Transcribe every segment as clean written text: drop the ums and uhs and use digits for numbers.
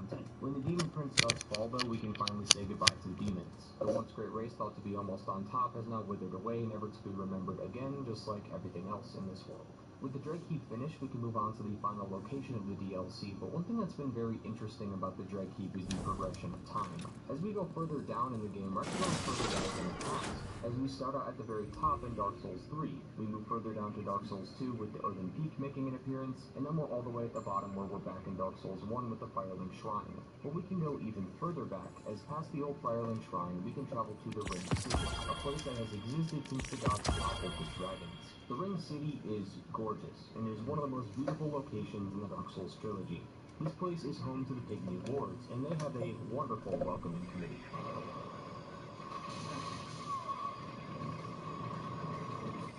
content. When the demon prince does fall, though, we can finally say goodbye to the demons. The once great race thought to be almost on top has now withered away, never to be remembered again, just like everything else in this world. With the Dread Keep finished, we can move on to the final location of the DLC, but one thing that's been very interesting about the Dread Keep is the progression of time. As we go further down in the game, we're actually going further down in the past. As we start out at the very top in Dark Souls 3, we move further down to Dark Souls 2 with the Earthen Peak making an appearance, and then we're all the way at the bottom where we're back in Dark Souls 1 with the Firelink Shrine. But we can go even further back, as past the old Firelink Shrine, we can travel to the Ring City, a place that has existed since the gods toppled the dragons. The Ring City is gorgeous, and is one of the most beautiful locations in the Dark Souls trilogy. This place is home to the Pygmy Lords, and they have a wonderful welcoming committee.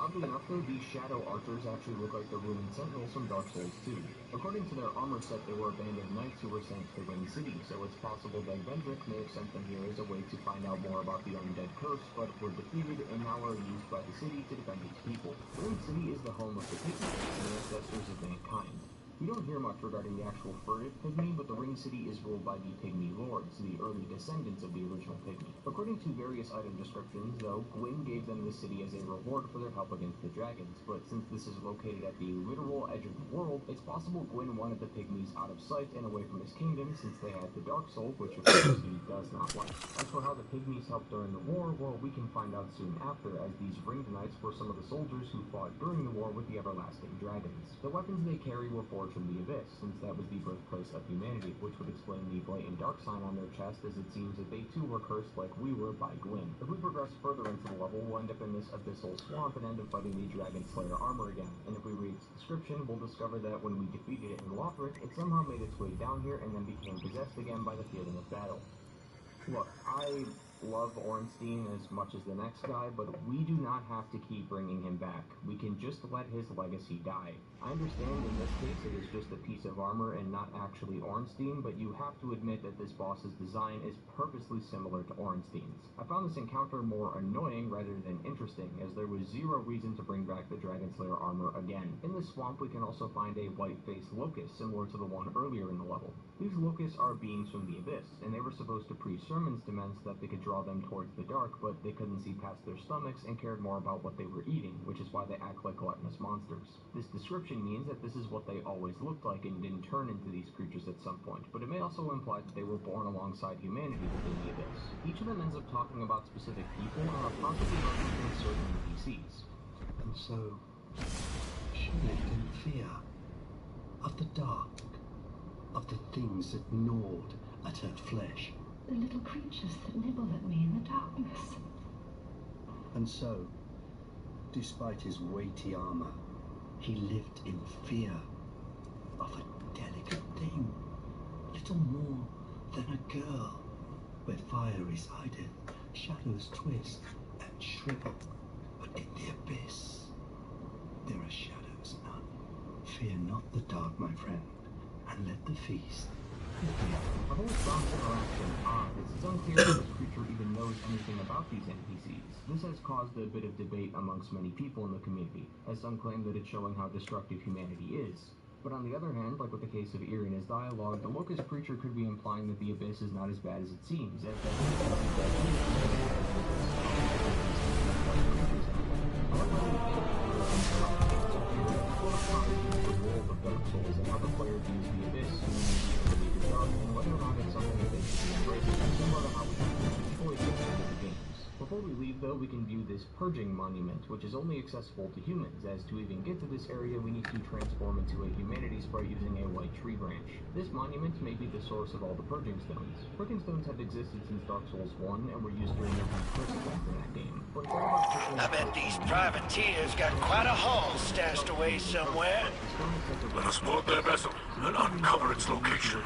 Oddly enough, though, these Shadow Archers actually look like the Roman Sentinels from Dark Souls 2. According to their armor set, they were a band of knights who were sent to the Ring City, so it's possible that Vendrick may have sent them here as a way to find out more about the undead curse, but were defeated and now are used by the city to defend its people. The Ring City is the home of the Pygmies, the ancestors of mankind. We don't hear much regarding the actual furtive Pygmy, but the Ring City is ruled by the Pygmy Lords, the early descendants of the original Pygmy. According to various item descriptions, though, Gwyn gave them the city as a reward for their help against the dragons, but since this is located at the literal edge of the world, it's possible Gwyn wanted the Pygmies out of sight and away from his kingdom since they had the Dark Soul, which of course he does not like. As for how the Pygmies helped during the war, well, we can find out soon after, as these Ringed Knights were some of the soldiers who fought during the war with the Everlasting Dragons. The weapons they carry were forged from the Abyss, since that was the birthplace of humanity, which would explain the blatant dark sign on their chest, as it seems that they too were cursed like we were by Gwyn. If we progress further into the level, we'll end up in this abyssal swamp and end up fighting the Dragon Slayer armor again. And if we read its description, we'll discover that when we defeated it in Lothric, it somehow made its way down here and then became possessed again by the feeling of battle. Look, I love Ornstein as much as the next guy, but we do not have to keep bringing him back. We can just let his legacy die. I understand in this case it is just a piece of armor and not actually Ornstein, but you have to admit that this boss's design is purposely similar to Ornstein's. I found this encounter more annoying rather than interesting, as there was zero reason to bring back the Dragon Slayer armor again. In this swamp we can also find a white-faced locust, similar to the one earlier in the level. These locusts are beings from the Abyss, and they were supposed to preach sermons to men so that they could draw them towards the dark, but they couldn't see past their stomachs and cared more about what they were eating, which is why they act like gluttonous monsters. This description means that this is what they always looked like and didn't turn into these creatures at some point, but it may also imply that they were born alongside humanity within the Abyss. Each of them ends up talking about specific people and are possibly referencing certain NPCs. And so, she lived in fear of the dark, of the things that gnawed at her flesh. The little creatures that nibble at me in the darkness. And so, despite his weighty armor, he lived in fear of a delicate thing, little more than a girl. Where fire resided, shadows twist and shrivel, but in the abyss, there are shadows none. Fear not the dark, my friend, and let the feast begin. The whole Sonic interaction odd, as it's unclear if this creature even knows anything about these NPCs. This has caused a bit of debate amongst many people in the community, as some claim that it's showing how destructive humanity is. But on the other hand, like with the case of Erie and his dialogue, the locust creature could be implying that the abyss is not as bad as it seems, as that the role of Dark Souls and how the player views the abyss and dark, and whether or not it's something that they should be embracing, similar to how we can choice at the end of the games. Before we leave, though, we can view this purging monument, which is only accessible to humans, as to even get to this area we need to transform into a humanity sprite using a white tree branch. This monument may be the source of all the purging stones. Purging stones have existed since Dark Souls 1 and were used during every first event in that game. But I bet these privateers got quite a haul stashed away somewhere. Let us board their vessel and uncover its location.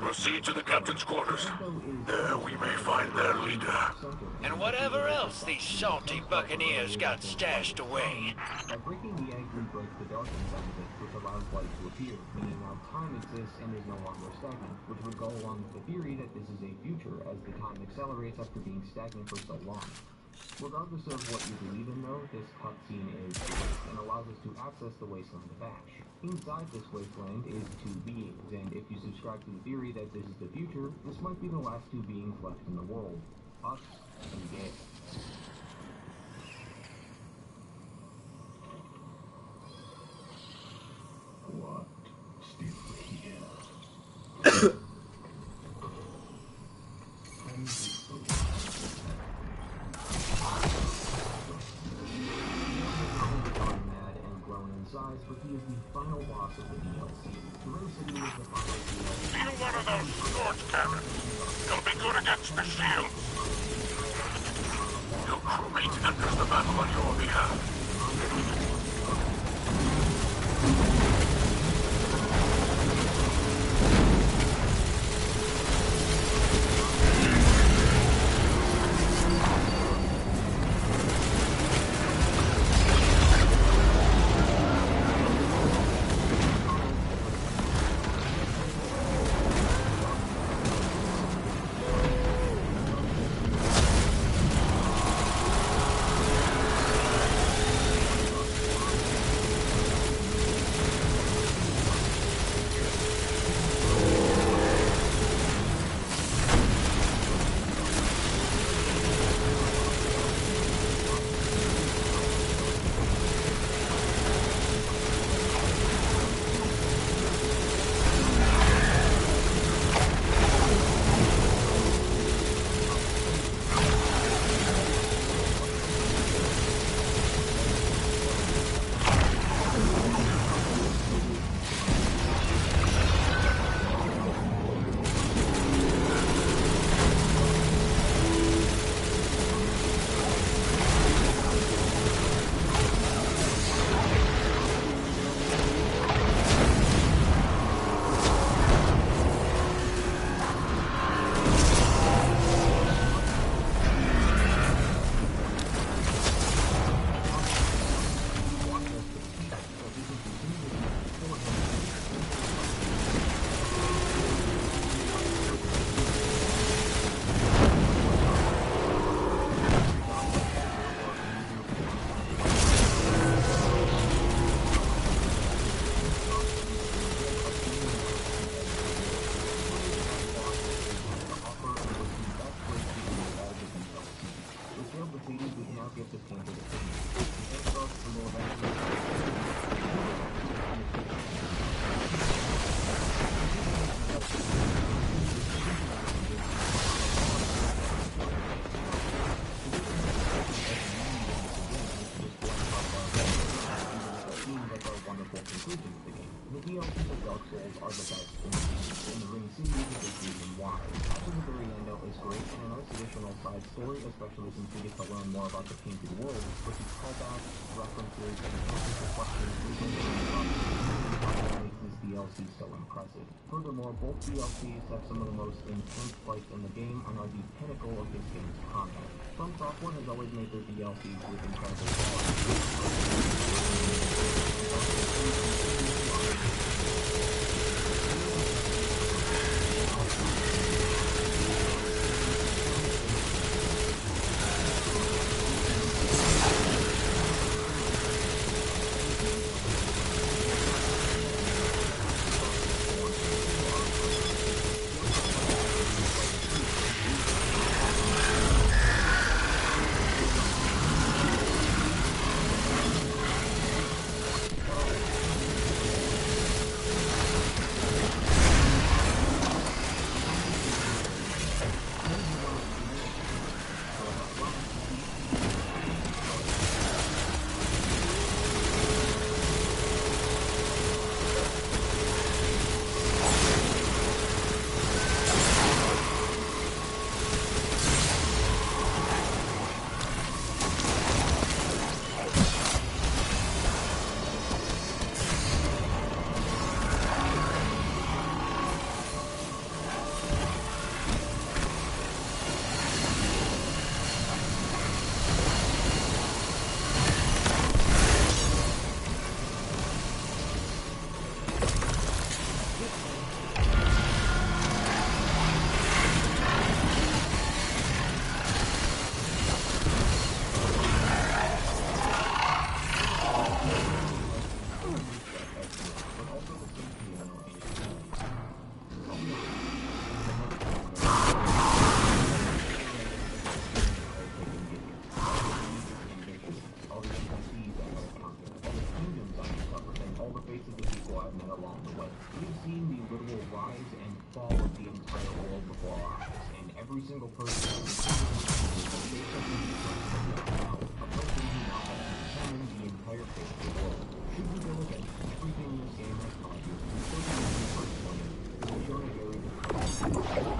Proceed to the captain's quarters. There we may find their leader. And whatever else these salty buccaneers got stashed away. By breaking the egg, we break the dark inside of it, which allows light to appear, meaning now time exists and is no longer stagnant, which would go along with the theory that this is a future, as the time accelerates after being stagnant for so long. Regardless of what you believe in, though, this cutscene is great and allows us to access the wasteland of Ash. Inside this wasteland is two beings, and if you subscribe to the theory that this is the future, this might be the last two beings left in the world. Us and Gale. What? Still here? Size, but he is the final boss of the DLC. The Ring City is the final DLC. You one of those swords cannons. You'll be good against the shield. Your crewmate enters the battle on your behalf. story, especially since we get to learn more about the painted world, which is callbacks, references, and technical questions makes this DLC so impressive. Furthermore, both DLCs have some of the most intense fights in the game and are the pinnacle of this game's combat. From Software has always made their DLCs with incredible every single person who is based on the now, a person who now has determined the entire fate of the world. Should we go against everything this game has taught you, so you can be first one, it will be on a very difficult.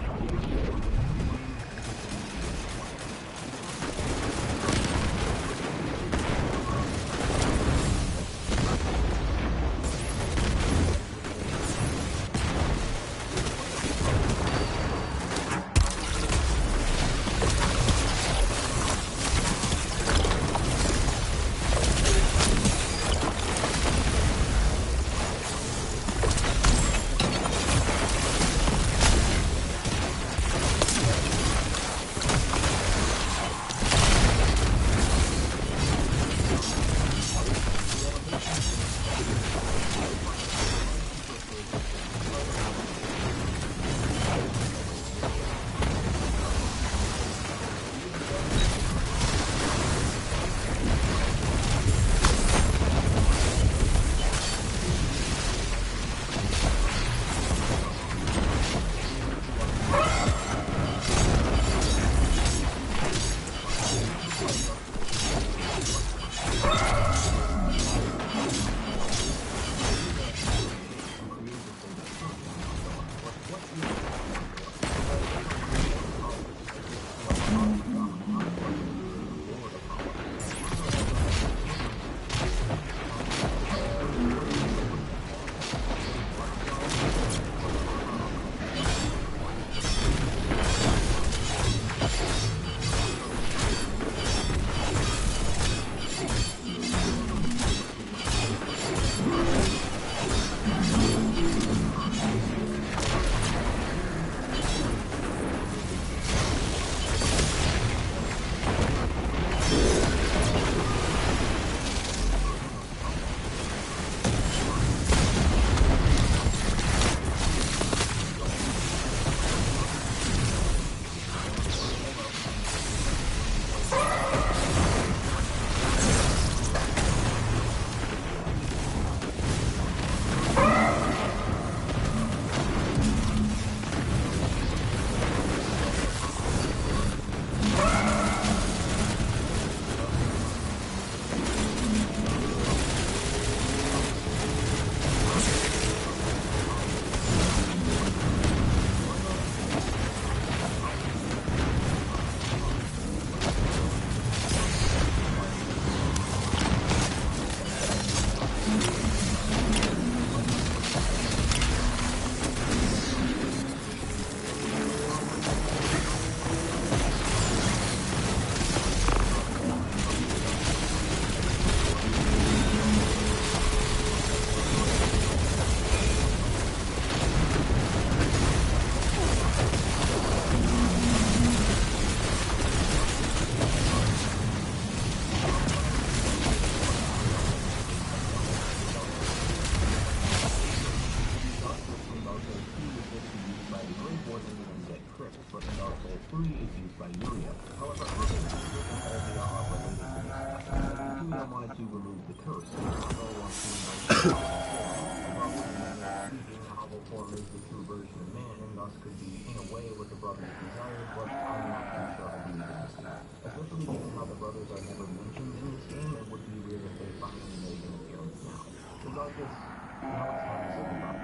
Especially given how the brothers are never mentioned in this game, it would be weird if they finally made an appearance now. Regardless, now it's time to say goodbye.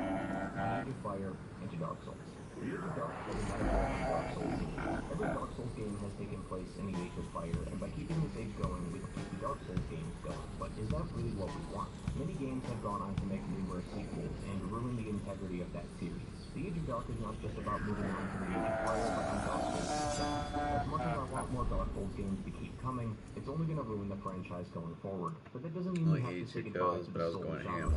From Age of Fire into Dark Souls. The Age of Dark is a metaphor on Dark Souls series. Every Dark Souls game has taken place in the Age of Fire, and by keeping this age going, we can keep the Dark Souls games going. But is that really what we want? Many games have gone on to make numerous sequels and ruin the integrity of that series. The Age of Dark is not just about moving on from the Age of Fire, but on Dark Souls itself. As much as I want more Dark Souls games to keep coming, it's only going to ruin the franchise going forward. But that doesn't mean we have to say goodbye to the Souls genre.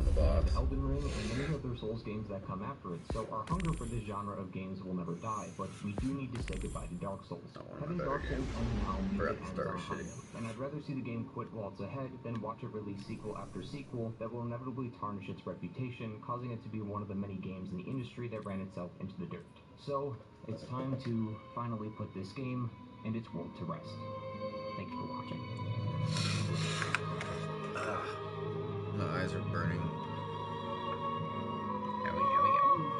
Elden Ring and many other Souls games that come after it, so our hunger for this genre of games will never die, but we do need to say goodbye to Dark Souls. Having Dark Souls end now means it ends on a high note, and I'd rather see the game quit while it's ahead than watch it release sequel after sequel that will inevitably tarnish its reputation, causing it to be one of the many games in the industry that ran itself into the dirt. So, it's time to finally put this game and its world to rest. Thanks for watching. My eyes are burning. Owie, owie, owie.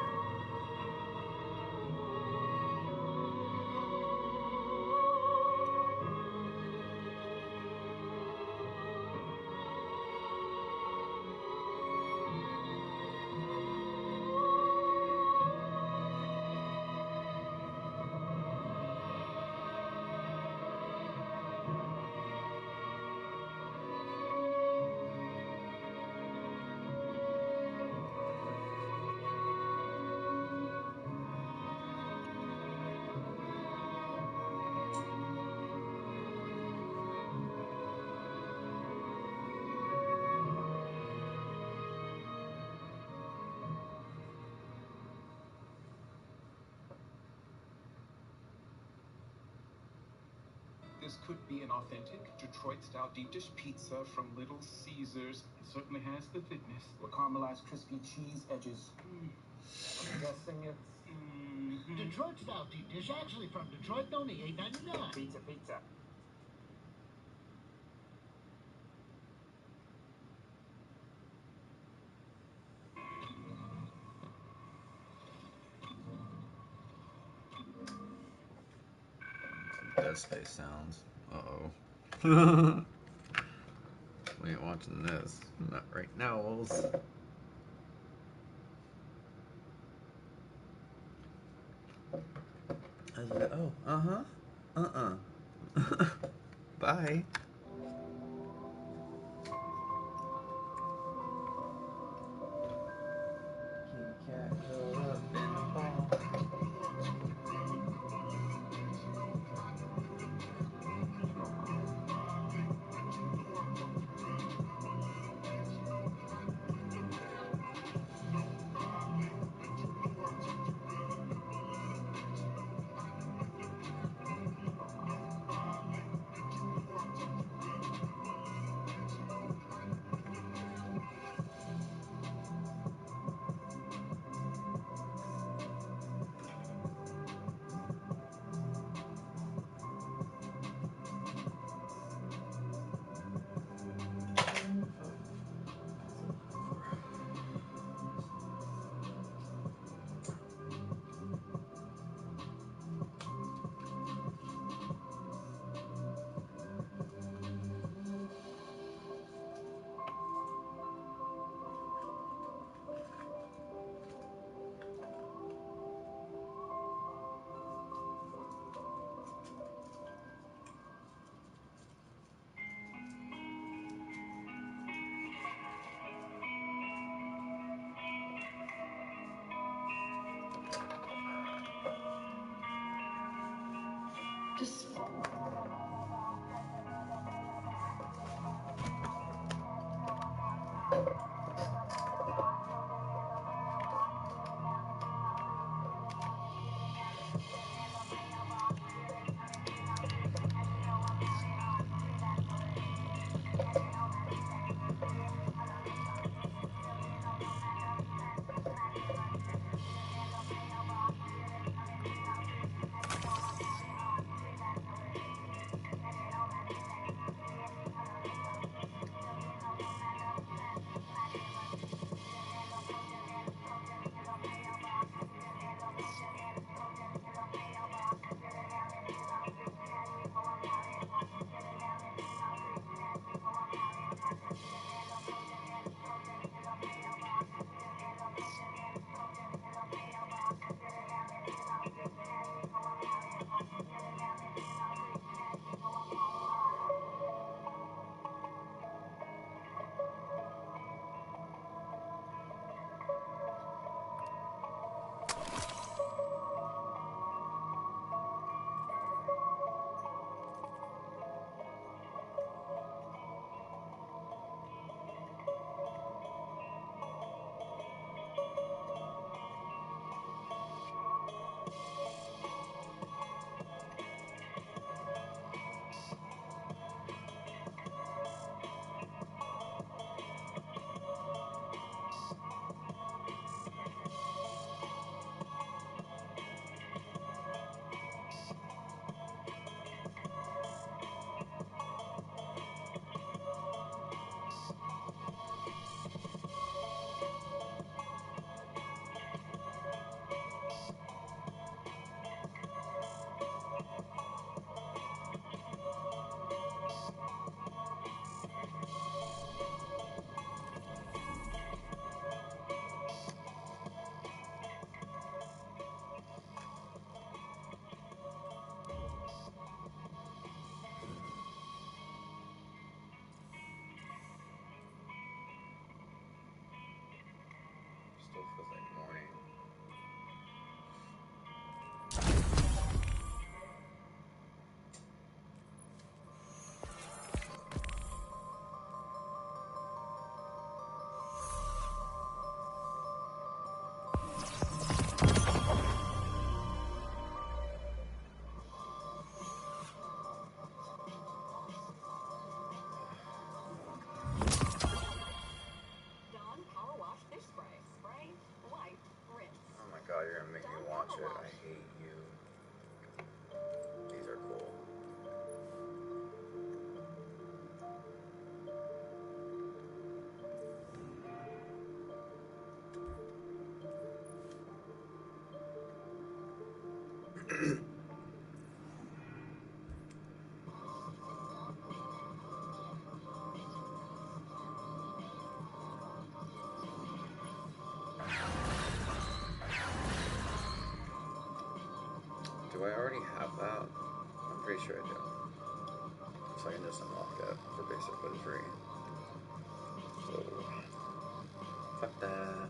this could be an authentic Detroit-style deep dish pizza from Little Caesars. It certainly has the thickness. With caramelized crispy cheese edges. I'm guessing it's... Detroit-style deep dish, actually from Detroit, only $8.99. Pizza, pizza. Dead Space sounds. Uh-oh. We ain't watching this. Not right now, Wolves. I was like, oh, uh-huh. Uh-uh. Bye. Kitty cat curled up in the ball. Just I hate you. These are cool. Do I already have that? I'm pretty sure I do. So I can just unlock it for basically free. So, fuck that.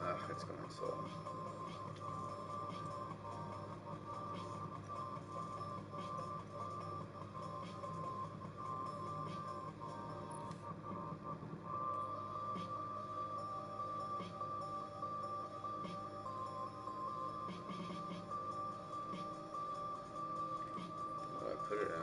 Ugh, it's going slow. What do I put it in?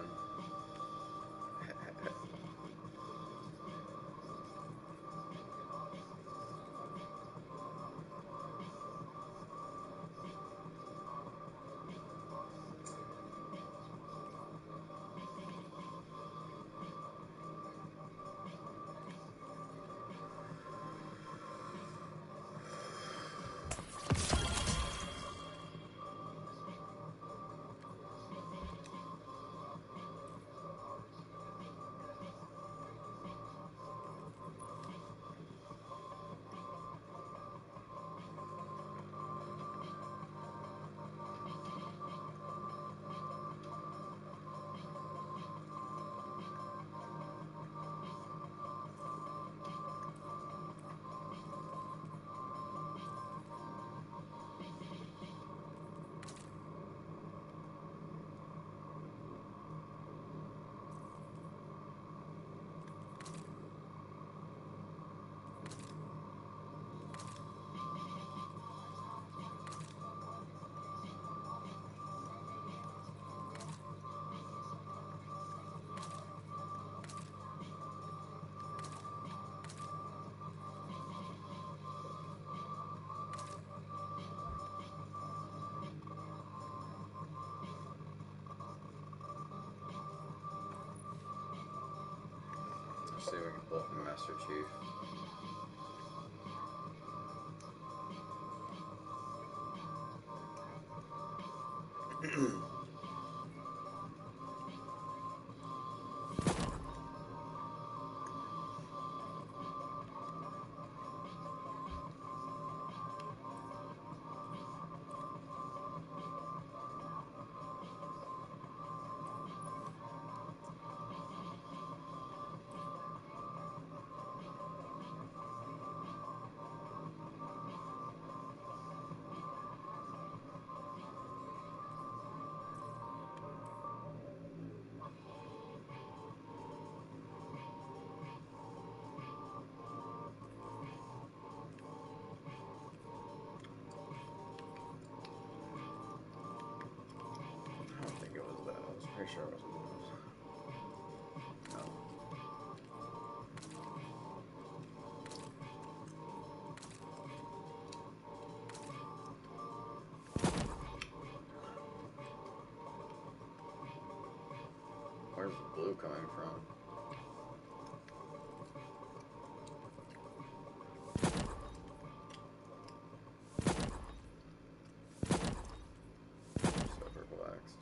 Let's see if we can pull up Master Chief. I don't think it was that. I was pretty sure it was those. No. Where's the blue coming from? So perplexed.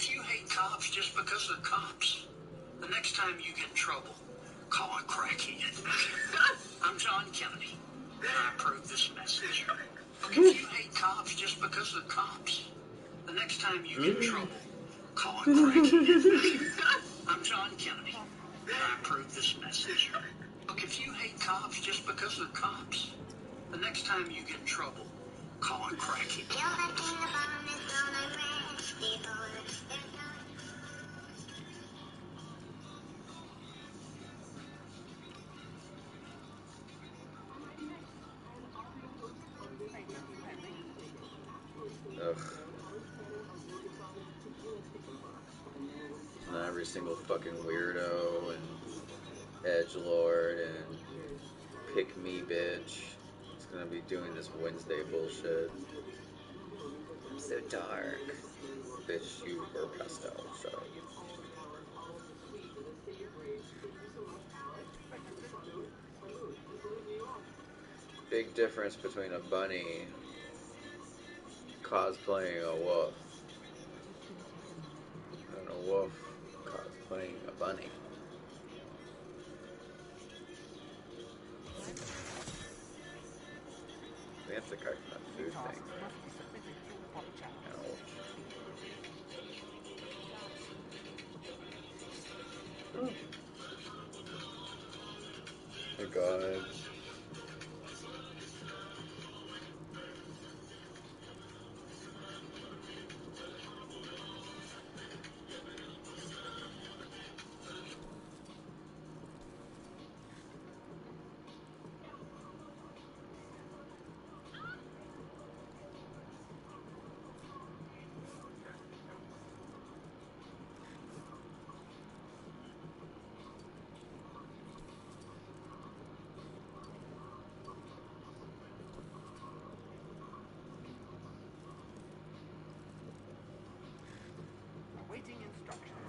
if you hate cops just because they're cops, the next time you get in trouble, call a crackhead. I'm John Kennedy, and I approve this message. Look, if you hate cops just because they're cops, the next time you get in trouble, call a crackhead. I'm John Kennedy, and I approve this message. Look, if you hate cops just because they're cops, the next time you get in trouble, call a crackhead. Ugh. And every single fucking weirdo and edgelord and pick me bitch is gonna be doing this Wednesday bullshit. I'm so dark. Bitch, you were pastel, shut up. Big difference between a bunny cosplaying a wolf and a wolf cosplaying a bunny. We have to correct that food thing. Ouch. Oh my god. Awaiting instructions.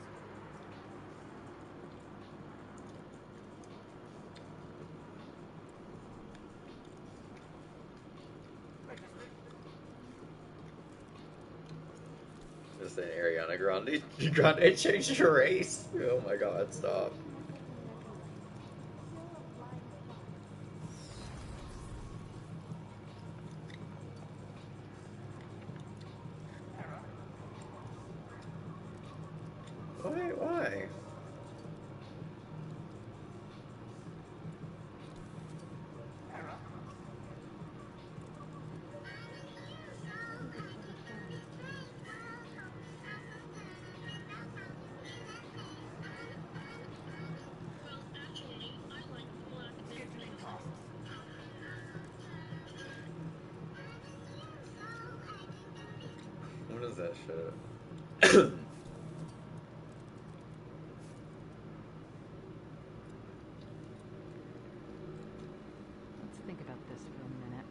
Just an Ariana Grande. Grande changed her race. Oh my god, stop. Why? What is that shit? Let's think about this for a minute.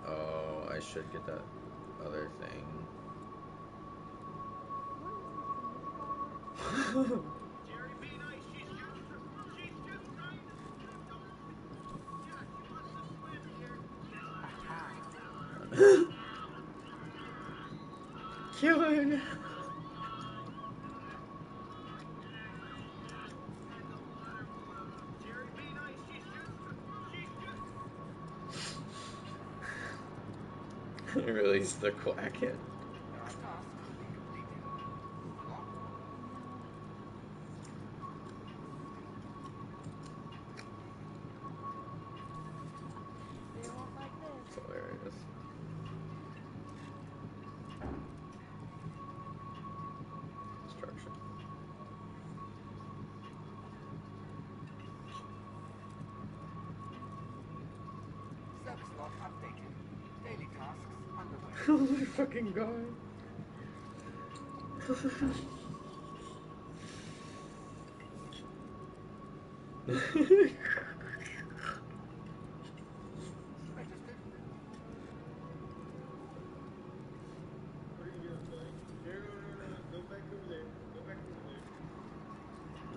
Oh, I should get that other thing. Killing. Release the Quackhead. It's hilarious. Instruction. Service log updated. Daily tasks underway. Oh my fucking god.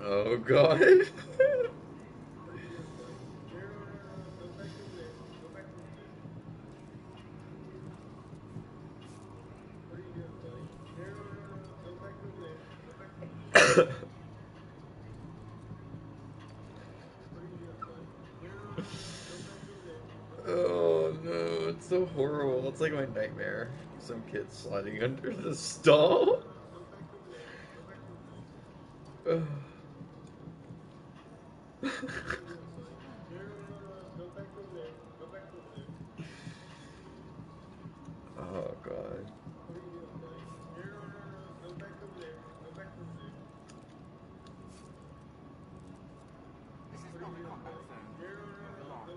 Oh god. Oh no, it's so horrible. It's like my nightmare. Some kid sliding under the stall. Ugh. Oh god. This is not a combat zone. Move along.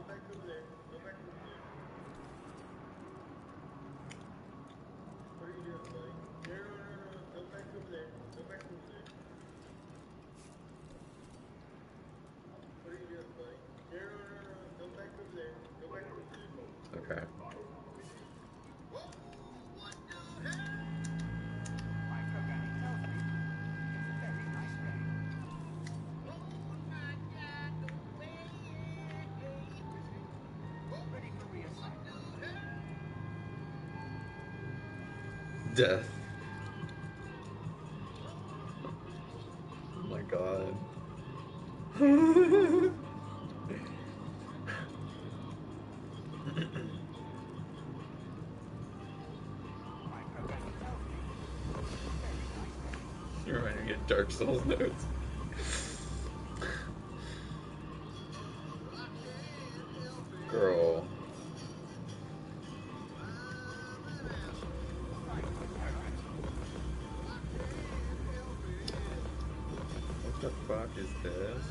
Okay. My programming tells me it's a very nice day. Ready for reassignment. Death. Oh my god. My programming tells me it's a very nice day. You're reminding me of Dark Souls notes. Girl. What the fuck is this?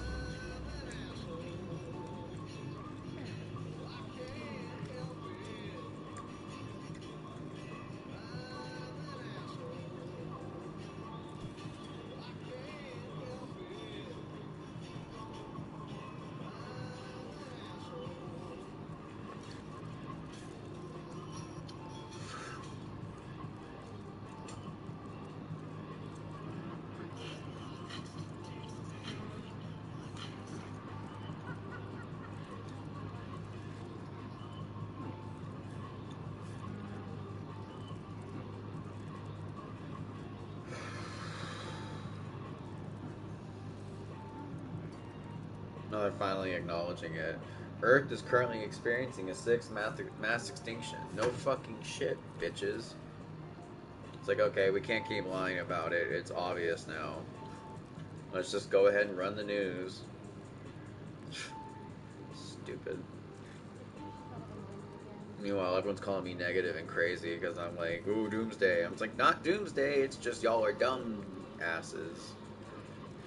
No, they're finally acknowledging it. Earth is currently experiencing a sixth mass extinction. No fucking shit, bitches. It's like, okay, we can't keep lying about it. It's obvious now. Let's just go ahead and run the news. Stupid. Meanwhile, everyone's calling me negative and crazy because I'm like, ooh, doomsday. I'm like, not doomsday, it's just y'all are dumb asses.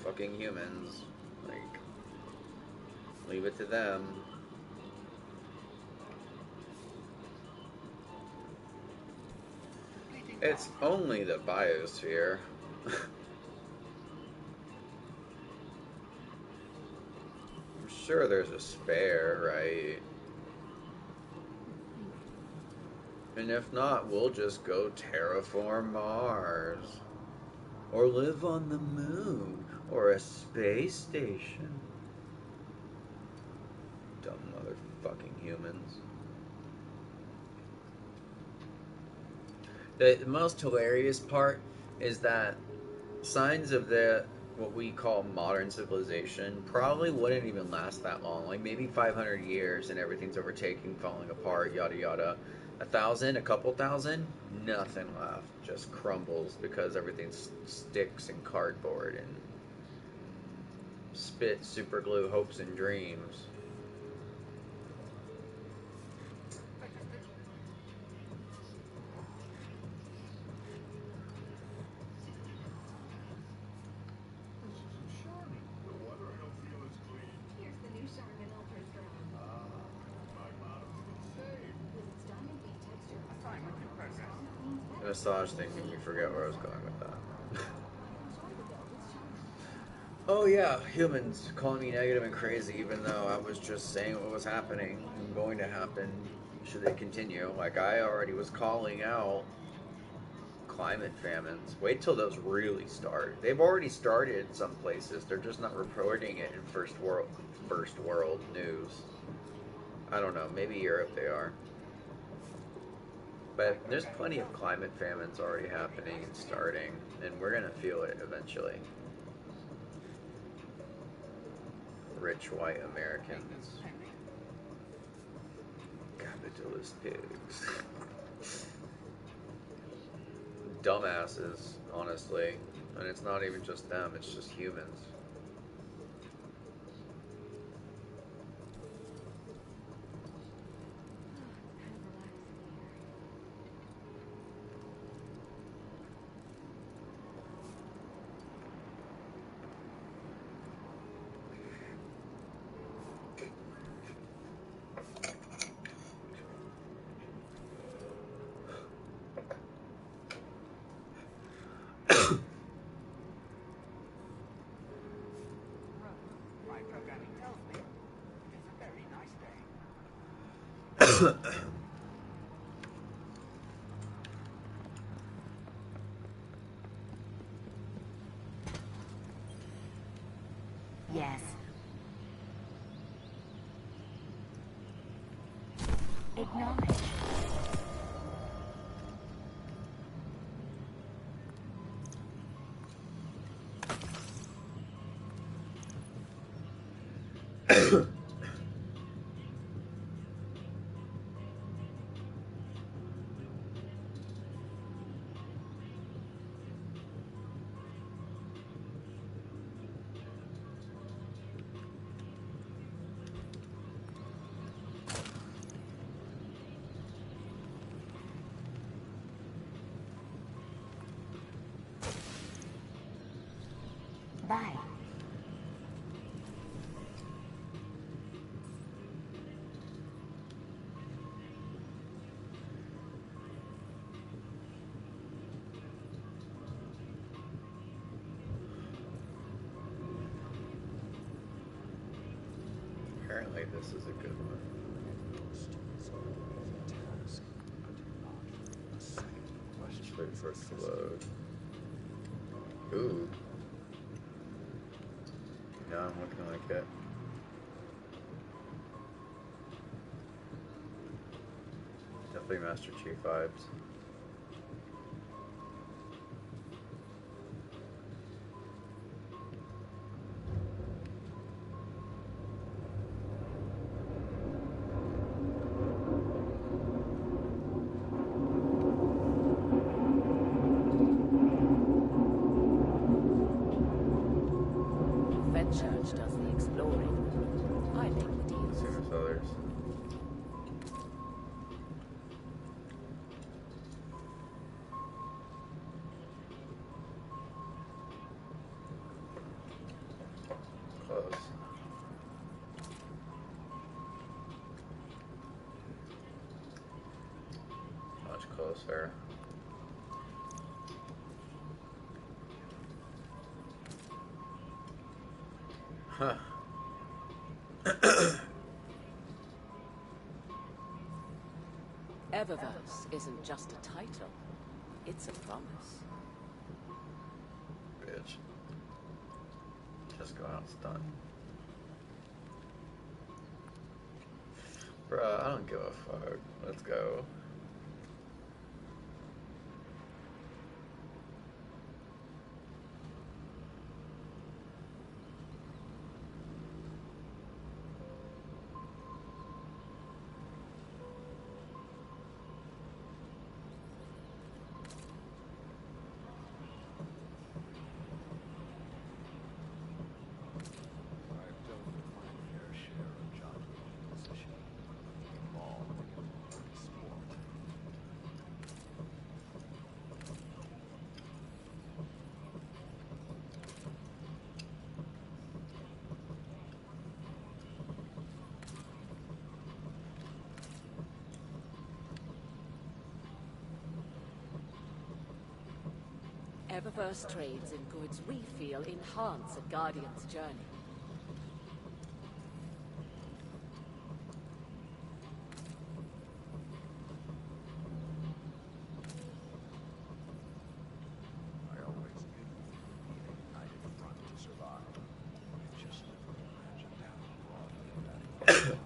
Fucking humans. Like, leave it to them. It's only the biosphere. I'm sure there's a spare, right? And if not, we'll just go terraform Mars. Or live on the moon. Or a space station. Dumb motherfucking humans. The most hilarious part is that signs of what we call modern civilization probably wouldn't even last that long. Like maybe 500 years and everything's overtaken, falling apart, yada yada. 1,000, a couple thousand, nothing left. Just crumbles because everything sticks in cardboard and spit super glue hopes and dreams. Here's the new Charmin Ultra Strong. With its diamond bead texture, Assignment in progress. The massage thing made me forget where I was going with that. Oh yeah, humans calling me negative and crazy even though I was just saying what was happening and going to happen should they continue. Like I already was calling out climate famines. Wait till those really start. They've already started some places. They're just not reporting it in first world news. I don't know, maybe Europe they are. But there's plenty of climate famines already happening and starting, and we're gonna feel it eventually. rich white Americans. Capitalist pigs. Dumbasses, honestly. And it's not even just them, it's just humans. My programming tells me it's a very nice day. Yes. Acknowledge. Bye. Apparently this is a good one. Just wait for it to load. Ooh. Yeah, I'm looking like it. Definitely Master Chief vibes. Fedchurch does the exploring. I make the deals. Same as others. Close. Much closer. Huh. Eververse isn't just a title, it's a promise. Bitch. Just go out and stun. Bruh, I don't give a fuck. Let's go. I've dealt with my fair share of jobs in position, involved in sport. Eververse trades in goods we feel enhance a Guardian's journey. I always knew we needed a united front to survive. I just never imagined how broad that was.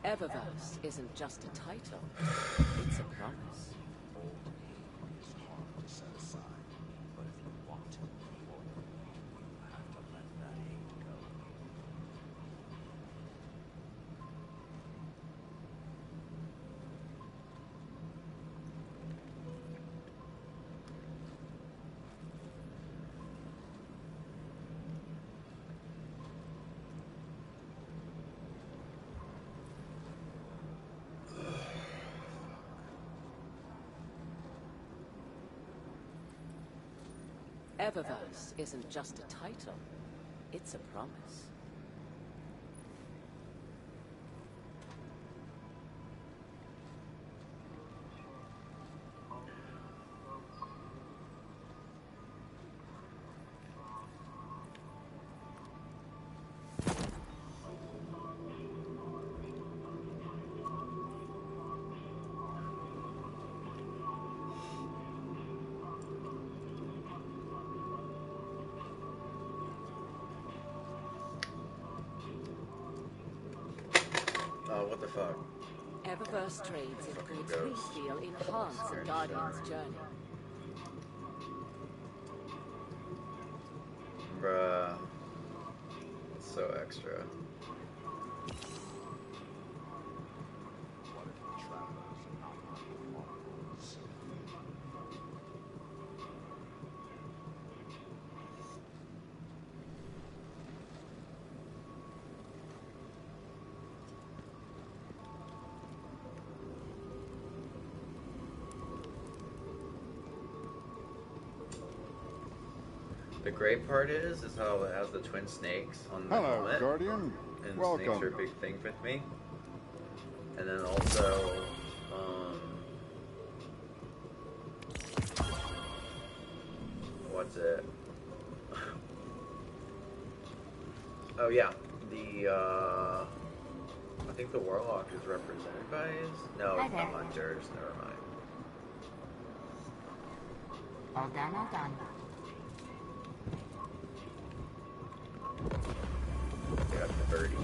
Eververse isn't just a title, it's a promise. Old pain is hard to set aside, but if you want to move forward, you have to let that hate go. Eververse isn't just a title, it's a promise. Oh, what the fuck? Eververse trades in Fucking goods ghost. we feel enhance a Scared Guardian's shit. journey. Bruh. It's so extra. What if the travelers are not hunting mongrels? The great part is how it has the twin snakes on the Hello, helmet. Guardian. And Welcome. snakes are a big thing with me. And then also, what's it? Oh yeah, I think the warlock is represented by no, Hi it's the there. hunters. Never mind. All done, all done. They got the birdie.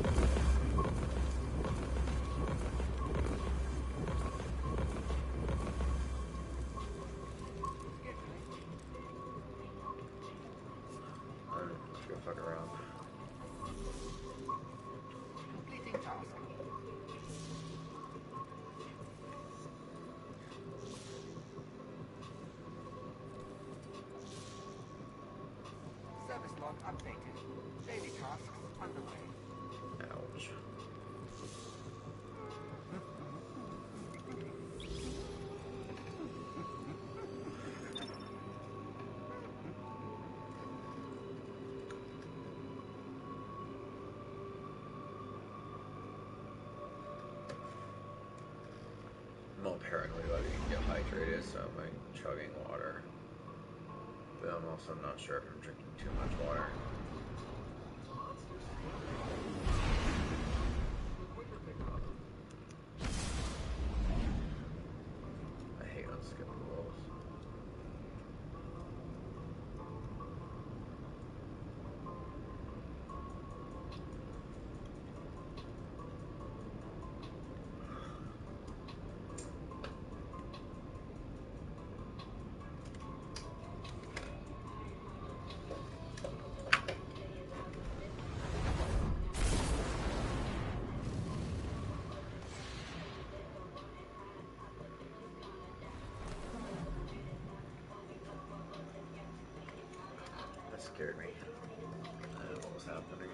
Let's go fuck around. Completing task. Service log updated. Daily tasks underway. Ouch. I'm all paranoid about being dehydrated, so I'm like chugging water. But I'm also not sure if I'm drinking too much water. I hate unskippables. That scared me. I don't know what was happening.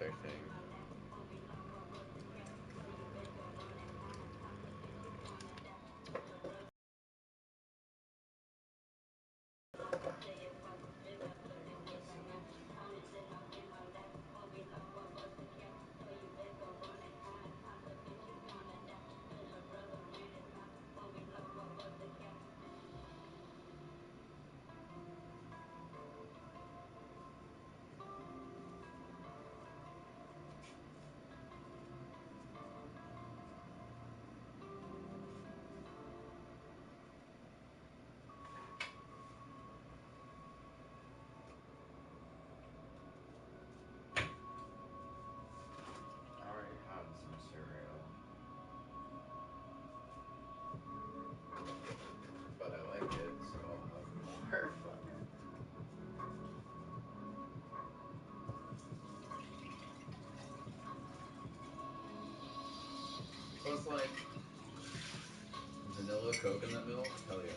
I think. I already had some cereal, but I like it, so I'll have more. Fuck. Plus, like, vanilla coconut milk? Hell yeah.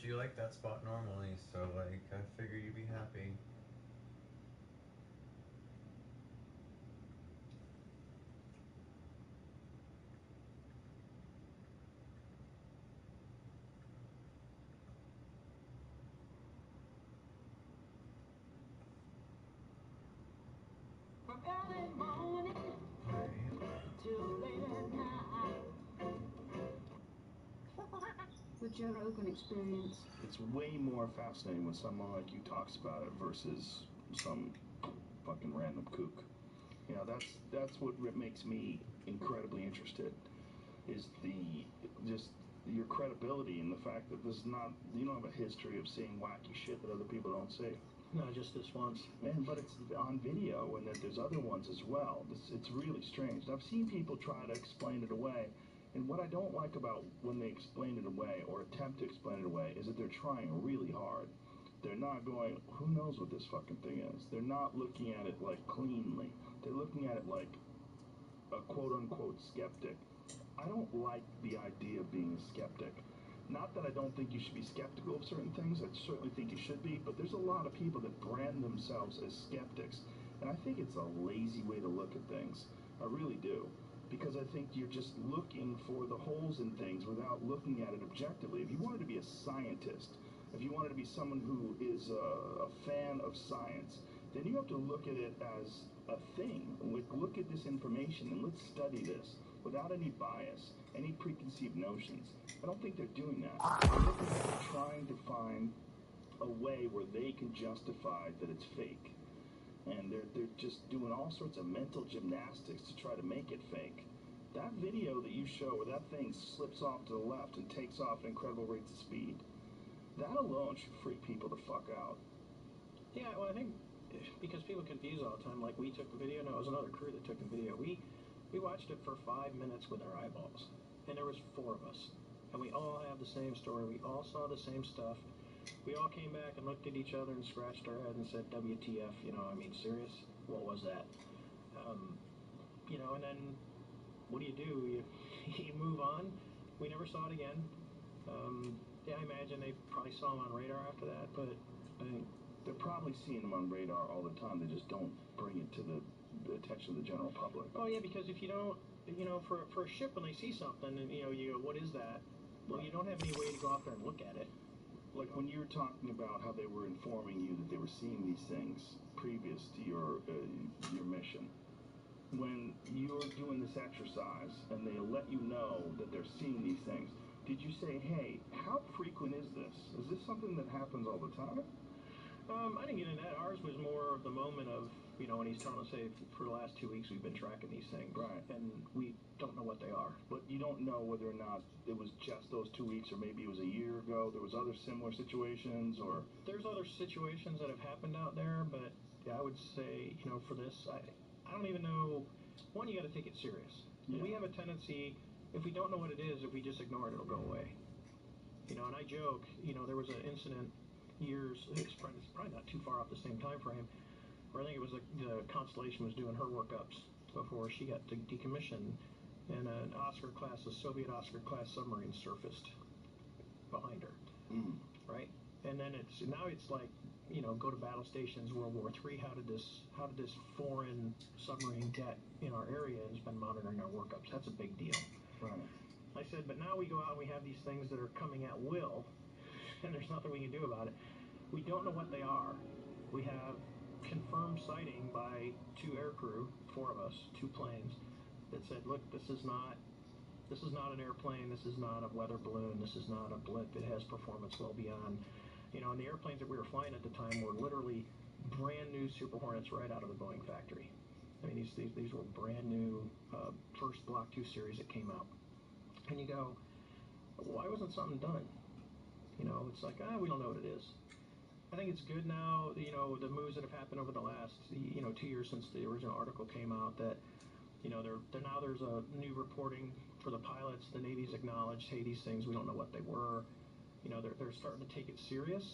you like that spot normally, so like I figure you'd be happy. From early morning till late at night. The Joe Rogan Experience. It's way more fascinating when someone like you talks about it versus some fucking random kook. You know, that's what makes me incredibly interested, is just your credibility and the fact that this is not, you don't have a history of seeing wacky shit that other people don't see. No, just this once. Man, but it's on video, and that there's other ones as well. It's really strange. I've seen people try to explain it away, and what I don't like about when they explain it away or attempt to explain it away is that they're trying really hard. They're not going, who knows what this fucking thing is? They're not looking at it like cleanly. They're looking at it like a quote-unquote skeptic. I don't like the idea of being a skeptic. Not that I don't think you should be skeptical of certain things. I certainly think you should be, but there's a lot of people that brand themselves as skeptics, and I think it's a lazy way to look at things. I really do, because I think you're just looking for the holes in things without looking at it objectively. If you wanted to be a scientist, if you wanted to be someone who is a fan of science, then you have to look at it as a thing. Look at this information and let's study this without any bias, any preconceived notions. I don't think they're doing that. They're trying to find a way where they can justify that it's fake. And they're just doing all sorts of mental gymnastics to try to make it fake. That video that you show where that thing slips off to the left and takes off at incredible rates of speed, that alone should freak people the fuck out. Yeah, well, I think because people confuse all the time, like we took the video, no, it was another crew that took the video. We watched it for 5 minutes with our eyeballs, and there was 4 of us, and we all have the same story. We all saw the same stuff. We all came back and looked at each other and scratched our head and said, WTF, you know, I mean, serious? What was that? You know, and then what do? You move on. We never saw it again. Yeah, I imagine they probably saw him on radar after that, but I think they're probably seeing him on radar all the time. They just don't bring it to the attention of the general public. Oh, yeah, because if you don't, you know, for a ship, when they see something and, you know, you go, what is that? Well, you don't have any way to go out there and look at it. Like when you were talking about how they were informing you that they were seeing these things previous to your mission. When you're doing this exercise and they let you know that they're seeing these things, did you say, hey, how frequent is this? Is this something that happens all the time? I didn't get into that. Ours was more of the moment of, you know, when he's telling us, hey, for the last 2 weeks we've been tracking these things. Right. And we don't know what they are. But you don't know whether or not it was just those 2 weeks, or maybe it was a year ago. There was other similar situations, or... There's other situations that have happened out there, but yeah, I would say, you know, for this, I don't even know. One, you got to take it serious. Yeah. We have a tendency, if we don't know what it is, if we just ignore it, it'll go away. You know, and I joke, you know, there was an incident it's probably not too far off the same time frame, where I think it was the Constellation was doing her workups before she got decommissioned, and an Oscar-class, a Soviet Oscar-class submarine surfaced behind her, right? And then now it's like, you know, go to battle stations, World War III. How did this foreign submarine get in our area and has been monitoring our workups? That's a big deal. Right. I said, but now we go out and we have these things that are coming at will, and there's nothing we can do about it. We don't know what they are. We have confirmed sighting by 2 aircrew, 4 of us, 2 planes, that said, look, this is not an airplane, this is not a weather balloon, this is not a blip, it has performance well beyond. You know, and the airplanes that we were flying at the time were literally brand new Super Hornets right out of the Boeing factory. I mean, these were brand new, first Block 2 series that came out. And you go, why wasn't something done? You know, it's like, we don't know what it is. I think it's good now, you know, the moves that have happened over the last, you know, 2 years since the original article came out, that, you know, now there's a new reporting for the pilots. The Navy's acknowledged, hey, these things, we don't know what they were. You know, they're starting to take it serious,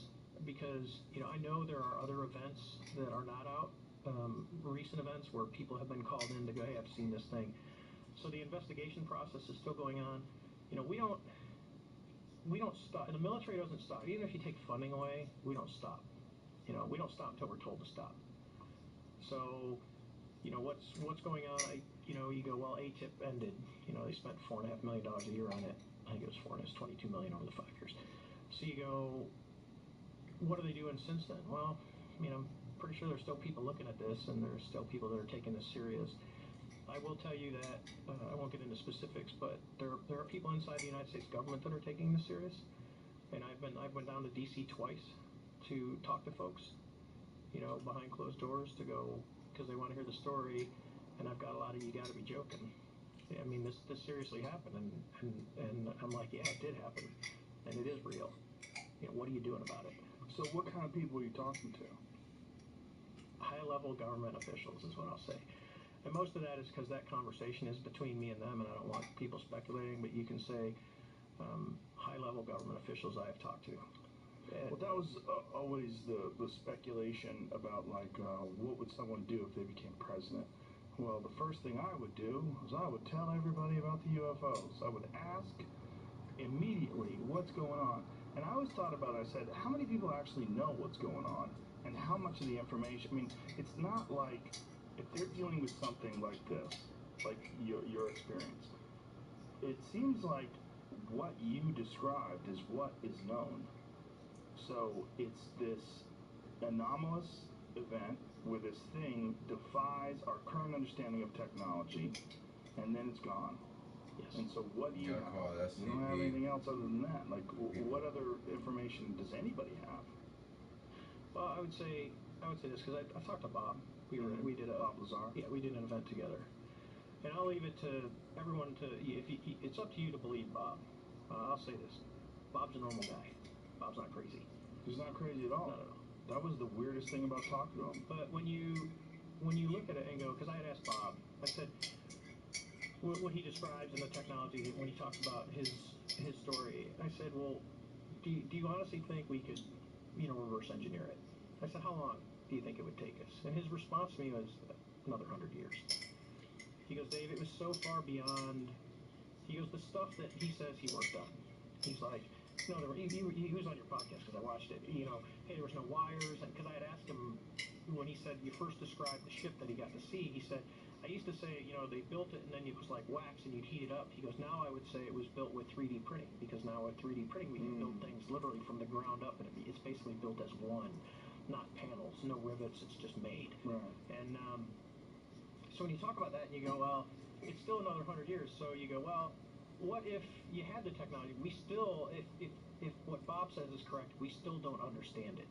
because, you know, I know there are other events that are not out, recent events where people have been called in to go, hey, I've seen this thing. So the investigation process is still going on. You know, we don't we don't stop. The military doesn't stop. Even if you take funding away, we don't stop. You know, we don't stop until we're told to stop. So, you know, what's going on? You know, you go, well, ATIP ended. You know, they spent $4.5 million a year on it. I think it was $22 million over the 5 years. So you go, what are they doing since then? Well, you know, I'm pretty sure there's still people looking at this, and there's still people that are taking this serious. I will tell you that I won't get into specifics, but there are people inside the United States government that are taking this serious. And I've been down to D.C. twice to talk to folks, you know, behind closed doors to go because they want to hear the story. And I've got a lot of you got to be joking. I mean, this seriously happened, and I'm like, yeah, it did happen, and it is real. You know, what are you doing about it? So what kind of people are you talking to? High-level government officials is what I'll say. And most of that is because that conversation is between me and them, and I don't want people speculating, but you can say high-level government officials I have talked to. Well, that was always the speculation about, like, what would someone do if they became president? Well, the first thing I would do is I would tell everybody about the UFOs. I would ask immediately what's going on. And I always thought about it, I said, how many people actually know what's going on? And how much of the information, I mean, it's not like, if they're dealing with something like this, like your experience, it seems like what you described is what is known. So it's this anomalous event where this thing defies our current understanding of technology, and then it's gone. Yes. And so what do you have? You don't have anything else other than that. Like, what other information does anybody have? Well, I would say this because I talked to Bob. We did Bob Lazar. Yeah, we did an event together. And I'll leave it to everyone to, it's up to you to believe Bob. I'll say this. Bob's a normal guy. Bob's not crazy. He's not crazy at all. Not at all. That was the weirdest thing about talking to him. But when you look at it and go, because I had asked Bob, I said, what he describes in the technology, when he talks about his story, I said, well, do you honestly think we could, reverse engineer it? I said, how long do you think it would take us? And his response to me was, another 100 years. He goes, Dave, it was so far beyond. He goes, the stuff that he says he worked on. He's like, he was on your podcast because I watched it. Hey, there was no wires, and because I had asked him when he said you first described the ship that he got to see, he said, I used to say, they built it and then it was like wax and you'd heat it up. He goes, now I would say it was built with 3D printing because now with 3D printing we can build things literally from the ground up, and it's basically built as one, not panels, no rivets. It's just made. Right. And so when you talk about that and you go, well, it's still another 100 years. So you go, well, what if you had the technology? We still, if what Bob says is correct, we still don't understand it.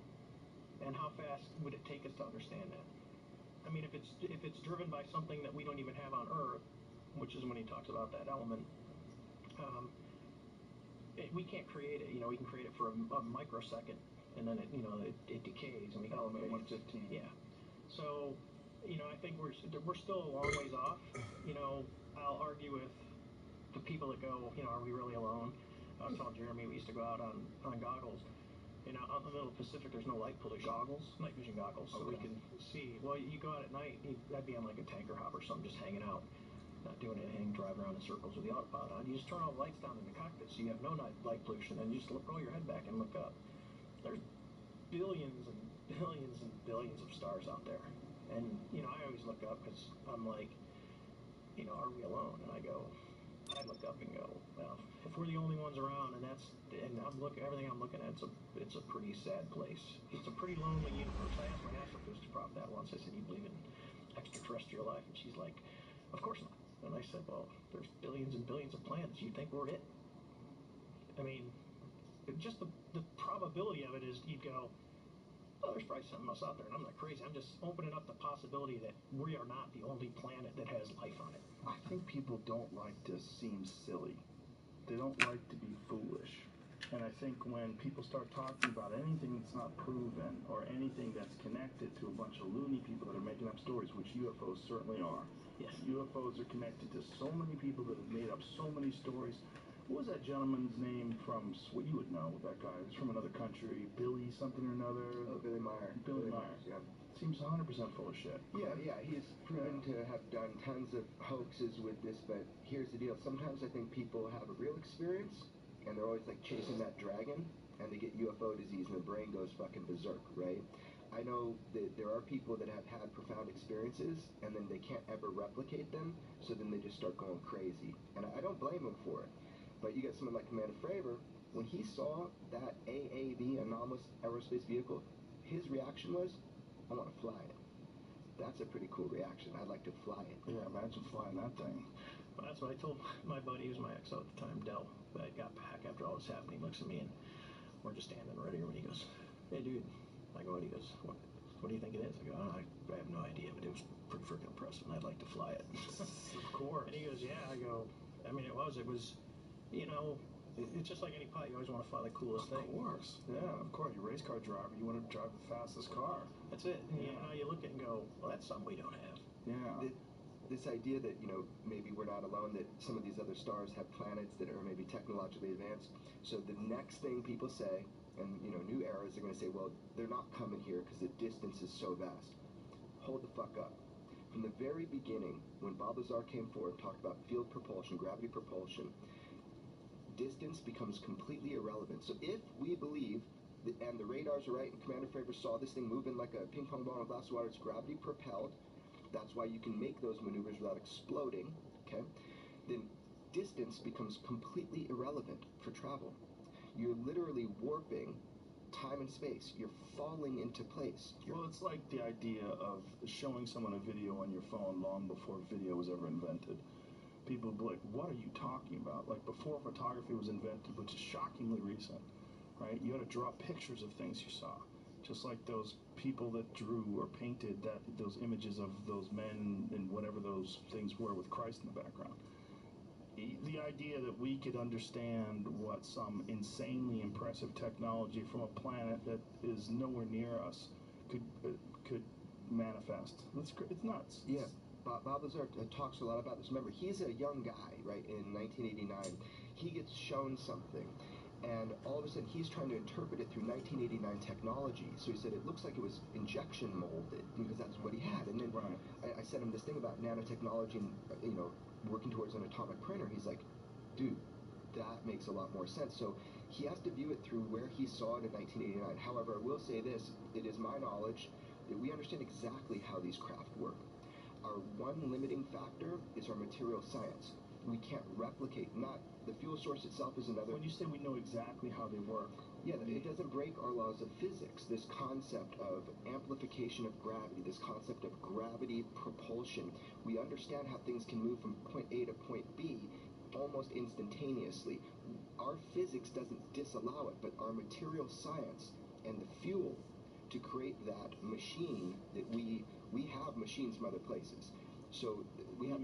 And how fast would it take us to understand that? I mean, if it's driven by something that we don't even have on Earth, which is when he talks about that element, we can't create it. We can create it for a microsecond, and then it decays, and we can element create 115. Yeah. So, I think we're still a long ways off. I'll argue with the people that go, are we really alone? I was telling Jeremy we used to go out on goggles. Out in the middle of the Pacific, there's no light pollution. Goggles? Night vision goggles, so we can see. Well, you go out at night, I'd be on like a tanker hop or something, just hanging out, not doing anything, driving around in circles with the autopilot on. You just turn all the lights down in the cockpit so you have no light pollution, and you just roll your head back and look up. There's billions and billions and billions of stars out there. And, I always look up because I'm like, are we alone? And I look up and go, well, if we're the only ones around, and everything I'm looking at, it's a pretty sad place. It's a pretty lonely universe. I asked my astrophysicist prof that once. I said, "You believe in extraterrestrial life?" And she's like, "Of course not." And I said, "Well, there's billions and billions of planets. You think we're it?" I mean, just the probability of it is you'd go, oh, there's probably something else out there, and I'm not crazy. I'm just opening up the possibility that we are not the only planet that has life on it. I think people don't like to seem silly. They don't like to be foolish. And I think when people start talking about anything that's not proven or anything that's connected to a bunch of loony people that are making up stories, which UFOs certainly are. Yes. UFOs are connected to so many people that have made up so many stories. What was that gentleman's name from, what you would know, that guy? He's from another country, Billy something or another. Oh, Billy Meyer. Billy Meyer. Yeah. Seems 100% full of shit. Yeah, he's proven to have done tons of hoaxes with this, but here's the deal. Sometimes I think people have a real experience, and they're always like chasing that dragon, and they get UFO disease and their brain goes fucking berserk, right? I know that there are people that have had profound experiences and then they can't ever replicate them, so then they just start going crazy. And I don't blame them for it. But you get someone like Commander Fravor, when he saw that AAV, anomalous aerospace vehicle, his reaction was, I want to fly it. That's a pretty cool reaction. I'd like to fly it. Yeah, imagine flying that thing. Well, that's what I told my buddy, who was my XO at the time, Dell. I got back after all this happened. He looks at me and we're just standing ready, and he goes, hey, dude. I go, and he goes, what do you think it is? I go, oh, I have no idea, but it was pretty freaking impressive, and I'd like to fly it. Of course. And he goes, yeah. I go, I mean, it was, you know, it's just like any pilot. You always want to fly the coolest thing. Of course. Yeah, of course. You're a race car driver. You want to drive the fastest car. That's it. Yeah. You know, you look at it and go, well, that's something we don't have. Yeah. This idea that, you know, maybe we're not alone, that some of these other stars have planets that are maybe technologically advanced. So the next thing people say, and, you know, new eras are going to say, well, they're not coming here because the distance is so vast. Hold the fuck up. From the very beginning, when Bob Lazar came forward and talked about field propulsion, gravity propulsion, distance becomes completely irrelevant. So if we believe, and the radars are right, and Commander Fravor saw this thing moving like a ping pong ball in a glass of water, it's gravity propelled, that's why you can make those maneuvers without exploding, okay? Then distance becomes completely irrelevant for travel. You're literally warping time and space. You're falling into place. Well, it's like the idea of showing someone a video on your phone long before video was ever invented. People would be like, what are you talking about? Like, before photography was invented, which is shockingly recent, right? You had to draw pictures of things you saw. Just like those people that drew or painted those images of those men and whatever those things were with Christ in the background. The idea that we could understand what some insanely impressive technology from a planet that is nowhere near us could manifest. It's nuts. Yeah. Bob Lazar talks a lot about this. Remember, he's a young guy, right, in 1989. He gets shown something, and all of a sudden he's trying to interpret it through 1989 technology. So he said it looks like it was injection molded, because that's what he had. And then I sent him this thing about nanotechnology and, you know, working towards an atomic printer. He's like, dude, that makes a lot more sense. So he has to view it through where he saw it in 1989. However, I will say this, it is my knowledge that we understand exactly how these craft work. Our one limiting factor is our material science. We can't replicate, not the fuel source itself is another. When you say we know exactly how they work, yeah, it doesn't break our laws of physics. This concept of amplification of gravity, this concept of gravity propulsion. We understand how things can move from point A to point B almost instantaneously. Our physics doesn't disallow it, but our material science and the fuel to create that machine that we have machines from other places. So we have,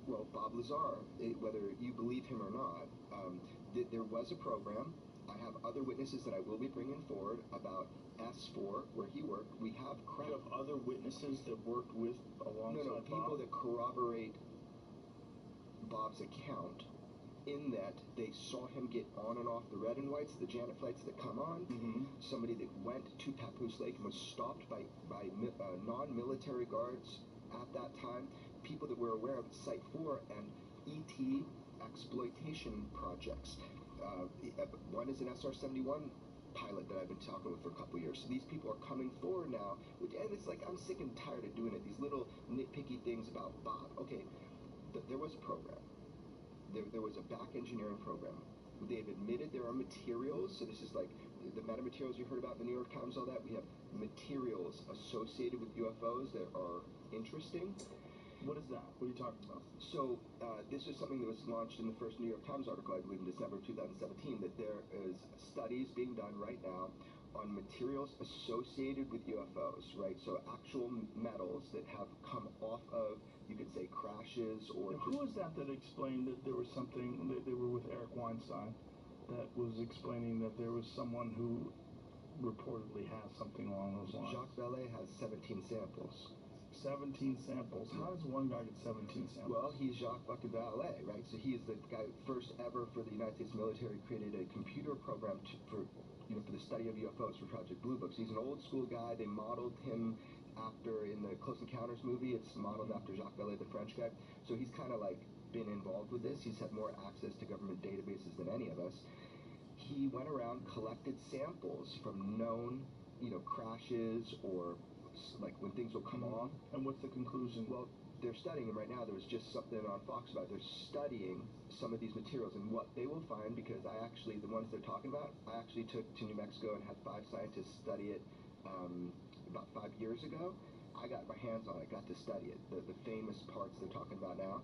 well, Bob Lazar, whether you believe him or not, there was a program. I have other witnesses that I will be bringing forward about S4, where he worked. We have craft. You have other witnesses that worked with alongside Bob? People that corroborate Bob's account, in that they saw him get on and off the red and whites, the Janet flights that come on. Somebody that went to Papoose Lake and was stopped by non-military guards at that time. People that were aware of Site 4 and ET exploitation projects. One is an SR-71 pilot that I've been talking with for a couple years. So these people are coming forward now, and it's like, I'm sick and tired of doing it. These little nitpicky things about Bob. Okay, there was a program. There was a back engineering program. They've admitted there are materials, so this is like the metamaterials you heard about in the New York Times, all that. We have materials associated with UFOs that are interesting. What is that? What are you talking about? So this is something that was launched in the first New York Times article, I believe, in December of 2017, that there is studies being done right now on materials associated with UFOs, right? So actual metals that have come off of, you could say, crashes or... Who was that explained that there was something, that they were with Eric Weinstein, that was explaining that there was someone who reportedly has something along those lines? Jacques Vallée has 17 samples. 17 samples. How does one guy get 17 samples? Well, he's Jacques fucking Vallée, right? So he is the guy first ever for the United States military created a computer program for the study of UFOs for Project Blue Book. So he's an old school guy. They modeled him after, in the Close Encounters movie, it's modeled after Jacques Vallée, the French guy. So he's kind of like been involved with this. He's had more access to government databases than any of us. He went around, collected samples from known, crashes or like when things will come off. And what's the conclusion? Well, they're studying them right now. There was just something on Fox about it. They're studying some of these materials and what they will find, because the ones they're talking about, I actually took to New Mexico and had 5 scientists study it about 5 years ago. I got my hands on it, got to study it. The famous parts they're talking about now.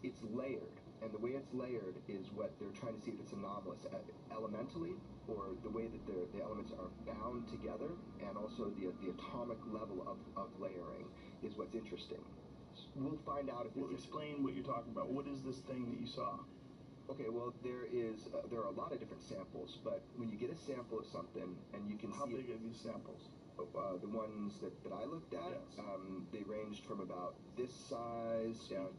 It's layered, and the way it's layered is what they're trying to see if it's anomalous elementally, or the way that the elements are bound together, and also the atomic level of layering is what's interesting. We'll find out if it's... Well, explain what you're talking about. What is this thing that you saw? Okay, well, there are a lot of different samples, but when you get a sample of something and you can How see... How big are these samples? The ones that I looked at, yes. They ranged from about this size down.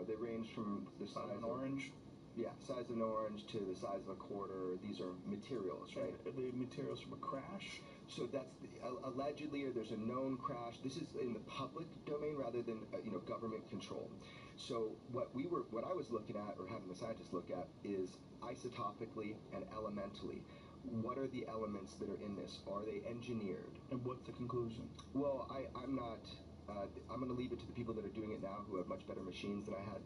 They range from the size of an orange. Yeah, size of an orange to the size of a quarter. These are materials, right? Are they materials from a crash? So that's allegedly, or there's a known crash. This is in the public domain rather than government control. So what I was looking at, or having the scientists look at, is isotopically and elementally. What are the elements that are in this? Are they engineered? And what's the conclusion? Well, I'm not. I'm going to leave it to the people that are doing it now, who have much better machines than I had.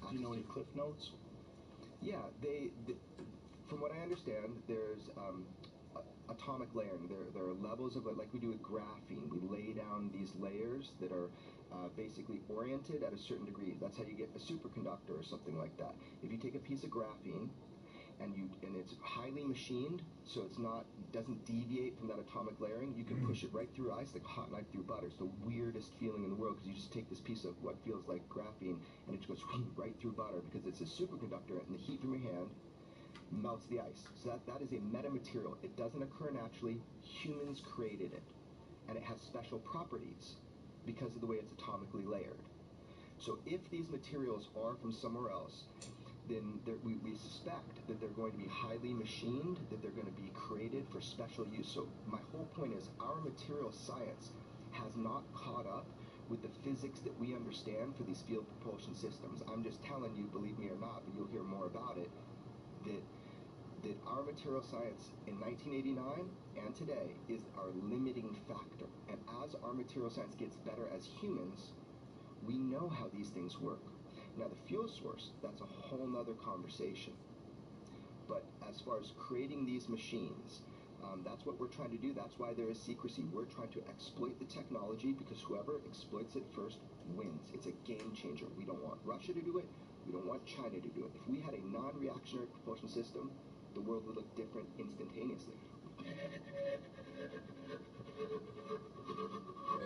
Do you know any cliff notes? Yeah, from what I understand, there's atomic layering. There are levels of it, like we do with graphene. We lay down these layers that are basically oriented at a certain degree. That's how you get a superconductor or something like that. If you take a piece of graphene and it's highly machined, so doesn't deviate from that atomic layering, you can push it right through ice like a hot knife through butter. It's the weirdest feeling in the world, because you just take this piece of what feels like graphene and it just goes right through butter, because it's a superconductor, and the heat from your hand melts the ice. So that is a metamaterial. It doesn't occur naturally. Humans created it, and it has special properties because of the way it's atomically layered. So if these materials are from somewhere else, then we suspect that they're going to be highly machined, that they're going to be created for special use. So my whole point is, our material science has not caught up with the physics that we understand for these field propulsion systems. I'm just telling you, believe me or not, but you'll hear more about it, that our material science in 1989 and today is our limiting factor. And as our material science gets better as humans, we know how these things work. Now, the fuel source, that's a whole nother conversation. But as far as creating these machines, that's what we're trying to do. That's why there is secrecy. We're trying to exploit the technology, because whoever exploits it first wins. It's a game changer. We don't want Russia to do it. We don't want China to do it. If we had a non-reactionary propulsion system, the world would look different instantaneously. Wait,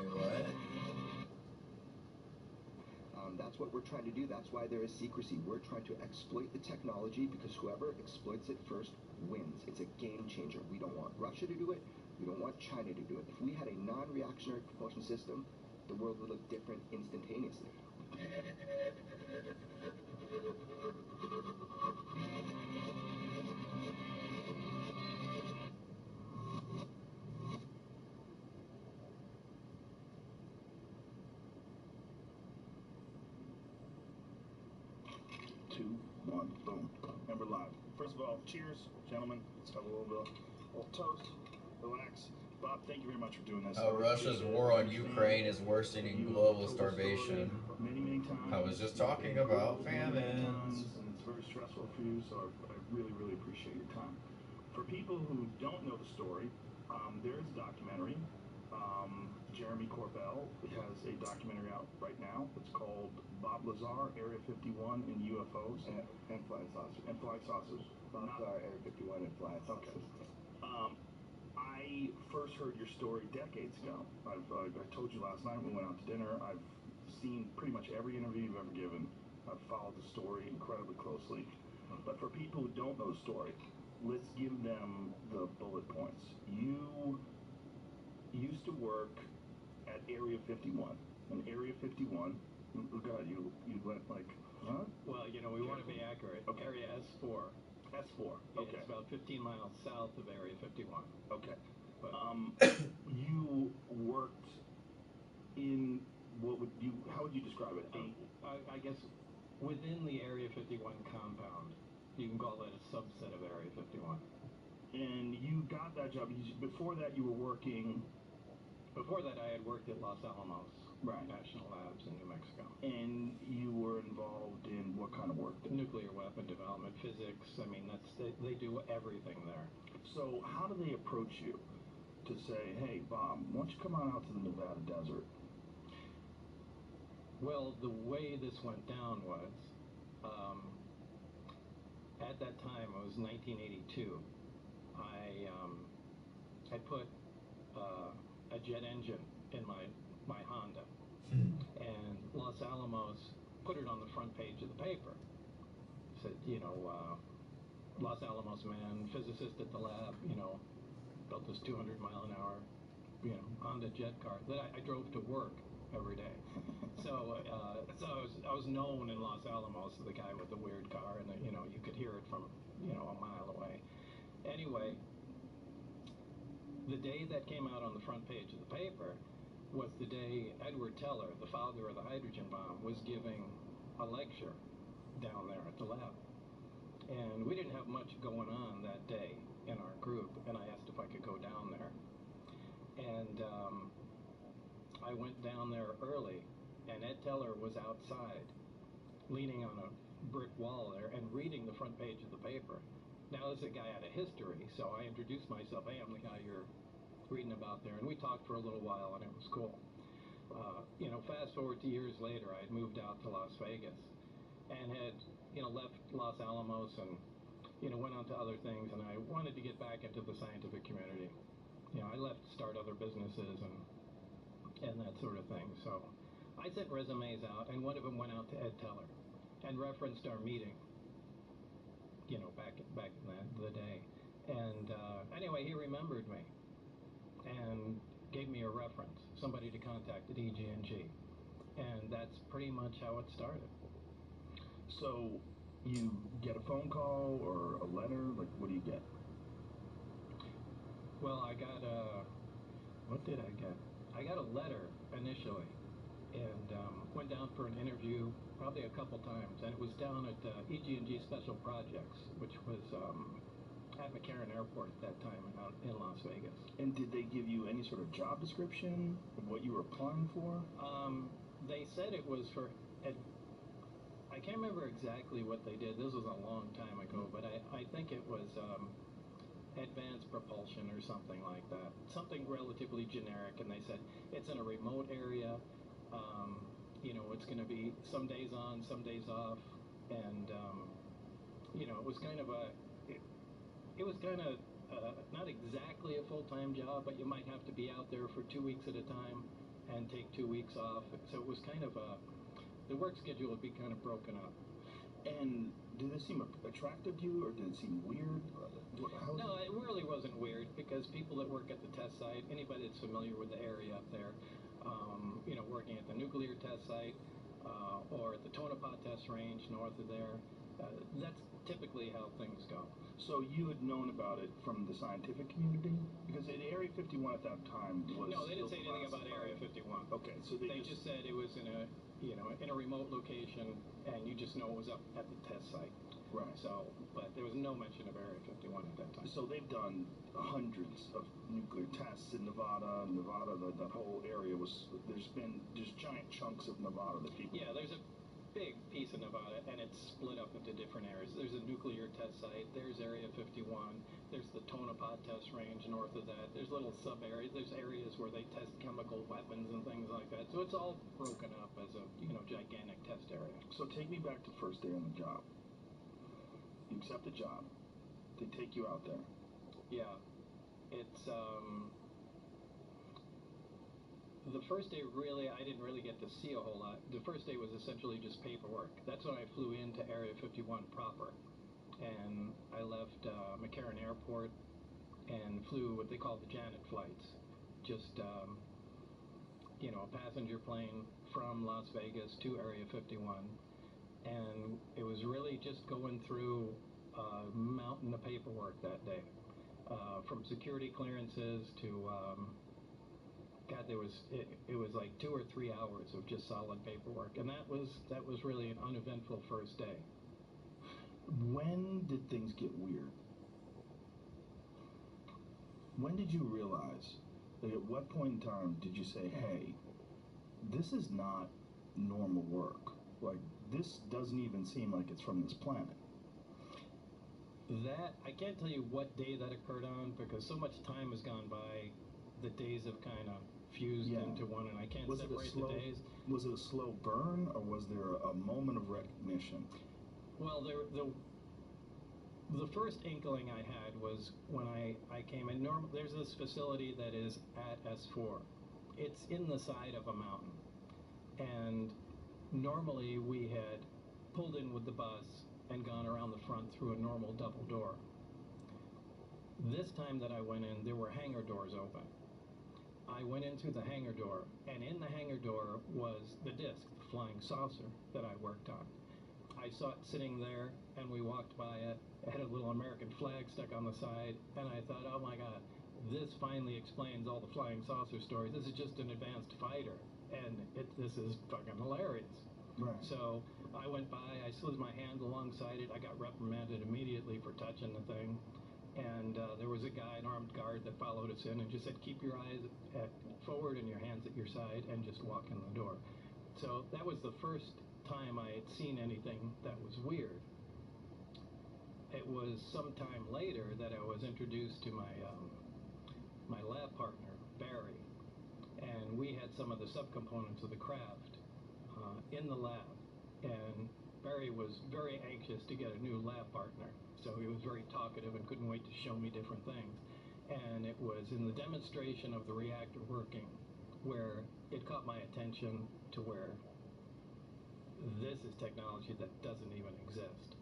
what? That's what we're trying to do. That's why there is secrecy. We're trying to exploit the technology, because whoever exploits it first wins. It's a game changer. We don't want Russia to do it. We don't want China to do it. If we had a non-reactionary propulsion system, the world would look different instantaneously. Two, one, boom. And we're live. First of all, cheers, gentlemen. Let's have a little toast. Relax. Bob, thank you very much for doing this. How Russia's war on Ukraine is worsening global starvation. Many times. I was just talking about famines. And it's very stressful for you, so I really, really appreciate your time. For people who don't know the story, there is a documentary. Jeremy Corbell has a documentary out right now. It's called Bob Lazar, Area 51 and UFOs. And flying saucers. And flying saucers. Bob Lazar, Area 51 and flying saucers. Okay. I first heard your story decades ago. I told you last night when we went out to dinner, I've seen pretty much every interview you've ever given. I've followed the story incredibly closely. But for people who don't know the story, let's give them the bullet points. You used to work at Area 51. And Area 51, God, you went like, huh? Well, we want to be accurate. Okay. Area S4. S4, okay. It's about 15 miles south of Area 51. Okay. But, you worked in How would you describe it? I guess within the Area 51 compound, you can call that a subset of Area 51. And you got that job. Before that, you were working. Before that, I had worked at Los Alamos National Labs in New Mexico. And you were involved in what kind of work? Nuclear weapon development, physics. I mean, they do everything there. So how do they approach you to say, hey, Bob, why don't you come on out to the Nevada desert? Well, the way this went down was, at that time, it was 1982, I put a jet engine in my Honda, and Los Alamos put it on the front page of the paper. Said, Los Alamos man, physicist at the lab, built this 200-mile-an-hour, Honda jet car that I drove to work every day. So I was known in Los Alamos as the guy with the weird car, and you could hear it from a mile away. Anyway, the day that came out on the front page of the paper was the day Edward Teller, the father of the hydrogen bomb, was giving a lecture down there at the lab. And we didn't have much going on that day in our group, and I asked if I could go down there. And I went down there early, and Ed Teller was outside, leaning on a brick wall there and reading the front page of the paper. Now, this is a guy out of history, so I introduced myself. Hey, I'm the guy you're reading about there. And we talked for a little while, and it was cool. Fast forward to years later, I had moved out to Las Vegas and had, left Los Alamos and, went on to other things. And I wanted to get back into the scientific community. I left to start other businesses and that sort of thing. So I sent resumes out, and one of them went out to Ed Teller and referenced our meeting, back in the day. And anyway, he remembered me and gave me a reference, somebody to contact at EG&G. And that's pretty much how it started. So you get a phone call or a letter? Like, what do you get? Well, I got what did I get? I got a letter initially, and went down for an interview probably a couple times, and it was down at EG&G Special Projects, which was at McCarran Airport at that time out in Las Vegas. And did they give you any sort of job description of what you were applying for? They said it was for, I can't remember exactly what they did. This was a long time ago, but I think it was advanced propulsion or something like that. Something relatively generic, and they said it's in a remote area. It's going to be some days on, some days off, and it was kind of not exactly a full-time job, but you might have to be out there for 2 weeks at a time and take 2 weeks off. So it was kind of the work schedule would be kind of broken up. And did it seem attractive to you, or did it seem weird? No, it really wasn't weird, because people that work at the test site, anybody that's familiar with the area up there, working at the nuclear test site or at the Tonopah test range north of there, that's typically how things go. So you had known about it from the scientific community? Because at Area 51 at that time was... No, they didn't say anything about Area 51. Okay, so they just said it was in a remote location, and you just know it was up at the test site. Right. So, but there was no mention of Area 51 at that time. So they've done hundreds of nuclear tests in Nevada. That whole area there's giant chunks of Nevada that people... Yeah, there's a big piece of Nevada, and it's split up into different areas. There's a nuclear test site, there's Area 51, there's the Tonopah test range north of that, there's little sub-areas, there's areas where they test chemical weapons and things like that. So it's all broken up as a, gigantic test area. So take me back to first day on the job. You accept the job. They take you out there. Yeah. It's, the first day, I didn't really get to see a whole lot. The first day was essentially just paperwork. That's when I flew into Area 51 proper. And I left McCarran Airport and flew what they call the Janet flights. Just, a passenger plane from Las Vegas to Area 51. And it was really just going through a mountain of paperwork that day. From security clearances to God, it was like 2 or 3 hours of just solid paperwork, and that was really an uneventful first day. When did things get weird? When did you realize, like at what point in time did you say, hey, this is not normal work? Like, this doesn't even seem like it's from this planet. That, I can't tell you what day that occurred on, because so much time has gone by, the days have kind of fused into one, and I can't separate the days. Was it a slow burn, or was there a moment of recognition? Well, the first inkling I had was when I came in. There's this facility that is at S4. It's in the side of a mountain, and normally we had pulled in with the bus and gone around the front through a normal double door. This time that I went in, there were hangar doors open. I went in through the hangar door, and in the hangar door was the disc, the flying saucer that I worked on. I saw it sitting there, and we walked by it. It had a little American flag stuck on the side, and I thought, oh my God, this finally explains all the flying saucer stories. This is just an advanced fighter, and this is fucking hilarious. Right. So I went by, I slid my hand alongside it. I got reprimanded immediately for touching the thing. And there was a guy, an armed guard, that followed us in and just said, keep your eyes forward and your hands at your side and just walk in the door. So that was the first time I had seen anything that was weird. It was sometime later that I was introduced to my lab partner, Barry, and we had some of the subcomponents of the craft in the lab, and Barry was very anxious to get a new lab partner, so he was very talkative and couldn't wait to show me different things. And it was in the demonstration of the reactor working where it caught my attention to where this is technology that doesn't even exist.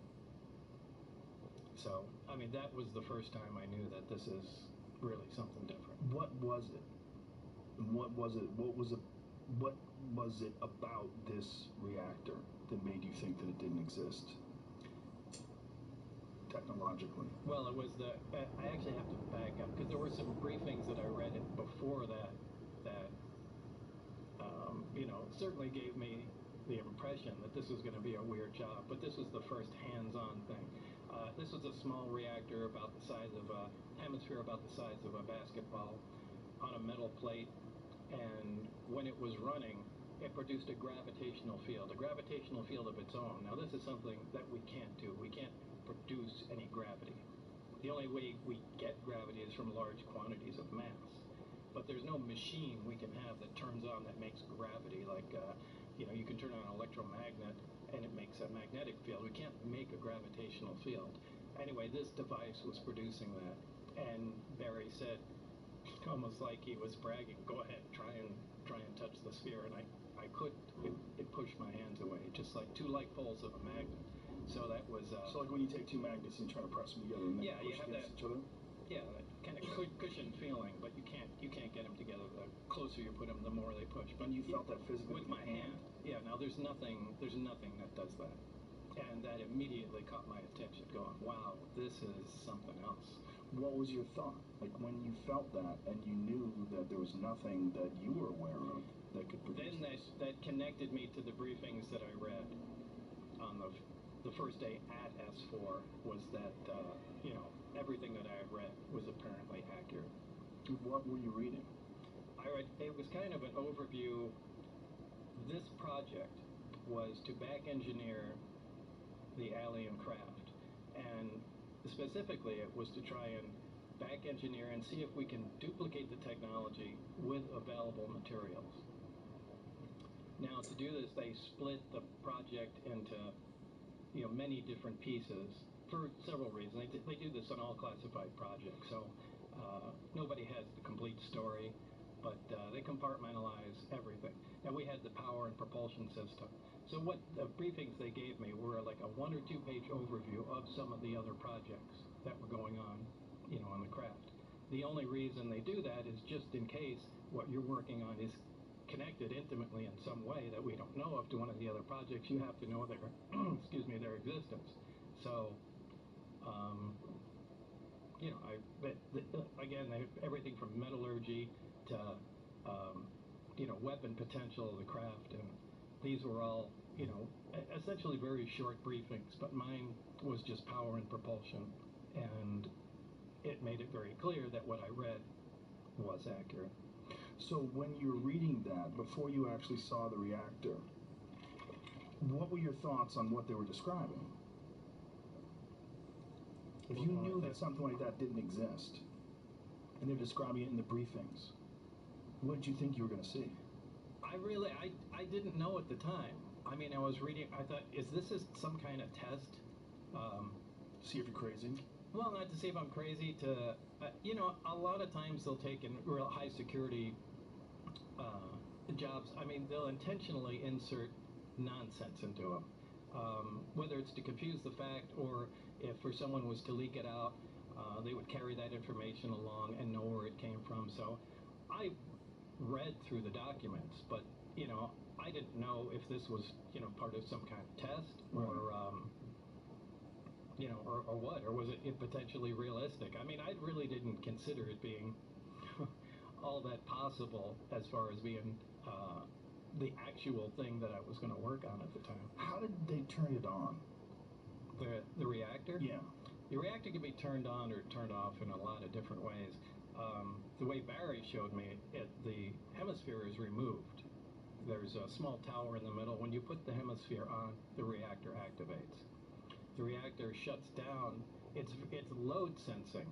So, I mean, that was the first time I knew that this is really something different. What was it? What was it? What was it about this reactor that made you think that it didn't exist technologically? Well, it was I actually have to back up, because there were some briefings that I read before that certainly gave me the impression that this was going to be a weird job, but this was the first hands-on thing. This was a small reactor about the size of a hemisphere, about the size of a basketball, on a metal plate, and when it was running, it produced a gravitational field of its own. Now, this is something that we can't do. We can't produce any gravity. The only way we get gravity is from large quantities of mass. But there's no machine we can have that turns on that makes gravity. Like, you can turn on an electromagnet and it makes a magnetic field. We can't make a gravitational field. Anyway, this device was producing that. And Barry said, almost like he was bragging, go ahead, try and touch the sphere. And I couldn't. It pushed my hands away, just like two like poles of a magnet. So that was... so like when you take two magnets and try to press them together and they push against each other? Yeah, that kind of cushion feeling, but you can't get them together. The closer you put them, the more they push. But you felt that physically with my hand. Yeah, now there's nothing that does that. And that immediately caught my attention, going, wow, this is something else. What was your thought? Like when you felt that and you knew that there was nothing that you were aware of that could produce then that connected me to the briefings that I read on the first day at S4 was that, everything that I had read was apparently accurate. What were you reading? It was kind of an overview. This project was to back engineer the alien craft, and specifically it was to try and back engineer and see if we can duplicate the technology with available materials. Now, to do this, they split the project into many different pieces for several reasons. They do this on all classified projects, so nobody has the complete story, but they compartmentalize everything. Now, we had the power and propulsion system. So what the briefings they gave me were like a 1 or 2 page overview of some of the other projects that were going on, on the craft. The only reason they do that is just in case what you're working on is connected intimately in some way that we don't know of to one of the other projects. You have to know their, their existence. So, again, everything from metallurgy to weapon potential of the craft, and these were all, essentially very short briefings, but mine was just power and propulsion, and it made it very clear that what I read was accurate. So when you were reading that, before you actually saw the reactor, what were your thoughts on what they were describing? If you knew that something like that didn't exist, and they're describing it in the briefings, what did you think you were going to see? I didn't know at the time. I mean, I was reading, I thought, is this some kind of test? See if you're crazy? Well, not to see if I'm crazy, to, a lot of times they'll take in real high security jobs. I mean, they'll intentionally insert nonsense into them. Whether it's to confuse the fact, or if for someone was to leak it out, they would carry that information along and know where it came from. So I read through the documents, but I didn't know if this was part of some kind of test, or or what, or was it potentially realistic? I mean, I really didn't consider it being all that possible as far as being the actual thing that I was going to work on at the time. How did they turn it on? The reactor? Yeah. The reactor can be turned on or turned off in a lot of different ways. The way Barry showed me it, the hemisphere is removed. There's a small tower in the middle. When you put the hemisphere on, the reactor activates. The reactor shuts down. It's load sensing.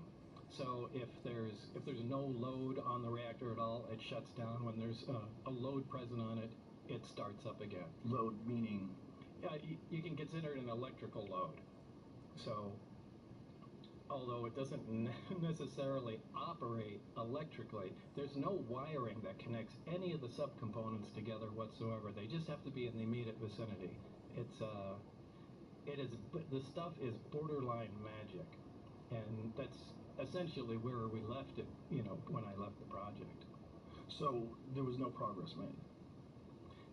So if there's no load on the reactor at all, it shuts down. When there's a load present on it, it starts up again. Load meaning? Yeah, you can consider it an electrical load. So although it doesn't necessarily operate electrically, there's no wiring that connects any of the subcomponents together whatsoever. They just have to be in the immediate vicinity. The stuff is borderline magic, and that's essentially where we left it, when I left the project. So there was no progress made?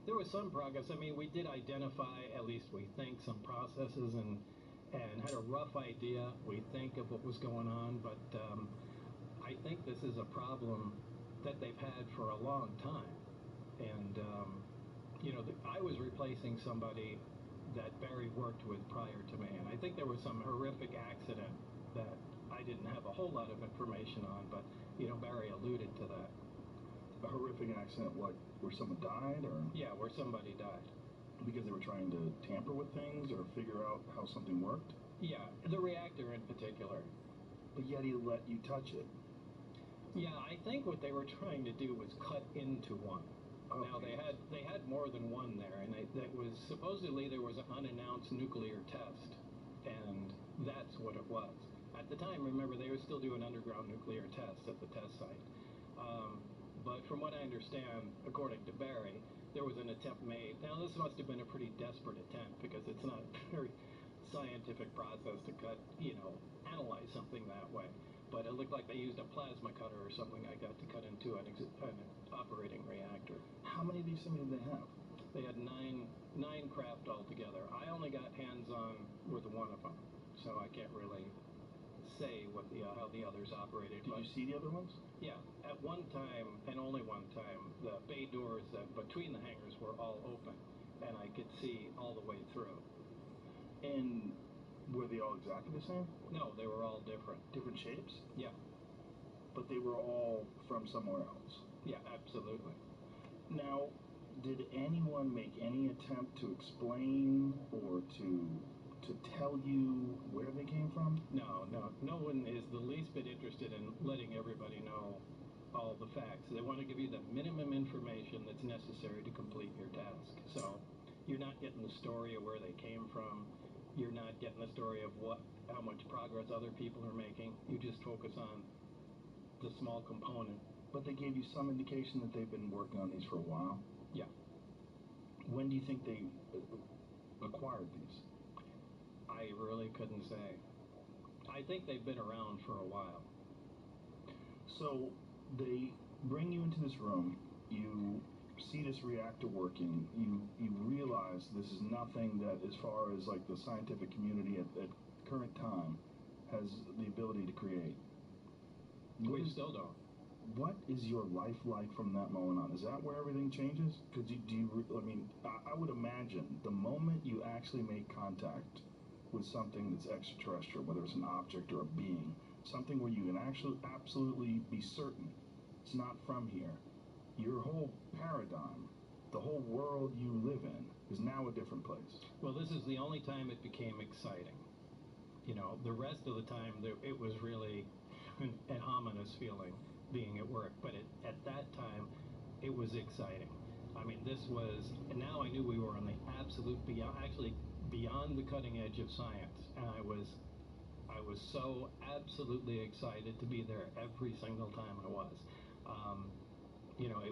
There was some progress. I mean, we did identify, at least we think, some processes, and had a rough idea, we think, of what was going on, but I think this is a problem that they've had for a long time. And, I was replacing somebody that Barry worked with prior to me, and I think there was some horrific accident that I didn't have a whole lot of information on, but, Barry alluded to that. A horrific accident, what, where someone died, or? Yeah, where somebody died. Because they were trying to tamper with things or figure out how something worked? Yeah, the reactor in particular. But yet he let you touch it. Yeah, I think what they were trying to do was cut into one. Okay. Now they had more than one there, and that was supposedly there was an unannounced nuclear test, and that's what it was. At the time, remember, they were still doing underground nuclear tests at the test site. But from what I understand, according to Barry, there was an attempt made. Now, this must have been a pretty desperate attempt, because it's not a very scientific process to cut, analyze something that way. But it looked like they used a plasma cutter or something like that to cut into an operating reactor. How many of these things did they have? They had nine craft altogether. I only got hands-on with one of them, so I can't really say what how the others operated. Did you see the other ones? Yeah, at one time, and only one time, the bay doors that between the hangars were all open, and I could see all the way through. And were they all exactly the same? No, they were all different. Different shapes? Yeah. But they were all from somewhere else? Yeah, absolutely. Now, did anyone make any attempt to explain or to tell you where they came from? No. No one is the least bit interested in letting everybody know all the facts. They want to give you the minimum information that's necessary to complete your task. So you're not getting the story of where they came from. You're not getting the story of how much progress other people are making. You just focus on the small component. But they gave you some indication that they've been working on these for a while? Yeah. When do you think they acquired these? I really couldn't say. I think they've been around for a while. So they bring you into this room, you see this reactor working, you realize this is nothing that, as far as like the scientific community at current time, has the ability to create. We still don't. What is your life like from that moment on? Is that where everything changes? Because I would imagine the moment you actually make contact with something that's extraterrestrial, whether it's an object or a being, something where you can actually absolutely be certain it's not from here, your whole paradigm, the whole world you live in, is now a different place. Well, this is the only time it became exciting. You know, the rest of the time, it was really an ominous feeling being at work. But at that time, it was exciting. I mean, this was, and now I knew we were on the absolute beyond the cutting edge of science. And I was so absolutely excited to be there every single time I was. You know,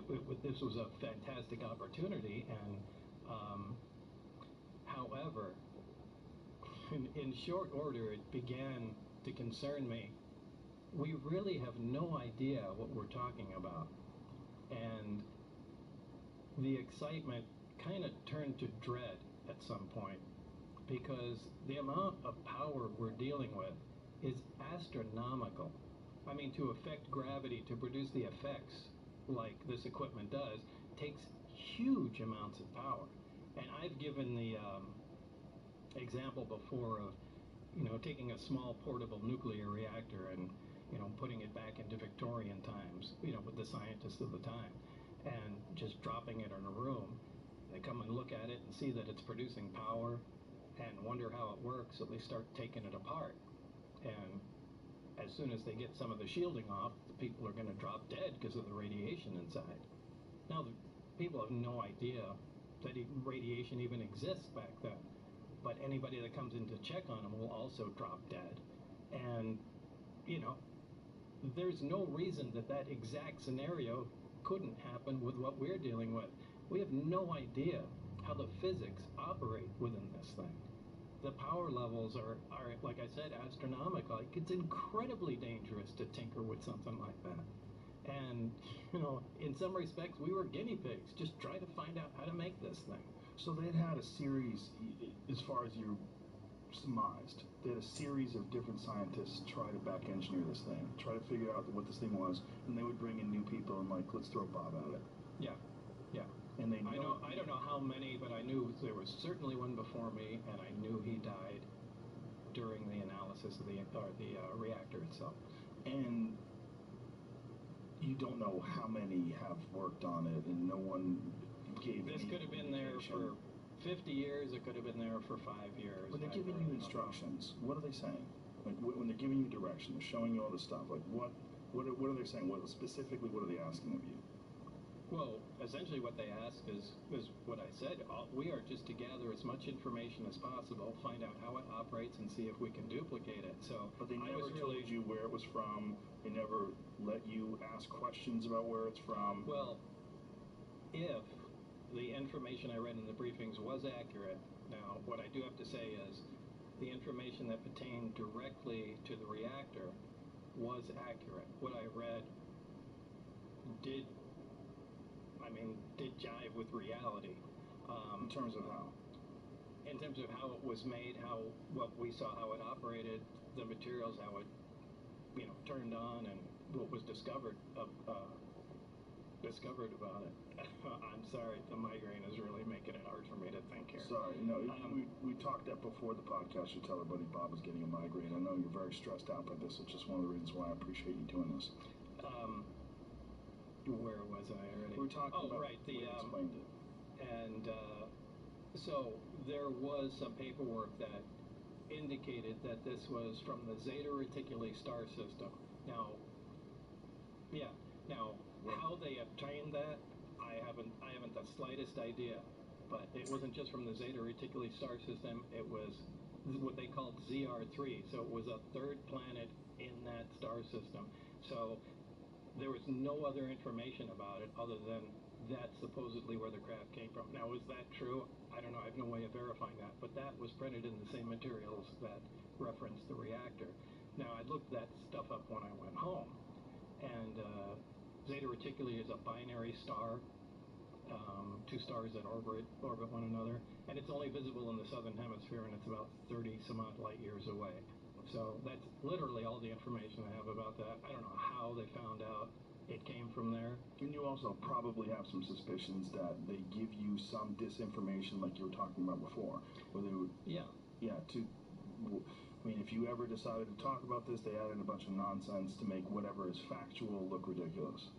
this was a fantastic opportunity, and however, in short order, it began to concern me. We really have no idea what we're talking about, and the excitement kind of turned to dread at some point, because the amount of power we're dealing with is astronomical. I mean, to affect gravity, to produce the effects like this equipment does, takes huge amounts of power. And I've given the example before of, you know, taking a small portable nuclear reactor and, you know, putting it back into Victorian times, you know, with the scientists of the time, and just dropping it in a room. They come and look at it and see that it's producing power and wonder how it works, so they start taking it apart. And as soon as they get some of the shielding off, the people are going to drop dead because of the radiation inside. Now, the people have no idea that radiation even exists back then. But anybody that comes in to check on them will also drop dead. And, you know, there's no reason that exact scenario couldn't happen with what we're dealing with. We have no idea how the physics operate within this thing. The power levels are, like I said, astronomical. Like, it's incredibly dangerous to tinker with something like that. And, you know, in some respects, we were guinea pigs, just trying to find out how to make this thing. So they'd had a series, as far as you surmised, they had a series of different scientists try to back engineer this thing, try to figure out what this thing was, and they would bring in new people and, like, let's throw Bob at it. Yeah, yeah. And I don't know how many, but I knew there was certainly one before me, and I knew he died during the analysis of the reactor itself. And you don't know how many have worked on it, and no one gave This could have been there for 50 years, it could have been there for 5 years. When they're giving you instructions, what are they saying? Like, when they're giving you direction, they're showing you all this stuff, like, what are they saying? Specifically, what are they asking of you? Well, essentially what they ask is what I said. We are just to gather as much information as possible, find out how it operates, and see if we can duplicate it. So, but they never told you where it was from. They never let you ask questions about where it's from. Well, if the information I read in the briefings was accurate, now what I do have to say is the information that pertained directly to the reactor was accurate. What I read did jive with reality. In terms of how? In terms of how it was made, what we saw, how it operated, the materials, how it, you know, turned on, and what was discovered about it. I'm sorry, the migraine is really making it hard for me to think here. Sorry, no, we talked that before the podcast. You tell everybody Bob was getting a migraine. I know you're very stressed out by this. It's just one of the reasons why I appreciate you doing this. Where was I already? We were talking about right, the explained it. And so there was some paperwork that indicated that this was from the Zeta Reticuli star system. Now, how they obtained that, I haven't the slightest idea. But it wasn't just from the Zeta Reticuli star system. It was what they called ZR3. So it was a third planet in that star system. So there was no other information about it other than that's supposedly where the craft came from. Now, is that true? I don't know. I have no way of verifying that. But that was printed in the same materials that referenced the reactor. Now, I looked that stuff up when I went home. And Zeta Reticuli is a binary star, two stars that orbit one another. And it's only visible in the southern hemisphere, and it's about 30-some-odd light years away. So that's literally all the information I have about that. I don't know how they found out it came from there. And you also probably have some suspicions that they give you some disinformation, like you were talking about before, where they would, Yeah. I mean, if you ever decided to talk about this, they added a bunch of nonsense to make whatever is factual look ridiculous.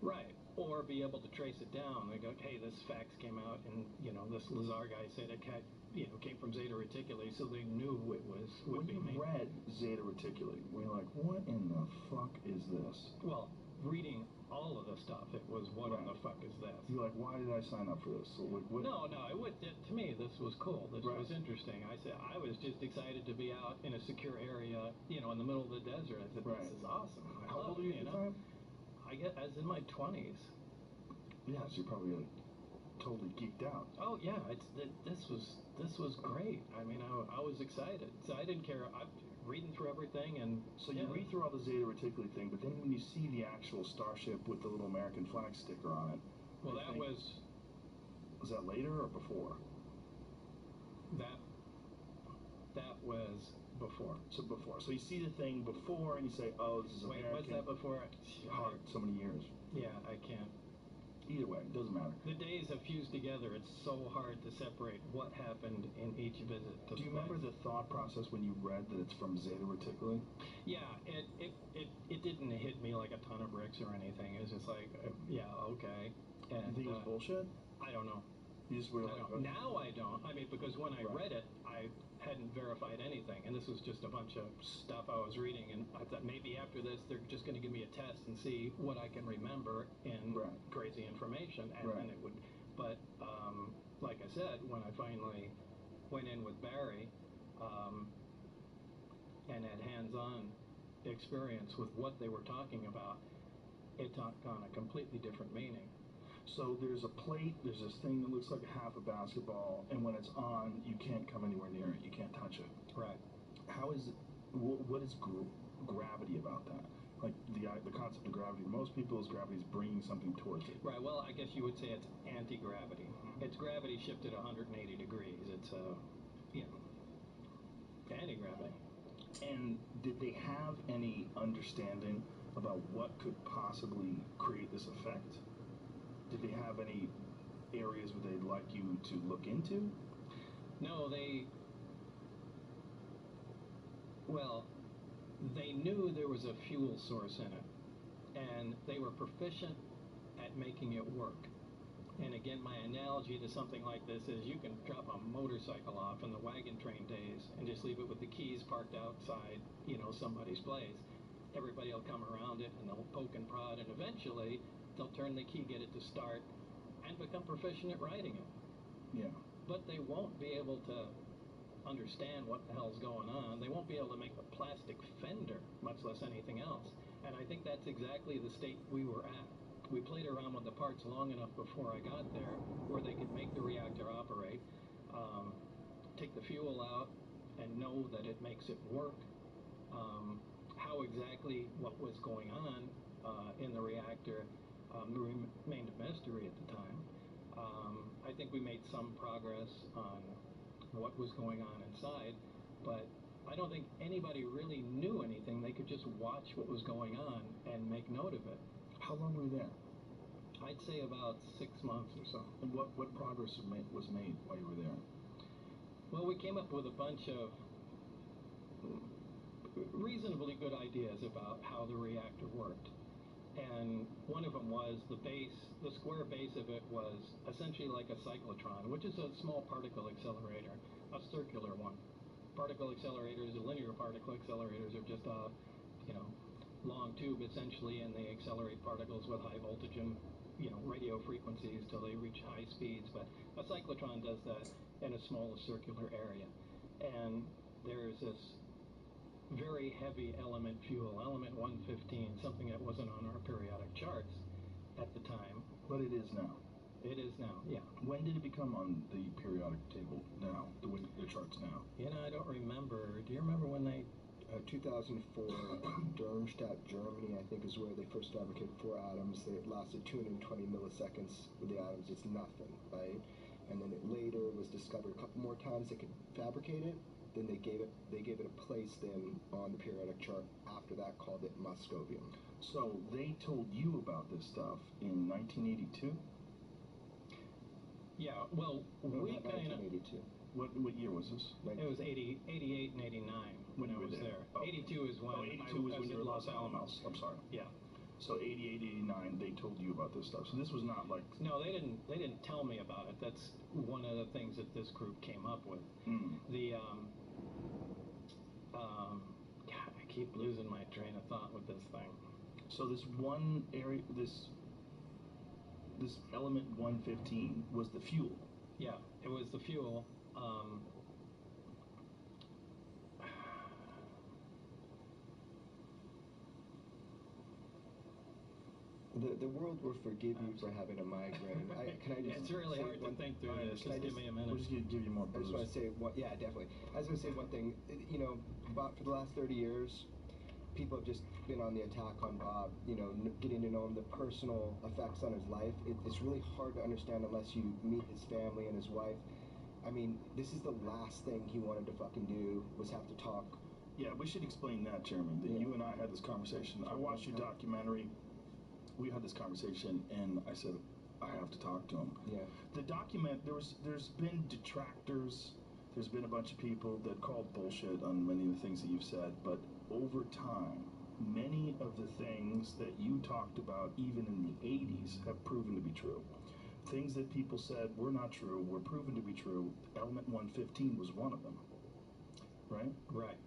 Right. Or be able to trace it down. They go, hey, this fax came out, and this Lazar guy said it came from Zeta Reticuli, so they knew it was. When you read Zeta Reticuli, were you like, what in the fuck is this? Well, reading all of the stuff, it was, what in the fuck is this? You're like, why did I sign up for this? So, what? No, to me, this was cool. This was interesting. I was just excited to be out in a secure area, in the middle of the desert. I said, this is awesome. How old are you at the time? I was in my 20s. Yeah, so you're probably totally geeked out. Oh yeah, this was great. I mean, I was excited. So I didn't care. I'm reading through everything, and so you read through all the Zeta Reticuli thing, but then when you see the actual starship with the little American flag sticker on it, well, was that later or before? That was before. So before. So you see the thing before, and you say, "Oh, this is American." Wait, what's that before? So many years. Yeah, I can't. Either way, it doesn't matter. The days have fused together. It's so hard to separate what happened in each visit. Do you remember the thought process when you read that it's from Zeta Reticuli? Yeah, it didn't hit me like a ton of bricks or anything. It was just like, yeah, okay. And you think it was bullshit? I don't know. You just were like, okay. Now I don't. I mean, because when I read it, I hadn't verified anything, and this was just a bunch of stuff I was reading, and I thought maybe after this they're just going to give me a test and see what I can remember in crazy information, and then it would. But like I said, when I finally went in with Barry and had hands-on experience with what they were talking about, it took on a completely different meaning. So there's a plate, there's this thing that looks like half a basketball, and when it's on, you can't come anywhere near it. You can't touch it. Right. How is it? What is gravity about that? Like the concept of gravity. Most people's gravity is bringing something towards it. Right. Well, I guess you would say it's anti-gravity. It's gravity shifted 180 degrees. It's anti-gravity. And did they have any understanding about what could possibly create this effect? Did they have any areas where they'd like you to look into? No, they knew there was a fuel source in it, and they were proficient at making it work. And again, my analogy to something like this is you can drop a motorcycle off in the wagon train days and just leave it with the keys parked outside, somebody's place. Everybody will come around it, and they'll poke and prod, and eventually they'll turn the key, get it to start, and become proficient at riding it. Yeah. But they won't be able to understand what the hell's going on. They won't be able to make a plastic fender, much less anything else. And I think that's exactly the state we were at. We played around with the parts long enough before I got there where they could make the reactor operate, take the fuel out, and know that it makes it work. How exactly what was going on in the reactor remained a mystery at the time. I think we made some progress on what was going on inside, but I don't think anybody really knew anything. They could just watch what was going on and make note of it. How long were you there? I'd say about 6 months or so. And what progress was made while you were there? Well, we came up with a bunch of reasonably good ideas about how the reactor worked. And one of them was the square base of it was essentially like a cyclotron, which is a small particle accelerator, a circular one. Particle accelerators, or linear particle accelerators, are just a, long tube essentially, and they accelerate particles with high voltage and, radio frequencies till they reach high speeds. But a cyclotron does that in a small circular area. And there's this very heavy element fuel, element 115, something that wasn't on our periodic charts at the time. But it is now. It is now, yeah. When did it become on the periodic table now, the charts now? I don't remember. Do you remember when they... 2004, Darmstadt, Germany, I think, is where they first fabricated 4 atoms. They lasted 220 milliseconds with the atoms. It's nothing, right? And then it later was discovered a couple more times they could fabricate it. Then they gave it a place then on the periodic chart after that, called it moscovium. So they told you about this stuff in 1982? Yeah, well, we kind of... 1982. What year was this? It was 88 and 89 when I was there. Oh. 82 is when 82 was when you were at Los Alamos. I'm sorry. Yeah. So 88, 89, they told you about this stuff. So this was not like... No, they didn't tell me about it. That's one of the things that this group came up with. The God, I keep losing my train of thought with this thing. So this one area, this element 115 was the fuel. Yeah, it was the fuel. The world will forgive you for having a migraine. Can I just? It's really hard to think through this. Just give me a minute. We'll just give you more booze. I just want to say, yeah, definitely. I was going to say one thing. You know, Bob, for the last 30 years, people have just been on the attack on Bob. You know, getting to know him, the personal effects on his life. It's really hard to understand unless you meet his family and his wife. I mean, this is the last thing he wanted to fucking do was have to talk. Yeah, we should explain that, Chairman. That you and I had this conversation. I watched your documentary. We had this conversation, and I said, I have to talk to him. Yeah. The document, there's been detractors. There's been a bunch of people that called bullshit on many of the things that you've said, but over time, many of the things that you talked about, even in the 80s, have proven to be true. Things that people said were not true were proven to be true. Element 115 was one of them. Right? Right.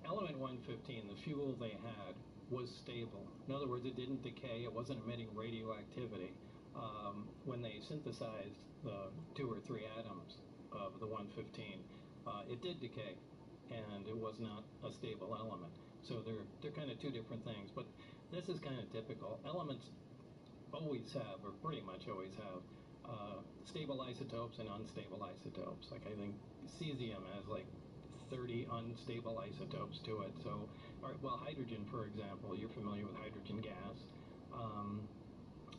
Element 115, the fuel they had, was stable. In other words, it didn't decay. It wasn't emitting radioactivity. When they synthesized the 2 or 3 atoms of the 115, it did decay, and it was not a stable element. So they're kind of two different things. But this is kind of typical. Elements always have, or pretty much always have, stable isotopes and unstable isotopes. Like I think cesium has like 30 unstable isotopes to it. So, well, hydrogen, for example, you're familiar with hydrogen gas.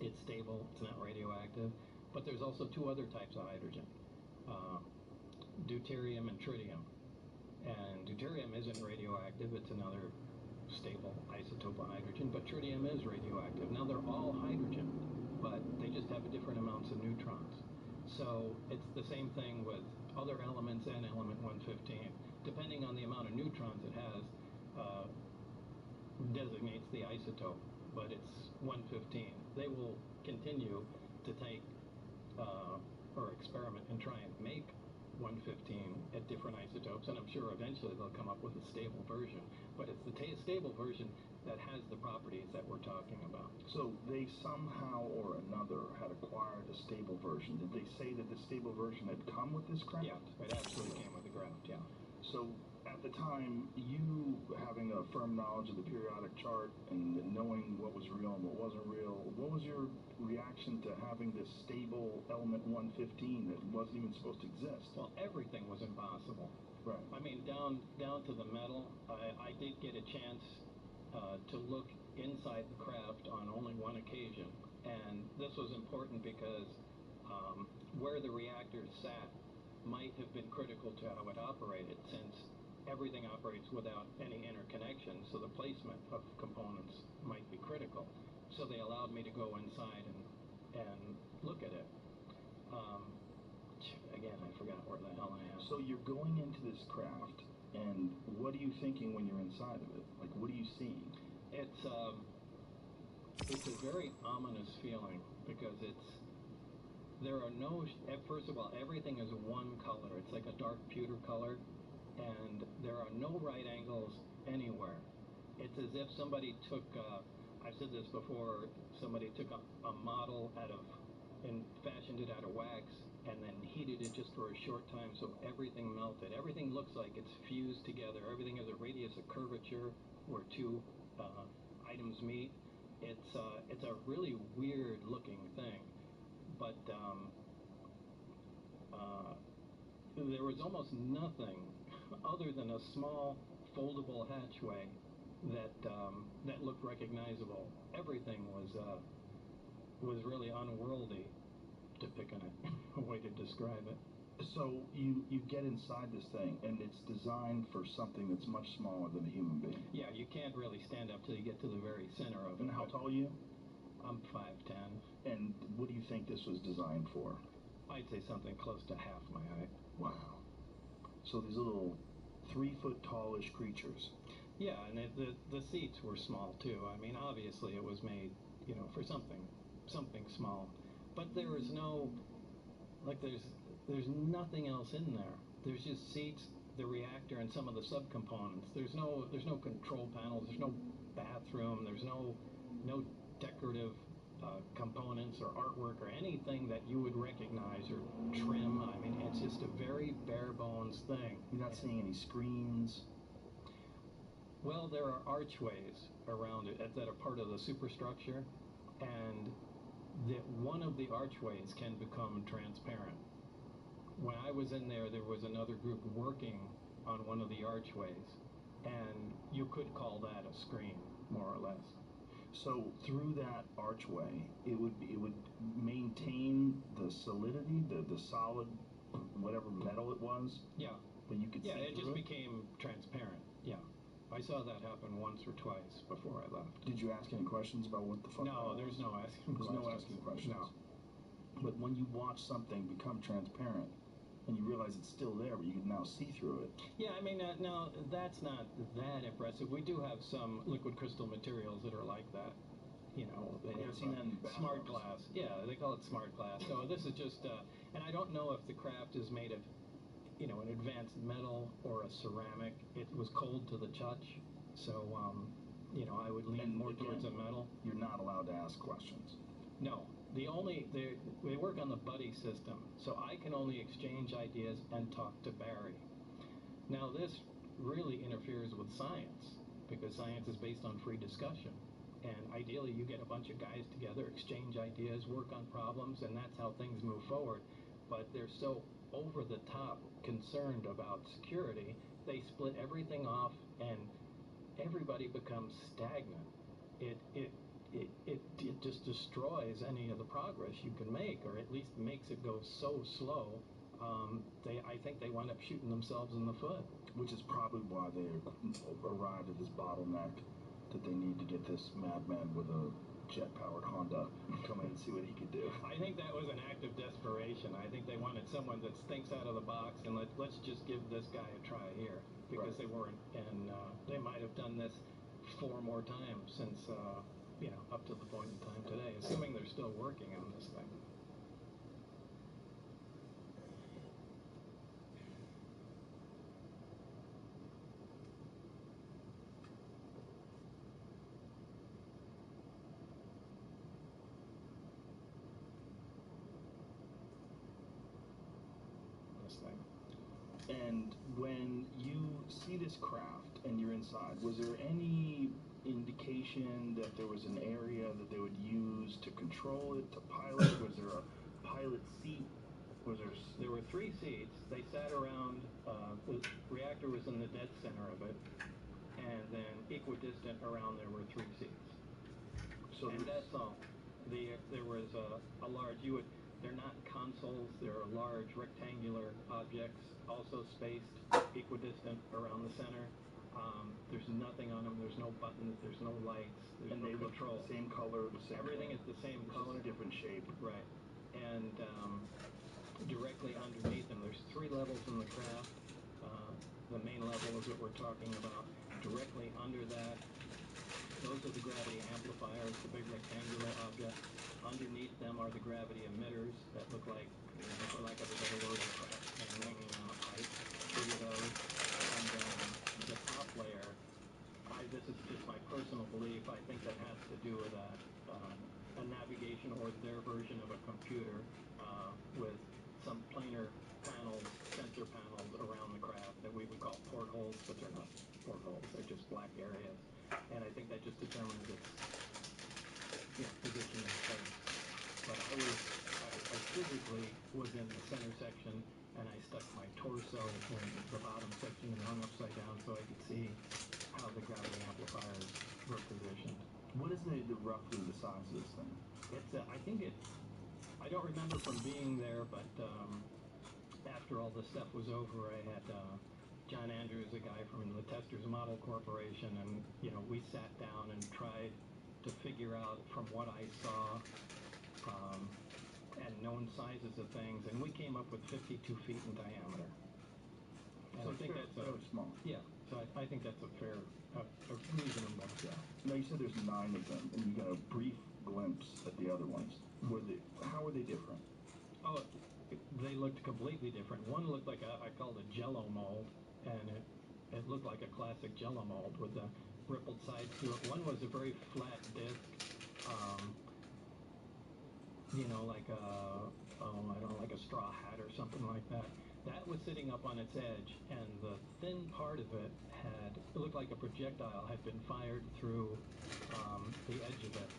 It's stable, it's not radioactive. But there's also 2 other types of hydrogen, deuterium and tritium. And deuterium isn't radioactive, it's another stable isotope of hydrogen, but tritium is radioactive. Now they're all hydrogen, but they just have different amounts of neutrons. So it's the same thing with other elements and element 115. Depending on the amount of neutrons it has, designates the isotope, but it's 115. They will continue to take or experiment and try and make 115 at different isotopes, and I'm sure eventually they'll come up with a stable version. But it's the stable version that has the properties that we're talking about. So they somehow or another had acquired a stable version. Did they say that the stable version had come with this craft? Yeah, it absolutely came with the craft, yeah. So at the time, you having a firm knowledge of the periodic chart and knowing what was real and what wasn't real, what was your reaction to having this stable element 115 that wasn't even supposed to exist? Well, everything was impossible. Right. I mean, down to the metal. I did get a chance to look inside the craft on only one occasion, and this was important because where the reactors sat might have been critical to how it operated, since everything operates without any interconnection, so the placement of components might be critical. So they allowed me to go inside and look at it. Again, I forgot where the hell I am. So you're going into this craft, and what are you thinking when you're inside of it? Like, what are you seeing? It's a very ominous feeling, because there are no, first of all, everything is one color. It's like a dark pewter color, and there are no right angles anywhere. It's as if somebody took, I've said this before, somebody took a model and fashioned it out of wax, and then heated it just for a short time so everything melted. Everything looks like it's fused together. Everything has a radius of curvature where 2 items meet. It's a really weird looking thing. But there was almost nothing other than a small foldable hatchway that looked recognizable. Everything was really unworldly, to pick a way to describe it. So you get inside this thing, and it's designed for something that's much smaller than a human being. Yeah, you can't really stand up till you get to the very center of it. And how tall are you? I'm 5'10". And what do you think this was designed for? I'd say something close to half my height. Wow. So these little 3-foot tallish creatures. Yeah, and the seats were small too. I mean, obviously it was made, you know, for something small. But there is no, like, there's nothing else in there. There's just seats, the reactor, and some of the subcomponents. There's no control panels. There's no bathroom. There's no decorative components or artwork or anything that you would recognize or trim. I mean, it's just a very bare bones thing. You're not seeing any screens. Well, there are archways around it that are part of the superstructure, and one of the archways can become transparent. When I was in there, there was another group working on one of the archways, and you could call that a screen, more or less. So through that archway, it would maintain the solidity, the solid, whatever metal it was. Yeah. But you could see it just through became transparent. Yeah. I saw that happen once or twice before I left. Did you ask any questions about what the fuck? No, there's no asking questions. There's no asking questions. No. But when you watch something become transparent, and you realize it's still there, but you can now see through it. Yeah, I mean, now that's not that impressive. We do have some liquid crystal materials that are like that. You know, they have seen that in smart glass. Yeah, they call it smart glass. So this is just, and I don't know if the craft is made of, you know, an advanced metal or a ceramic. It was cold to the touch, so you know, I would lean more towards a metal. You're not allowed to ask questions. No. They work on the buddy system, so I can only exchange ideas and talk to Barry. Now this really interferes with science, because science is based on free discussion, and ideally you get a bunch of guys together, exchange ideas, work on problems, and that's how things move forward. But they're so over the top concerned about security, they split everything off, and everybody becomes stagnant. It just destroys any of the progress you can make, or at least makes it go so slow. I think they wind up shooting themselves in the foot. Which is probably why they arrived at this bottleneck, that they need to get this madman with a jet-powered Honda come in and see what he could do. I think that was an act of desperation. I think they wanted someone that thinks out of the box, and let's just give this guy a try here, because they weren't, and they might have done this 4 more times since, you know, up to the point in time today, assuming they're still working on this thing. And when you see this craft and you're inside, was there any indication that there was an area that they would use to control it, to pilot? Was there a pilot seat? There were 3 seats. They sat around, the reactor was in the dead center of it, and then equidistant around there were 3 seats. So and that's all. There was a large, they're not consoles, they're large rectangular objects, also spaced equidistant around the center. There's nothing on them, there's no buttons, there's no lights, there's no control. The same color, the same Everything is the same color. Just a different shape. Right. And directly underneath them, there's 3 levels in the craft. The main level is what we're talking about. Directly under that, those are the gravity amplifiers, the big rectangular objects. Underneath them are the gravity emitters that look like, you know, for lack of a better word, hanging on a pipe. 3 of those. And then the top layer, this is just my personal belief, I think that has to do with a navigation or their version of a computer with some planar panels, sensor panels around the craft that we would call portholes, but they're not portholes, they're just black areas. And I think that just determines its, you know, position in space. But I physically was in the center section, and I stuck my torso in the bottom section and hung upside down so I could see how the gravity amplifiers were positioned. What is roughly the size of this thing? It's I think I don't remember from being there, but after all this stuff was over, I had John Andrews, a guy from the Testers Model Corporation, and we sat down and tried to figure out from what I saw and known sizes of things, and we came up with 52 feet in diameter. And So I think that's that's very small. Yeah, so I think that's a fair, a reasonable. Yeah. Now you said there's 9 of them, and you got a brief glimpse at the other ones. How were they different? Oh, they looked completely different. One looked like I called a Jello mold, and it looked like a classic Jello mold with the rippled sides to it. One was a very flat disc, like like a straw hat or something like that. That was sitting up on its edge, and the thin part of it looked like a projectile had been fired through the edge of it.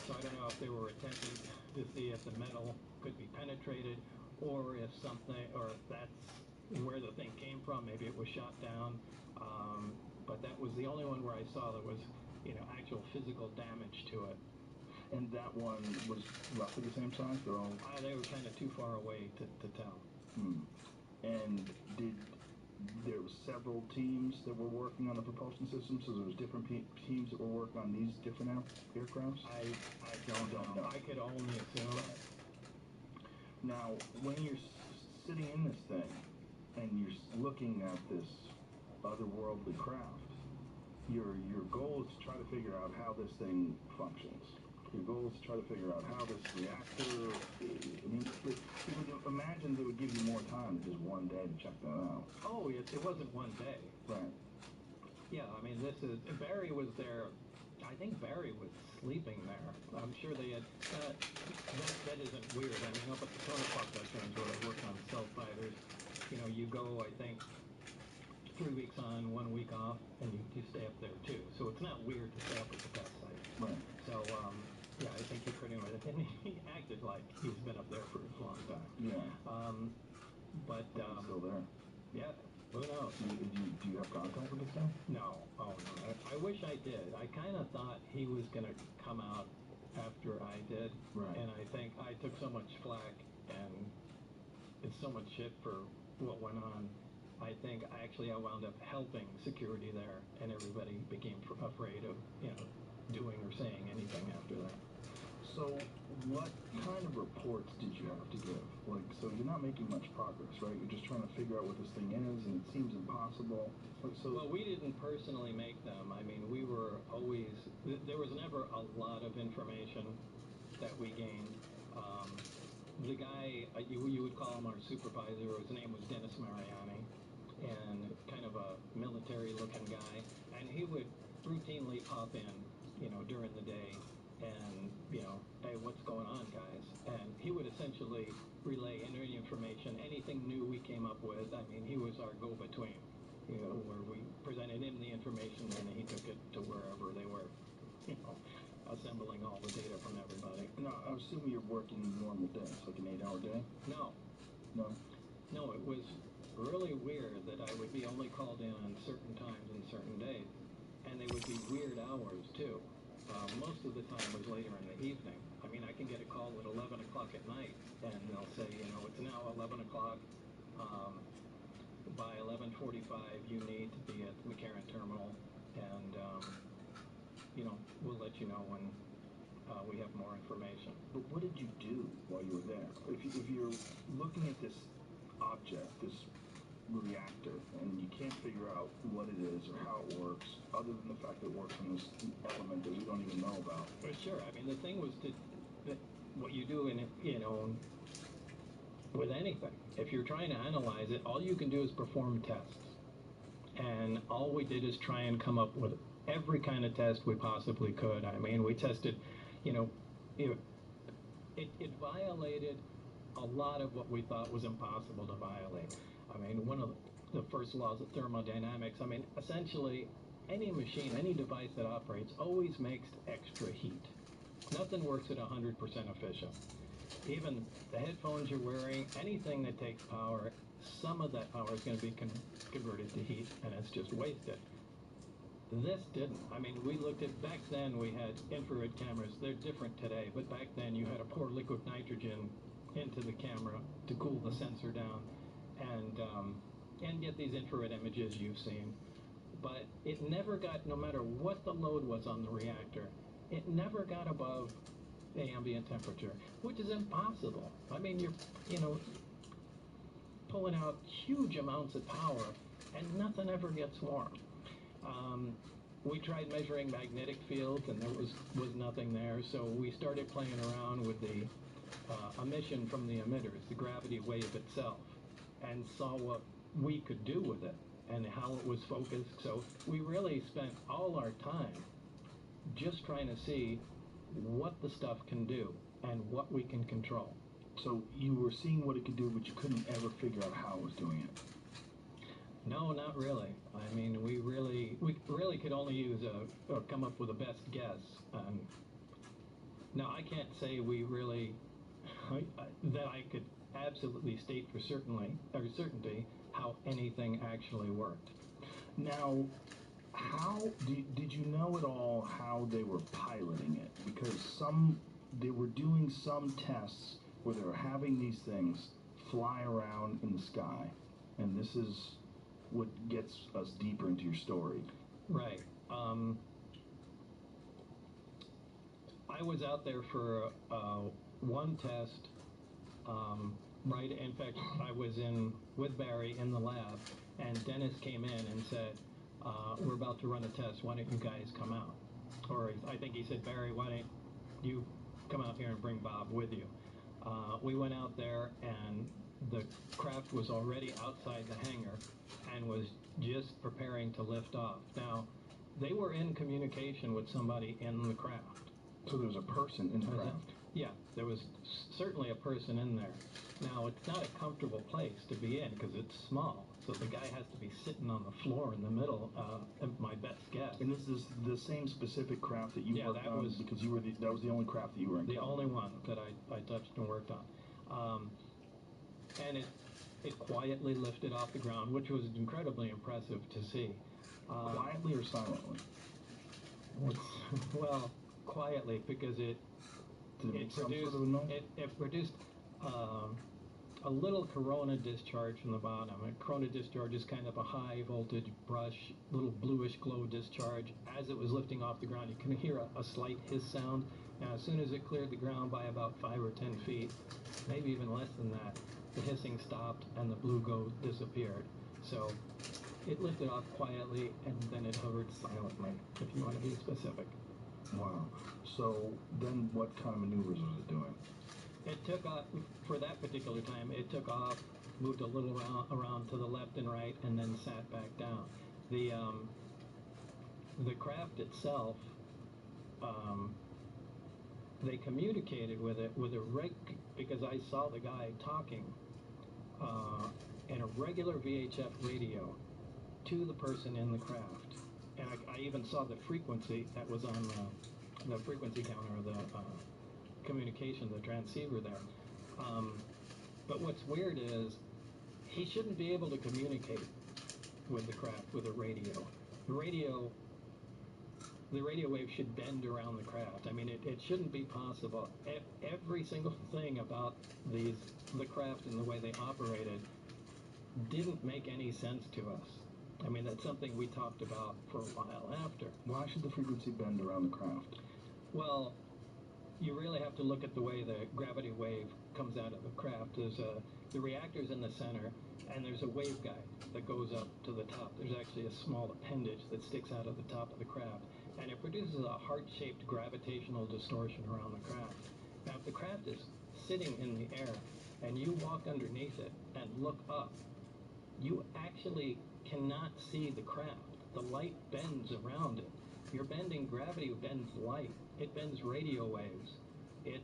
So I don't know if they were attempting to see if the metal could be penetrated, or if that's where the thing came from. Maybe it was shot down. But that was the only one where I saw there was, actual physical damage to it. And that one was roughly the same size? They were kind of too far away to tell. And there were several teams that were working on the propulsion system, so there was different teams that were working on these different aircrafts? I don't know. I could only assume. Now, when you're sitting in this thing and you're looking at this otherworldly craft, your goal is to try to figure out how this thing functions. Your goal is to try to figure out how this reactor, you would imagine they would give you more time than just one day to check that out. Oh, it wasn't one day. Right. Yeah, I mean, Barry was there. I think Barry was sleeping there. I'm sure they had, that isn't weird. I mean, up at the Tonopah Veterans where I worked on stealth fighters, you go, I think, 3 weeks on, 1 week off, and you stay up there too. So it's not weird to stay up at the test site. Right. So, yeah, I think he pretty much, and he acted like he's been up there for a long time. Yeah. But he's still there. Yeah. Who knows? Do you have contact with this guy? No. Oh, no. I wish I did. I kind of thought he was going to come out after I did. Right. And I think I took so much flack and it's so much shit for what went on. I think I wound up helping security there, and everybody became afraid of, doing or saying anything after that. So what kind of reports did you have to give? So you're not making much progress, right? You're just trying to figure out what this thing is, and it seems impossible. Well, we didn't personally make them. I mean, we were always, there was never a lot of information that we gained. The guy, you would call him our supervisor, his name was Dennis Mariani, and kind of a military-looking guy, and he would routinely pop in, during the day, and, hey, what's going on, guys? And he would essentially relay any information, anything new we came up with. I mean, he was our go-between, where we presented him the information, and he took it to wherever they were, assembling all the data from everybody. Now, I assume you're working normal days, like an 8-hour day? No. No? No, it was really weird that I would be only called in on certain times and certain days, and they would be weird hours too. Most of the time was later in the evening. I mean, I can get a call at 11 o'clock at night, and they'll say, it's now 11 o'clock. By 11:45, you need to be at the McCarran terminal, and we'll let you know when we have more information. But what did you do while you were there? If you're looking at this object, this reactor, and you can't figure out what it is or how it works, other than the fact that it works on this element that we don't even know about. But sure, I mean, the thing was what you do in, with anything. If you're trying to analyze it, all you can do is perform tests. And all we did is try and come up with every kind of test we possibly could. I mean, we tested, it violated a lot of what we thought was impossible to violate. I mean, one of the first laws of thermodynamics, I mean, essentially, any machine, any device that operates always makes extra heat. Nothing works at 100% efficient. Even the headphones you're wearing, anything that takes power, some of that power is going to be converted to heat, and it's just wasted. This didn't. I mean, we looked at, back then we had infrared cameras. They're different today, but back then you had to pour liquid nitrogen into the camera to cool the sensor down. and get these infrared images you've seen. But it never got, no matter what the load was on the reactor, it never got above the ambient temperature, which is impossible. I mean, you're, pulling out huge amounts of power, and nothing ever gets warm. We tried measuring magnetic fields, and there was nothing there, so we started playing around with the emission from the emitters, the gravity wave itself, and saw what we could do with it and how it was focused. So we really spent all our time just trying to see what the stuff can do and what we can control. So you were seeing what it could do, but you couldn't ever figure out how it was doing it? No, not really. I mean, we really could only use or come up with a best guess. Now, I can't say we really, that I could absolutely state for certainty how anything actually worked. Now, how did you know at all how they were piloting it? Because they were doing some tests where they were having these things fly around in the sky, and this is what gets us deeper into your story. Right. I was out there for one test. Right. In fact, I was with Barry in the lab, and Dennis came in and said, "We're about to run a test. Why don't you guys come out?" Or I think he said, "Barry, why don't you come out here and bring Bob with you?" We went out there, and the craft was already outside the hangar and was just preparing to lift off. Now, they were in communication with somebody in the craft. So there was a person in the craft? Yeah, there was certainly a person in there. Now, it's not a comfortable place to be in because it's small. So the guy has to be sitting on the floor in the middle, my best guess. And this is the same specific craft that you worked on? Was, because that was the only craft that you were in? The only one that I touched and worked on. And it quietly lifted off the ground, which was incredibly impressive to see. Quietly or silently? Well, quietly, because it produced a little corona discharge from the bottom. A corona discharge is kind of a high voltage brush, little bluish glow discharge. As it was lifting off the ground, you can hear a slight hiss sound. Now, as soon as it cleared the ground by about 5 or 10 feet, maybe even less than that, the hissing stopped and the blue glow disappeared. So it lifted off quietly, and then it hovered silently, if you want to be specific. Wow. So then what kind of maneuvers was it doing? It took off, for that particular time, it took off, moved a little around to the left and right, and then sat back down. The craft itself, they communicated with it with because I saw the guy talking in a regular VHF radio to the person in the craft. And I even saw the frequency that was on the frequency counter, the communication, the transceiver there. But what's weird is he shouldn't be able to communicate with the craft with a radio. The radio wave should bend around the craft. I mean, it shouldn't be possible. Every single thing about the craft and the way they operated didn't make any sense to us. I mean, that's something we talked about for a while after. Why should the frequency bend around the craft? Well, you really have to look at the way the gravity wave comes out of the craft. There's the reactor's in the center, and there's a waveguide that goes up to the top. There's actually a small appendage that sticks out of the top of the craft, and it produces a heart-shaped gravitational distortion around the craft. Now, if the craft is sitting in the air, and you walk underneath it and look up, you actually cannot see the craft. The light bends around it. You're bending, gravity bends light. It bends radio waves. It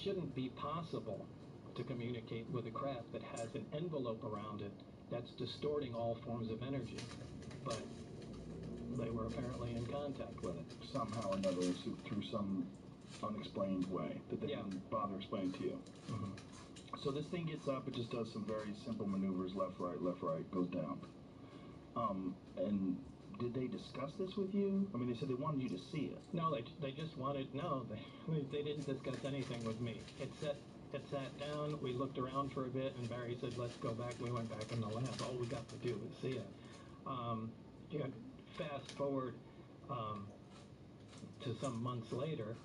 shouldn't be possible to communicate with a craft that has an envelope around it that's distorting all forms of energy. But they were apparently in contact with it. Somehow or another, through some unexplained way that they didn't bother explaining to you. Mm-hmm. So this thing gets up, it just does some very simple maneuvers, left, right, goes down. And did they discuss this with you? I mean, they said they wanted you to see it. No, they just wanted, they didn't discuss anything with me. It set it sat down, we looked around for a bit, and Barry said, let's go back. We went back in the lab. All we got to do was see it. Fast forward to some months later,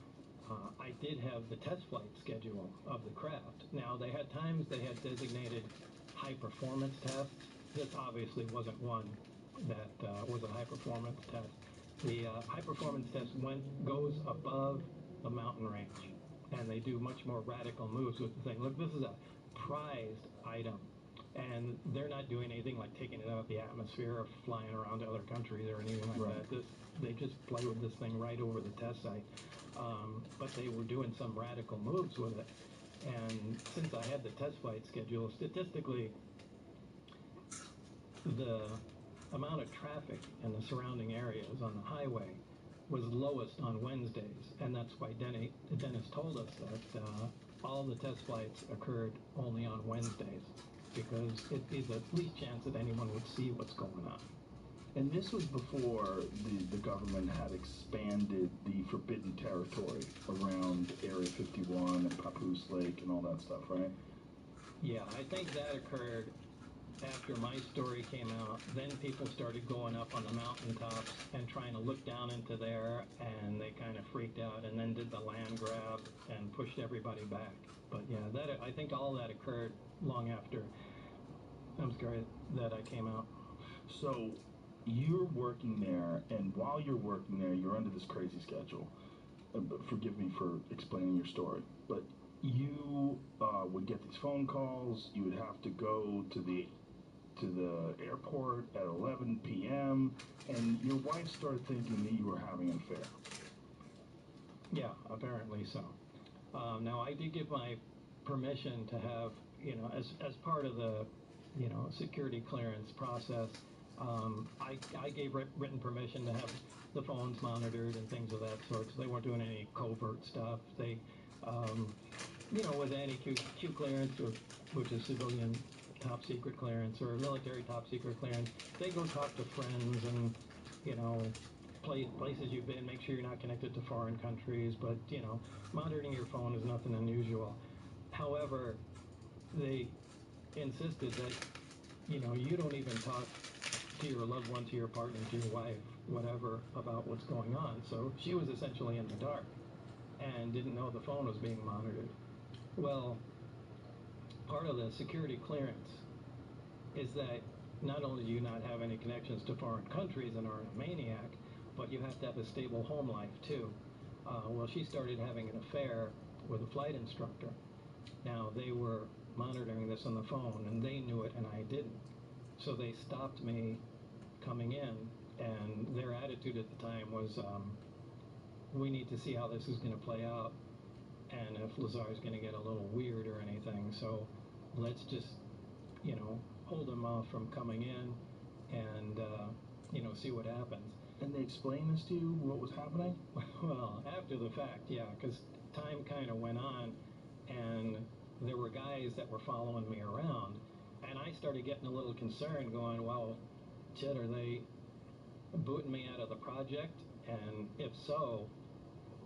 I did have the test flight schedule of the craft. Now, they had times they had designated high-performance tests. This obviously wasn't one that was a high-performance test. The high-performance test goes above the mountain range, and they do much more radical moves with the thing. Look, this is a prized item, and they're not doing anything like taking it out of the atmosphere or flying around to other countries or anything like that. They just play with this thing right over the test site. But they were doing some radical moves with it. And since I had the test flight schedule, statistically, the amount of traffic in the surrounding areas on the highway was lowest on Wednesdays. And that's why Dennis told us that all the test flights occurred only on Wednesdays, because it'd be the least chance that anyone would see what's going on. And this was before the government had expanded the forbidden territory around Area 51 and Papoose Lake and all that stuff, right? Yeah, I think that occurred after my story came out. Then people started going up on the mountaintops and trying to look down into there, and they kind of freaked out and then did the land grab and pushed everybody back. But yeah, I think all that occurred long after that I came out. So you're working there, and while you're working there, you're under this crazy schedule. Forgive me for explaining your story, but you would get these phone calls. You would have to go to the airport at 11 p.m., and your wife started thinking that you were having an affair. Yeah, apparently so. Now, I did give my permission to have, as part of the, security clearance process, I gave written permission to have the phones monitored and things of that sort, so they weren't doing any covert stuff. They, with any Q clearance, which is civilian top secret clearance or military top secret clearance, they go talk to friends and, places you've been, make sure you're not connected to foreign countries, but, monitoring your phone is nothing unusual. However, they insisted that, you don't even talk to your loved one, to your partner, to your wife, whatever, about what's going on. So she was essentially in the dark and didn't know the phone was being monitored. Well, part of the security clearance is that not only do you not have any connections to foreign countries and aren't a maniac, but you have to have a stable home life too. Well, she started having an affair with a flight instructor. Now, they were monitoring this on the phone, and they knew it and I didn't. So they stopped me coming in, and their attitude at the time was, we need to see how this is going to play out, and if Lazar's going to get a little weird or anything, so let's just, hold him off from coming in and, see what happens. And they explained this to you, what was happening? Well, after the fact, yeah, because time kind of went on, and there were guys that were following me around, and I started getting a little concerned, going, well, shit, are they booting me out of the project? And if so,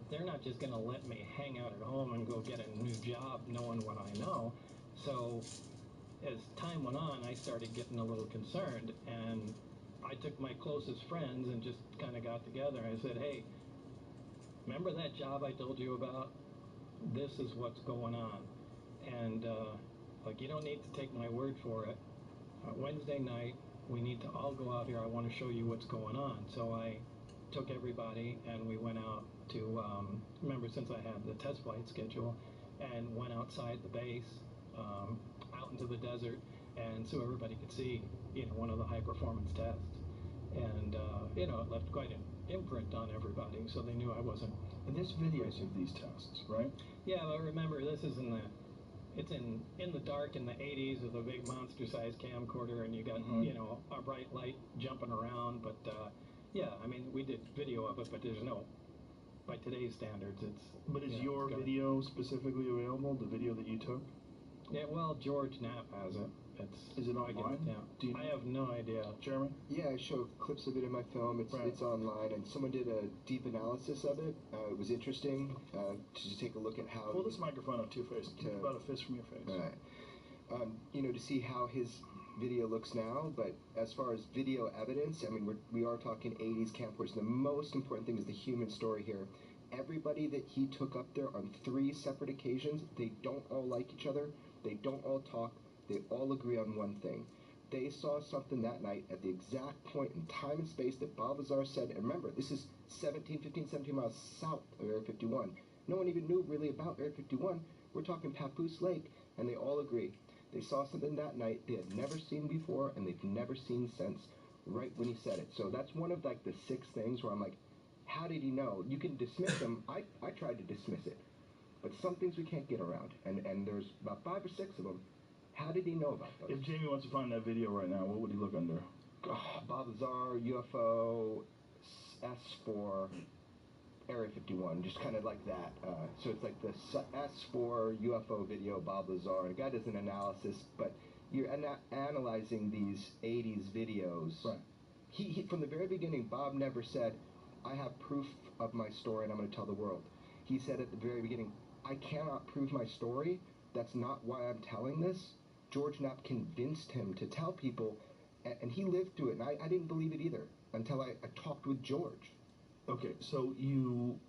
they're not just going to let me hang out at home and go get a new job knowing what I know. So as time went on, I started getting a little concerned, and I took my closest friends and just kind of got together and I said, hey, remember that job I told you about? This is what's going on. And you don't need to take my word for it. Wednesday night, we need to all go out here. I want to show you what's going on. So I took everybody and we went out to, remember, since I had the test flight schedule, and went outside the base, out into the desert, and so everybody could see, one of the high-performance tests. And, it left quite an imprint on everybody, so they knew I wasn't. And there's videos of these tests, right? Yeah, but remember, this is it's in the dark in the 80s with a big monster-sized camcorder, and you got, a bright light jumping around, but, yeah, I mean, we did video of it, but there's no, by today's standards, it's... But is your video specifically available, the video that you took? Yeah, well, George Knapp has it, Is it online? Do you know? I have no idea. Jeremy? Yeah, I show clips of it in my film. It's online, and someone did a deep analysis of it. It was interesting to just take a look at how... Pull this microphone up to your face. Keep about a fist from your face. All right. You know, to see how his video looks now, but as far as video evidence, I mean, we are talking 80s camcorders. The most important thing is the human story here. Everybody that he took up there on 3 separate occasions, they don't all like each other, they don't all talk, they all agree on one thing. They saw something that night at the exact point in time and space that Bob Lazar said, and remember, this is 17 miles south of Area 51. No one even knew really about Area 51. We're talking Papoose Lake, and they all agree. They saw something that night they had never seen before, and they've never seen since, right when he said it. So that's one of, like, the 6 things where I'm like, how did he know? You can dismiss them. I tried to dismiss it. But some things we can't get around, and there's about 5 or 6 of them. How did he know about those? If Jamie wants to find that video right now, what would he look under? Bob Lazar, UFO, S4, Area 51, just kind of like that. So it's like the S4 UFO video, Bob Lazar. And the guy does an analysis, but you're analyzing these 80s videos. Right. He from the very beginning, Bob never said, I have proof of my story and I'm going to tell the world. He said at the very beginning, I cannot prove my story. That's not why I'm telling this. George Knapp convinced him to tell people, and he lived through it, and I didn't believe it either until I talked with George. Okay, so you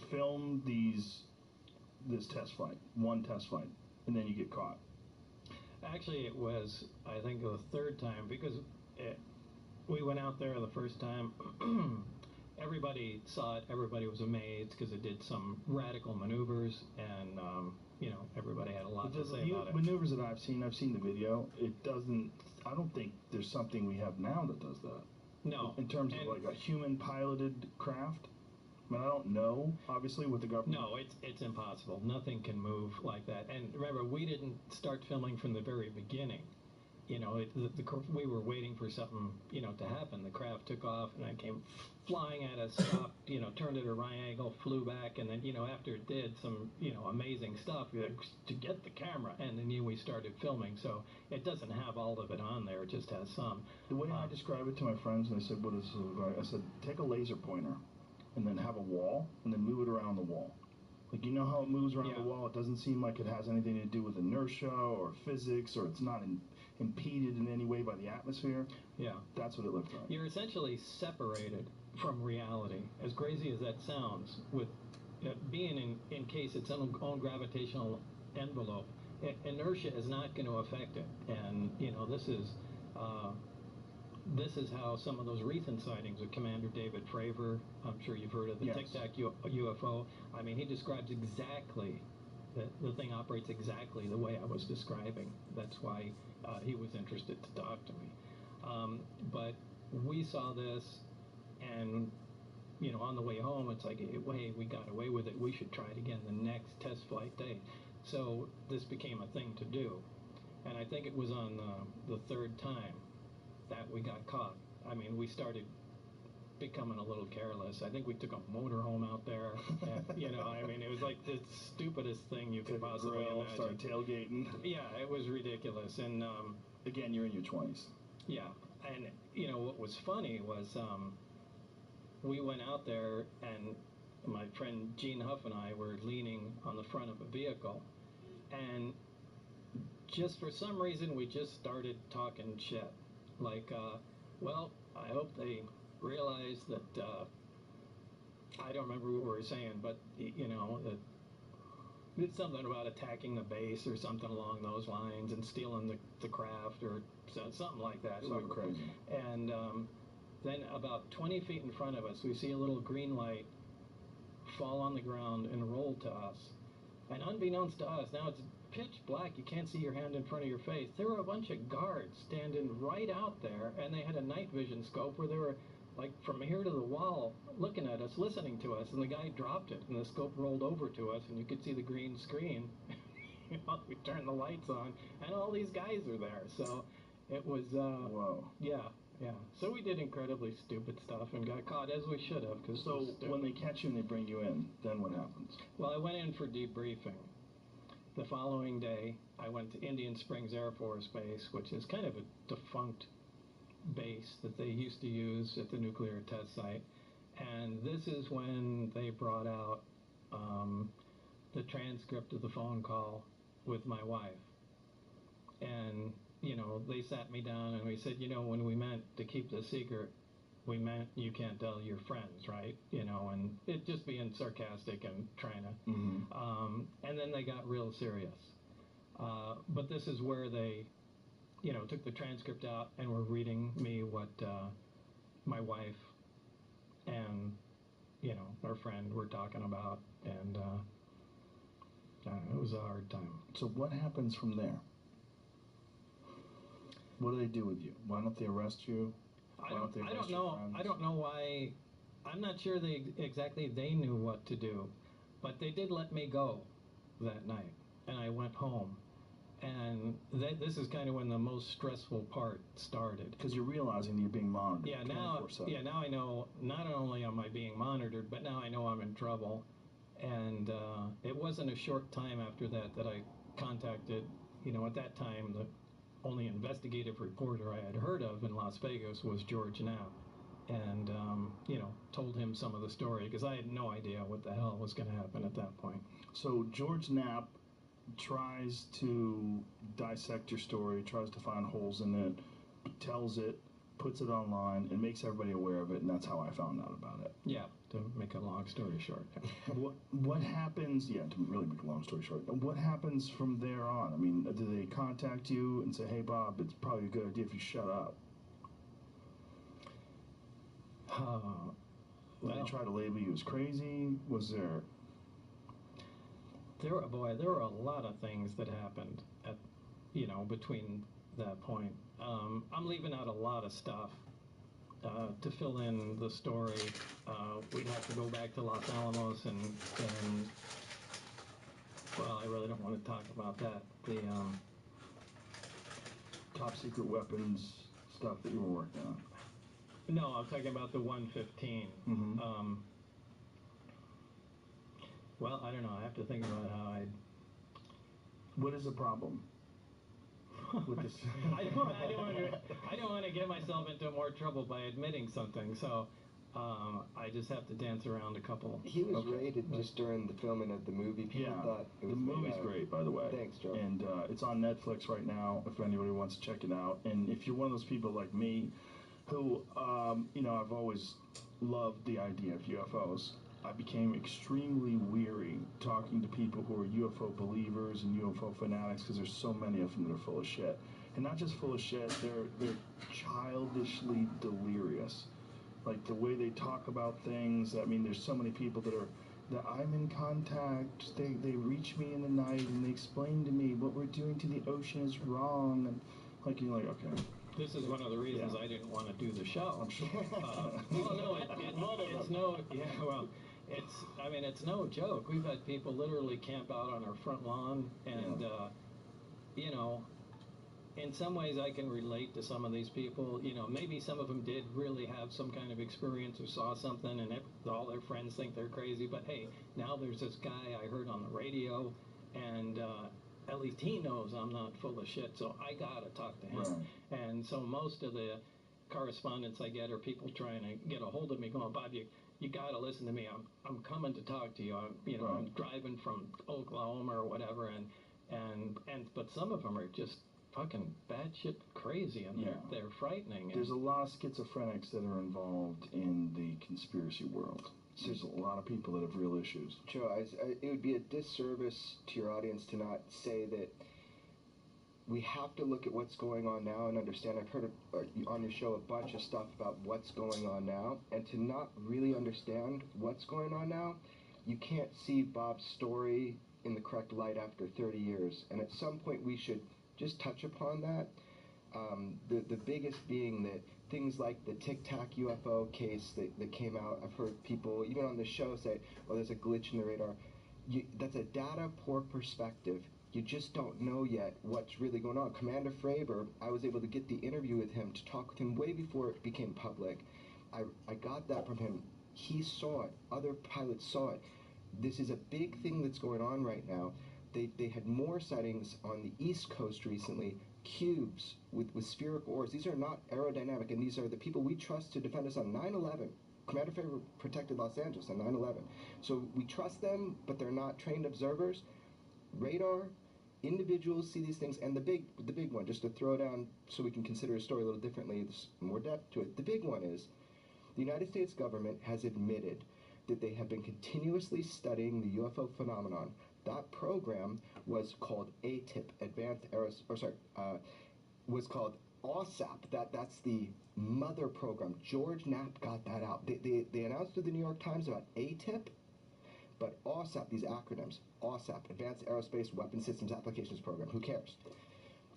filmed this test flight, one test flight, and then you get caught. Actually, it was, I think, the 3rd time, because we went out there the first time. Everybody saw it. Everybody was amazed because it did some radical maneuvers, and you know, everybody had a lot to say about it. Maneuvers that I've seen the video. It doesn't. I don't think there's something we have now that does that. No. In terms of like a human piloted craft. I mean, I don't know, obviously, with the government. No, it's impossible. Nothing can move like that. And remember, we didn't start filming from the very beginning. You know, we were waiting for something, you know, to happen. The craft took off, and it came flying at us, stopped, you know, turned at a right angle, flew back, and then, you know, after it did some, you know, amazing stuff to get the camera, and then we started filming. So it doesn't have all of it on there; it just has some. The way I describe it to my friends, and they said, "What is it?" I said, "Take a laser pointer, and then have a wall, and then move it around the wall." Like, you know how it moves around the wall? It doesn't seem like it has anything to do with inertia or physics, or it's not impeded in any way by the atmosphere. Yeah. That's what it looked like. You're essentially separated from reality, as crazy as that sounds, with being encased its own gravitational envelope. Inertia is not going to affect it. And, you know, this is how some of those recent sightings with Commander David Fravor, I'm sure you've heard of the Tic Tac UFO. I mean, he describes exactly, the thing operates exactly the way I was describing. That's why he was interested to talk to me. But we saw this, and, you know, on the way home, it's like, hey, we got away with it. We should try it again the next test flight day. So this became a thing to do. And I think it was on the 3rd time that we got caught. I mean, we started becoming a little careless. I think we took a motorhome out there, and, you know, I mean, it was like the stupidest thing you could possibly imagine. Start tailgating. Yeah, it was ridiculous. And again, you're in your 20s. Yeah, and, you know, what was funny was we went out there, and my friend Gene Huff and I were leaning on the front of a vehicle, and just for some reason we just started talking shit. Like, well, I hope they realize that, I don't remember what we were saying, but, you know, it's something about attacking the base or something along those lines and stealing the craft or something like that. So crazy. And then about 20 feet in front of us, we see a little green light fall on the ground and roll to us. And unbeknownst to us, now it's pitch black, you can't see your hand in front of your face. There were a bunch of guards standing right out there, and they had a night vision scope where they were, like, from here to the wall, looking at us, listening to us, and the guy dropped it, and the scope rolled over to us, and you could see the green screen. We turned the lights on, and all these guys are there. So it was, whoa. Yeah. So we did incredibly stupid stuff and got caught, as we should have. So when they catch you and they bring you in, then what happens? Well, I went in for debriefing. The following day, I went to Indian Springs Air Force Base, which is kind of a defunct base that they used to use at the nuclear test site. And this is when they brought out the transcript of the phone call with my wife. And, you know, they sat me down and we said, you know, when we meant to keep the secret, we meant you can't tell your friends, right? You know, and it just being sarcastic and trying to. And then they got real serious. But this is where they, you know, took the transcript out and were reading me what my wife and, you know, our friend were talking about. And it was a hard time. So what happens from there? What do they do with you? Why don't they arrest you? I don't know. I don't know why. I'm not sure they knew what to do, but they did let me go that night, and I went home. And this is kind of when the most stressful part started. Because you're realizing you're being monitored. Yeah, now I know. Not only am I being monitored, but now I know I'm in trouble. And it wasn't a short time after that I contacted. You know, at that time the only investigative reporter I had heard of in Las Vegas was George Knapp, and you know, told him some of the story because I had no idea what the hell was going to happen at that point. So George Knapp tries to dissect your story, tries to find holes in it, tells it, puts it online, and makes everybody aware of it, and that's how I found out about it. Yeah, to make a long story short. What happens, to really make a long story short, what happens from there on? I mean, do they contact you and say, hey, Bob, it's probably a good idea if you shut up? Did they try to label you as crazy? Was there... There were a lot of things that happened at, you know, between that point. I'm leaving out a lot of stuff to fill in the story. We'd have to go back to Los Alamos and well, I really don't want to talk about that. The top secret weapons stuff that you were working on. No, I'm talking about the 115. Well, I don't know. I have to think about how I... What is the problem with this? I don't want to get myself into more trouble by admitting something, so I just have to dance around a couple. He was rated just during the filming of the movie. People thought it was the movie's great, by the way. Thanks, Joe. And it's on Netflix right now if anybody wants to check it out. And if you're one of those people like me who, you know, I've always loved the idea of UFOs, I became extremely weary talking to people who are UFO believers and UFO fanatics because there's so many of them that are full of shit. And not just full of shit, they're childishly delirious. Like the way they talk about things. I mean, there's so many people that I'm in contact. They reach me in the night and they explain to me what we're doing to the ocean is wrong. And like you're like, okay. This is one of the reasons I didn't want to do the show. I'm sure. Well, no, it's no. Yeah, well. It's no joke. We've had people literally camp out on our front lawn, and you know, in some ways I can relate to some of these people. You know, maybe some of them did really have some kind of experience or saw something, and all their friends think they're crazy. But hey, now there's this guy I heard on the radio, and at least he knows I'm not full of shit, so I gotta talk to him. Right. And so most of the correspondence I get are people trying to get a hold of me, going, Bob, you gotta listen to me. I'm coming to talk to you. I'm driving from Oklahoma or whatever, but some of them are just fucking batshit crazy, and they're frightening. There's a lot of schizophrenics that are involved in the conspiracy world. So there's a lot of people that have real issues. Joe, it would be a disservice to your audience to not say that we have to look at what's going on now and understand. I've heard on your show a bunch of stuff about what's going on now, and to not really understand what's going on now, you can't see Bob's story in the correct light after 30 years. And at some point we should just touch upon that. The biggest being that things like the Tic Tac UFO case that came out, I've heard people, even on the show, say, well, there's a glitch in the radar. That's a data-poor perspective. You just don't know yet what's really going on. Commander Fravor, I was able to get the interview with him, to talk with him way before it became public. I got that from him. He saw it. Other pilots saw it. This is a big thing that's going on right now. They had more sightings on the East Coast recently, cubes with spherical orbs. These are not aerodynamic, and these are the people we trust to defend us on 9/11. Commander Favor protected Los Angeles on 9/11. So we trust them, but they're not trained observers. Radar, individuals see these things, and the big one, just to throw down so we can consider a story a little differently, there's more depth to it. The big one is the United States government has admitted that they have been continuously studying the UFO phenomenon. That program was called ATIP, was called OSAP. That's the mother program. George Knapp got that out. They announced to the New York Times about ATIP, but OSAP, these acronyms, OSAP, Advanced Aerospace Weapon Systems Applications Program, who cares?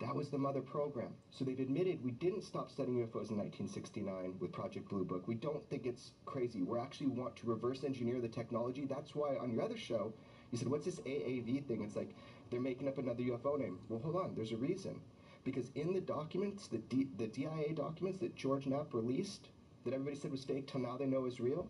That was the mother program. So they've admitted we didn't stop studying UFOs in 1969 with Project Blue Book. We don't think it's crazy. We actually want to reverse engineer the technology. That's why on your other show, you said, what's this AAV thing? It's like they're making up another UFO name. Well, hold on. There's a reason. Because in the documents, the DIA documents that George Knapp released, that everybody said was fake till now they know is real,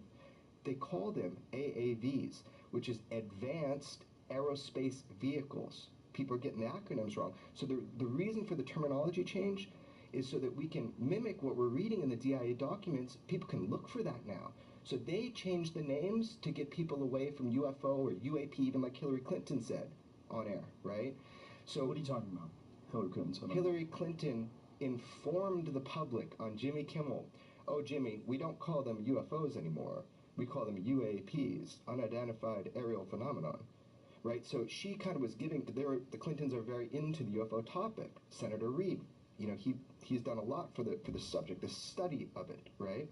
they call them AAVs, which is Advanced Aerospace Vehicles. People are getting the acronyms wrong. So the reason for the terminology change is so that we can mimic what we're reading in the DIA documents. People can look for that now. So they changed the names to get people away from UFO or UAP, even like Hillary Clinton said on air, right? So what are you talking about? Hillary Clinton. Hillary Clinton informed the public on Jimmy Kimmel, oh, Jimmy, we don't call them UFOs anymore. We call them UAPs, unidentified aerial phenomenon. Right? So she kind of was giving, the Clintons are very into the UFO topic. Senator Reid, you know, he's done a lot for the subject, the study of it, right?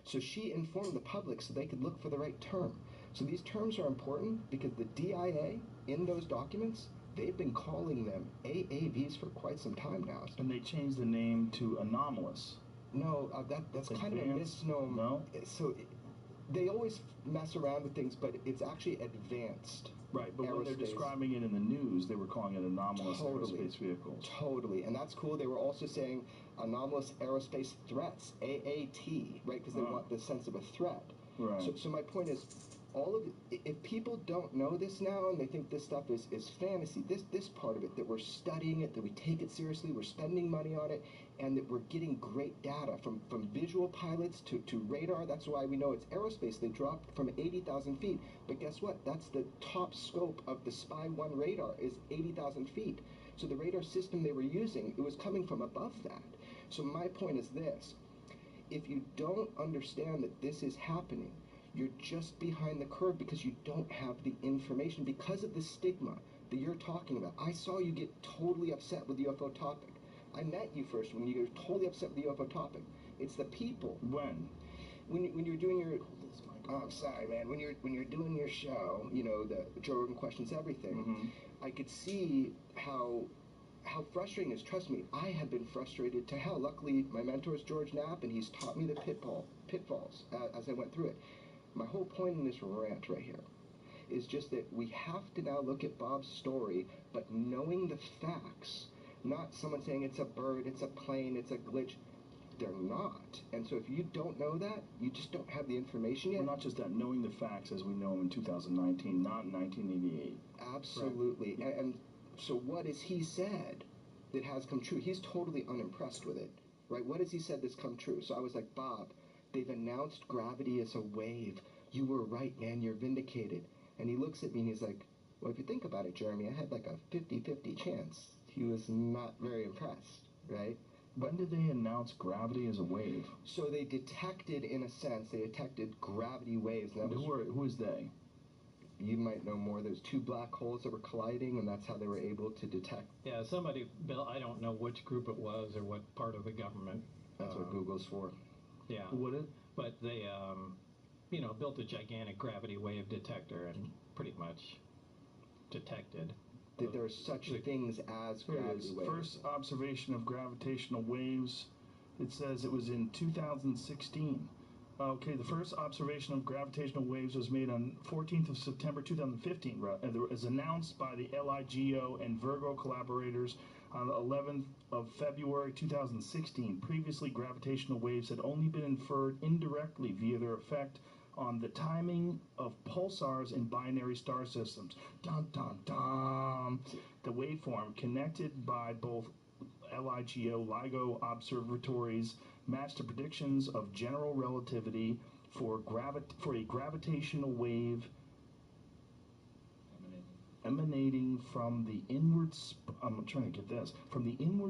So she informed the public so they could look for the right term. So these terms are important because the DIA in those documents, they've been calling them AAVs for quite some time now. And they changed the name to anomalous. No, that's kind of a misnomer. No? So they always mess around with things, but it's actually advanced. Right, but aerospace. when they're describing it in the news, they were calling it anomalous aerospace vehicles. Totally, and that's cool. They were also saying anomalous aerospace threats, AAT, right? Because they want the sense of a threat. Right. So my point is, all of it, if people don't know this now and they think this stuff is fantasy, this part of it, that we're studying it, that we take it seriously, we're spending money on it, and that we're getting great data from visual pilots to radar. That's why we know it's aerospace. They dropped from 80,000 feet. But guess what? That's the top scope of the Spy 1 radar is 80,000 feet. So the radar system they were using, it was coming from above that. So my point is this. If you don't understand that this is happening, you're just behind the curve because you don't have the information, because of the stigma that you're talking about. I saw you get totally upset with the UFO topic. I met you first when you were totally upset with the UFO topic. It's the people. When you're doing your, oh, sorry, man. When you're doing your show, you know, the Joe Rogan Questions Everything, I could see how frustrating it is. Trust me, I have been frustrated to hell. Luckily, my mentor is George Knapp, and he's taught me the pitfalls as I went through it. My whole point in this rant right here is just that we have to now look at Bob's story, but knowing the facts, not someone saying it's a bird, it's a plane, it's a glitch. They're not. And so if you don't know that, you just don't have the information yet. Well, not just that, knowing the facts as we know them in 2019, not in 1988. Absolutely. Right. And so what has he said that has come true? He's totally unimpressed with it, right? What has he said that's come true? So I was like, Bob, they've announced gravity as a wave. You were right, man. You're vindicated. And he looks at me and he's like, well, if you think about it, Jeremy, I had like a 50-50 chance. He was not very impressed, right? When did they announce gravity as a wave? So they detected, in a sense, they detected gravity waves. And who is they? You might know more. There's two black holes that were colliding, and that's how they were able to detect. Yeah, somebody built, I don't know which group it was or what part of the government. That's what Google's for. Yeah. But they, you know, built a gigantic gravity wave detector and pretty much detected that there are such things as gravity waves. First observation of gravitational waves, it says it was in 2016. Okay, the first observation of gravitational waves was made on 14th of September 2015. It was announced by the LIGO and Virgo collaborators on the 11th of February 2016. Previously, gravitational waves had only been inferred indirectly via their effect on the timing of pulsars in binary star systems. Dun, dun, dun. The waveform connected by both LIGO observatories matched the predictions of general relativity for a gravitational wave emanating from the inward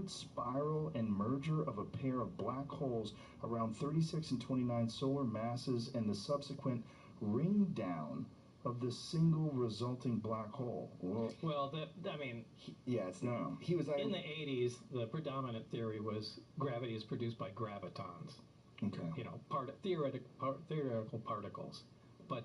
spiral and merger of a pair of black holes around 36 and 29 solar masses and the subsequent ring down of the single resulting black hole. Well, he was in the 80s. The predominant theory was gravity is produced by gravitons. Okay. You know, theoretical particles, but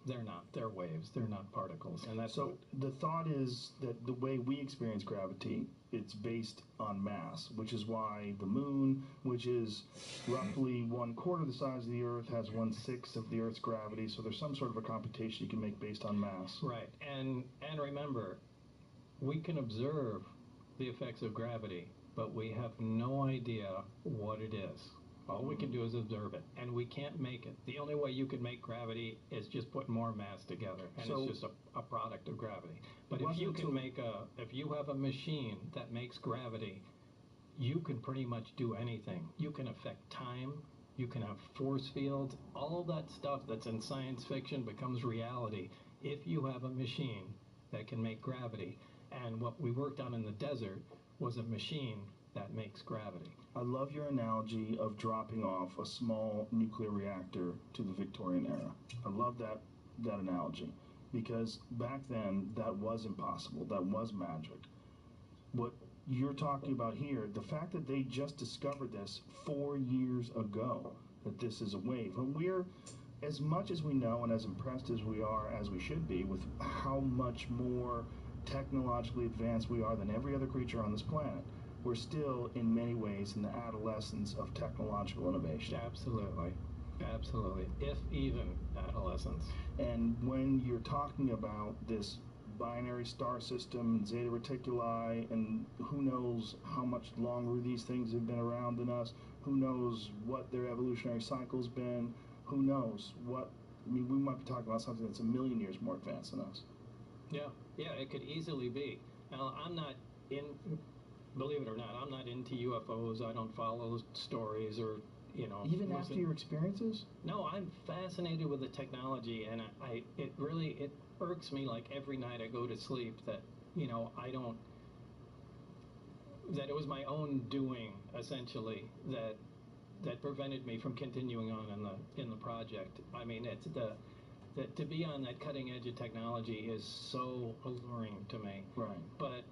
they're not. They're waves. They're not particles. And that's so. The thought is that the way we experience gravity, it's based on mass, which is why the moon, which is roughly 1/4 the size of the Earth, has 1/6 of the Earth's gravity. So there's some sort of a computation you can make based on mass. Right. And remember, we can observe the effects of gravity, but we have no idea what it is. All we can do is observe it, and we can't make it. The only way you can make gravity is just put more mass together, and it's just a product of gravity. But if you have a machine that makes gravity, you can pretty much do anything. You can affect time, you can have force fields, all that stuff that's in science fiction becomes reality if you have a machine that can make gravity. And what we worked on in the desert was a machine that makes gravity. I love your analogy of dropping off a small nuclear reactor to the Victorian era. I love that analogy, because back then that was impossible. That was magic. What you're talking about here, the fact that they just discovered this 4 years ago, that this is a wave, and we're, as much as we know and as impressed as we are, as we should be, with how much more technologically advanced we are than every other creature on this planet, we're still, in many ways, in the adolescence of technological innovation. Absolutely. Absolutely. If even adolescence. And when you're talking about this binary star system, Zeta Reticuli, and who knows how much longer these things have been around than us, who knows what their evolutionary cycle's been, who knows what, I mean, we might be talking about something that's 1,000,000 years more advanced than us. Yeah, it could easily be. Now, I'm not in... Believe it or not, I'm not into UFOs. I don't follow stories or, Even after your experiences? No, I'm fascinated with the technology, and it irks me like every night I go to sleep that, that it was my own doing, essentially, that prevented me from continuing on in the project. I mean, it's that to be on that cutting edge of technology is so alluring to me. Right. But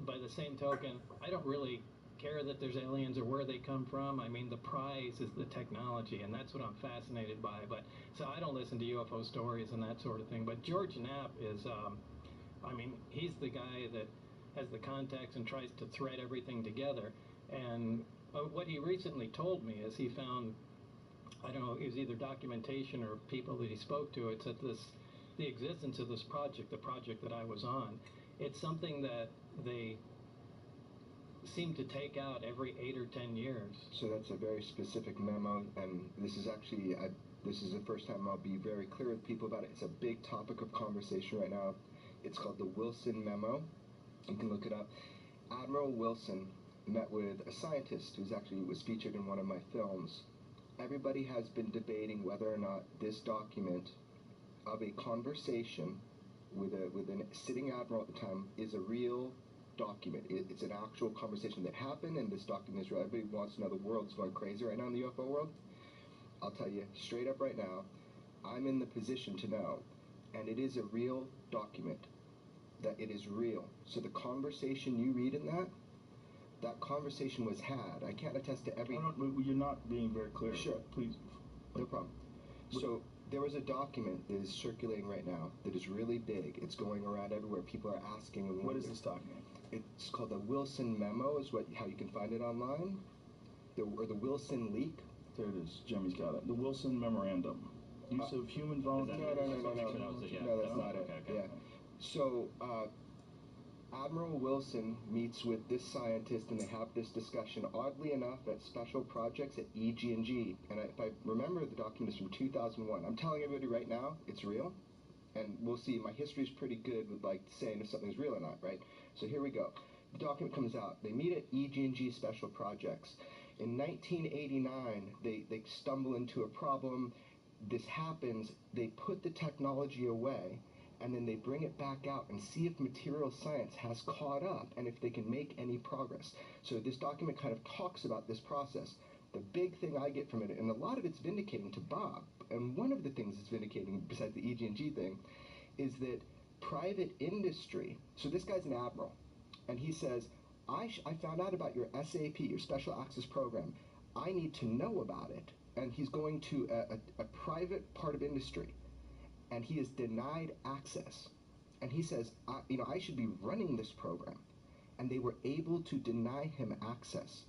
by the same token, I don't really care that there's aliens or where they come from. I mean, the prize is the technology, and that's what I'm fascinated by. But so I don't listen to UFO stories and that sort of thing. But George Knapp is, he's the guy that has the contacts and tries to thread everything together. And what he recently told me is he found, I don't know, it was either documentation or people that he spoke to. It's that the existence of this project, the project that I was on, it's something that they seem to take out every 8 or 10 years. So that's a very specific memo, and this is actually, this is the first time I'll be very clear with people about it. It's a big topic of conversation right now. It's called the Wilson Memo. You can look it up. Admiral Wilson met with a scientist who's actually was featured in one of my films. Everybody has been debating whether or not this document of a conversation with a sitting admiral at the time is a real document. It's an actual conversation that happened, and this document is real. Everybody wants to know. The world's going crazy right now in the UFO world. I'll tell you straight up right now, I'm in the position to know, and it is a real document, that it is real. So the conversation you read in that conversation was had. I can't attest to every... You're not being very clear. Sure. Please. No problem. So there was a document that is circulating right now that is really big. It's going around everywhere. People are asking... What is this document? It's called the Wilson Memo, is how you can find it online. Or the Wilson Leak. There it is. Jimmy's got it. The Wilson Memorandum. Use of human volunteers. No, that's not it. Okay. Yeah. So, Admiral Wilson meets with this scientist and they have this discussion, oddly enough, at special projects at EG&G. And if I remember, the document is from 2001. I'm telling everybody right now, it's real. And we'll see. My history is pretty good with, like, saying if something's real or not, right? So here we go. The document comes out. They meet at EG&G special projects. In 1989, they stumble into a problem. This happens. They put the technology away, and then they bring it back out and see if material science has caught up and if they can make any progress. So this document kind of talks about this process. The big thing I get from it, and a lot of it's vindicating to Bob, and one of the things it's vindicating, besides the EG&G thing, is that private industry, so this guy's an admiral, and he says, I found out about your SAP, your Special Access Program. I need to know about it. And he's going to a private part of industry, and he is denied access. And he says, I should be running this program. And they were able to deny him access.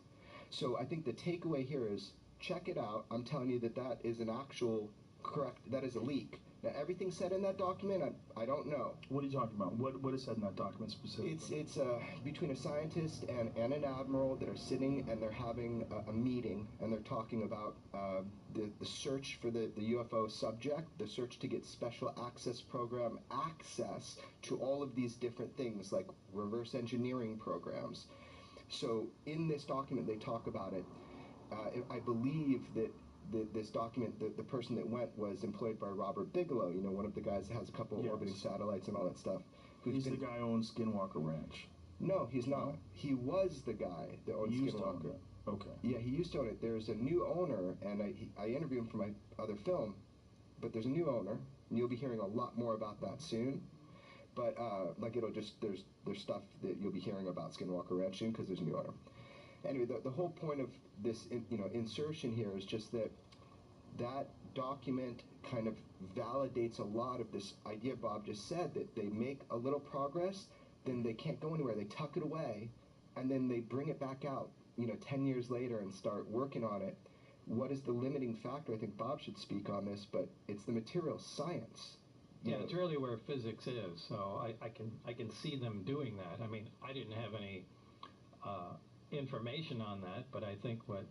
So I think the takeaway here is, check it out. I'm telling you that is an actual correct, that is a leak. Now, everything said in that document, I don't know. What are you talking about? What is said in that document specifically? It's between a scientist and an admiral that are sitting and they're having a meeting, and they're talking about the search for the UFO subject, the search to get special access program access to all of these different things like reverse engineering programs. So in this document, they talk about it. I believe that this document, the person that went was employed by Robert Bigelow, one of the guys that has a couple of orbiting satellites and all that stuff. He's the guy who owns Skinwalker Ranch. No, he's not. He was the guy that owns Skinwalker. Okay. Yeah, he used to own it. There's a new owner, and I interviewed him for my other film, but there's a new owner, and you'll be hearing a lot more about that soon. But there's stuff that you'll be hearing about Skinwalker Ranch soon because there's a new owner. Anyway, the whole point of this insertion here is just that document kind of validates a lot of this idea Bob just said, that they make a little progress, then they can't go anywhere, they tuck it away, and then they bring it back out 10 years later and start working on it. What is the limiting factor? I think Bob should speak on this, but it's the material science. Yeah, it's really where physics is, so I can see them doing that. I mean, I didn't have any information on that, but I think what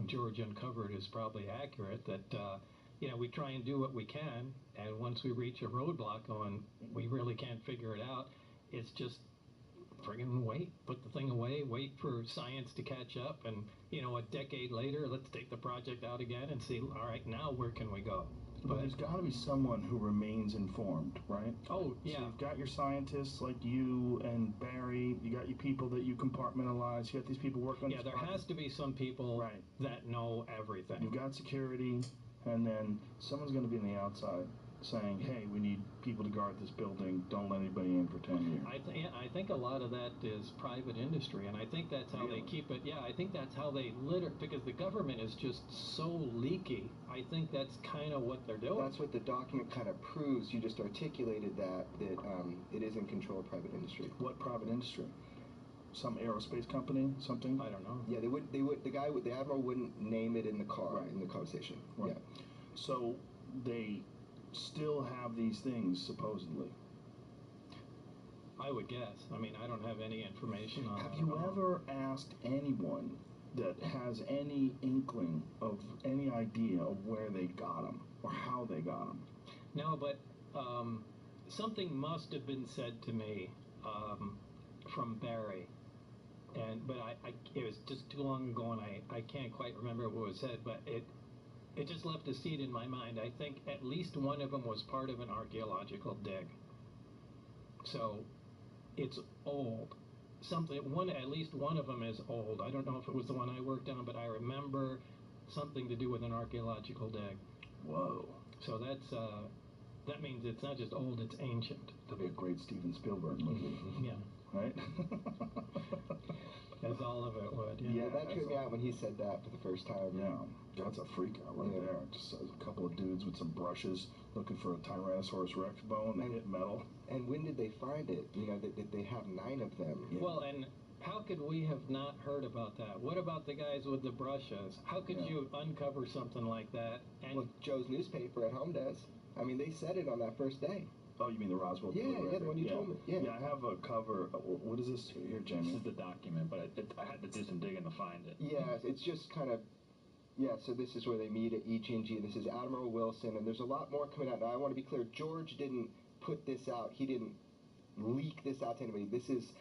George uncovered is probably accurate, that we try and do what we can, and once we reach a roadblock on we really can't figure it out, it's just friggin' wait, put the thing away, wait for science to catch up, and a decade later, let's take the project out again and see, all right, now where can we go? But there's got to be someone who remains informed, right? Oh, yeah. So you've got your scientists like you and Barry. You got your people that you compartmentalize. You got these people working on. Yeah, there has to be some people that know everything. You've got security, and then someone's going to be on the outside saying, "Hey, we need people to guard this building. Don't let anybody in for 10 years." I think a lot of that is private industry, and I think that's how they keep it. Yeah, I think that's how they because the government is just so leaky. I think that's kind of what they're doing. That's what the document kind of proves. You just articulated that it is in control of private industry. What private industry? Some aerospace company, something? I don't know. Yeah, the admiral wouldn't name it in the in the conversation. Right. Yeah. So they still have these things, supposedly. I would guess. I mean, I don't have any information on Have you ever asked anyone that has any inkling of any idea of where they got them or how they got them? No, but something must have been said to me from Barry, but it was just too long ago, and I can't quite remember what was said, but it just left a seed in my mind. I think at least one of them was part of an archaeological dig. So it's old. At least one of them is old. I don't know if it was the one I worked on, but I remember something to do with an archaeological dig. Whoa. So that means it's not just old, it's ancient. That'd be a great Steven Spielberg movie. Yeah. Right? As all of it would. Yeah, that tripped me out when he said that for the first time. Yeah, that's a freak out right there. Just a couple of dudes with some brushes looking for a Tyrannosaurus Rex bone. They hit metal. And when did they find it? That they have 9 of them. Yeah. Well, and how could we have not heard about that? What about the guys with the brushes? How could you uncover something like that? And Joe's newspaper at home does. I mean, they said it on that first day. Oh, you mean the Roswell? Yeah, the one you told me. Yeah. I have a cover. What is this here, Jamie? This is the document, but I had to do some digging to find it. Yeah, it's just kind of. Yeah, so this is where they meet at EG&G. This is Admiral Wilson, and there's a lot more coming out. Now, I want to be clear. George didn't put this out. He didn't leak this out to anybody. This is,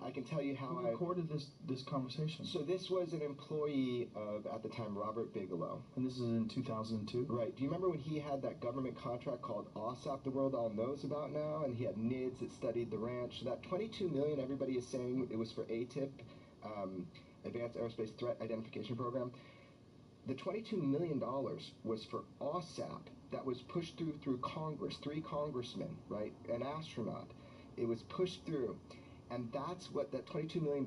I can tell you how Who recorded this conversation? So this was an employee of, at the time, Robert Bigelow. And this is in 2002? Right. Do you remember when he had that government contract called OSAP, the world all knows about now, and he had NIDS that studied the ranch? So that $22 million, everybody is saying it was for ATIP, Advanced Aerospace Threat Identification Program. The $22 million was for OSAP that was pushed through Congress, 3 congressmen, right, an astronaut. It was pushed through. And that's what that $22 million,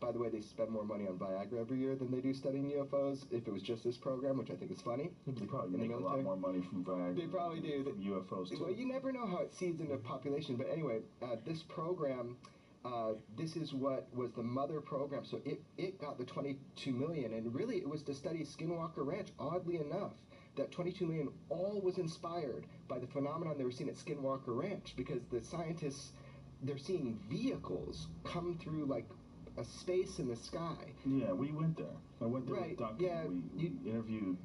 by the way, they spend more money on Viagra every year than they do studying UFOs, if it was just this program, which I think is funny. They probably make a lot more money from Viagra. They probably do. From UFOs, too. Well, you never know how it seeds into population. But anyway, this program, this is what was the mother program. So it got the $22 million. And really, it was to study Skinwalker Ranch, oddly enough. That $22 million all was inspired by the phenomenon they were seeing at Skinwalker Ranch, because the scientists, they're seeing vehicles come through like a space in the sky. Yeah, we went there. I went there right. with Duncan. Yeah, we interviewed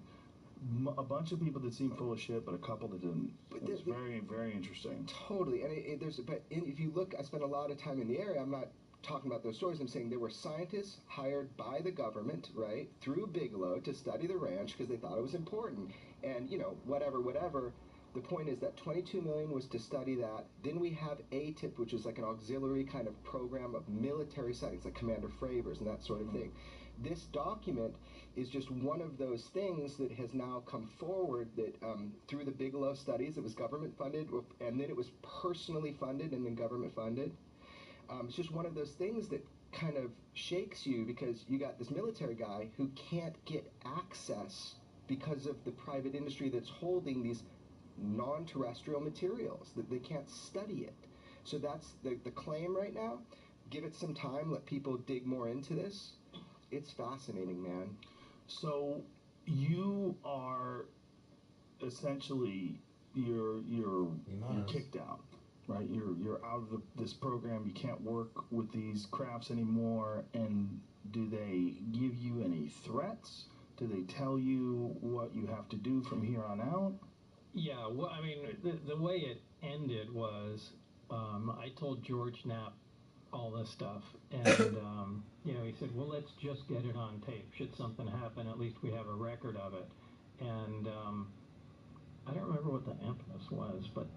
a bunch of people that seemed full of shit, but a couple that didn't. It was very, very interesting. Totally. And if you look, I spent a lot of time in the area. I'm not talking about those stories. I'm saying there were scientists hired by the government, right, through Bigelow to study the ranch because they thought it was important. And, you know, whatever. The point is that $22 million was to study that. Then we have ATIP, which is like an auxiliary kind of program of military sightings, like Commander Fravers and that sort of thing. This document is just one of those things that has now come forward that through the Bigelow studies, it was government funded, and then it was personally funded and then government funded. It's just one of those things that kind of shakes you, because you got this military guy who can't get access because of the private industry that's holding these non-terrestrial materials, that they can't study it. So that's the claim right now. Give it some time, let people dig more into this. It's fascinating, man. So you are essentially you're kicked out, right? You're out of this program. You can't work with these crafts anymore. And do they give you any threats? Do they tell you what you have to do from here on out? Yeah, well, I mean, the way it ended was I told George Knapp all this stuff, and, you know, he said, well, let's just get it on tape. Should something happen, at least we have a record of it. And I don't remember what the impetus was, but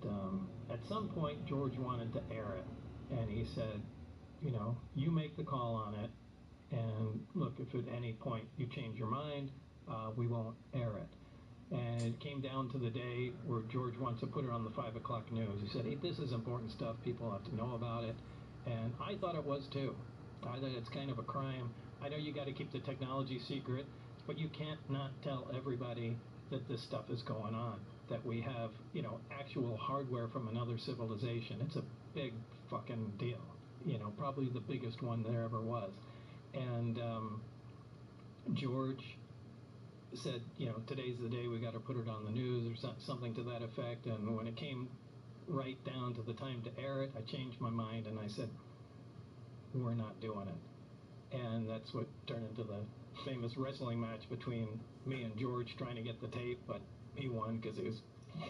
at some point, George wanted to air it, and he said, you know, you make the call on it, and look, if at any point you change your mind, we won't air it. And it came down to the day where George wants to put it on the 5 o'clock news. He said, hey, this is important stuff. People have to know about it. And I thought it was, too. I thought it's kind of a crime. I know you got to keep the technology secret, but you can't not tell everybody that this stuff is going on, that we have, you know, actual hardware from another civilization. It's a big fucking deal. You know, probably the biggest one there ever was. And George said, you know, today's the day, we got to put it on the news or something to that effect. And when it came right down to the time to air it, I changed my mind and I said, we're not doing it. And that's what turned into the famous wrestling match between me and George, trying to get the tape, but he won because he was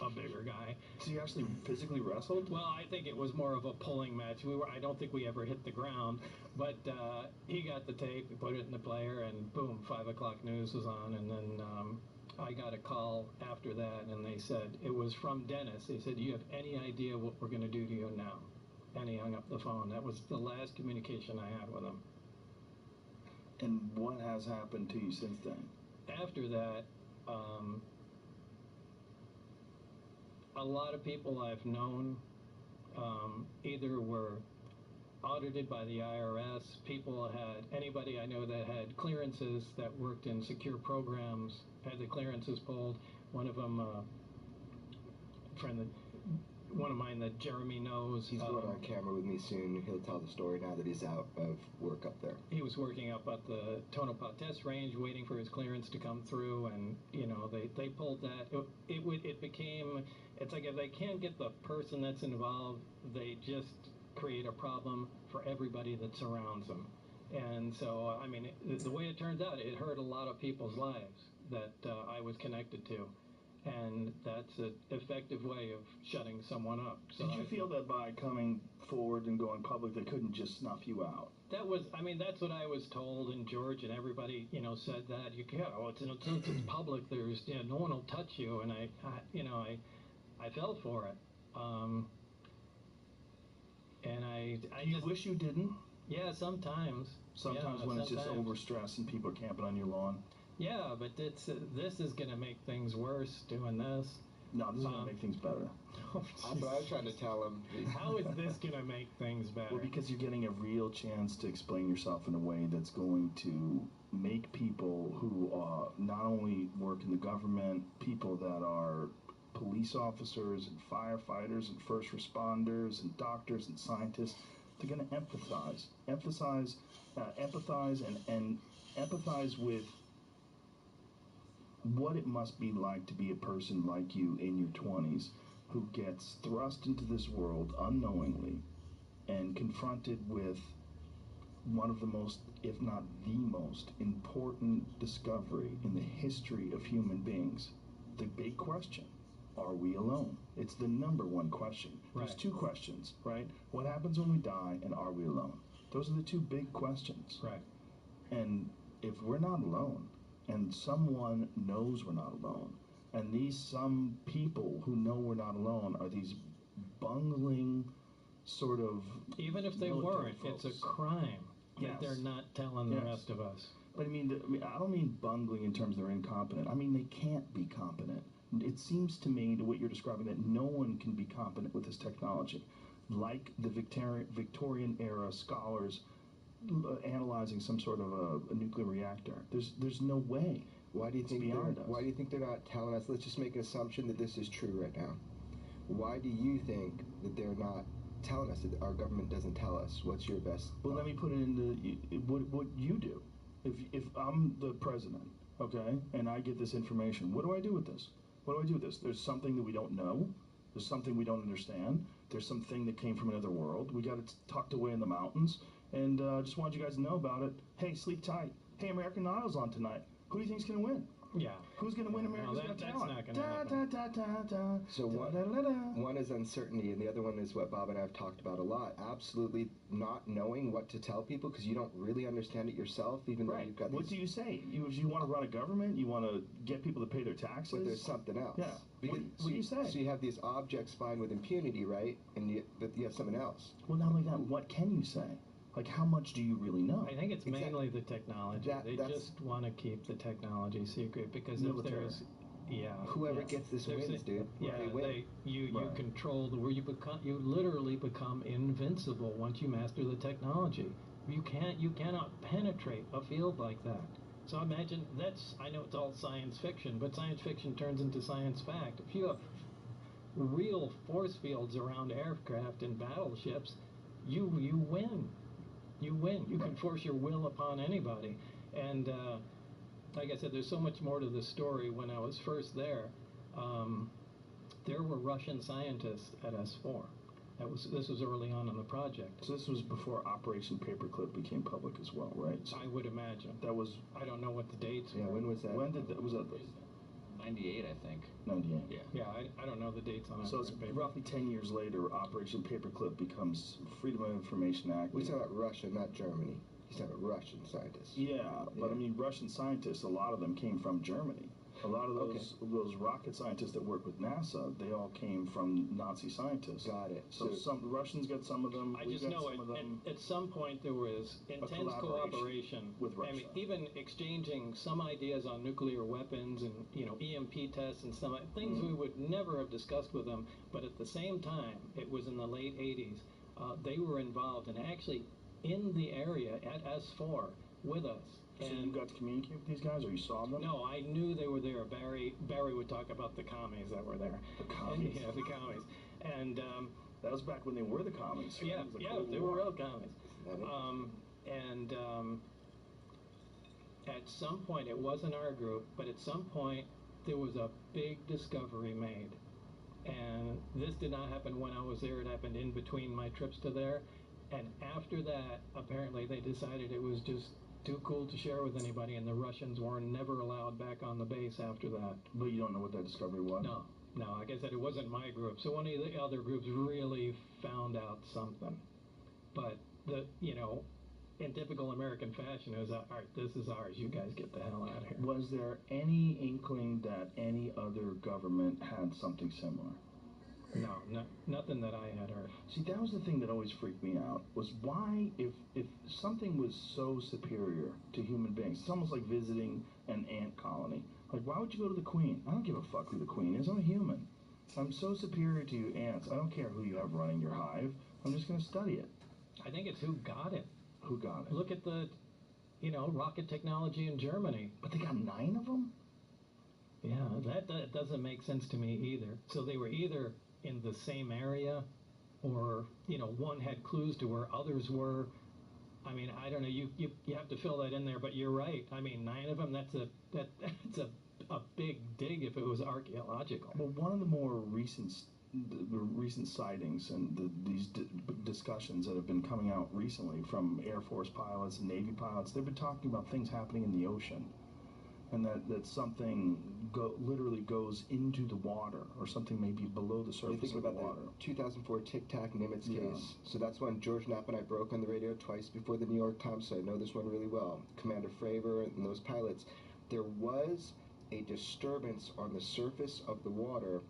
a bigger guy. So you actually physically wrestled? Well, I think it was more of a pulling match. I don't think we ever hit the ground, but he got the tape, we put it in the player, and boom, 5 o'clock news was on. And then I got a call after that, and they said, it was from Dennis. They said, do you have any idea what we're going to do to you now? And he hung up the phone. That was the last communication I had with him. And what has happened to you since then? After that, a lot of people I've known either were audited by the IRS, anybody I know that had clearances, that worked in secure programs, had the clearances pulled. One of them, a friend that one of mine that Jeremy knows. He's going on camera with me soon. He'll tell the story now that he's out of work up there. He was working up at the Tonopah test range, waiting for his clearance to come through, and they pulled that. It became, it's like if they can't get the person that's involved, they just create a problem for everybody that surrounds them. And so, I mean, the way it turns out, it hurt a lot of people's lives that I was connected to. And that's an effective way of shutting someone up. So Did you feel that by coming forward and going public, they couldn't just snuff you out? That was, I mean, that's what I was told, and George and everybody, said that. You can't, since it's public, there's, no one will touch you, and I fell for it. And I you just wish you didn't? Yeah, sometimes. Sometimes when it's just overstressed and people are camping on your lawn. Yeah, but this is going to make things worse doing this. No, this is going to make things better. That's what I was trying to tell him. How is this going to make things better? Well, because you're getting a real chance to explain yourself in a way that's going to make people who not only work in the government, people that are police officers and firefighters and first responders and doctors and scientists, they're going to empathize and empathize with what it must be like to be a person like you in your 20s who gets thrust into this world unknowingly and confronted with one of the most, if not the most, important discovery in the history of human beings. The big question, are we alone? It's the number one question. There's two questions, right? What happens when we die, and are we alone? Those are the two big questions. Right. And if we're not alone, and someone knows we're not alone, and these some people who know we're not alone are these bungling sort of... Even if they weren't, folks. it's a crime that they're not telling the rest of us. But I don't mean bungling in terms they're incompetent. I mean they can't be competent. It seems to me, to what you're describing, that no one can be competent with this technology. Like the Victorian-era scholars analyzing some sort of a nuclear reactor. There's no way. Why do you think they're not telling us? Let's just make an assumption that this is true right now. Why do you think that they're not telling us, that our government doesn't tell us? What's your best? Well, let me put it into what you do. If I'm the president, okay, and I get this information, what do I do with this? What do I do with this? There's something that we don't know. There's something we don't understand. There's something that came from another world. We got it tucked away in the mountains. And just wanted you guys to know about it. Hey, sleep tight. Hey, American Idol's on tonight. Who do you think's going to win? Yeah. Who's going to win America's Got Talent? That's not going to happen. So one is uncertainty, and the other one is what Bob and I have talked about a lot. Absolutely not knowing what to tell people because you don't really understand it yourself, even though you've got What do you say? If you want to run a government, you want to get people to pay their taxes? But there's something else. Yeah. What do you say? So you have these objects flying with impunity, right? But you have something else. Well, not only that, what can you say? Like, how much do you really know? I think it's mainly the technology. They just want to keep the technology secret because if there's, whoever gets this wins, dude. Yeah, you control the world. You literally become invincible once you master the technology. You cannot penetrate a field like that. So imagine I know it's all science fiction, but science fiction turns into science fact. If you have real force fields around aircraft and battleships, you win. You win. You can force your will upon anybody. And like I said, there's so much more to the story. When I was first there were Russian scientists at S4. This was early on in the project. So this was before Operation Paperclip became public as well, right? So I would imagine. That was... I don't know what the dates were. Yeah, when was that? When did that... Was that... 98, I think. 98. Yeah, I don't know the dates on that. So it's roughly 10 years later, Operation Paperclip becomes Freedom of Information Act. We're talking about Russia, not Germany. He's talking about Russian scientists. Yeah, but I mean, Russian scientists, a lot of them came from Germany. A lot of those rocket scientists that work with NASA, they all came from Nazi scientists. Got it. So some the Russians got some of them. I just know at some point there was intense cooperation with Russia. I mean, even exchanging some ideas on nuclear weapons and EMP tests and some things we would never have discussed with them. But at the same time, it was in the late 80s. They were involved and actually in the area at S4 with us. So you got to communicate with these guys, or you saw them? No, I knew they were there. Barry would talk about the commies that were there. The commies? Yeah, the commies. And that was back when they were the commies. Right? Yeah, they were real commies. At some point, it wasn't our group, but at some point, there was a big discovery made. And this did not happen when I was there. It happened in between my trips to there. And after that, apparently, they decided it was just too cool to share with anybody, and the Russians were never allowed back on the base after that. But you don't know what that discovery was? No. Like I said, it wasn't my group. So one of the other groups really found out something. But, in typical American fashion, it was, all right, this is ours. You guys get the hell out of here. Was there any inkling that any other government had something similar? No, nothing that I had heard. See, that was the thing that always freaked me out, was why, if something was so superior to human beings, it's almost like visiting an ant colony. Like, why would you go to the queen? I don't give a fuck who the queen is. I'm a human. I'm so superior to you ants. I don't care who you have running your hive. I'm just going to study it. I think it's who got it. Who got it? Look at the, rocket technology in Germany. But they got 9 of them? Yeah, that doesn't make sense to me either. So they were either in the same area, or one had clues to where others were. I mean, I don't know. You have to fill that in there, but you're right. I mean, 9 of them. That's a big dig if it was archaeological. Well, one of the more recent sightings and these discussions that have been coming out recently from Air Force pilots and Navy pilots, they've been talking about things happening in the ocean, and that something literally goes into the water, or something maybe below the surface of the water. The 2004 Tic Tac Nimitz case. So that's when George Knapp and I broke on the radio twice before the New York Times, so I know this one really well. Commander Fravor and those pilots. There was a disturbance on the surface of the water.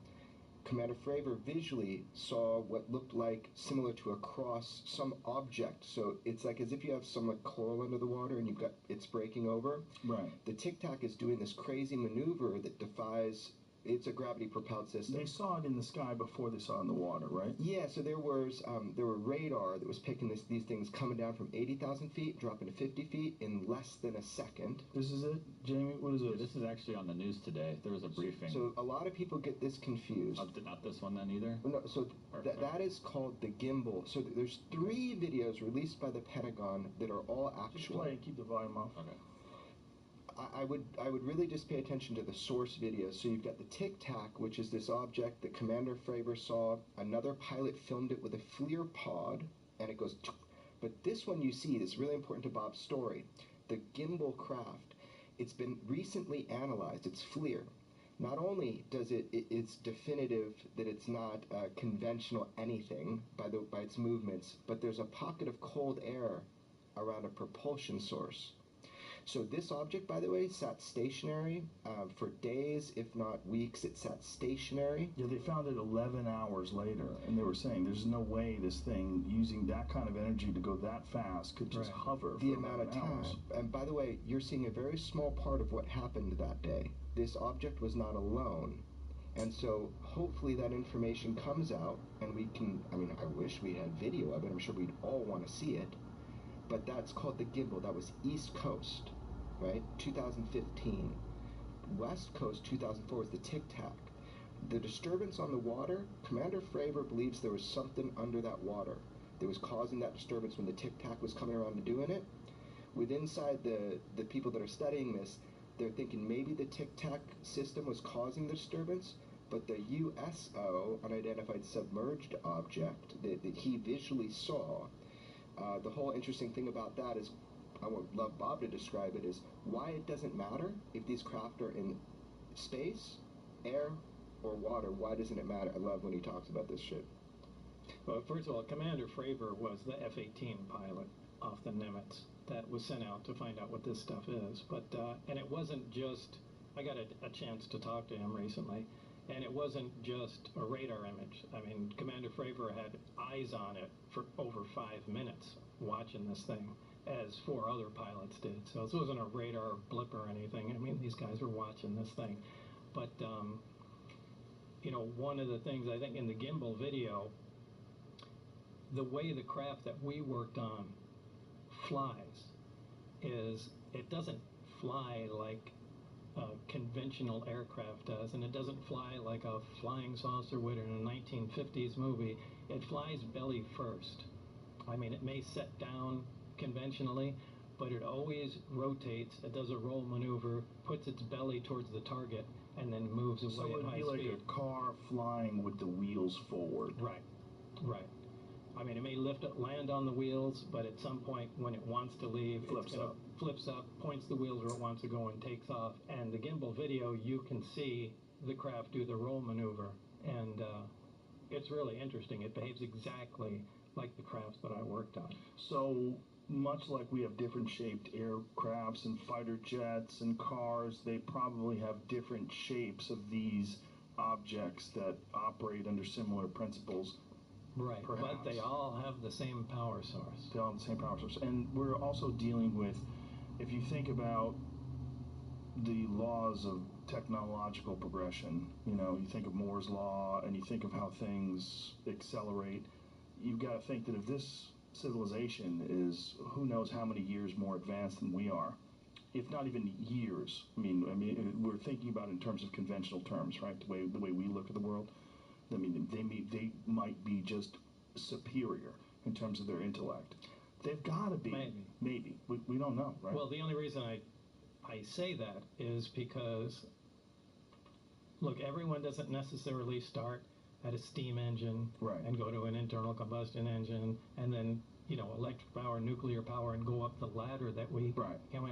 Commander Fravor visually saw what looked like similar to a cross, some object. So it's like as if you have some coral under the water and it's breaking over. Right. The Tic Tac is doing this crazy maneuver that defies. It's a gravity-propelled system. They saw it in the sky before they saw it in the water, right? Yeah, so there were radar that was picking these things coming down from 80,000 feet, dropping to 50 feet in less than a second. This is it, Jamie? What is it? Yeah, this is actually on the news today. There was a briefing. So a lot of people get this confused. Not this one then either? No, so that is called the gimbal. So there's 3 videos released by the Pentagon that are all actual. Just play and keep the volume off. Okay. I would really just pay attention to the source videos. So you've got the Tic Tac, which is this object that Commander Fravor saw. Another pilot filmed it with a FLIR pod, and it goes. But this one you see is really important to Bob's story. The gimbal craft. It's been recently analyzed. It's FLIR. Not only does it's definitive that it's not conventional anything by its movements, but there's a pocket of cold air around a propulsion source. So this object, by the way, sat stationary for days, if not weeks. It sat stationary. Yeah, they found it 11 hours later, and they were saying there's no way this thing, using that kind of energy to go that fast, could just hover the for amount of time. Hours. And by the way, you're seeing a very small part of what happened that day. This object was not alone. And so hopefully that information comes out, and we can, I wish we had video of it. I'm sure we'd all want to see it. But that's called the gimbal. That was East Coast, right? 2015. West Coast, 2004, was the Tic Tac. The disturbance on the water, Commander Fravor believes there was something under that water that was causing that disturbance when the Tic Tac was coming around and doing it. With inside the people that are studying this, they're thinking maybe the Tic Tac system was causing the disturbance, but the USO, unidentified submerged object that he visually saw, the whole interesting thing about that is, I would love Bob to describe it, is why it doesn't matter if these craft are in space, air, or water. Why doesn't it matter? I love when he talks about this shit. Well, first of all, Commander Fravor was the F-18 pilot off the Nimitz that was sent out to find out what this stuff is. But and it wasn't just, I got a chance to talk to him recently, and it wasn't just a radar image. I mean, Commander Fravor had eyes on it for over 5 minutes watching this thing, as 4 other pilots did. So this wasn't a radar blip or anything. I mean, these guys were watching this thing. But, one of the things I think in the gimbal video, the way the craft that we worked on flies is it doesn't fly like conventional conventional aircraft does, and it doesn't fly like a flying saucer would in a 1950s movie. It flies belly first. I mean, it may set down conventionally, but it always rotates. It does a roll maneuver, puts its belly towards the target, and then moves away So at it'd high be like speed. a car flying with the wheels forward. Right, right. I mean, it may land on the wheels, but at some point when it wants to leave, Flips up, points the wheels where it wants to go and takes off. And the gimbal video, you can see the craft do the roll maneuver, and it's really interesting. It behaves exactly like the crafts that I worked on. So much like we have different shaped aircrafts and fighter jets and cars, they probably have different shapes of these objects that operate under similar principles. Right, Perhaps. but they all have the same power source. They all have the same power source. And we're also dealing with, if you think about the laws of technological progression, you think of Moore's law and you think of how things accelerate, you've got to think that if this civilization is who knows how many years more advanced than we are, if not even years. I mean, we're thinking about it in terms of conventional terms, right? The way we look at the world. I mean, they might be just superior in terms of their intellect. They've got to be. Maybe. We don't know, right? Well, the only reason I say that is because, look, everyone doesn't necessarily start at a steam engine and go to an internal combustion engine and then, electric power, nuclear power, and go up the ladder that we came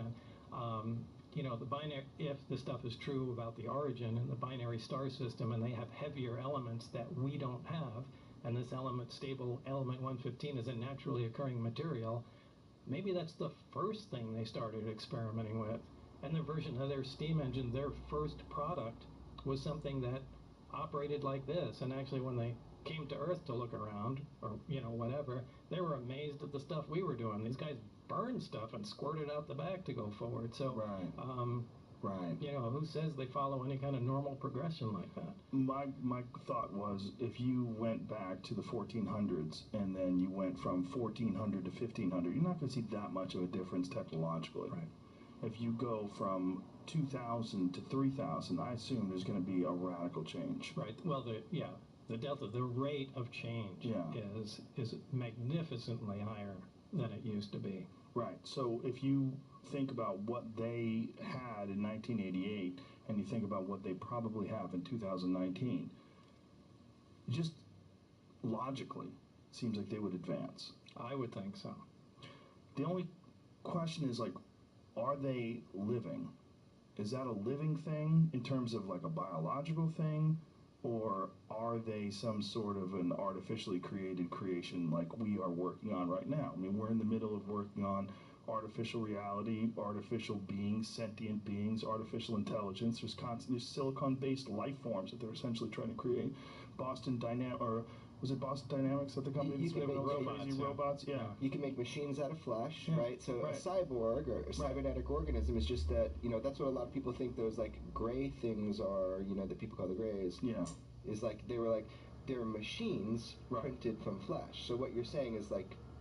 on. The binary, if the stuff is true about the origin and the binary star system, and they have heavier elements that we don't have, and this stable element 115 is a naturally occurring material, maybe that's the first thing they started experimenting with. And their version of their steam engine, their first product, was something that operated like this. And actually, when they came to Earth to look around, or whatever, they were amazed at the stuff we were doing. These guys burned stuff and squirted out the back to go forward. So, who says they follow any kind of normal progression like that? My thought was, if you went back to the 1400s and then you went from 1400 to 1500, you're not going to see that much of a difference technologically. Right. If you go from 2000 to 3000, I assume there's going to be a radical change. Right. Well, the delta, the rate of change is magnificently higher than it used to be. Right. So if you think about what they had in 1988 and you think about what they probably have in 2019, just logically, it seems like they would advance. I would think so. The only question is, are they living? Is that a living thing in terms of like a biological thing? Or are they some sort of an artificially created creation like we are working on right now? I mean, we're in the middle of working on artificial reality, artificial beings, sentient beings, artificial intelligence. There's silicon-based life forms that they're essentially trying to create. Boston Dynamics at the company? You can make robots. Yeah. You can make machines out of flesh, right? So a cyborg or a cybernetic organism is just that, that's what a lot of people think those gray things are, that people call the grays. Yeah. Is they're machines printed from flesh. So what you're saying is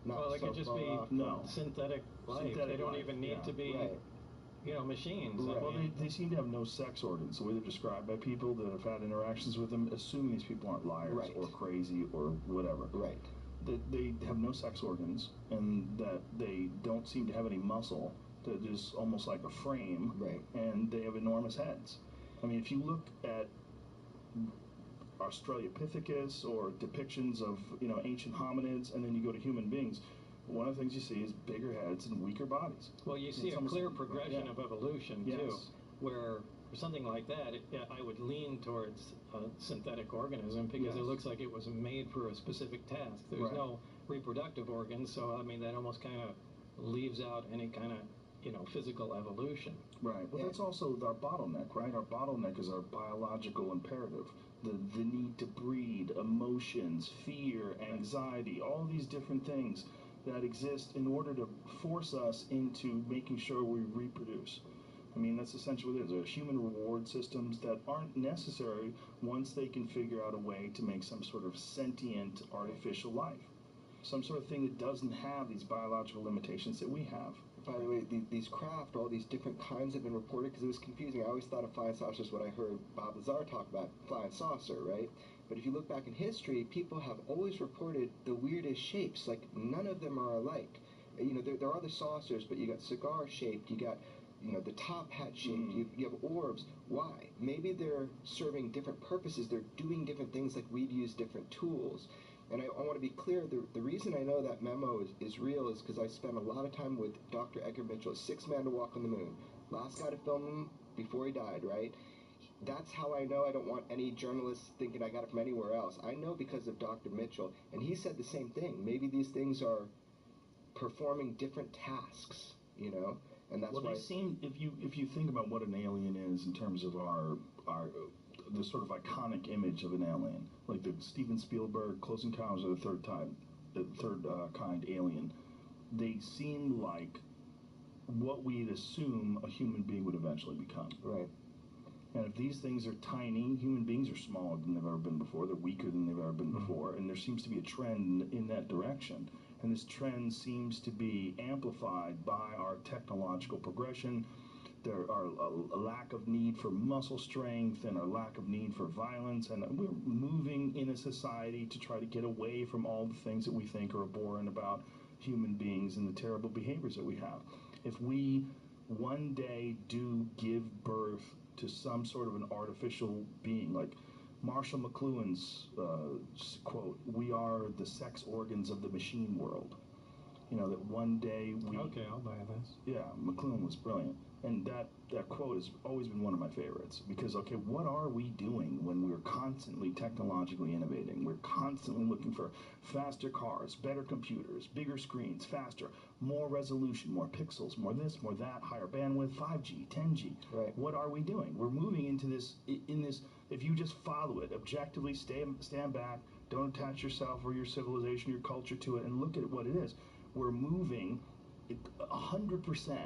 not they could just be synthetic life. They don't even need to be machines. Right. Well, they seem to have no sex organs, the way they're described by people that have had interactions with them, assuming these people aren't liars or crazy or whatever. Right. That they have no sex organs and that they don't seem to have any muscle. They're just almost like a frame. Right. And they have enormous heads. I mean, if you look at Australopithecus or depictions of ancient hominids, and then you go to human beings, one of the things you see is bigger heads and weaker bodies. Well, you see a clear progression of evolution too, where for something like that, I would lean towards a synthetic organism because it looks like it was made for a specific task. There's no reproductive organs, so I mean that almost kind of leaves out any kind of physical evolution. Right. Well, that's also our bottleneck, right? Our bottleneck is our biological imperative. The need to breed, emotions, fear, anxiety, all these different things that exist in order to force us into making sure we reproduce. I mean, that's essentially what it is. There's human reward systems that aren't necessary once they can figure out a way to make some sort of sentient artificial life. Some sort of thing that doesn't have these biological limitations that we have. By the way, these craft, all these different kinds have been reported because it was confusing. I always thought of flying saucers what I heard Bob Lazar talk about, flying saucer, right? But if you look back in history, people have always reported the weirdest shapes. Like, none of them are alike. You know, there are the saucers, but you got cigar-shaped, you got, you know, the top hat-shaped, you have orbs. Why? Maybe they're serving different purposes. They're doing different things like we'd use different tools. And I want to be clear, the reason I know that memo is real is because I spent a lot of time with Dr. Edgar Mitchell, sixth man to walk on the moon. Last guy to film him before he died, right? That's how I know. I don't want any journalists thinking I got it from anywhere else. I know because of Dr. Mitchell, and he said the same thing. Maybe these things are performing different tasks, you know? And that's why... they seem, if you think about what an alien is in terms of our the sort of iconic image of an alien, like the Steven Spielberg Close Encounters of the Third Kind alien, they seem like what we'd assume a human being would eventually become. Right. And if these things are tiny, human beings are smaller than they've ever been before, they're weaker than they've ever been before, and there seems to be a trend in that direction. And this trend seems to be amplified by our technological progression. There are a lack of need for muscle strength and a lack of need for violence, and we're moving in a society to try to get away from all the things that we think are abhorrent about human beings and the terrible behaviors that we have. If we one day do give birth to some sort of an artificial being, like Marshall McLuhan's quote, "We are the sex organs of the machine world." You know, that one day we... Okay, I'll buy this. Yeah, McLuhan was brilliant. And that quote has always been one of my favorites. Because, okay, what are we doing when we're constantly technologically innovating? We're constantly looking for faster cars, better computers, bigger screens, faster, more resolution, more pixels, more this, more that, higher bandwidth, 5G, 10G. Right. What are we doing? We're moving into this, if you just follow it, objectively stand back, don't attach yourself or your civilization, your culture to it, and look at what it is. We're moving 100%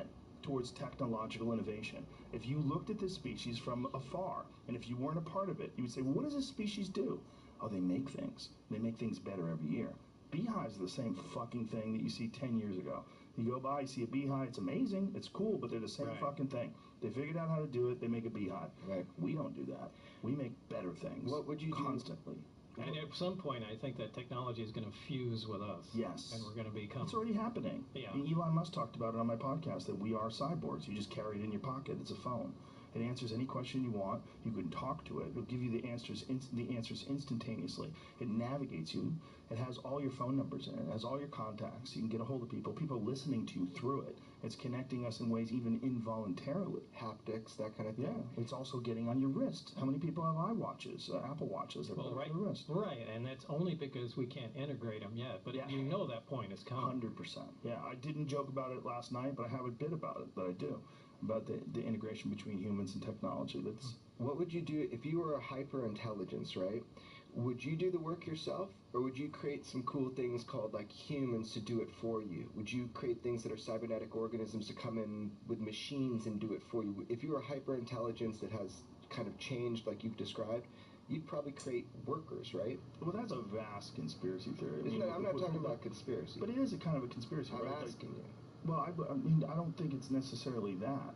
towards technological innovation. If you looked at this species from afar, and if you weren't a part of it, you would say, well, what does this species do? Oh, they make things. They make things better every year. Beehives are the same fucking thing that you see 10 years ago. You go by, you see a beehive, it's amazing, it's cool, but they're the same fucking thing. They figured out how to do it, they make a beehive. Right. We don't do that. We make better things. What would you constantly? And at some point, I think that technology is going to fuse with us. Yes. And we're going to become... It's already happening. Yeah. And Elon Musk talked about it on my podcast, that we are cyborgs. You just carry it in your pocket. It's a phone. It answers any question you want. You can talk to it. It'll give you the answers instantaneously. It navigates you. It has all your phone numbers in it. It has all your contacts. You can get a hold of people. People are listening to you through it. It's connecting us in ways even involuntarily. Haptics, that kind of thing. Yeah. It's also getting on your wrist. How many people have iWatches, Apple Watches? They're right. on their wrist. Right, and that's only because we can't integrate them yet. But you know that point is coming. 100%. Yeah, I didn't joke about it last night, but I have a bit about it that I do. About the integration between humans and technology. That's... What would you do if you were a hyper-intelligence, right? Would you do the work yourself, or would you create some cool things called like humans to do it for you? Would you create things that are cybernetic organisms to come in with machines and do it for you? If you were a hyper-intelligence that has kind of changed like you've described, you'd probably create workers, right? Well, that's a vast conspiracy theory. I'm not talking about conspiracy. But it is a kind of a conspiracy theory. I'm asking you. Well, I mean, I don't think it's necessarily that.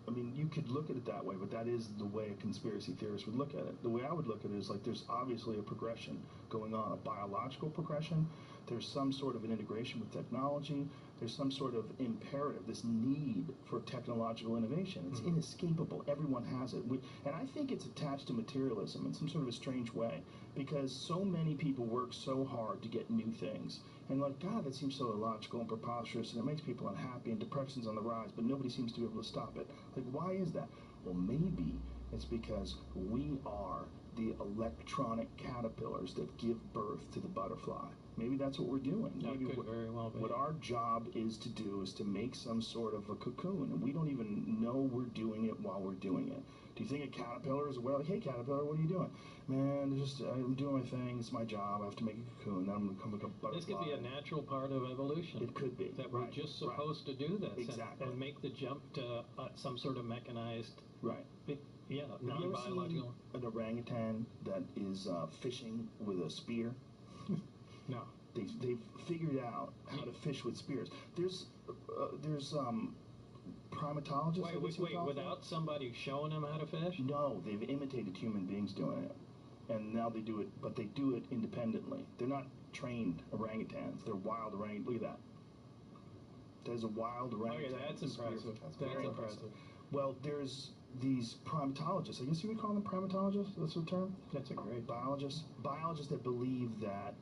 I mean, you could look at it that way, but that is the way a conspiracy theorist would look at it. The way I would look at it is like there's obviously a progression going on, a biological progression. There's some sort of an integration with technology. There's some sort of imperative, this need for technological innovation. It's inescapable. Everyone has it. And I think it's attached to materialism in some sort of a strange way, because so many people work so hard to get new things. And like, God, that seems so illogical and preposterous, and it makes people unhappy, and depression's on the rise, but nobody seems to be able to stop it. Like, why is that? Well, maybe it's because we are the electronic caterpillars that give birth to the butterfly. Maybe that's what we're doing. That could very well be. What our job is to do is to make some sort of a cocoon, and we don't even know we're doing it while we're doing it. Do you think a caterpillar is aware, like, hey, caterpillar, what are you doing? Man, I'm doing my thing. It's my job. I have to make a cocoon. Then I'm going to come become a butterfly. This could be a natural part of evolution. It could be. That we're just supposed to do this. Exactly. And make the jump to some sort of mechanized... Right. Yeah, non-biological. An orangutan that is fishing with a spear? No. They've figured out how to fish with spears. There's primatologists. Wait, without somebody showing them how to fish? No, they've imitated human beings doing it, and now they do it, but they do it independently. They're not trained orangutans. They're wild orangutan. Look at that. There's a wild orangutan. Okay, that's impressive. That's very impressive. Well, there's these primatologists. I guess you would call them primatologists. That's the term. That's a great biologist. Biologists that believe that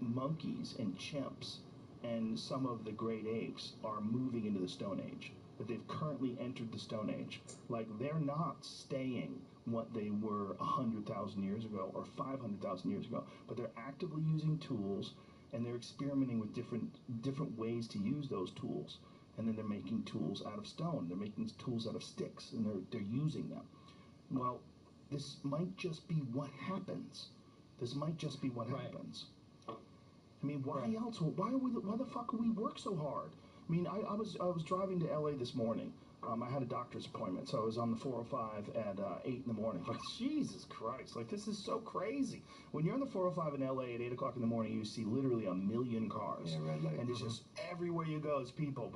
monkeys and chimps and some of the great apes are moving into the Stone Age. That they've currently entered the Stone Age. Like, they're not staying what they were 100,000 years ago or 500,000 years ago, but they're actively using tools, and they're experimenting with different ways to use those tools. And then they're making tools out of stone. They're making tools out of sticks, and they're using them. Well, this might just be what happens. This might just be what happens. I mean, why else? Why the fuck would we work so hard? I mean, I was driving to LA this morning. I had a doctor's appointment, so I was on the 405 at 8 in the morning. Like, Jesus Christ, like, this is so crazy. When you're on the 405 in LA at 8 o'clock in the morning, you see literally 1 million cars. Yeah, red light. And it's just everywhere you go, it's people.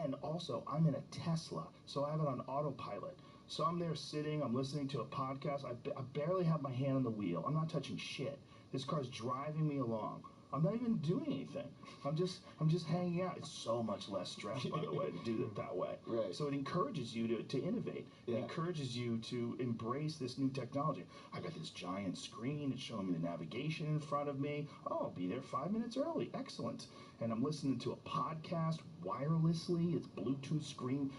And also, I'm in a Tesla, so I have it on autopilot. So I'm there sitting, I'm listening to a podcast. I barely have my hand on the wheel. I'm not touching shit. This car's driving me along. I'm not even doing anything. I'm just hanging out. It's so much less stress, by the way, to do it that way. Right. So it encourages you to innovate. It encourages you to embrace this new technology. I got this giant screen. It's showing me the navigation in front of me. Oh, I'll be there 5 minutes early. Excellent. And I'm listening to a podcast wirelessly. It's Bluetooth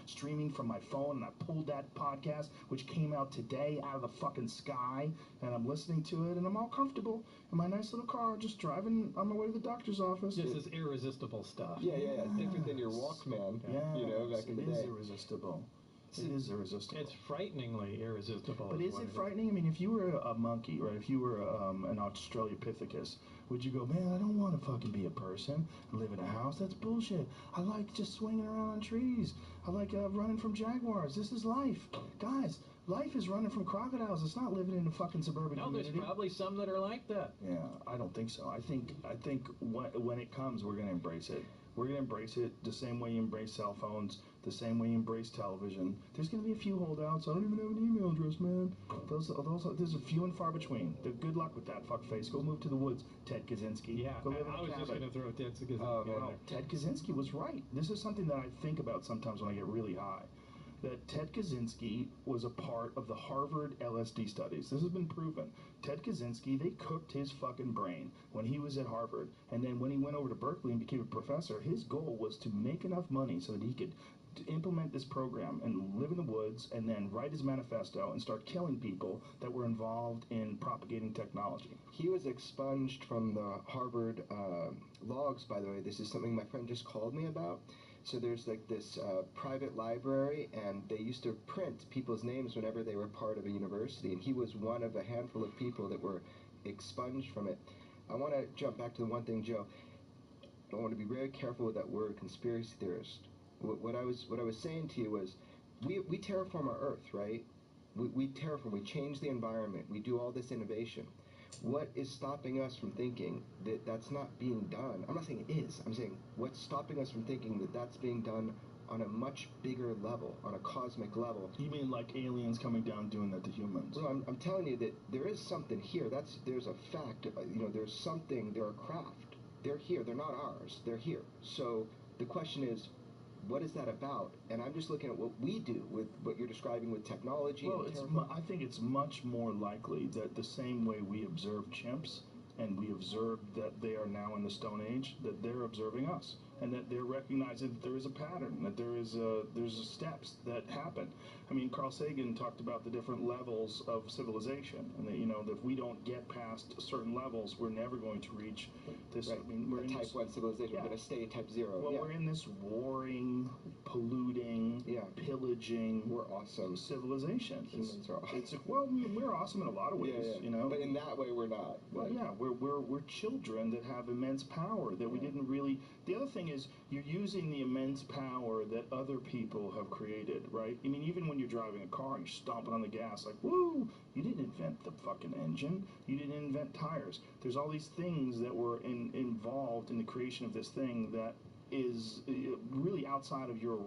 streaming from my phone, and I pulled that podcast, which came out today out of the fucking sky, and I'm listening to it, and I'm all comfortable in my nice little car, just driving on my way to the doctor's office. This is irresistible stuff. Yeah. It's different than your Walkman. Yeah, you know, back in the day. It is irresistible. It is irresistible. It's frighteningly irresistible. But is it frightening? I mean, if you were a monkey, right? If you were an Australopithecus, would you go, man, I don't want to fucking be a person and live in a house? That's bullshit. I like just swinging around on trees. I like running from jaguars. This is life. Guys, life is running from crocodiles. It's not living in a fucking suburban community. There's probably some that are like that. Yeah, I don't think so. I think when it comes, we're going to embrace it. We're going to embrace it the same way you embrace cell phones, the same way you embrace television. There's going to be a few holdouts. I don't even have an email address, man. There's a few and far between. Good luck with that, fuckface. Go move to the woods, Ted Kaczynski. Yeah, go live in I was cabin. just going to throw Ted Kaczynski. Ted Kaczynski was right. This is something that I think about sometimes when I get really high. That Ted Kaczynski was a part of the Harvard LSD studies. This has been proven. Ted Kaczynski, they cooked his fucking brain when he was at Harvard. And then when he went over to Berkeley and became a professor, his goal was to make enough money so that he could implement this program and live in the woods and then write his manifesto and start killing people that were involved in propagating technology. He was expunged from the Harvard logs, by the way. This is something my friend just called me about. So there's like this private library, and they used to print people's names whenever they were part of a university, and he was one of a handful of people that were expunged from it. I want to jump back to the one thing, Joe. I want to be very careful with that word, conspiracy theorist. What I was saying to you was, we terraform our Earth, right? We terraform, we change the environment, we do all this innovation. What is stopping us from thinking that that's not being done? I'm not saying it is. I'm saying what's stopping us from thinking that that's being done on a much bigger level, on a cosmic level. You mean like aliens coming down doing that to humans? Well, I'm telling you that there is something here. There's a fact. There's something. They're a craft. They're here. They're not ours. They're here. So the question is, what is that about? And I'm just looking at what we do with what you're describing with technology. Well, I think it's much more likely that the same way we observe chimps and we observe that they are now in the Stone Age, that they're observing us, and that they're recognizing that there is a pattern, that there's steps that happen. I mean, Carl Sagan talked about the different levels of civilization, and that, that if we don't get past certain levels, we're never going to reach this. Right. I mean, we're in type 1 civilization. We're going to stay type 0. Well, we're in this warring, polluting, pillaging. We're awesome civilization. Humans are awesome. We're awesome in a lot of ways, But in that way, we're not. Well, yeah, we're children that have immense power that we didn't really. The other thing is you're using the immense power that other people have created, right? I mean, even when you're driving a car and you're stomping on the gas, like, woo, you didn't invent the fucking engine. You didn't invent tires. There's all these things that were involved in the creation of this thing that is really outside of your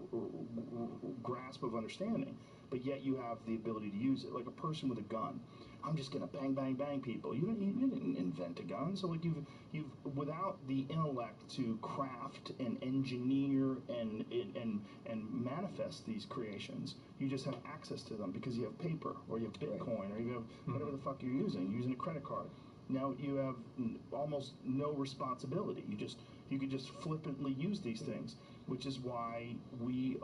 grasp of understanding, but yet you have the ability to use it. Like a person with a gun. I'm just gonna bang, bang, bang people. You didn't invent a gun, so like you've without the intellect to craft and engineer and manifest these creations, you just have access to them because you have paper or you have Bitcoin or you have whatever the fuck you're using a credit card. Now you have almost no responsibility. You could just flippantly use these things, which is why we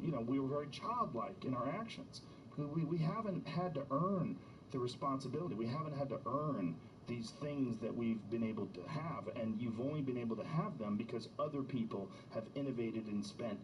were very childlike in our actions. We haven't had to earn the responsibility. We haven't had to earn these things that we've been able to have, and you've only been able to have them because other people have innovated and spent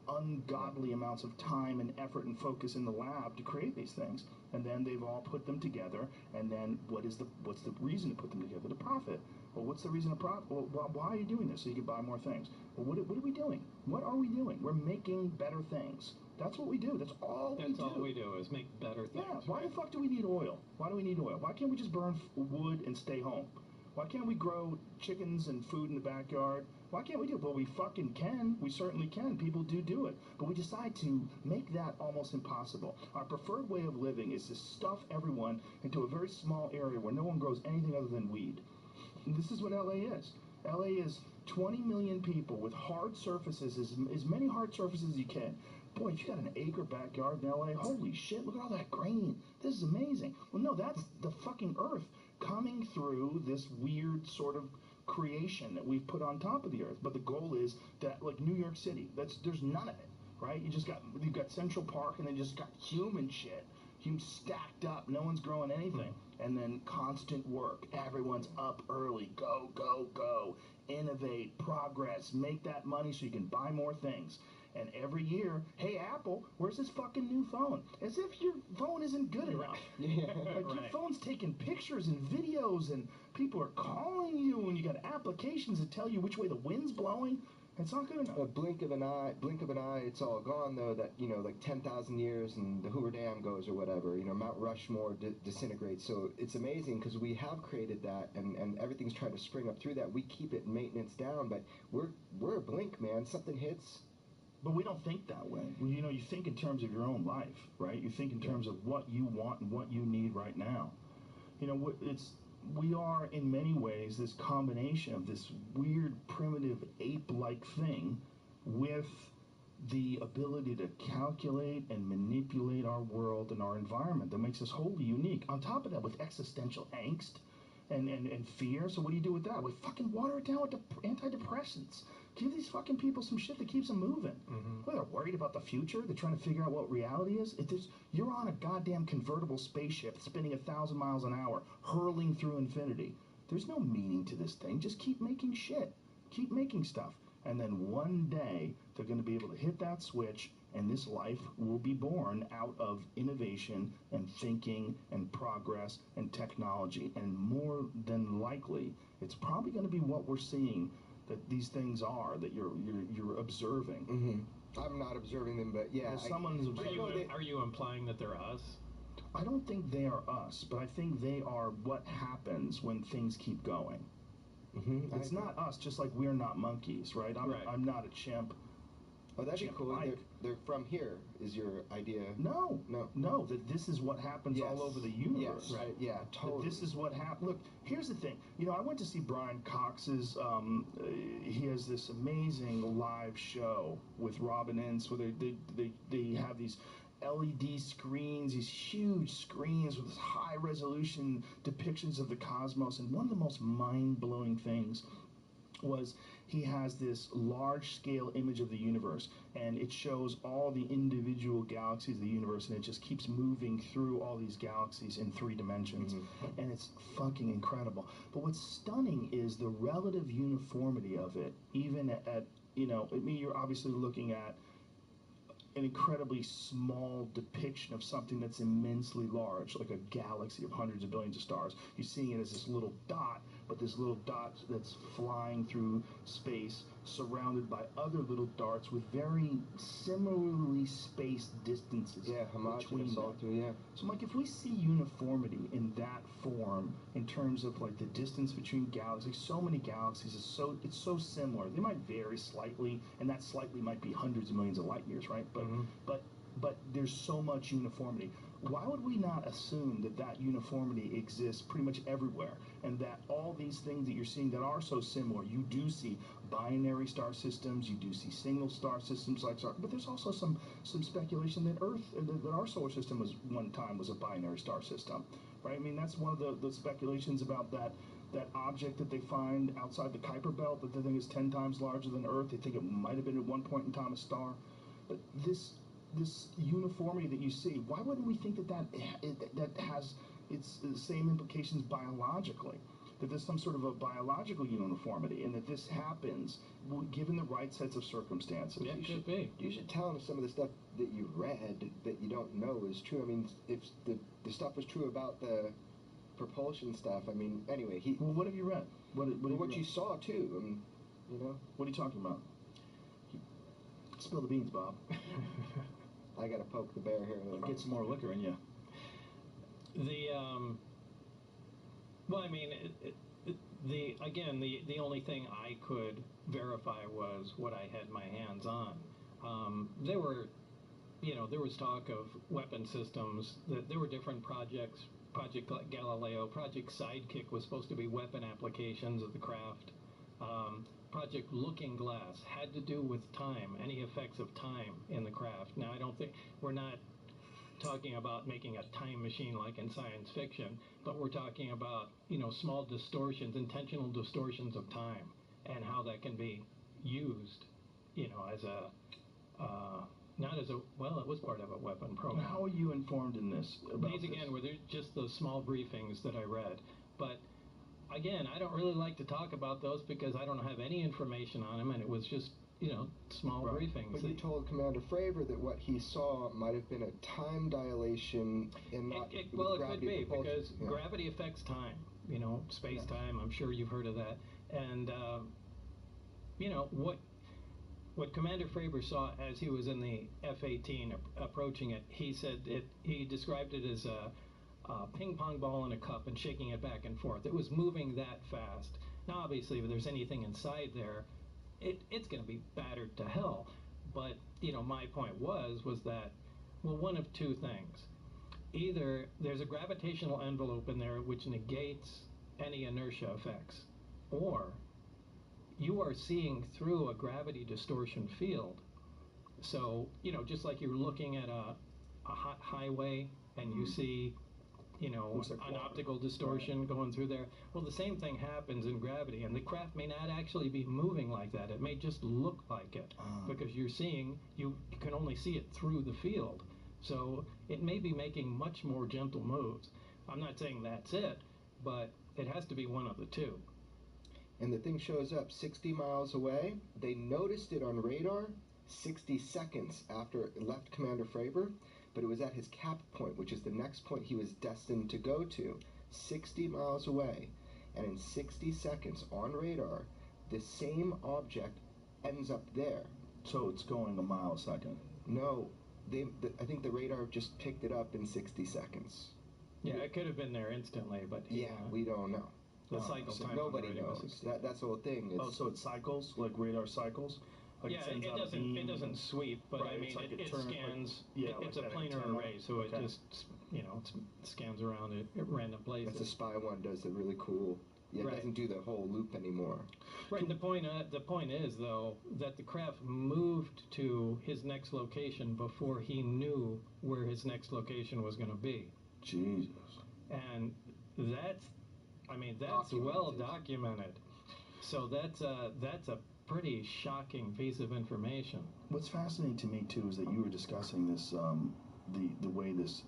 ungodly amounts of time and effort and focus in the lab to create these things, and then they've all put them together. And then what's the reason to put them together? To profit. Well, what's the reason to profit? Well, why are you doing this? So you can buy more things. Well, what are we doing? What are we doing? We're making better things. That's what we do. That's all we do. That's all we do is make better things. Yeah. Why the fuck do we need oil? Why do we need oil? Why can't we just burn wood and stay home? Why can't we grow chickens and food in the backyard? Why can't we do it? Well, we fucking can. We certainly can. People do it. But we decide to make that almost impossible. Our preferred way of living is to stuff everyone into a very small area where no one grows anything other than weed. And this is what LA is. LA is 20 million people with hard surfaces, as many hard surfaces as you can. Boy, if you got an acre backyard in LA, holy shit, look at all that green. This is amazing. Well, no, that's the fucking earth coming through this weird sort of creation that we've put on top of the earth. But the goal is that, like New York City, there's none of it, right? You've got Central Park, and then just got human shit. Humans stacked up, no one's growing anything. And then constant work. Everyone's up early. Go, go, go. Innovate, progress, make that money so you can buy more things. And every year, hey, Apple, where's this fucking new phone? As if your phone isn't good enough. Like your phone's taking pictures and videos, and people are calling you, and you got applications that tell you which way the wind's blowing. It's not good enough. A blink of an eye, it's all gone, though, that, like 10,000 years and the Hoover Dam goes or whatever, Mount Rushmore disintegrates. So it's amazing because we have created that, and everything's trying to spring up through that. We keep it maintenance down, but we're a blink, man. Something hits. But we don't think that way. Well, you think in terms of your own life, right? You think in terms of what you want and what you need right now. We are, in many ways, this combination of this weird, primitive, ape-like thing with the ability to calculate and manipulate our world and our environment that makes us wholly unique. On top of that, with existential angst and fear. So what do you do with that? We fucking water it down with antidepressants. Give these fucking people some shit that keeps them moving. Well, they're worried about the future. They're trying to figure out what reality is. You're on a goddamn convertible spaceship spinning 1,000 miles an hour, hurling through infinity. There's no meaning to this thing. Just keep making shit. Keep making stuff. And then one day, they're going to be able to hit that switch, and this life will be born out of innovation and thinking and progress and technology. And more than likely, it's probably going to be what we're seeing that these things are that you're observing. I'm not observing them, but yeah. Well, someone's observing. Are you implying that they're us? I don't think they are us, but I think they are what happens when things keep going. It's not us, just like we're not monkeys, right? I'm not a chimp. Oh, that'd be cool. They're from here, is your idea? No. That this is what happens all over the universe. Yes, right. Yeah, totally. That this is what happens. Look, here's the thing. I went to see Brian Cox's. He has this amazing live show with Robin Ince, where they have these LED screens, these huge screens with high resolution depictions of the cosmos. And one of the most mind-blowing things was he has this large-scale image of the universe, and it shows all the individual galaxies of the universe, and it just keeps moving through all these galaxies in 3 dimensions, and it's fucking incredible. But what's stunning is the relative uniformity of it, even at you're obviously looking at an incredibly small depiction of something that's immensely large, like a galaxy of hundreds of billions of stars. You're seeing it as this little dot, but this little dot that's flying through space, surrounded by other little darts with very similarly spaced distances. Yeah, homogeneous all through, yeah. So, Mike, if we see uniformity in that form, in terms of like the distance between galaxies, so many galaxies, it's so similar. They might vary slightly, and that slightly might be hundreds of millions of light years, right? But there's so much uniformity. Why would we not assume that that uniformity exists pretty much everywhere, and that all these things that you're seeing that are so similar, you do see binary star systems, you do see single star systems like star, but there's also some speculation that Earth, that our solar system was one time was a binary star system, right? I mean, that's one of the speculations about that object that they find outside the Kuiper Belt that they think is 10 times larger than Earth. They think it might have been at one point in time a star, but this uniformity that you see, why wouldn't we think that has its same implications biologically? That there's some sort of a biological uniformity, and that this happens given the right sets of circumstances. Yeah, it could be. You should tell them some of the stuff that you read that you don't know is true. I mean, if the stuff was true about the propulsion stuff, I mean, anyway, Well, what have you read? What you saw too. I mean, you know. What are you talking about? Spill the beans, Bob. I gotta poke the bear here. Get some more liquor in you. Well, I mean, the only thing I could verify was what I had my hands on. There was talk of weapon systems. There were different projects. Project Galileo, Project Sidekick was supposed to be weapon applications of the craft. Project Looking Glass had to do with time, any effects of time in the craft. Now, I don't think we're not talking about making a time machine like in science fiction, but we're talking about, small distortions, intentional distortions of time, and how that can be used, as a not as a, well, it was part of a weapon program. How are you informed in this? These again were just those small briefings that I read, but again, I don't really like to talk about those because I don't have any information on them, and it was just, small briefings. But you told Commander Fravor that what he saw might have been a time dilation and not well, it could be, because gravity affects time, space-time. I'm sure you've heard of that. And, what Commander Fravor saw as he was in the F-18 approaching it, he said he described it as a ping pong ball in a cup and shaking it back and forth. It was moving that fast. Now, obviously, if there's anything inside there, it's going to be battered to hell. But, my point was that, well, one of two things. Either there's a gravitational envelope in there which negates any inertia effects, or you are seeing through a gravity distortion field. So, just like you're looking at a hot highway and you see, an optical distortion going through there. Well, the same thing happens in gravity, and the craft may not actually be moving like that. It may just look like it, because you can only see it through the field. So it may be making much more gentle moves. I'm not saying that's it, but it has to be one of the two. And the thing shows up 60 miles away. They noticed it on radar 60 seconds after it left Commander Fravor, but it was at his cap point, which is the next point he was destined to go to, 60 miles away. And in 60 seconds on radar, the same object ends up there. So it's going a mile a second? No, I think the radar just picked it up in 60 seconds. Yeah, it could have been there instantly, but we don't know. The cycle time. Nobody knows. That's the whole thing. So it cycles, like radar cycles? Like it doesn't sweep, but I mean, it scans. It's a planar array, so it just, it scans around at random places. That's a spy one does the really cool. Yeah, it doesn't do the whole loop anymore. Right. The point is, though, that the craft moved to his next location before he knew where his next location was going to be. Jesus. And that's well documented. So that's a pretty shocking piece of information. What's fascinating to me too is that you were discussing this, the way this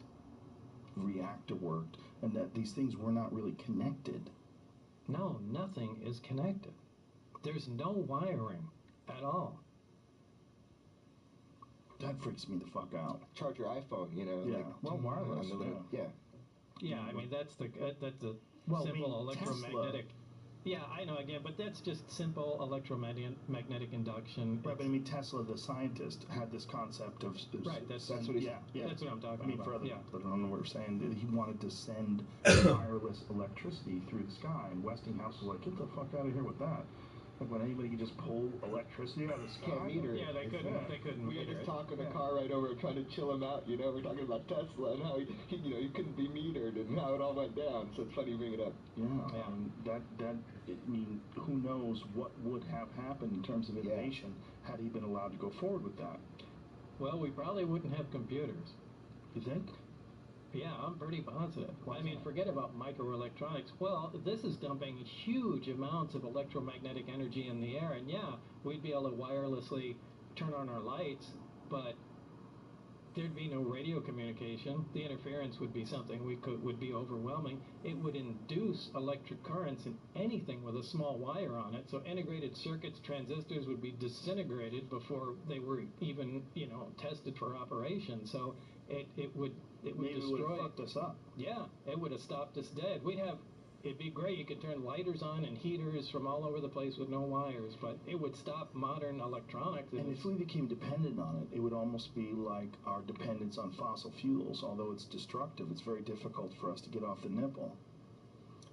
reactor worked, and that these things were not really connected. No, nothing is connected. There's no wiring at all. That freaks me the fuck out. Charge your iPhone, Yeah. Well, wireless. Yeah, I mean that's the simple electromagnetic. Yeah, I know, again, but that's just simple electromagnetic induction. Right, but I mean, Tesla, the scientist, had this concept of... Right, that's what I'm talking about. For other yeah. people that don't know what we're saying, that he wanted to send wireless electricity through the sky, and Westinghouse was like, get the fuck out of here with that. Like, when anybody could just pull electricity out of the sky? Can't meter it. Yeah, they couldn't We had meter this it. talk in the car right over trying to chill him out, you know, we're talking about Tesla and how he couldn't be metered and how it all went down, so it's funny you bring it up. Yeah. I mean, who knows what would have happened in terms of innovation had he been allowed to go forward with that. Well, we probably wouldn't have computers. You think? Yeah, I'm pretty positive. I mean, forget about microelectronics. Well, this is dumping huge amounts of electromagnetic energy in the air, and yeah, we'd be able to wirelessly turn on our lights, but there'd be no radio communication. The interference would be something would be overwhelming. It would induce electric currents in anything with a small wire on it. So integrated circuits, transistors would be disintegrated before they were even, tested for operation. So it would Maybe destroy. It would have fucked us up. Yeah, it would have stopped us dead. It'd be great. You could turn lighters on and heaters from all over the place with no wires, but it would stop modern electronics. And if we became dependent on it, it would almost be like our dependence on fossil fuels. Although it's destructive, it's very difficult for us to get off the nipple.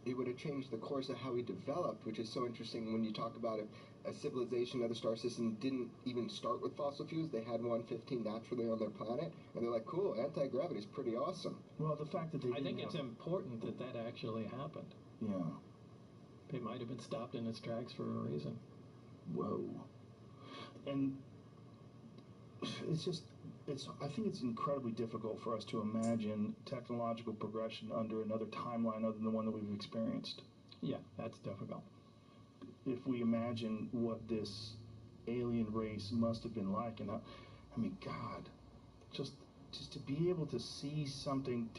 It would have changed the course of how we developed, which is so interesting when you talk about it. A civilization, another star system, didn't even start with fossil fuels. They had 115 naturally on their planet, and they're like, cool, anti-gravity is pretty awesome. Well, the fact that I think it's important that actually happened. Yeah. It might have been stopped in its tracks for a reason. Whoa. And I think it's incredibly difficult for us to imagine technological progression under another timeline other than the one that we've experienced. Yeah, that's difficult. If we imagine what this alien race must have been like, and God, just to be able to see something,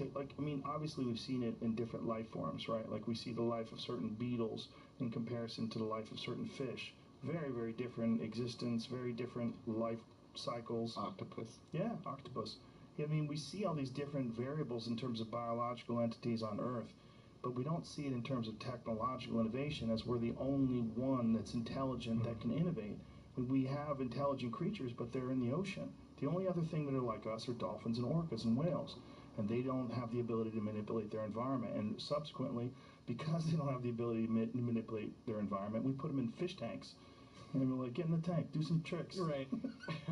obviously we've seen it in different life forms, right? Like we see the life of certain beetles in comparison to the life of certain fish. Very, very different existence, very different life cycles. Octopus. Yeah, octopus. I mean, we see all these different variables in terms of biological entities on Earth, but we don't see it in terms of technological innovation, as we're the only one that's intelligent that can innovate. We have intelligent creatures, but they're in the ocean. The only other thing that are like us are dolphins and orcas and whales, and they don't have the ability to manipulate their environment. And subsequently, because they don't have the ability to manipulate their environment, we put them in fish tanks. And we're like, get in the tank, do some tricks. Right.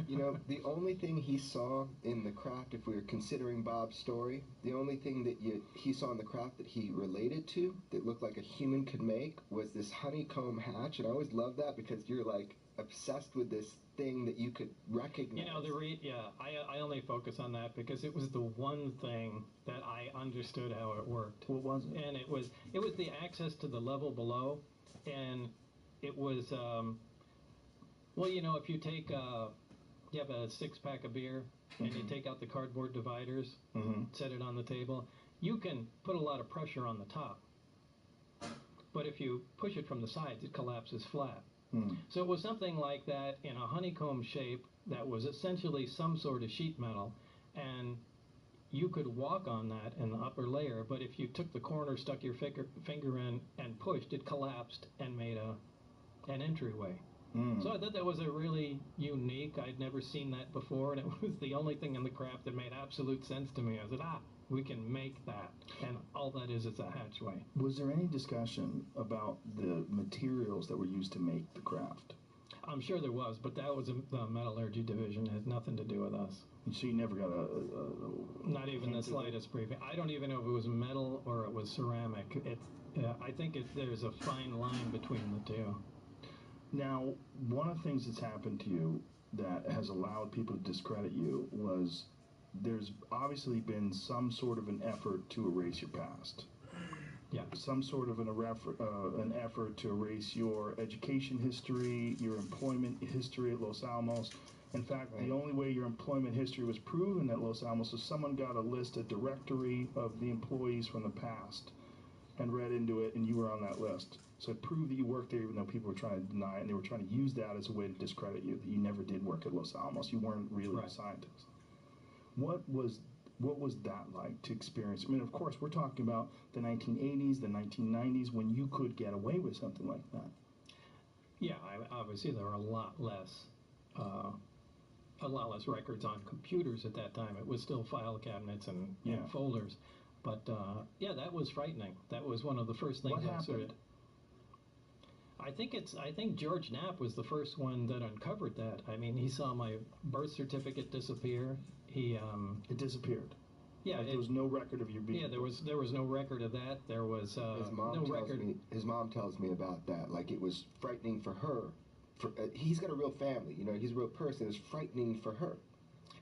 The only thing he saw in the craft, if we were considering Bob's story, the only thing that he saw in the craft that he related to, that looked like a human could make, was this honeycomb hatch. And I always love that because you're like obsessed with this thing that you could recognize. I only focus on that because it was the one thing that I understood how it worked. What was it? And it was the access to the level below, and it was if you take you have a 6-pack of beer and you take out the cardboard dividers, set it on the table, you can put a lot of pressure on the top, but if you push it from the sides, it collapses flat. So it was something like that in a honeycomb shape that was essentially some sort of sheet metal, and you could walk on that in the upper layer, but if you took the corner, stuck your finger in, and pushed, it collapsed and made an entryway. So I thought that was a really unique, I'd never seen that before, and it was the only thing in the craft that made absolute sense to me. I said, we can make that, and all that is a hatchway. Was there any discussion about the materials that were used to make the craft? I'm sure there was, but that was the metallurgy division. It had nothing to do with us. So you never got not even the slightest briefing. I don't even know if it was metal or it was ceramic. I think there's a fine line between the two. Now, one of the things that's happened to you that has allowed people to discredit you was there's obviously been some sort of an effort to erase your past. Yeah. Some sort of an effort to erase your education history, your employment history at Los Alamos. In fact, the only way your employment history was proven at Los Alamos is someone got a directory of the employees from the past and read into it, and you were on that list. So it proved that you worked there even though people were trying to deny it, and they were trying to use that as a way to discredit you, that you never did work at Los Alamos. You weren't really a scientist. What was What was that like to experience? I mean, of course, we're talking about the 1980s, the 1990s, when you could get away with something like that. Yeah, obviously there were a lot less records on computers at that time. It was still file cabinets and folders. But yeah, that was frightening. That was one of the first things I sort of. I think George Knapp was the first one that uncovered that. I mean, he saw my birth certificate disappear. It disappeared. Yeah, like there was no record of you being. Yeah, there was no record of that. There was no record. His mom tells me about that. Like it was frightening for her. He's got a real family. You know, he's a real person. It's frightening for her.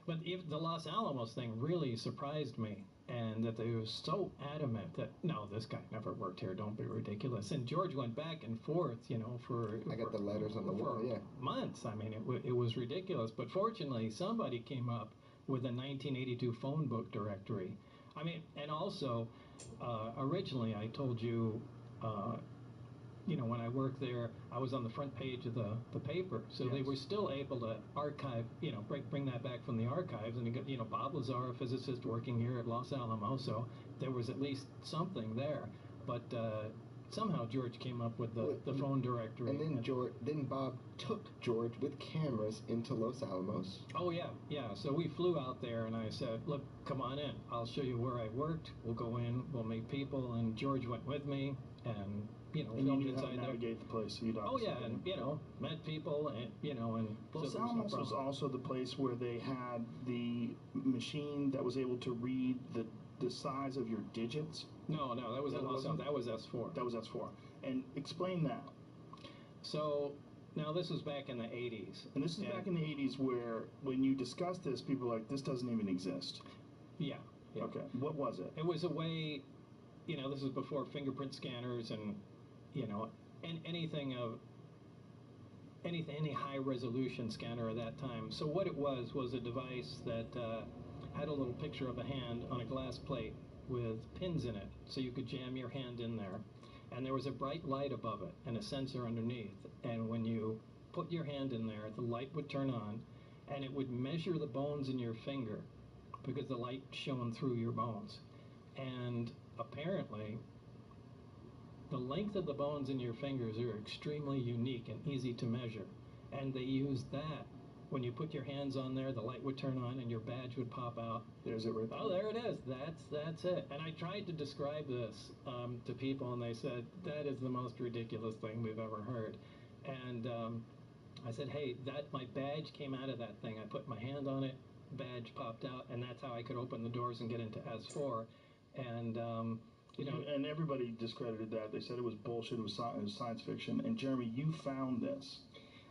But the Los Alamos thing really surprised me, and that they were so adamant that no, this guy never worked here. Don't be ridiculous. And George went back and forth, you know, I got the letters on the wall. Yeah, months. I mean, it was ridiculous. But fortunately, somebody came up with a 1982 phone book directory. I mean, and also originally I told you. You know, when I worked there, I was on the front page of the paper, so they were still able to archive, you know, bring that back from the archives. And you know, Bob Lazar, a physicist working here at Los Alamos, so there was at least something there. But somehow George came up with the phone directory. And then Bob took George with cameras into Los Alamos. Oh yeah. So we flew out there, and I said, "Look, come on in. I'll show you where I worked. We'll go in. We'll meet people." And George went with me, and you know, filmed inside how to navigate the place. So and you know, met people, and you know, and Los Alamos was also the place where they had the machine that was able to read the size of your digits. No, that was that was S4. That was S4. And explain that. So now this was back in the 80s. And this is back in the 80s where when you discuss this, people are like, this doesn't even exist. Yeah. Okay. What was it? It was a way, you know, this is before fingerprint scanners and, you know, any high resolution scanner at that time. So what it was a device that had a little picture of a hand on a glass plate with pins in it, so you could jam your hand in there. And there was a bright light above it and a sensor underneath. And when you put your hand in there, the light would turn on, and it would measure the bones in your finger because the light shone through your bones. And apparently, the length of the bones in your fingers are extremely unique and easy to measure. And they used that. When you put your hands on there, the light would turn on and your badge would pop out. There's it right there. Oh, there it is. That's it. And I tried to describe this to people, and they said, that is the most ridiculous thing we've ever heard. And I said, hey, my badge came out of that thing. I put my hand on it, badge popped out, and that's how I could open the doors and get into S4. And you know, and everybody discredited that. They said it was bullshit. It was science fiction. And Jeremy, you found this.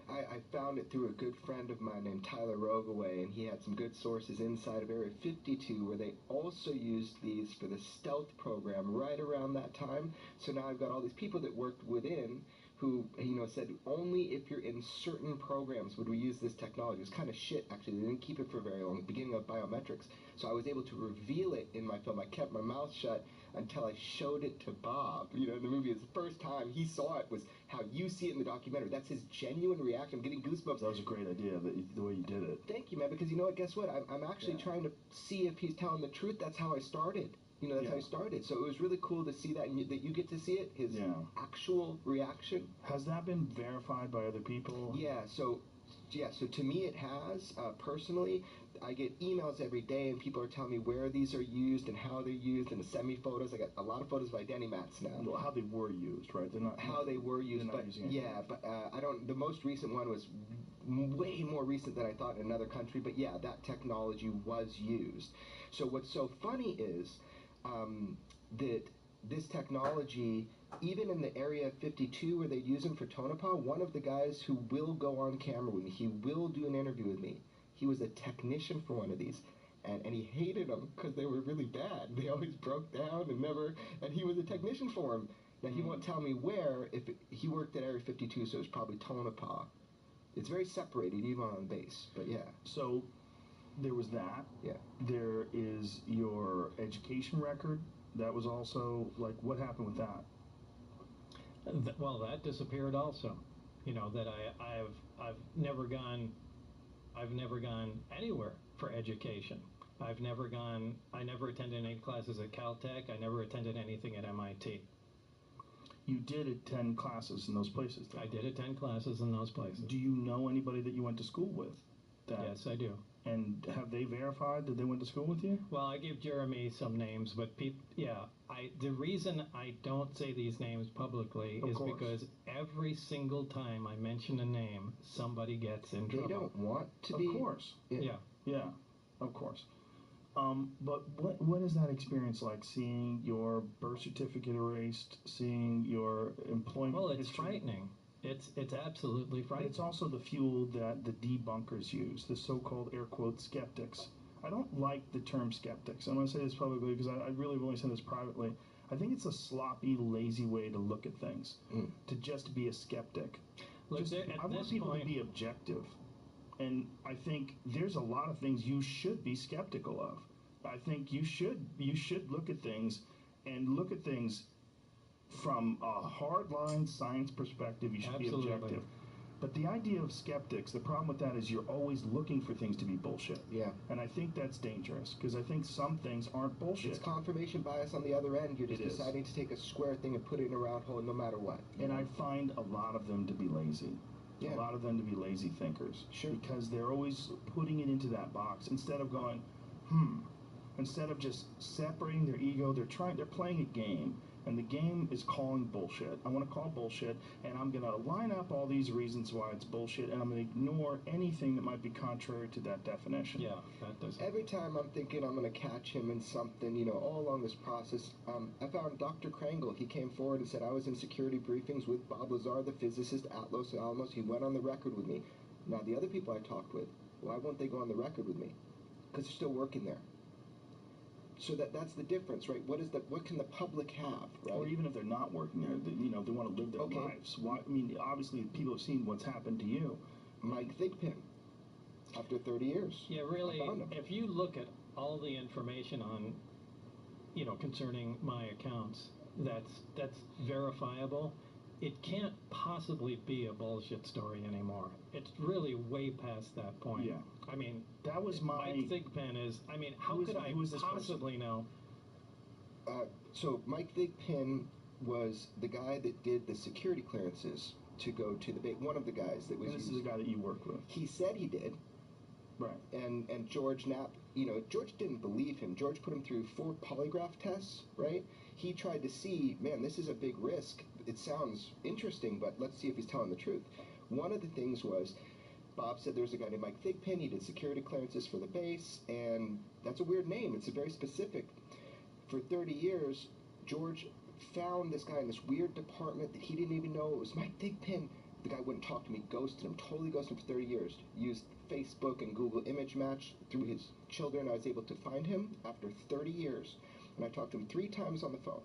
I found it through a good friend of mine named Tyler Rogaway, and he had some good sources inside of Area 52 where they also used these for the stealth program right around that time. So now I've got all these people that worked within who, you know, said only if you're in certain programs would we use this technology. It was kind of shit, actually. They didn't keep it for very long, beginning of biometrics. So I was able to reveal it in my film. I kept my mouth shut until I showed it to Bob. You know, in the movie, it's the first time he saw it was how you see it in the documentary. That's his genuine reaction. I'm getting goosebumps. That was a great idea, the way you did it. Thank you, man, because you know what? Guess what? I'm actually trying to see if he's telling the truth. That's how I started. You know, that's how I started. So it was really cool to see that, and that you get to see it, his actual reaction. Has that been verified by other people? Yeah, so to me it has. Personally, I get emails every day, and people are telling me where these are used and how they're used, and send me photos. I got a lot of photos by Danny Matz now. Well, how they were used, right? They're not how they were used, but I don't. The most recent one was way more recent than I thought in another country, but yeah, that technology was used. So what's so funny is that this technology, even in the Area 52 where they use them for Tonopah, one of the guys who will go on camera with me, he will do an interview with me. He was a technician for one of these, and he hated them because they were really bad. They always broke down and he was a technician for him. Now, he won't tell me where. He worked at Area 52, so it's probably Tonopah. It's very separated, even on base, but yeah. So there was that. Yeah. There is your education record. That was also, like, what happened with that? Well, that disappeared also. You know, that I've never gone anywhere for education. I've never gone. I never attended any classes at Caltech. I never attended anything at MIT. You did attend classes in those places, though. I did attend classes in those places. Do you know anybody that you went to school with? Yes, I do. And have they verified that they went to school with you? Well, I gave Jeremy some names, but the reason I don't say these names publicly is because every single time I mention a name, somebody gets in trouble. They don't want to be. Of course. Yeah. Yeah, of course. But what is that experience like, seeing your birth certificate erased, seeing your employment Well, it's history? frightening. It's absolutely frightening. But it's also the fuel that the debunkers use, the so-called air quote skeptics. I don't like the term skeptics. I'm going to say this publicly because I really have only said this privately. I think it's a sloppy, lazy way to look at things, to just be a skeptic. Look, I want people to be objective. And I think there's a lot of things you should be skeptical of. I think you should look at things from a hard-line science perspective. You should be objective. But the idea of skeptics, the problem with that is you're always looking for things to be bullshit. Yeah. And I think that's dangerous, because I think some things aren't bullshit. It's confirmation bias on the other end. You're just deciding to take a square thing and put it in a round hole no matter what. And I find a lot of them to be lazy. Yeah. A lot of them to be lazy thinkers. Sure. Because they're always putting it into that box instead of going, instead of just separating their ego. They're playing a game, and the game is calling bullshit. I want to call bullshit, and I'm going to line up all these reasons why it's bullshit, and I'm going to ignore anything that might be contrary to that definition. Yeah, that does. Every time I'm thinking I'm going to catch him in something, all along this process, I found Dr. Krangle. He came forward and said, I was in security briefings with Bob Lazar, the physicist at Los Alamos. He went on the record with me. Now, the other people I talked with, why won't they go on the record with me? Because they're still working there. So that's the difference, right? What can the public have, right? Or even if they're not working there, they want to live their lives. Why? I mean, obviously, people have seen what's happened to you. Mike Thigpen, after 30 years. Yeah, really, if you look at all the information on, concerning my accounts, that's verifiable. It can't possibly be a bullshit story anymore. It's really way past that point. Yeah. I mean, that was Mike Thigpen is. I mean, how could I possibly know? So Mike Thigpen was the guy that did the security clearances to go to the base. One of the guys that was. And this is the guy that you worked with. He said he did. Right. And George Knapp, George didn't believe him. George put him through 4 polygraph tests, right? He tried to see, man, this is a big risk. It sounds interesting, but let's see if he's telling the truth. One of the things was, Bob said there's a guy named Mike Thigpen. He did security clearances for the base, and that's a weird name. It's a very specific. For 30 years, George found this guy in this weird department that he didn't even know it was Mike Thigpen. The guy wouldn't talk to me, ghosted him, totally ghosted him for 30 years. Used Facebook and Google Image Match through his children. I was able to find him after 30 years, and I talked to him 3 times on the phone.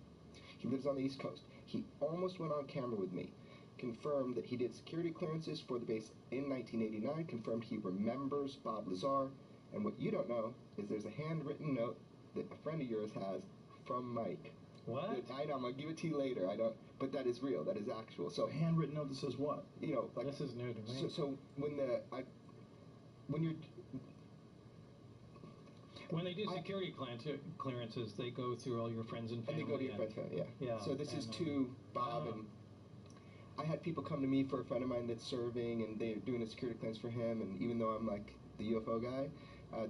He lives on the East Coast. He almost went on camera with me, confirmed that he did security clearances for the base in 1989, confirmed he remembers Bob Lazar, and what you don't know is there's a handwritten note that a friend of yours has from Mike. What? I know, I'm going to give it to you later, but that is real, that is actual. So a handwritten note that says what? Like, this is new to me. So when when they do security clearances, they go through all your friends and family. And they go to your friends and family, yeah. So this is to Bob, and I had people come to me for a friend of mine that's serving, and they're doing a security clearance for him, and even though I'm like the UFO guy,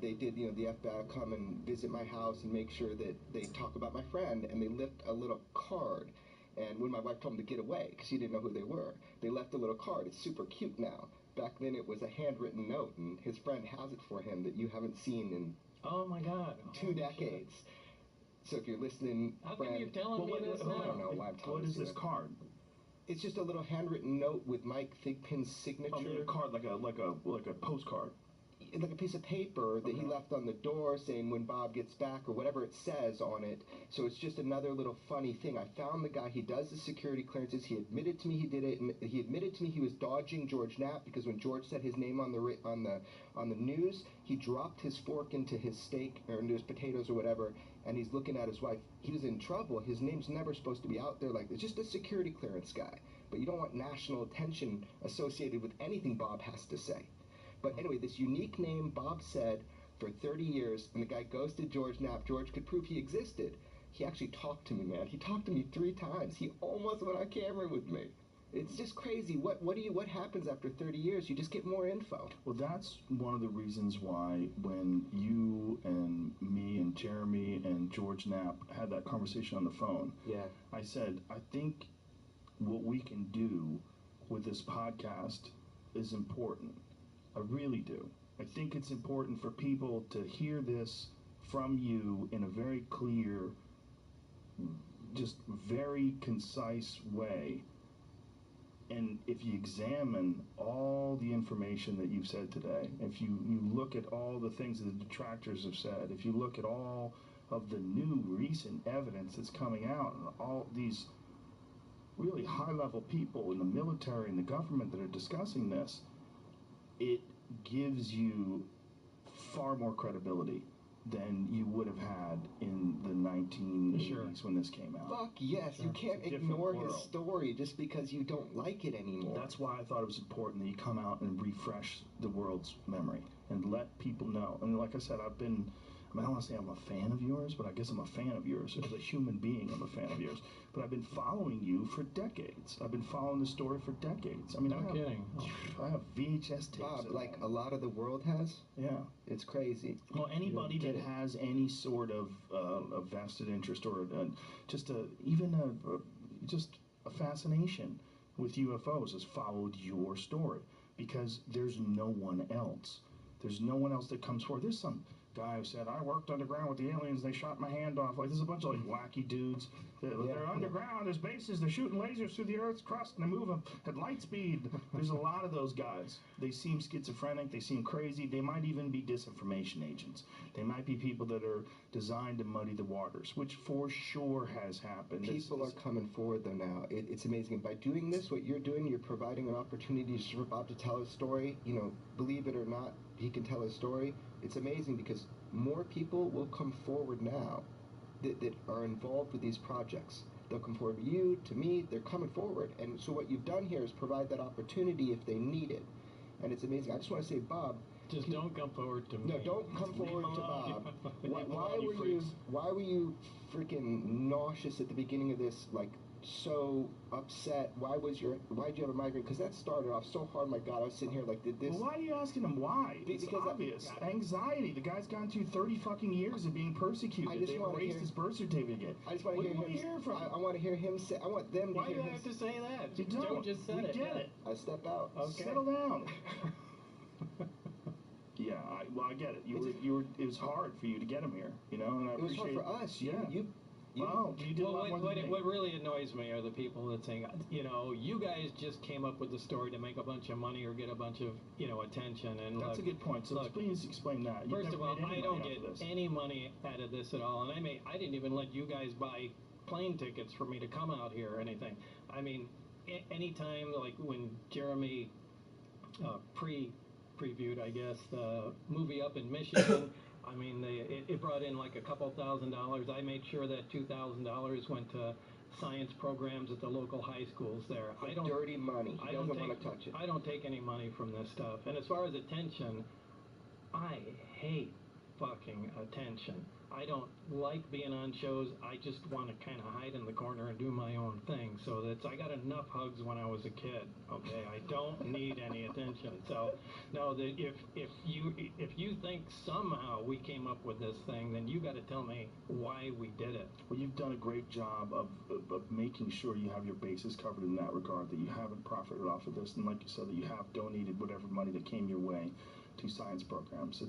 they did, the FBI come and visit my house and make sure that they talk about my friend, and they left a little card. And when my wife told them to get away, because she didn't know who they were, they left a little card. It's super cute now. Back then it was a handwritten note, and his friend has it for him that you haven't seen in oh my God, 2 decades. Shit. So if you're listening, how come you're telling me this now? I don't know why I'm telling you. What is this card? It's just a little handwritten note with Mike Thigpen's signature. A card like a postcard. Like a piece of paper that he left on the door saying when Bob gets back or whatever it says on it. So it's just another little funny thing. I found the guy. He does the security clearances. He admitted to me he did it. And he admitted to me he was dodging George Knapp because when George said his name on the news, he dropped his fork into his steak or into his potatoes or whatever, and he's looking at his wife. He was in trouble. His name's never supposed to be out there like this. Just a security clearance guy. But you don't want national attention associated with anything Bob has to say. But anyway, this unique name, Bob said, after 30 years, and the guy ghosted George Knapp. George could prove he existed. He actually talked to me, man. He talked to me 3 times. He almost went on camera with me. It's just crazy. What happens after 30 years? You just get more info. Well, that's one of the reasons why when you and me and Jeremy and George Knapp had that conversation on the phone, I said, I think what we can do with this podcast is important. I really do. I think it's important for people to hear this from you in a very clear, just very concise way. And if you examine all the information that you've said today, if you look at all the things that the detractors have said, if you look at all of the new recent evidence that's coming out, and all these really high-level people in the military and the government that are discussing this, it gives you far more credibility than you would have had in the 1980s when this came out. Fuck yes, you can't ignore his story just because you don't like it anymore. That's why I thought it was important that you come out and refresh the world's memory and let people know. And like I said, I don't want to say I'm a fan of yours, but I guess I'm a fan of yours. As a human being, I'm a fan of yours. But I've been following you for decades. I've been following the story for decades. I mean, I have VHS tapes. Bob, like a lot of the world has? Yeah. It's crazy. Well, anybody that has any sort of a vested interest or just a fascination with UFOs has followed your story, because there's no one else. There's no one else that comes forward. There's some guy who said, I worked underground with the aliens, they shot my hand off. Like, there's a bunch of wacky dudes. They're underground, there's bases, they're shooting lasers through the Earth's crust, and they move them at light speed. There's a lot of those guys. They seem schizophrenic, they seem crazy, they might even be disinformation agents. They might be people that are designed to muddy the waters, which for sure has happened. People are coming forward, though, now. It's amazing. By doing this, what you're doing, you're providing an opportunity for Bob to tell his story. You know, believe it or not, he can tell his story. It's amazing because more people will come forward now that are involved with these projects. They'll come forward to you, to me, they're coming forward. And so what you've done here is provide that opportunity if they need it. And it's amazing. I just want to say, Bob... Just don't come forward to me. No, don't come forward to Bob. Why were you freaking nauseous at the beginning of this, like, so upset? Why'd you have a migraine? Because that started off so hard. My God, I was sitting here like, did this? Well, why are you asking him why? It's obvious. Anxiety. The guy's gone through 30 fucking years of being persecuted. They erased his birth certificate. I just want to hear him. I want to hear him say. I want them to hear him. Why do you have to say that? You don't. Joe just said it. Get it. I step out. Okay. Settle down. Yeah, I get it. It was hard for you to get him here, you know, and I appreciate it. It was hard for us. Yeah. You did a lot more than me. What really annoys me are the people that say, you know, you guys just came up with the story to make a bunch of money or get a bunch of, you know, attention. And that's a good point. So please explain that. First of all, I don't get any money out of this at all, and I didn't even let you guys buy plane tickets for me to come out here or anything. I mean, anytime, like when Jeremy previewed, I guess, the movie up in Michigan. I mean, it brought in like a couple $1,000s. I made sure that $2,000 went to science programs at the local high schools there. Dirty money. He doesn't want to touch it. I don't take any money from this stuff. And as far as attention, I hate fucking attention. I don't like being on shows. I just want to kind of hide in the corner and do my own thing. So I got enough hugs when I was a kid. Okay, I don't need any attention. So no, if you think somehow we came up with this thing, then you got to tell me why we did it. Well, you've done a great job of making sure you have your bases covered in that regard. That you haven't profited off of this, and like you said, that you have donated whatever money that came your way to science programs.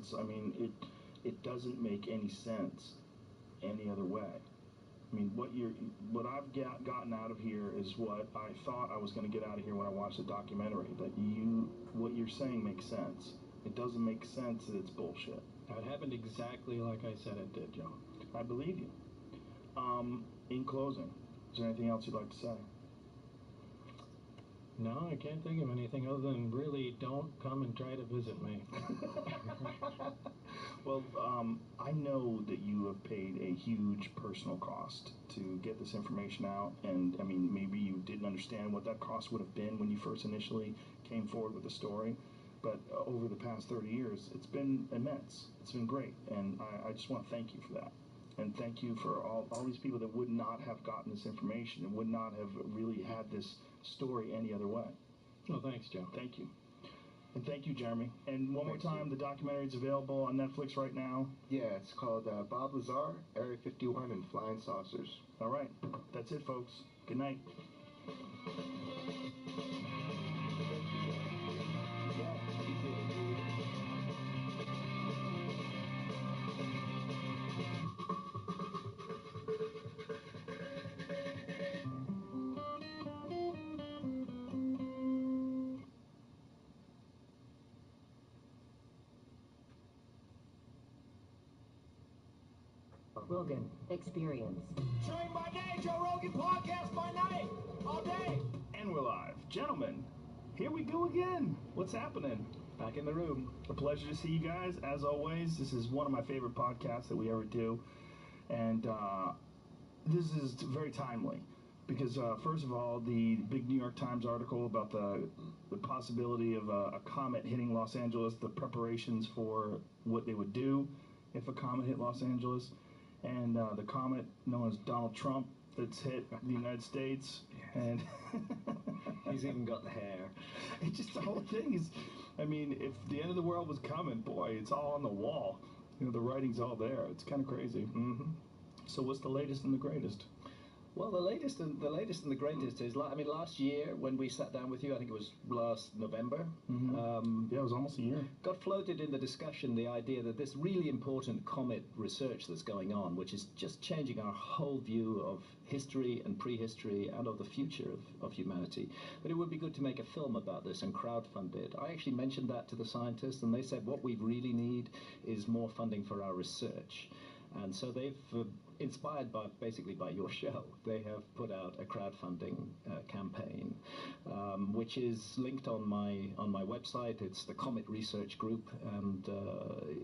It doesn't make any sense any other way. I mean, what I've gotten out of here is what I thought I was going to get out of here when I watched the documentary. That what you're saying makes sense. It doesn't make sense that it's bullshit. It happened exactly like I said it did, Joe. I believe you. In closing, is there anything else you'd like to say? No, I can't think of anything other than really don't come and try to visit me. Well, I know that you have paid a huge personal cost to get this information out, and I mean, maybe you didn't understand what that cost would have been when you first initially came forward with the story. but over the past 30 years, it's been immense. It's been great, and I just want to thank you for that. And thank you for all these people that would not have gotten this information and would not have really had this story any other way. Well, thanks, Joe. Thank you. And thank you, Jeremy. And one more time, the documentary is available on Netflix right now. Yeah, it's called Bob Lazar, Area 51, and Flying Saucers. All right. That's it, folks. Good night. Rogan Experience. Showing by day, Joe Rogan podcast by night, all day. And we're live. Gentlemen, here we go again. What's happening? Back in the room. A pleasure to see you guys. As always, this is one of my favorite podcasts that we ever do. And this is very timely. Because, first of all, the big New York Times article about the possibility of a comet hitting Los Angeles, the preparations for what they would do if a comet hit Los Angeles. And the comet known as Donald Trump that's hit the United States. Yes. And he's even got the hair. It's just the whole thing is, I mean, if the end of the world was coming, boy, it's all on the wall. You know, the writing's all there. It's kind of crazy. Mm-hmm. So what's the latest and the greatest? Well, the latest and the greatest is, I mean, last year when we sat down with you, I think it was last November. Mm-hmm. Yeah, it was almost a year. Got floated in the discussion the idea that this really important comet research that's going on, which is just changing our whole view of history and prehistory and of the future of humanity, that it would be good to make a film about this and crowdfund it. I actually mentioned that to the scientists, and they said what we really need is more funding for our research. And so they've, inspired basically by your show, they have put out a crowdfunding campaign, which is linked on my website. It's the Comet Research Group, and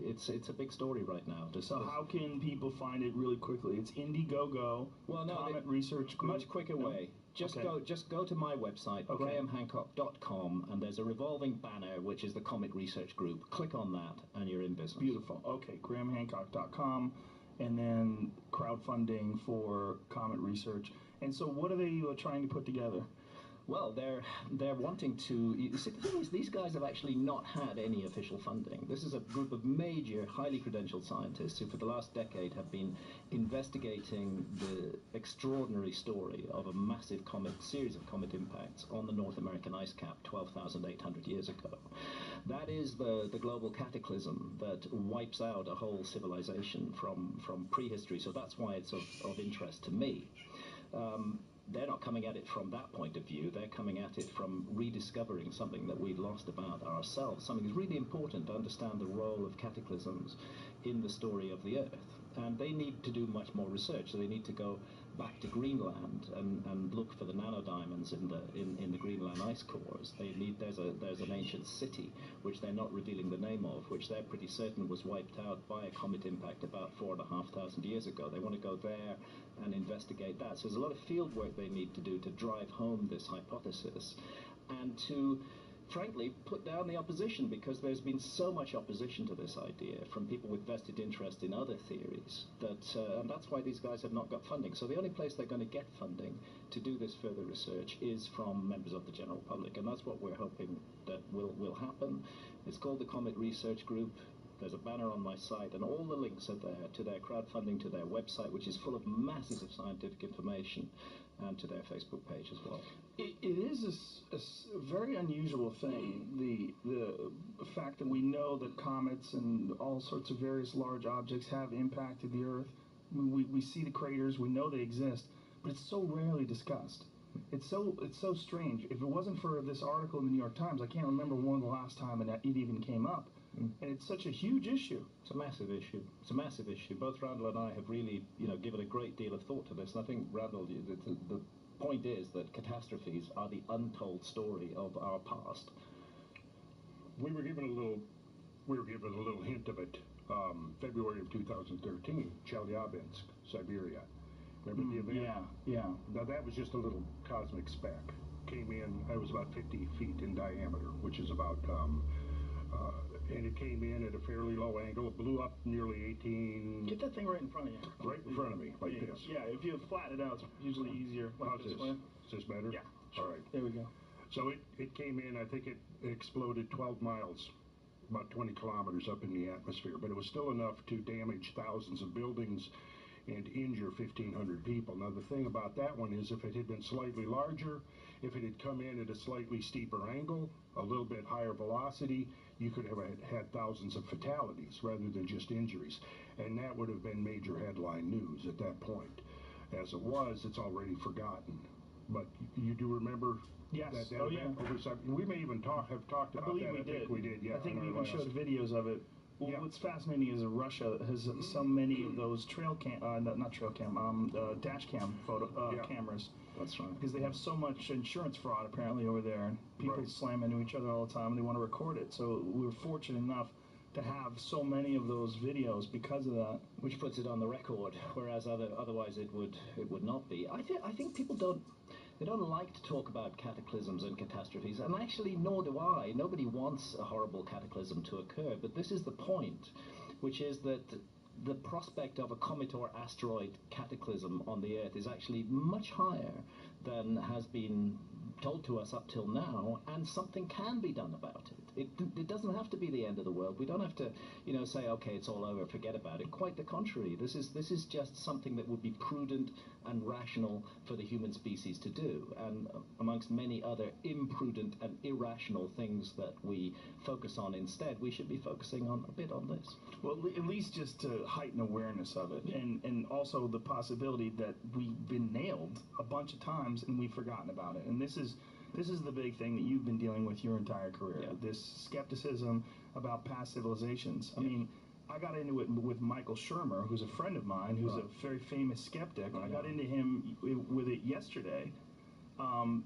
it's a big story right now. So how can people find it really quickly? It's Indiegogo. Well, no, Comet Research Group. Much quicker way. Just go to my website, grahamhancock.com, and there's a revolving banner which is the Comet Research Group. Click on that, and you're in business. Beautiful. Okay, grahamhancock.com. And then crowdfunding for Comet Research. And so what are they trying to put together? Well, they're wanting to... You see, the thing is, these guys have actually not had any official funding. This is a group of major, highly credentialed scientists who for the last decade have been investigating the extraordinary story of a massive series of comet impacts on the North American ice cap 12,800 years ago. That is the global cataclysm that wipes out a whole civilization from prehistory, so that's why it's of interest to me. They're not coming at it from that point of view. They're coming at it from rediscovering something that we've lost about ourselves, something that's really important to understand the role of cataclysms in the story of the Earth. And they need to do much more research. So they need to go back to Greenland and look for the nanodiamonds in the Greenland ice cores. There's an ancient city which they're not revealing the name of, which they're pretty certain was wiped out by a comet impact about 4,500 years ago. They want to go there and investigate that. So there's a lot of field work they need to do to drive home this hypothesis and to, frankly, put down the opposition, because there's been so much opposition to this idea from people with vested interest in other theories and that's why these guys have not got funding. So the only place they're going to get funding to do this further research is from members of the general public, and that's what we're hoping that will happen. It's called the Comet Research Group. There's a banner on my site, and all the links are there to their crowdfunding, to their website, which is full of masses of scientific information, and to their Facebook page as well. It is a very unusual thing, the fact that we know that comets and all sorts of various large objects have impacted the Earth. I mean, we see the craters, we know they exist, but it's so rarely discussed. It's so strange. If it wasn't for this article in the New York Times, I can't remember when the last time it even came up. And it's such a huge issue. It's a massive issue. It's a massive issue. Both Randall and I have really, given a great deal of thought to this. And I think, Randall, the point is that catastrophes are the untold story of our past. We were given a little hint of it. February of 2013, Chelyabinsk, Siberia. Remember the event? Yeah. Now that was just a little cosmic speck. Came in, it was about 50 feet in diameter, which is about And it came in at a fairly low angle. It blew up nearly 18... Get that thing right in front of you. Right in front of me, like this. Yeah, if you flatten it out, it's usually easier. Like How's this? Is this better? Yeah. All right. There we go. So it came in, I think it exploded 12 miles, about 20 kilometers up in the atmosphere. But it was still enough to damage thousands of buildings and injure 1,500 people. Now, the thing about that one is if it had been slightly larger, if it had come in at a slightly steeper angle, a little bit higher velocity, you could have had thousands of fatalities rather than just injuries. And that would have been major headline news at that point. As it was, it's already forgotten. But you do remember yes. that Oh, event? yeah. We may even have talked about that. I think we did, yeah. I think we even showed videos of it. Well, what's fascinating is that Russia has so many of those dash cam cameras. That's right. Because they have so much insurance fraud apparently over there, and people slam into each other all the time, and they want to record it. So we're fortunate enough to have so many of those videos because of that. Which puts it on the record, whereas otherwise it would not be. I think people don't like to talk about cataclysms and catastrophes, and actually nor do I. Nobody wants a horrible cataclysm to occur, but this is the point, which is that the prospect of a comet or asteroid cataclysm on the Earth is actually much higher than has been told to us up till now, and something can be done about it. It doesn't have to be the end of the world. We don't have to, say, okay, it's all over, forget about it. Quite the contrary. This is just something that would be prudent and rational for the human species to do. And amongst many other imprudent and irrational things that we focus on instead, we should be focusing on a bit on this. Well, at least just to heighten awareness of it, and also the possibility that we've been nailed a bunch of times and we've forgotten about it. And this is the big thing that you've been dealing with your entire career. Yeah. This skepticism about past civilizations. I mean, I got into it with Michael Shermer, who's a friend of mine, who's a very famous skeptic. I got into him with it yesterday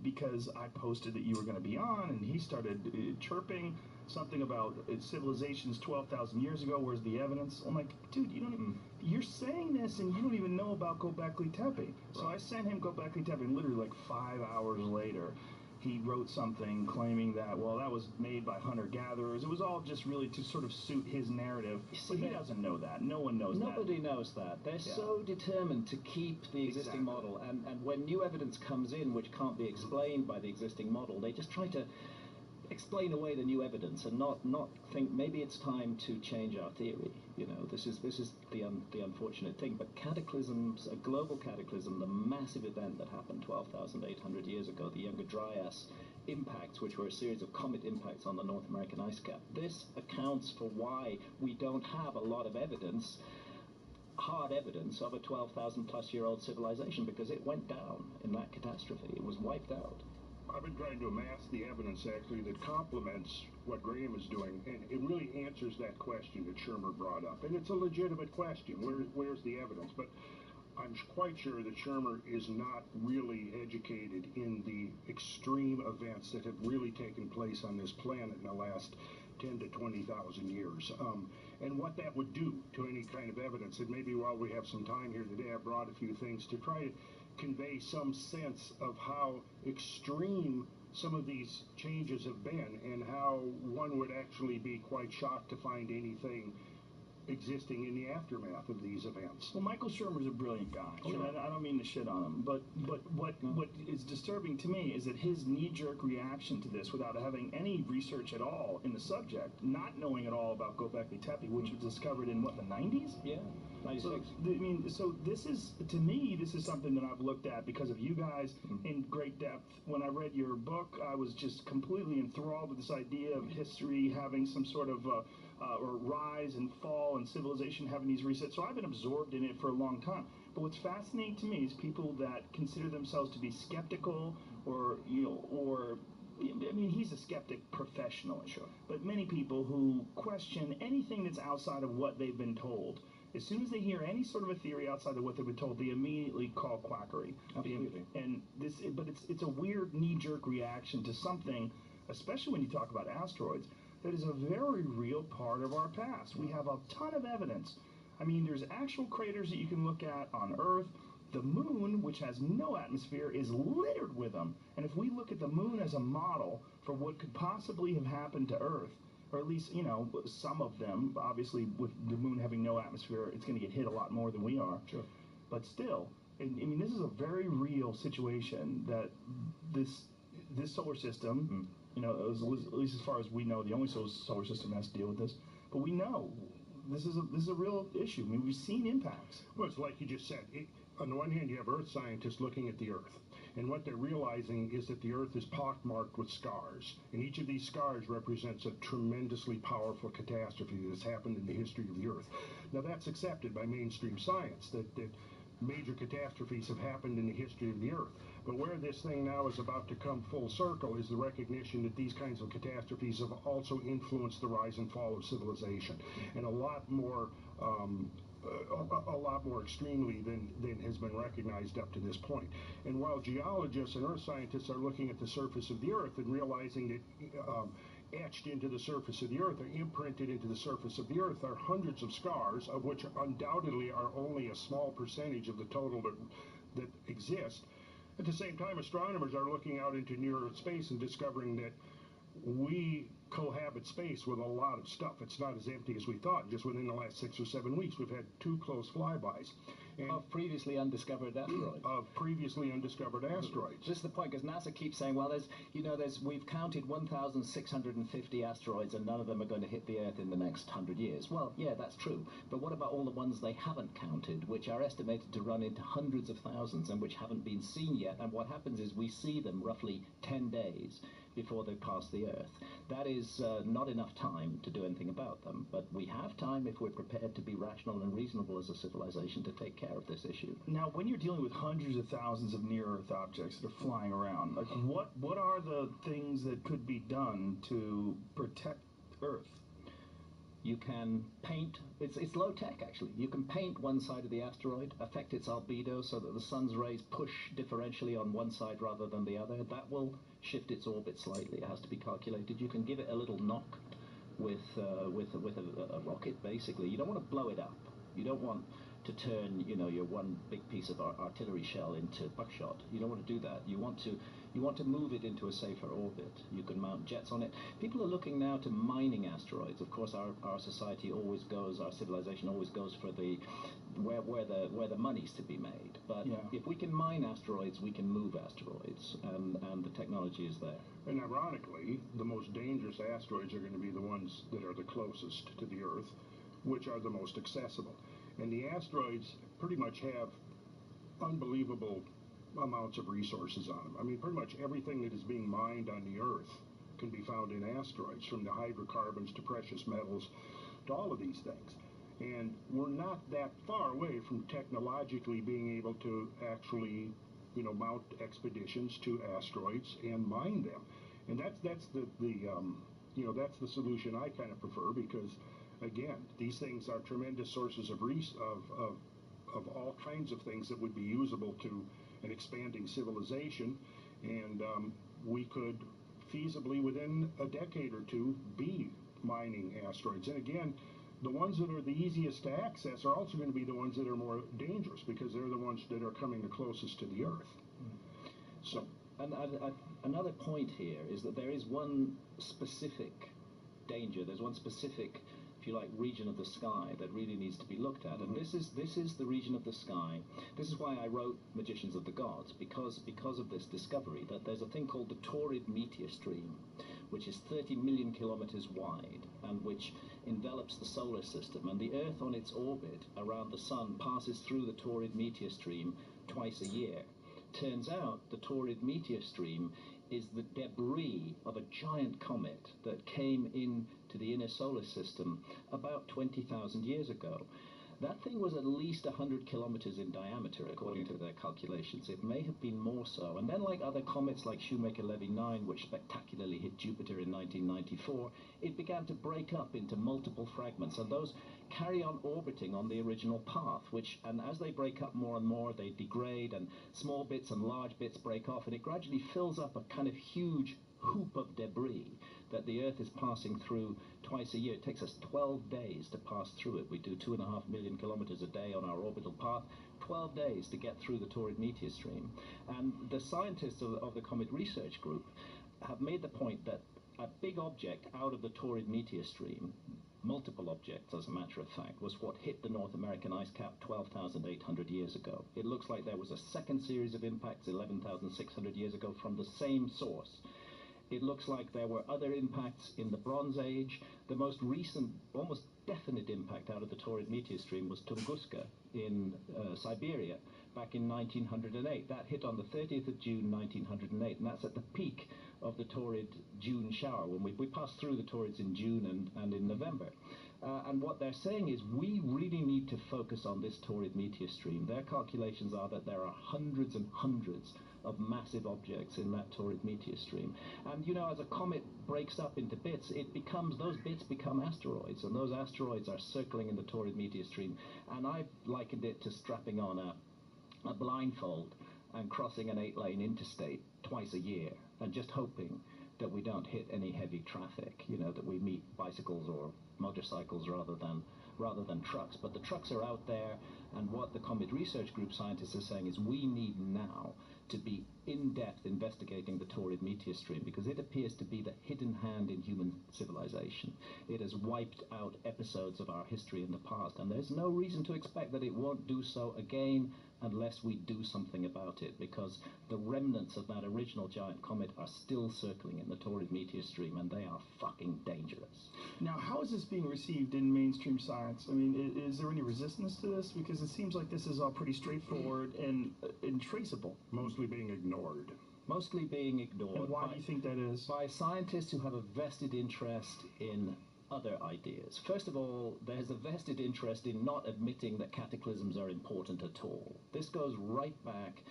because I posted that you were going to be on, and he started chirping something about civilizations 12,000 years ago. Where's the evidence? I'm like, dude, you're saying this, and you don't even know about Göbekli Tepe. So I sent him Göbekli Tepe, and literally like 5 hours later, he wrote something claiming that, well, that was made by hunter-gatherers. It was all just really to sort of suit his narrative. But he doesn't know that. No one knows that. Nobody knows that. They're so determined to keep the existing model. And when new evidence comes in which can't be explained by the existing model, they just try to explain away the new evidence and not think maybe it's time to change our theory. This is the unfortunate thing. But cataclysms, a global cataclysm, the massive event that happened 12,800 years ago, the Younger Dryas impacts, which were a series of comet impacts on the North American ice cap. This accounts for why we don't have a lot of evidence, hard evidence, of a 12,000 plus year old civilization, because it went down in that catastrophe. It was wiped out. I've been trying to amass the evidence, actually, that complements what Graham is doing, and it really answers that question that Shermer brought up. And it's a legitimate question. Where's the evidence? But I'm quite sure that Shermer is not really educated in the extreme events that have really taken place on this planet in the last 10 to 20,000 years. And what that would do to any kind of evidence. And maybe while we have some time here today, I brought a few things to try to convey some sense of how extreme some of these changes have been and how one would actually be quite shocked to find anything existing in the aftermath of these events. Well, Michael Shermer's a brilliant guy. Sure. I don't mean to shit on him, but what is disturbing to me is that his knee-jerk reaction to this, without having any research at all in the subject, not knowing at all about Göbekli Tepe, which was discovered in what, the 90s? Yeah. 96. So this is, to me, this is something that I've looked at because of you guys in great depth. When I read your book, I was just completely enthralled with this idea of history having some sort of or rise and fall and civilization having these resets. So I've been absorbed in it for a long time. But what's fascinating to me is people that consider themselves to be skeptical or I mean, he's a skeptic professionally, sure. But many people who question anything that's outside of what they've been told. As soon as they hear any sort of a theory outside of what they've been told, they immediately call quackery. Absolutely. But it's a weird knee-jerk reaction to something, especially when you talk about asteroids, that is a very real part of our past. We have a ton of evidence. I mean, there's actual craters that you can look at on Earth. The moon, which has no atmosphere, is littered with them. And if we look at the moon as a model for what could possibly have happened to Earth, or at least, some of them. Obviously, with the moon having no atmosphere, it's going to get hit a lot more than we are. Sure. But still, I mean, this is a very real situation that this solar system, at least as far as we know, the only solar system has to deal with this. But we know this is a real issue. I mean, we've seen impacts. Well, it's like you just said. On the one hand, you have Earth scientists looking at the Earth, and what they're realizing is that the Earth is pockmarked with scars, and each of these scars represents a tremendously powerful catastrophe that has happened in the history of the Earth. Now, that's accepted by mainstream science, that major catastrophes have happened in the history of the Earth. But where this thing now is about to come full circle is the recognition that these kinds of catastrophes have also influenced the rise and fall of civilization, and a lot more extremely than has been recognized up to this point. And while geologists and earth scientists are looking at the surface of the Earth and realizing that etched into the surface of the Earth, or imprinted into the surface of the Earth, are hundreds of scars, of which undoubtedly are only a small percentage of the total that exist. At the same time, astronomers are looking out into near-Earth space and discovering that we cohabit space with a lot of stuff. It's not as empty as we thought. Just within the last 6 or 7 weeks, we've had 2 close flybys. Of previously undiscovered asteroids. Of previously undiscovered asteroids. This is the point, because NASA keeps saying, well, we've counted 1,650 asteroids, and none of them are going to hit the Earth in the next 100 years. Well, yeah, that's true. But what about all the ones they haven't counted, which are estimated to run into hundreds of thousands and which haven't been seen yet? And what happens is we see them roughly 10 days before they pass the Earth. That is not enough time to do anything about them, but we have time if we're prepared to be rational and reasonable as a civilization to take care of this issue. Now, when you're dealing with hundreds of thousands of near-Earth objects that are flying around, like what are the things that could be done to protect Earth? You can paint, it's low-tech actually, you can paint one side of the asteroid, affect its albedo so that the sun's rays push differentially on one side rather than the other. That will shift its orbit slightly. It has to be calculated. You can give it a little knock with a rocket, basically. You don't want to blow it up. You don't want to turn, your one big piece of artillery shell into buckshot. You don't want to do that. You want to move it into a safer orbit. You can mount jets on it. People are looking now to mining asteroids. Of course, our society always goes, our civilization always goes for where the money's to be made. But if we can mine asteroids, we can move asteroids, and the technology is there. And ironically, the most dangerous asteroids are going to be the ones that are the closest to the Earth, which are the most accessible. And the asteroids pretty much have unbelievable amounts of resources on them. I mean, pretty much everything that is being mined on the Earth can be found in asteroids, from the hydrocarbons to precious metals to all of these things. And we're not that far away from technologically being able to actually, mount expeditions to asteroids and mine them. And that's the solution I kind of prefer, because again, these things are tremendous sources of all kinds of things that would be usable to an expanding civilization, and we could feasibly, within a decade or two, be mining asteroids. And again, the ones that are the easiest to access are also going to be the ones that are more dangerous, because they're the ones that are coming the closest to the Earth. So, another point here is that there is one specific danger. There's one specific, if you like, region of the sky that really needs to be looked at, and this is the region of the sky. This is why I wrote Magicians of the Gods, because of this discovery that there's a thing called the Taurid meteor stream, which is 30 million kilometers wide and which envelops the solar system, and the Earth on its orbit around the sun passes through the Taurid meteor stream twice a year. Turns out the Taurid meteor stream is the debris of a giant comet that came into the inner solar system about 20,000 years ago. That thing was at least 100 kilometers in diameter, according to their calculations. It may have been more so. And then, like other comets like Shoemaker-Levy 9, which spectacularly hit Jupiter in 1994, it began to break up into multiple fragments, and those carry on orbiting on the original path, and as they break up more and more, they degrade, and small bits and large bits break off, and it gradually fills up a kind of huge hoop of debris that the Earth is passing through twice a year. It takes us 12 days to pass through it. We do 2.5 million kilometers a day on our orbital path. 12 days to get through the Taurid meteor stream. And the scientists of the Comet Research Group have made the point that a big object out of the Torrid meteor stream, multiple objects as a matter of fact, was what hit the North American ice cap 12,800 years ago. It looks like there was a second series of impacts 11,600 years ago from the same source. It looks like there were other impacts in the Bronze Age. The most recent, almost definite impact out of the Torrid meteor stream was Tunguska in Siberia back in 1908. That hit on the 30th of June 1908, and that's at the peak of the Torrid June shower, when we passed through the Torrids in June and in November. And what they're saying is we really need to focus on this Torrid meteor stream. Their calculations are that there are hundreds and hundreds of massive objects in that Torrid meteor stream. And, you know, as a comet breaks up into bits, those bits become asteroids, and those asteroids are circling in the Torrid meteor stream. And I've likened it to strapping on a blindfold and crossing an 8-lane interstate twice a year and just hoping that we don't hit any heavy traffic, you know, that we meet bicycles or motorcycles rather than trucks. But the trucks are out there, and what the Comet Research Group scientists are saying is we need now to be in-depth investigating the Torrid meteor stream, because it appears to be the hidden hand in human civilization. It has wiped out episodes of our history in the past, and there's no reason to expect that it won't do so again unless we do something about it, because the remnants of that original giant comet are still circling in the Torrid meteor stream, and they are fucking dangerous. Now, how is this being received in mainstream science? I mean, is there any resistance to this? Because it seems like this is all pretty straightforward and traceable. Mostly being ignored. Mostly being ignored. And why do you think that is? By scientists who have a vested interest in other ideas. First of all, there's a vested interest in not admitting that cataclysms are important at all. This goes right back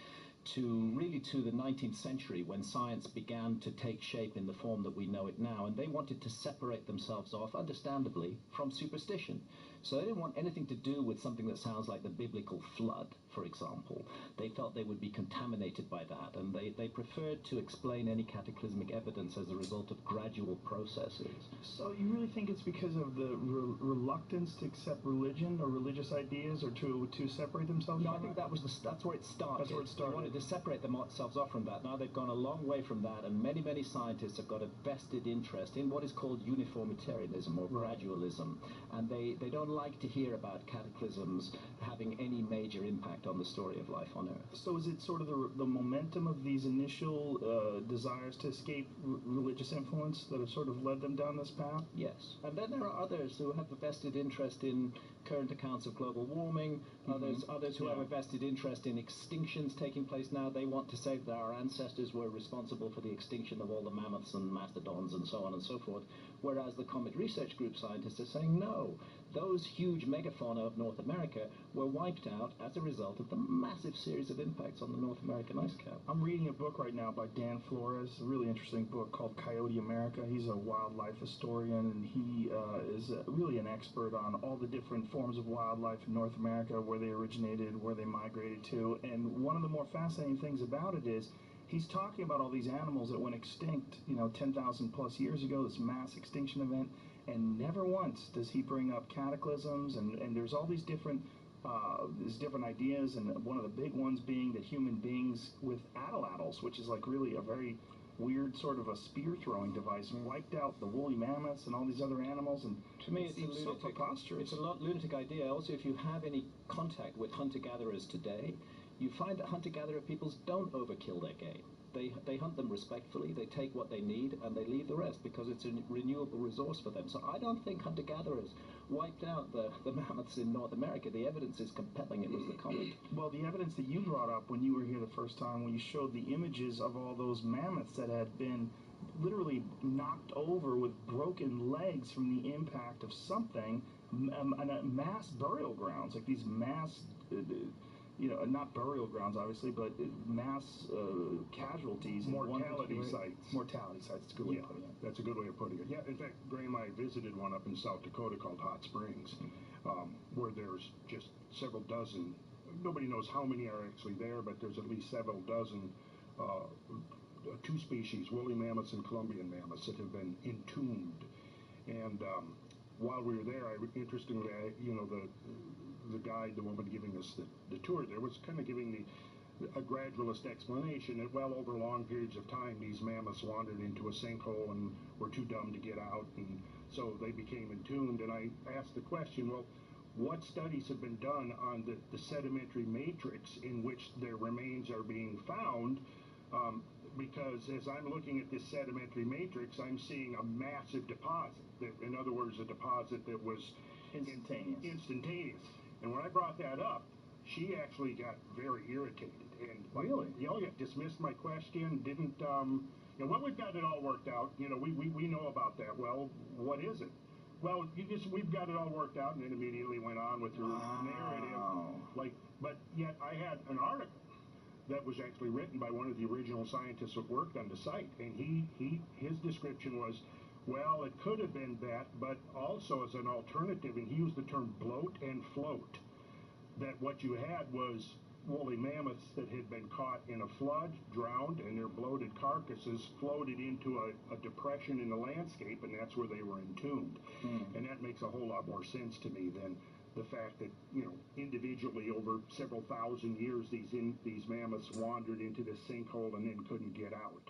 to the 19th century, when science began to take shape in the form that we know it now, and they wanted to separate themselves off, understandably, from superstition. So they didn't want anything to do with something that sounds like the biblical flood, for example. They felt they would be contaminated by that, and they preferred to explain any cataclysmic evidence as a result of gradual processes. So you really think it's because of the reluctance to accept religion or religious ideas, or to separate themselves from I think that's where it started. That's where it started. They wanted to separate themselves off from that. Now they've gone a long way from that, and many, many scientists have got a vested interest in what is called uniformitarianism or gradualism, and they don't like to hear about cataclysms having any major impact on the story of life on Earth. So is it sort of the momentum of these initial desires to escape religious influence that have sort of led them down this path? Yes. And then there are others who have a vested interest in current accounts of global warming, others who have a vested interest in extinctions taking place now. They want to say that our ancestors were responsible for the extinction of all the mammoths and mastodons and so on and so forth, whereas the Comet Research Group scientists are saying no. Those huge megafauna of North America were wiped out as a result of the massive series of impacts on the North American ice cap. I'm reading a book right now by Dan Flores, a really interesting book called Coyote America. He's a wildlife historian, and he is really an expert on all the different forms of wildlife in North America, where they originated, where they migrated to. And one of the more fascinating things about it is he's talking about all these animals that went extinct, 10,000 plus years ago, this mass extinction event. And never once does he bring up cataclysms, and there's all these different ideas, and one of the big ones being that human beings with atlatls, which is like really a very weird sort of a spear-throwing device, wiped out the woolly mammoths and all these other animals, and to me it's so preposterous. It's a lunatic idea. Also, if you have any contact with hunter-gatherers today, you find that hunter-gatherer peoples don't overkill their game. They hunt them respectfully, they take what they need, and they leave the rest because it's a renewable resource for them. So I don't think hunter-gatherers wiped out the mammoths in North America. The evidence is compelling it was the comet. Well, the evidence that you brought up when you were here the first time, when you showed the images of all those mammoths that had been literally knocked over with broken legs from the impact of something, mass burial grounds, like these mass... not burial grounds, obviously, but mass casualties. Mortality sites. Mortality sites, that's a good way of putting it. That's a good way of putting it. Yeah, in fact, Graham, I visited one up in South Dakota called Hot Springs, where there's just several dozen, nobody knows how many are actually there, but there's at least several dozen, two species, woolly mammoths and Columbian mammoths, that have been entombed. And while we were there, interestingly, the guide, the woman giving us the tour there, was kind of giving a gradualist explanation that, well, over long periods of time, these mammoths wandered into a sinkhole and were too dumb to get out, and so they became entombed. And I asked the question, well, what studies have been done on the sedimentary matrix in which their remains are being found? Because as I'm looking at this sedimentary matrix, I'm seeing a massive deposit. In other words, a deposit that was instantaneous. And when I brought that up, she actually got very irritated and really, dismissed my question. Didn't well, we've got it all worked out. We know about that. Well, what is it? Well, we've got it all worked out, and then immediately went on with her narrative. But yet I had an article that was actually written by one of the original scientists that worked on the site, and his description was, well, it could have been that, but also as an alternative, and he used the term bloat and float, that what you had was woolly mammoths that had been caught in a flood, drowned, and their bloated carcasses floated into a depression in the landscape, and that's where they were entombed. And that makes a whole lot more sense to me than the fact that, individually over several thousand years, these mammoths wandered into this sinkhole and then couldn't get out.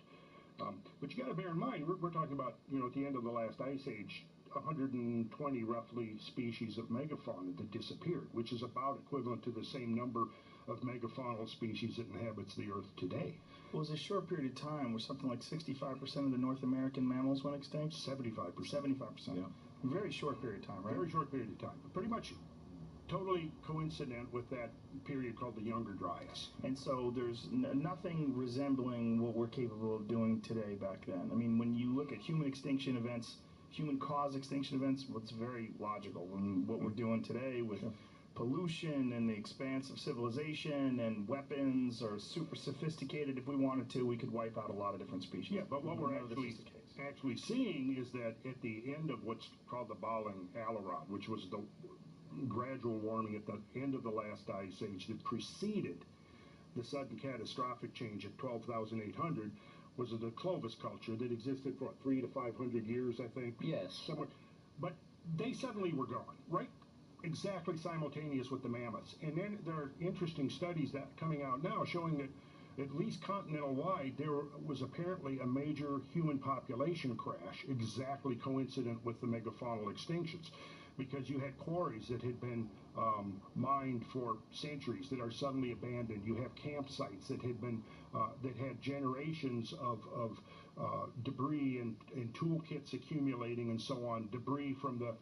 But you got to bear in mind, we're talking about, at the end of the last ice age, 120 roughly species of megafauna that disappeared, which is about equivalent to the same number of megafaunal species that inhabits the Earth today. Well, it was a short period of time where something like 65% of the North American mammals went extinct? 75%. 75%. Yeah. Very short period of time, right? Very short period of time. Pretty much totally coincident with that period called the Younger Dryas. And so there's nothing resembling what we're capable of doing today back then. I mean, when you look at human extinction events, human-caused extinction events, well, it's very logical. And what we're doing today with pollution and the expanse of civilization and weapons are super sophisticated. If we wanted to, we could wipe out a lot of different species. Yeah, but what we're actually seeing is that at the end of what's called the Balling Alarod, which was the gradual warming at the end of the last ice age that preceded the sudden catastrophic change at 12,800, was the Clovis culture that existed for 300 to 500 years, I think. Yes. Somewhere. But they suddenly were gone, right? Exactly simultaneous with the mammoths. And then there are interesting studies that coming out now showing that at least continental-wide, there was apparently a major human population crash, exactly coincident with the megafaunal extinctions, because you had quarries that had been mined for centuries that are suddenly abandoned. You have campsites that had been that had generations of debris and toolkits accumulating and so on, debris from the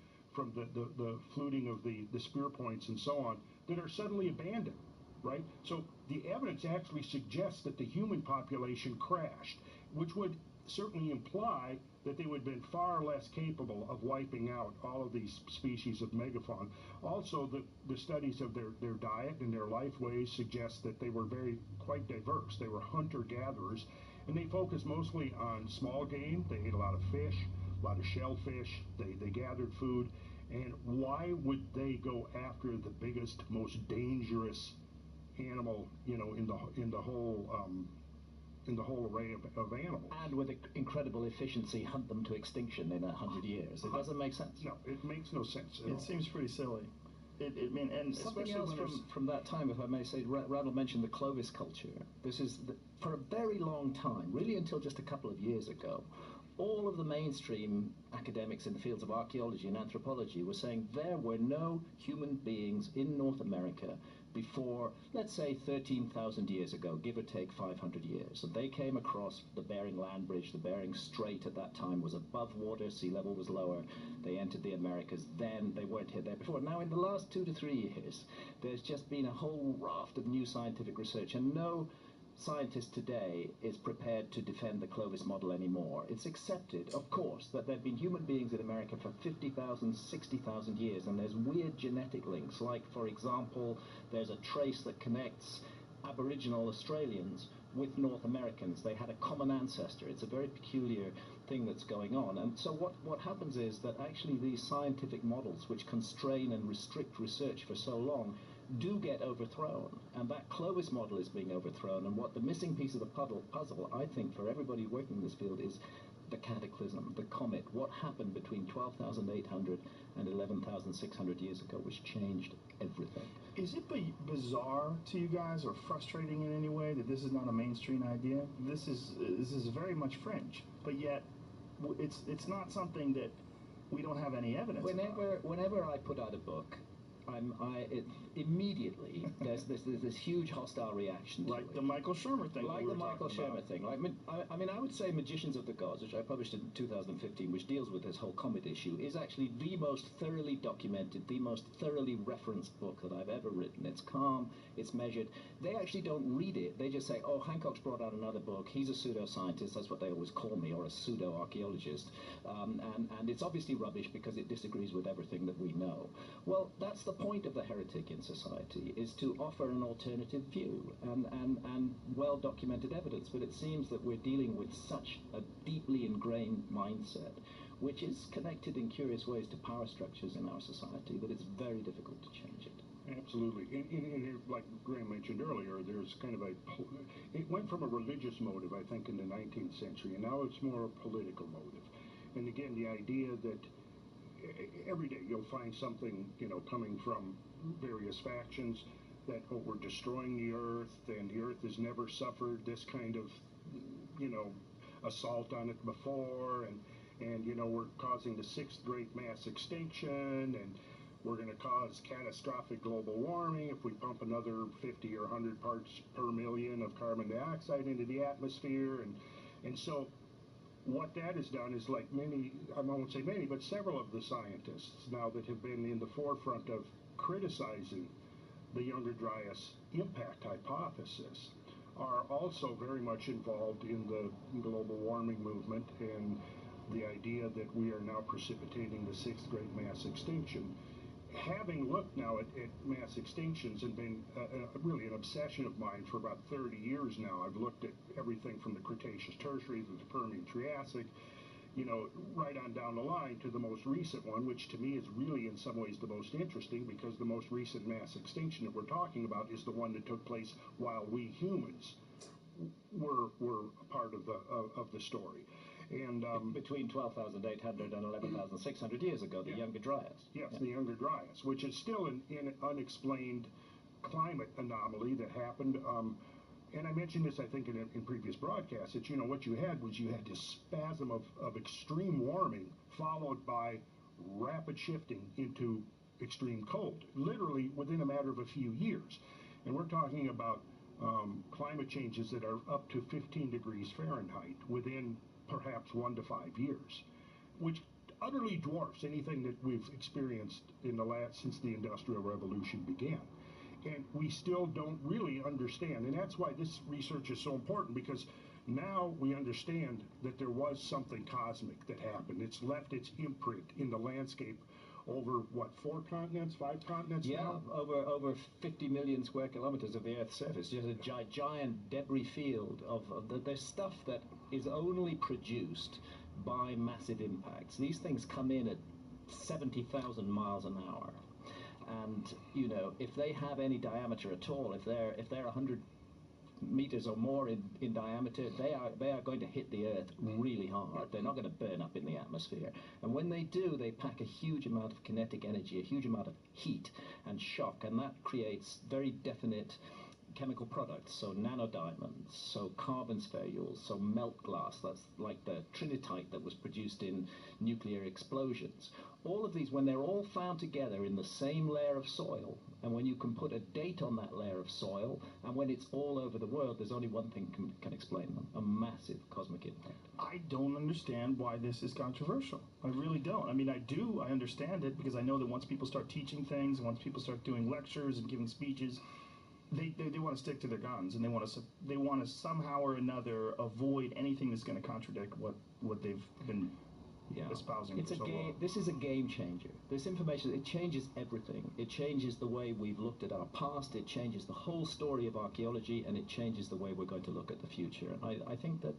fluting of the spear points and so on, that are suddenly abandoned, right? So the evidence actually suggests that the human population crashed, which would certainly imply that they would have been far less capable of wiping out all of these species of megafauna. Also, the studies of their diet and their life ways suggest that they were quite diverse. They were hunter-gatherers, and they focused mostly on small game. They ate a lot of fish, a lot of shellfish. They gathered food. And why would they go after the biggest, most dangerous animal, in the whole array of animals? And with incredible efficiency, hunt them to extinction in 100 years. It doesn't make sense. No, it makes no sense at all. It seems pretty silly. And something else from that time, if I may say, Randall mentioned the Clovis culture. This is, for a very long time, really until just a couple of years ago, all of the mainstream academics in the fields of archaeology and anthropology were saying there were no human beings in North America before, let's say, 13,000 years ago, give or take 500 years. And they came across the Bering Land Bridge. The Bering Strait at that time was above water, sea level was lower. They entered the Americas then. They weren't here there before. Now, in the last 2 to 3 years, there's just been a whole raft of new scientific research, and no scientist today is prepared to defend the Clovis model anymore. It's accepted, of course, that there have been human beings in America for 50,000, 60,000 years, and there's weird genetic links. Like, for example, there's a trace that connects Aboriginal Australians with North Americans. They had a common ancestor. It's a very peculiar thing that's going on. And so what happens is that actually these scientific models, which constrain and restrict research for so long, do get overthrown, and that Clovis model is being overthrown, and what the missing piece of the puzzle, I think, for everybody working in this field is the cataclysm, the comet, what happened between 12,800 and 11,600 years ago, which changed everything. Is it bizarre to you guys, or frustrating in any way, that this is not a mainstream idea? This is very much fringe, but yet it's not something that we don't have any evidence about. Whenever I put out a book, immediately there's this huge hostile reaction to the Michael Shermer thing. Like the Michael Shermer thing. I mean, I would say Magicians of the Gods, which I published in 2015, which deals with this whole comet issue, is actually the most thoroughly documented, the most thoroughly referenced book that I've ever written. It's calm, it's measured. They actually don't read it. They just say, oh, Hancock's brought out another book. He's a pseudoscientist. That's what they always call me, or a pseudo-archaeologist. And it's obviously rubbish because it disagrees with everything that we know. Well, that's the point of the heretic in society, is to offer an alternative view and well-documented evidence. But it seems that we're dealing with such a deeply ingrained mindset, which is connected in curious ways to power structures in our society, that it's very difficult to change it. Absolutely. And like Graham mentioned earlier, there's kind of it went from a religious motive, I think, in the 19th century, and now it's more a political motive. And again, the idea that every day you'll find something, coming from various factions that, we're destroying the earth, and the earth has never suffered this kind of, assault on it before, and we're causing the 6th great mass extinction, and we're going to cause catastrophic global warming if we pump another 50 or 100 parts per million of carbon dioxide into the atmosphere, and so what that has done is, like many, I won't say many, but several of the scientists now that have been in the forefront of criticizing the Younger Dryas impact hypothesis are also very much involved in the global warming movement and the idea that we are now precipitating the 6th great mass extinction. Having looked now at mass extinctions and been really an obsession of mine for about 30 years now, I've looked at everything from the Cretaceous Tertiary to the Permian Triassic, right on down the line to the most recent one, which to me is really in some ways the most interesting, because the most recent mass extinction that we're talking about is the one that took place while we humans were a part of the story. And between 12,800 and 11,600 years ago, the Younger Dryas. Yes, the Younger Dryas, which is still an unexplained climate anomaly that happened. And I mentioned this, I think, in previous broadcasts, that, what you had was this spasm of extreme warming followed by rapid shifting into extreme cold, literally within a matter of a few years. And we're talking about climate changes that are up to 15 degrees Fahrenheit within perhaps 1 to 5 years, which utterly dwarfs anything that we've experienced since the Industrial Revolution began. And we still don't really understand, and that's why this research is so important, because now we understand that there was something cosmic that happened. It's left its imprint in the landscape over, 4 continents, 5 continents now? over 50 million square kilometers of the Earth's surface. Just a giant debris field of there's stuff that is only produced by massive impacts. These things come in at 70,000 miles an hour. And, if they have any diameter at all, if they're 100 meters or more in diameter, they are going to hit the Earth really hard. They're not going to burn up in the atmosphere. And when they do, they pack a huge amount of kinetic energy, a huge amount of heat and shock, and that creates very definite chemical products, so nanodiamonds, so carbon spherules, so melt glass, that's like the trinitite that was produced in nuclear explosions. All of these, when they're all found together in the same layer of soil, and when you can put a date on that layer of soil, and when it's all over the world, there's only one thing can explain them: a massive cosmic impact. I don't understand why this is controversial. I really don't. I mean, I understand it, because I know that once people start teaching things, once people start doing lectures and giving speeches, they want to stick to their guns, and they want to somehow or another avoid anything that's going to contradict what they've been espousing for so long. This is a game changer. This information, it changes everything. It changes the way we've looked at our past, it changes the whole story of archaeology, and it changes the way we're going to look at the future. And I think that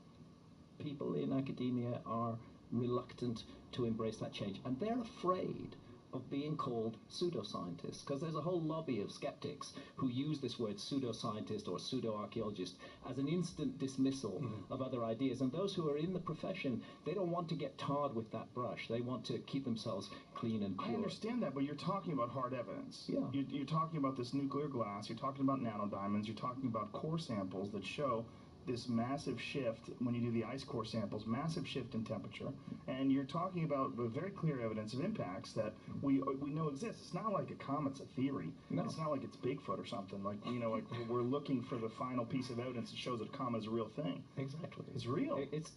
people in academia are reluctant to embrace that change, and they're afraid of being called pseudoscientists, because there's a whole lobby of skeptics who use this word pseudoscientist or pseudo-archaeologist as an instant dismissal of other ideas. And those who are in the profession, they don't want to get tarred with that brush. They want to keep themselves clean and pure. I understand that, but you're talking about hard evidence. Yeah. You're talking about this nuclear glass, you're talking about nanodiamonds, you're talking about core samples that show this massive shift when you do the ice core samples, massive shift in temperature, and you're talking about very clear evidence of impacts that we know exist. It's not like a comet's a theory. No. It's not like it's Bigfoot or something. Like, you know, like we're looking for the final piece of evidence that shows that a comet is a real thing. Exactly. It's real. It's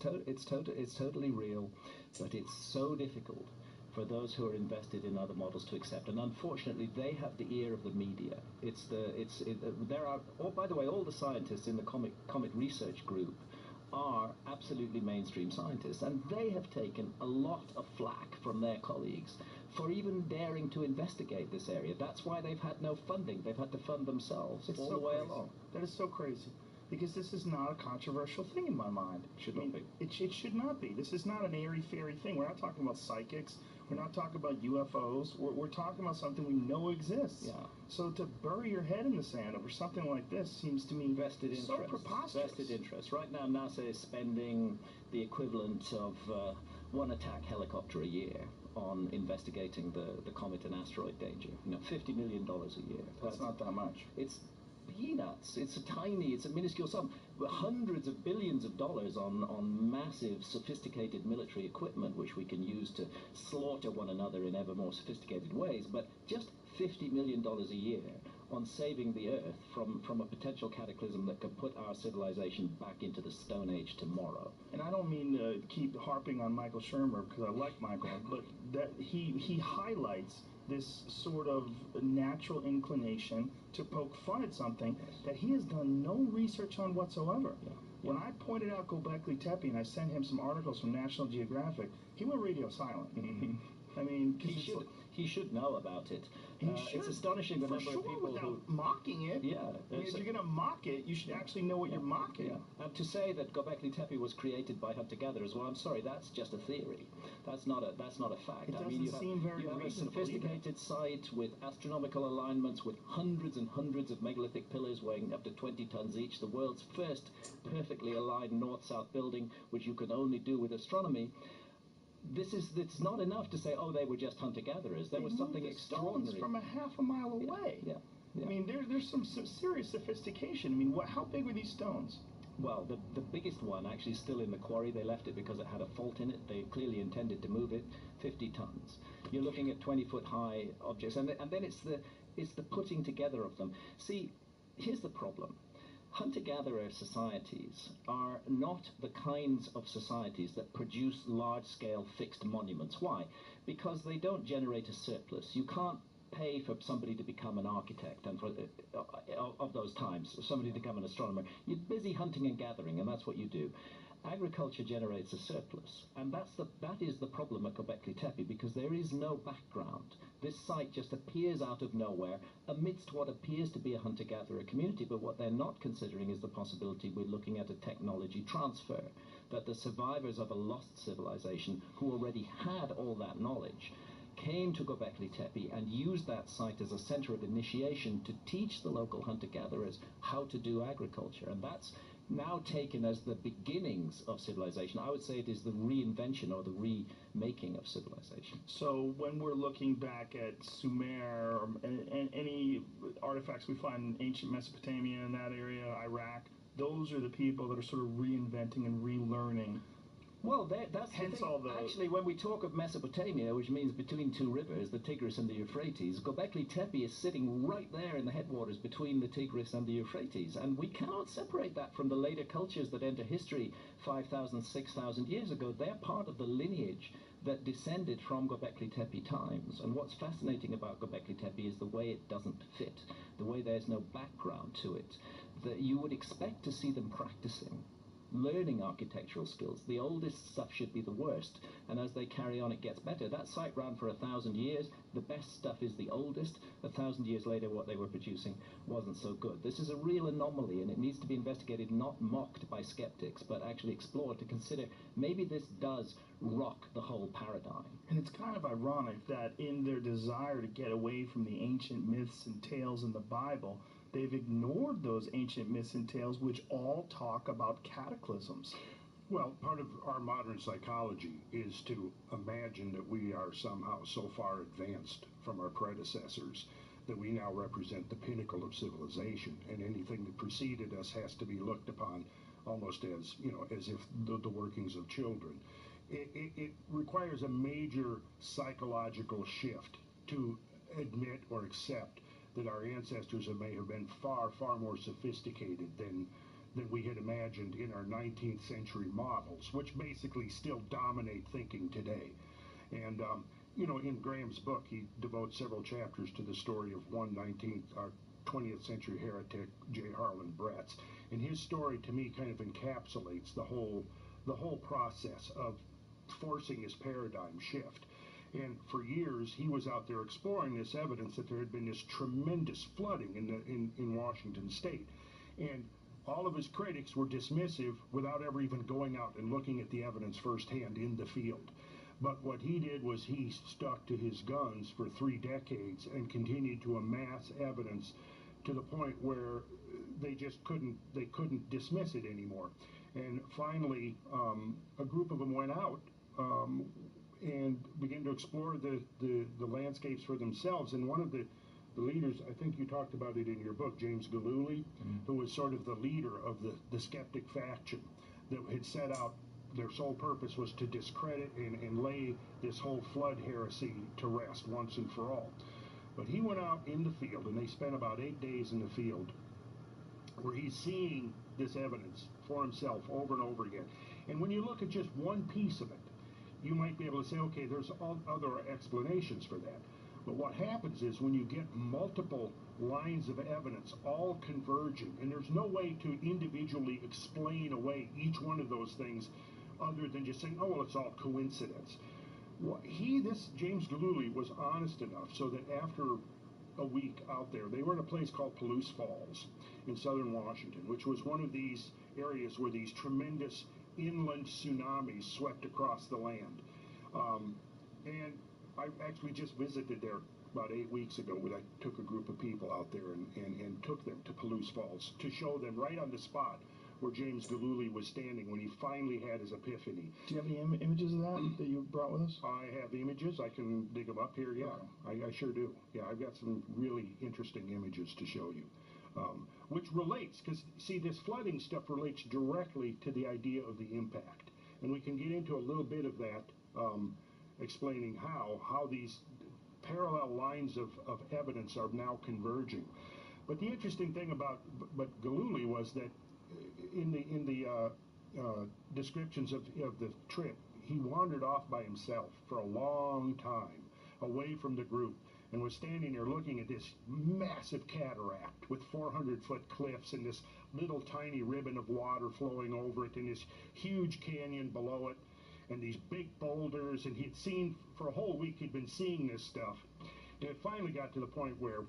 totally real, but it's so difficult for those who are invested in other models to accept, and unfortunately they have the ear of the media. There are, by the way, all the scientists in the Comet Research Group are absolutely mainstream scientists, and they have taken a lot of flack from their colleagues for even daring to investigate this area. That's why they've had no funding. They've had to fund themselves all the way along. That is so crazy. Because this is not a controversial thing in my mind. Should not be. It should not be. This is not an airy-fairy thing. We're not talking about psychics. We're not talking about UFOs. We're talking about something we know exists. Yeah. So to bury your head in the sand over something like this seems to me vested interest. So preposterous. Vested interest. Right now, NASA is spending the equivalent of one attack helicopter a year on investigating the comet and asteroid danger. You know, $50 million a year. That's not that much. It's peanuts. It's a minuscule sum. Hundreds of billions of dollars on massive, sophisticated military equipment, which we can use to slaughter one another in ever more sophisticated ways, but just $50 million a year on saving the Earth from a potential cataclysm that could put our civilization back into the Stone Age tomorrow. And I don't mean to keep harping on Michael Shermer, because I like Michael, but that he highlights this sort of natural inclination to poke fun at something that he has done no research on whatsoever. Yeah. When I pointed out Göbekli Tepe and I sent him some articles from National Geographic, he went radio silent. I mean, he should know about it. It's astonishing the number of people who mocking it. Yeah, I mean, if you're going to mock it, you should actually know what you're mocking. Yeah. And to say that Göbekli Tepe was created by hunter-gatherers, well, I'm sorry, that's just a theory. That's not a fact. It doesn't seem very you have a reasonable sophisticated site with astronomical alignments, with hundreds and hundreds of megalithic pillars weighing up to 20 tons each, the world's first perfectly aligned north-south building, which you can only do with astronomy. It's not enough to say, oh, they were just hunter-gatherers. There was something extraordinary. From a half a mile away. Yeah. I mean, there's some serious sophistication. I mean, how big were these stones? Well, the biggest one actually is still in the quarry. They left it because it had a fault in it. They clearly intended to move it. 50 tons. You're looking at 20-foot-high objects, and then it's the putting together of them. See, here's the problem. Hunter-gatherer societies are not the kinds of societies that produce large-scale fixed monuments. Why? Because they don't generate a surplus. You can't pay for somebody to become an architect and of those times, somebody to become an astronomer. You're busy hunting and gathering, and that's what you do. Agriculture generates a surplus, and that is the problem at Göbekli Tepe, because there is no background. This site just appears out of nowhere amidst what appears to be a hunter-gatherer community, but what they're not considering is the possibility we're looking at a technology transfer, that the survivors of a lost civilization who already had all that knowledge came to Göbekli Tepe and used that site as a center of initiation to teach the local hunter-gatherers how to do agriculture, and that's now taken as the beginnings of civilization. I would say it is the reinvention or the remaking of civilization. So when we're looking back at Sumer and any artifacts we find in ancient Mesopotamia in that area, Iraq, those are the people that are sort of reinventing and relearning. Well, that's hence the thing. Actually, when we talk of Mesopotamia, which means between two rivers, the Tigris and the Euphrates, Göbekli Tepe is sitting right there in the headwaters between the Tigris and the Euphrates, and we cannot separate that from the later cultures that enter history 5,000, 6,000 years ago. They're part of the lineage that descended from Göbekli Tepe times, and what's fascinating about Göbekli Tepe is the way it doesn't fit, the way there's no background to it, that you would expect to see them practicing. learning architectural skills. The oldest stuff should be the worst, and as they carry on, it gets better. That site ran for 1,000 years. The best stuff is the oldest. 1,000 years later, what they were producing wasn't so good. This is a real anomaly, and it needs to be investigated, not mocked by skeptics, but actually explored to consider maybe this does rock the whole paradigm. And it's kind of ironic that in their desire to get away from the ancient myths and tales in the Bible, they've ignored those ancient myths and tales which all talk about cataclysms. Well, part of our modern psychology is to imagine that we are somehow so far advanced from our predecessors that we now represent the pinnacle of civilization, and anything that preceded us has to be looked upon almost as, as if the workings of children. It requires a major psychological shift to admit or accept that our ancestors may have been far, far more sophisticated than we had imagined in our 19th century models, which basically still dominate thinking today. And, in Graham's book, he devotes several chapters to the story of one 20th century heretic, J. Harlan Bretz. And his story, to me, kind of encapsulates the whole process of forcing his paradigm shift. And for years, he was out there exploring this evidence that there had been this tremendous flooding in Washington state. And all of his critics were dismissive without ever even going out and looking at the evidence firsthand in the field. But what he did was he stuck to his guns for 3 decades and continued to amass evidence to the point where they just couldn't dismiss it anymore. And finally, a group of them went out and began to explore the landscapes for themselves. And one of the leaders, I think you talked about it in your book, James Galooly, who was sort of the leader of the skeptic faction that had set out, their sole purpose was to discredit and lay this whole flood heresy to rest once and for all. But he went out in the field, and they spent about 8 days in the field, where he's seeing this evidence for himself over and over again. And when you look at just one piece of it, you might be able to say, okay, there's other explanations for that. But what happens is when you get multiple lines of evidence all converging, and there's no way to individually explain away each one of those things other than just saying, oh, well, it's all coincidence. Well, this James Galooly was honest enough so that after a week out there, they were in a place called Palouse Falls in southern Washington, which was one of these areas where these tremendous inland tsunamis swept across the land. And I actually just visited there about 8 weeks ago when I took a group of people out there and took them to Palouse Falls to show them right on the spot where James Galooly was standing when he finally had his epiphany. Do you have any images of that you brought with us? I have images. I can dig them up here, yeah. Okay. I sure do. Yeah, I've got some really interesting images to show you. Which relates, because, see, this flooding stuff relates directly to the idea of the impact. And we can get into a little bit of that, explaining how these parallel lines of evidence are now converging. But the interesting thing about Galooly was that in the descriptions of the trip, he wandered off by himself for a long time, away from the group, and was standing there looking at this massive cataract with 400-foot cliffs and this little tiny ribbon of water flowing over it and this huge canyon below it and these big boulders. And he'd seen, for a whole week, he'd been seeing this stuff. And it finally got to the point where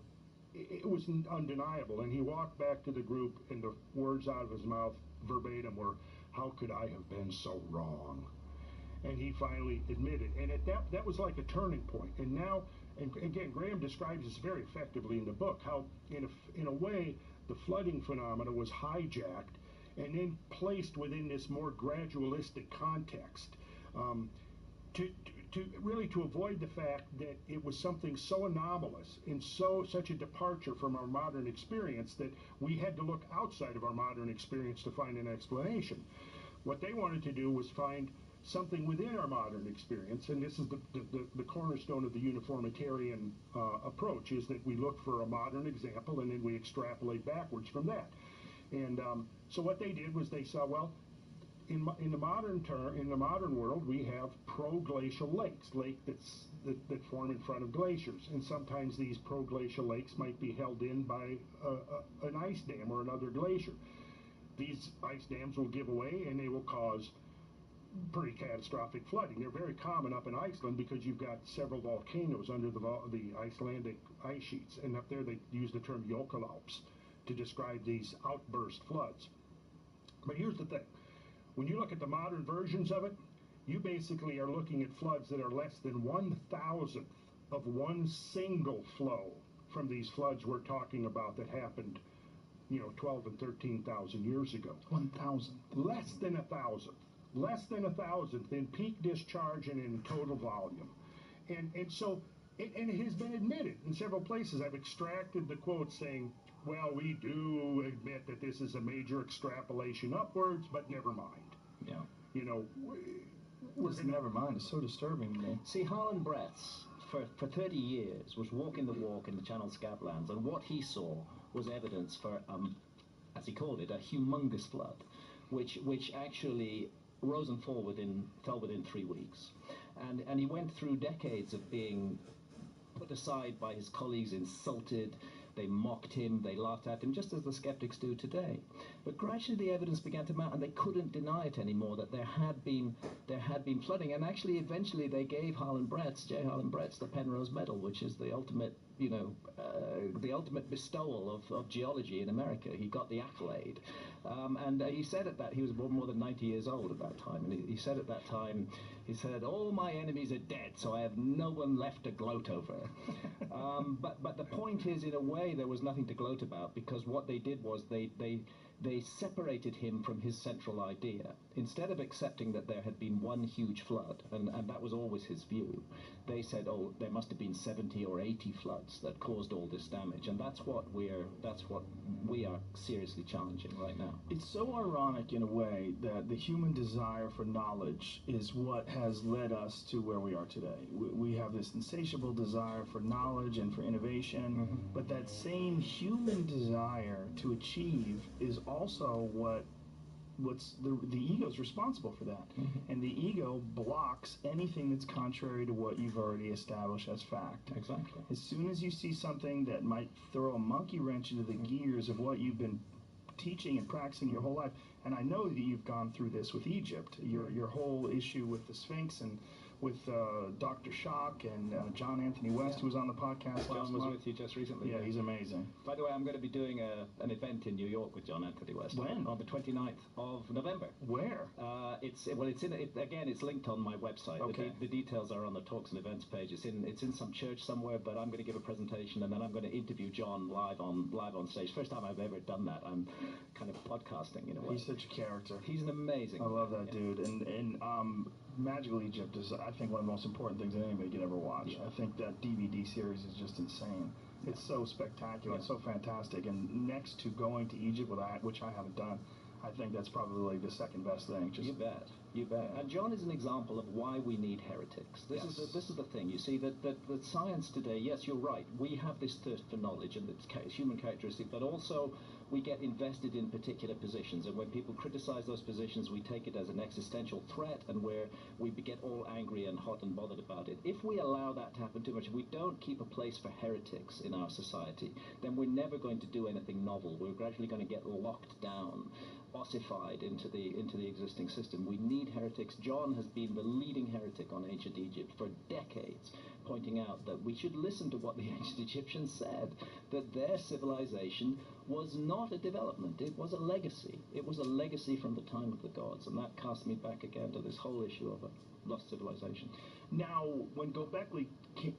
it was undeniable, and he walked back to the group, and the words out of his mouth verbatim were, "How could I have been so wrong?" And he finally admitted, and that was like a turning point. And now, and again, Graham describes this very effectively in the book, how in a way the flooding phenomena was hijacked and then placed within this more gradualistic context, to avoid the fact that it was something so anomalous and such a departure from our modern experience that we had to look outside of our modern experience to find an explanation. What they wanted to do was find something within our modern experience, and this is the cornerstone of the uniformitarian approach, is that we look for a modern example and then we extrapolate backwards from that. And so what they did was they saw, well, in the modern world, we have proglacial lakes, that form in front of glaciers, and sometimes these proglacial lakes might be held in by an ice dam or another glacier. these ice dams will give away and they will cause pretty catastrophic flooding. They're very common up in Iceland because you've got several volcanoes under the Icelandic ice sheets, and up there they use the term Jökulhlaups to describe these outburst floods. But here's the thing. When you look at the modern versions of it, you basically are looking at floods that are less than 1,000th of one single flow from these floods we're talking about that happened, 12 and 13,000 years ago. 1,000. Less than 1,000th. Less than 1,000th in peak discharge and in total volume. And so, and it has been admitted in several places. I've extracted the quote saying, well, we do admit that this is a major extrapolation upwards, but never mind. Yeah. Never mind. It's so disturbing to me. See, Harlan Bretz, for 30 years, was walking the walk in the Channel Scablands, and what he saw was evidence for, as he called it, a humongous flood, which actually rose and fell within 3 weeks. And he went through decades of being put aside by his colleagues, insulted. They mocked him, they laughed at him, just as the skeptics do today. But gradually the evidence began to mount, and they couldn't deny it anymore, that there had been flooding. And actually, eventually, they gave J. Harlan Bretz, the Penrose Medal, which is the ultimate, the ultimate bestowal of geology in America. He got the accolade. And he said at that, he was more than 90 years old at that time, and he said at that time, he said, all my enemies are dead, so I have no one left to gloat over. But the point is, in a way, there was nothing to gloat about, because what they did was they separated him from his central idea. Instead of accepting that there had been one huge flood, and that was always his view, they said, oh, there must have been 70 or 80 floods that caused all this damage, and that's what we are seriously challenging right now. It's so ironic in a way that the human desire for knowledge is what has led us to where we are today. We have this insatiable desire for knowledge and for innovation, but that same human desire to achieve is also what's the ego's responsible for that. And the ego blocks anything that's contrary to what you've already established as fact. Exactly. As soon as you see something that might throw a monkey wrench into the gears of what you've been teaching and practicing your whole life, and I know that you've gone through this with Egypt, your whole issue with the Sphinx, and with Dr. Schock and John Anthony West, who was on the podcast last John was month. with you just recently. Yeah, he's amazing. By the way, I'm going to be doing an event in New York with John Anthony West. When? On the 29th of November. Where? It's linked on my website. Okay. The details are on the talks and events page. It's in some church somewhere, but I'm going to give a presentation, and then I'm going to interview John live on stage. First time I've ever done that. I'm kind of podcasting in a way. He's such a character. He's an amazing. I love that dude, and Magical Egypt is, I think, one of the most important things that anybody could ever watch. Yeah. I think that DVD series is just insane. It's so spectacular, it's so fantastic, and next to going to Egypt, which I haven't done, I think that's probably the second best thing. You bet. And John is an example of why we need heretics. This is the thing. You see, that science today, yes, you're right, we have this thirst for knowledge, and it's human characteristic, but also we get invested in particular positions, and when people criticize those positions, we take it as an existential threat, and where we get all angry and hot and bothered about it. If we allow that to happen too much, if we don't keep a place for heretics in our society, then we're never going to do anything novel. We're gradually going to get locked down, ossified into the existing system. We need heretics. John has been the leading heretic on ancient Egypt for decades, pointing out that we should listen to what the ancient Egyptians said, that their civilization was not a development, it was a legacy. It was a legacy from the time of the gods, and that cast me back again to this whole issue of a lost civilization. Now, when Göbekli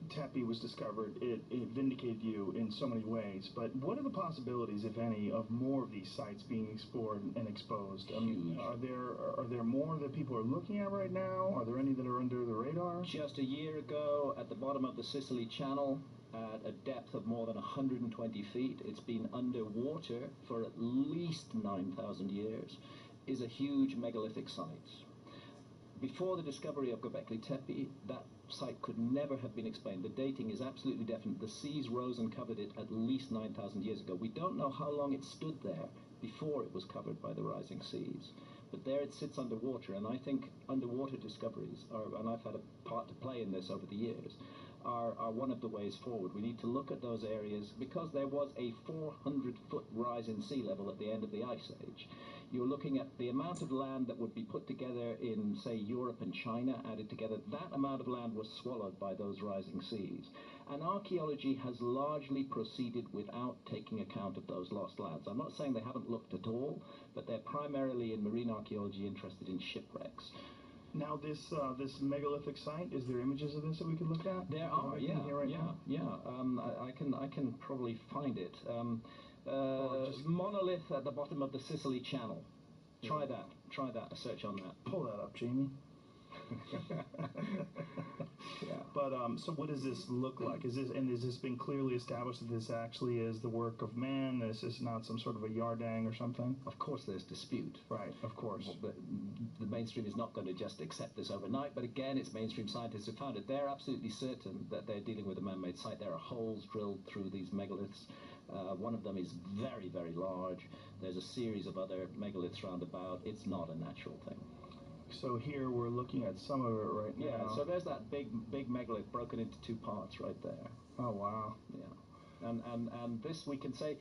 Tepe was discovered, it vindicated you in so many ways, but what are the possibilities, if any, of more of these sites being explored and exposed? I mean, are there more that people are looking at right now? Are there any that are under the radar? Just a year ago, at the bottom of the Sicily Channel, at a depth of more than 120 feet, it's been underwater for at least 9,000 years, is a huge megalithic site. Before the discovery of Göbekli Tepe, that site could never have been explained. The dating is absolutely definite. The seas rose and covered it at least 9,000 years ago. We don't know how long it stood there before it was covered by the rising seas. But there it sits underwater, and I think underwater discoveries and I've had a part to play in this over the years, are one of the ways forward. We need to look at those areas because there was a 400-foot rise in sea level at the end of the Ice Age. You're looking at the amount of land that would be put together in, say, Europe and China added together. That amount of land was swallowed by those rising seas. And archaeology has largely proceeded without taking account of those lost lands. I'm not saying they haven't looked at all, but they're primarily in marine archaeology interested in shipwrecks. Now, this megalithic site, is there images of this that we could look at? There are, I can probably find it. Monolith at the bottom of the Sicily Channel. Try that, a search on that. Pull that up, Jamie. Yeah. But so what does this look like? Has this been clearly established that this actually is the work of man? This is not some sort of a yardang or something? Of course there's dispute. Right, of course. But the mainstream is not going to just accept this overnight, but again, it's mainstream scientists who found it. They're absolutely certain that they're dealing with a man-made site. There are holes drilled through these megaliths. One of them is very, very large. There's a series of other megaliths round about. It's not a natural thing. So here we're looking at some of it right now. Yeah, so there's that big megalith broken into two parts right there. Oh, wow. Yeah. And this we can say,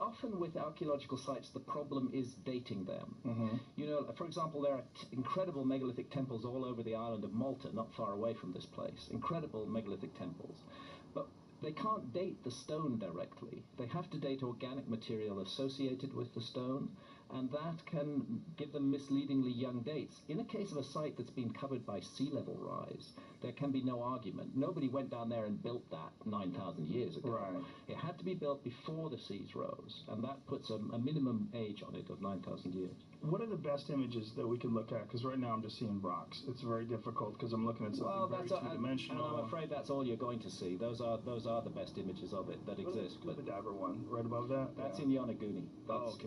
often with archaeological sites, the problem is dating them. Mm-hmm. You know, for example, there are incredible megalithic temples all over the island of Malta, not far away from this place. Incredible megalithic temples. But they can't date the stone directly. They have to date organic material associated with the stone, and that can give them misleadingly young dates. In a case of a site that's been covered by sea level rise, there can be no argument. Nobody went down there and built that 9,000 years ago. Right. It had to be built before the seas rose, and that puts a minimum age on it of 9,000 years. What are the best images that we can look at? Because right now I'm just seeing rocks. It's very difficult because I'm looking at something very two-dimensional. And I'm afraid that's all you're going to see. Those are the best images of it that exist. Scuba diver one right above that. That's in Yonaguni. That's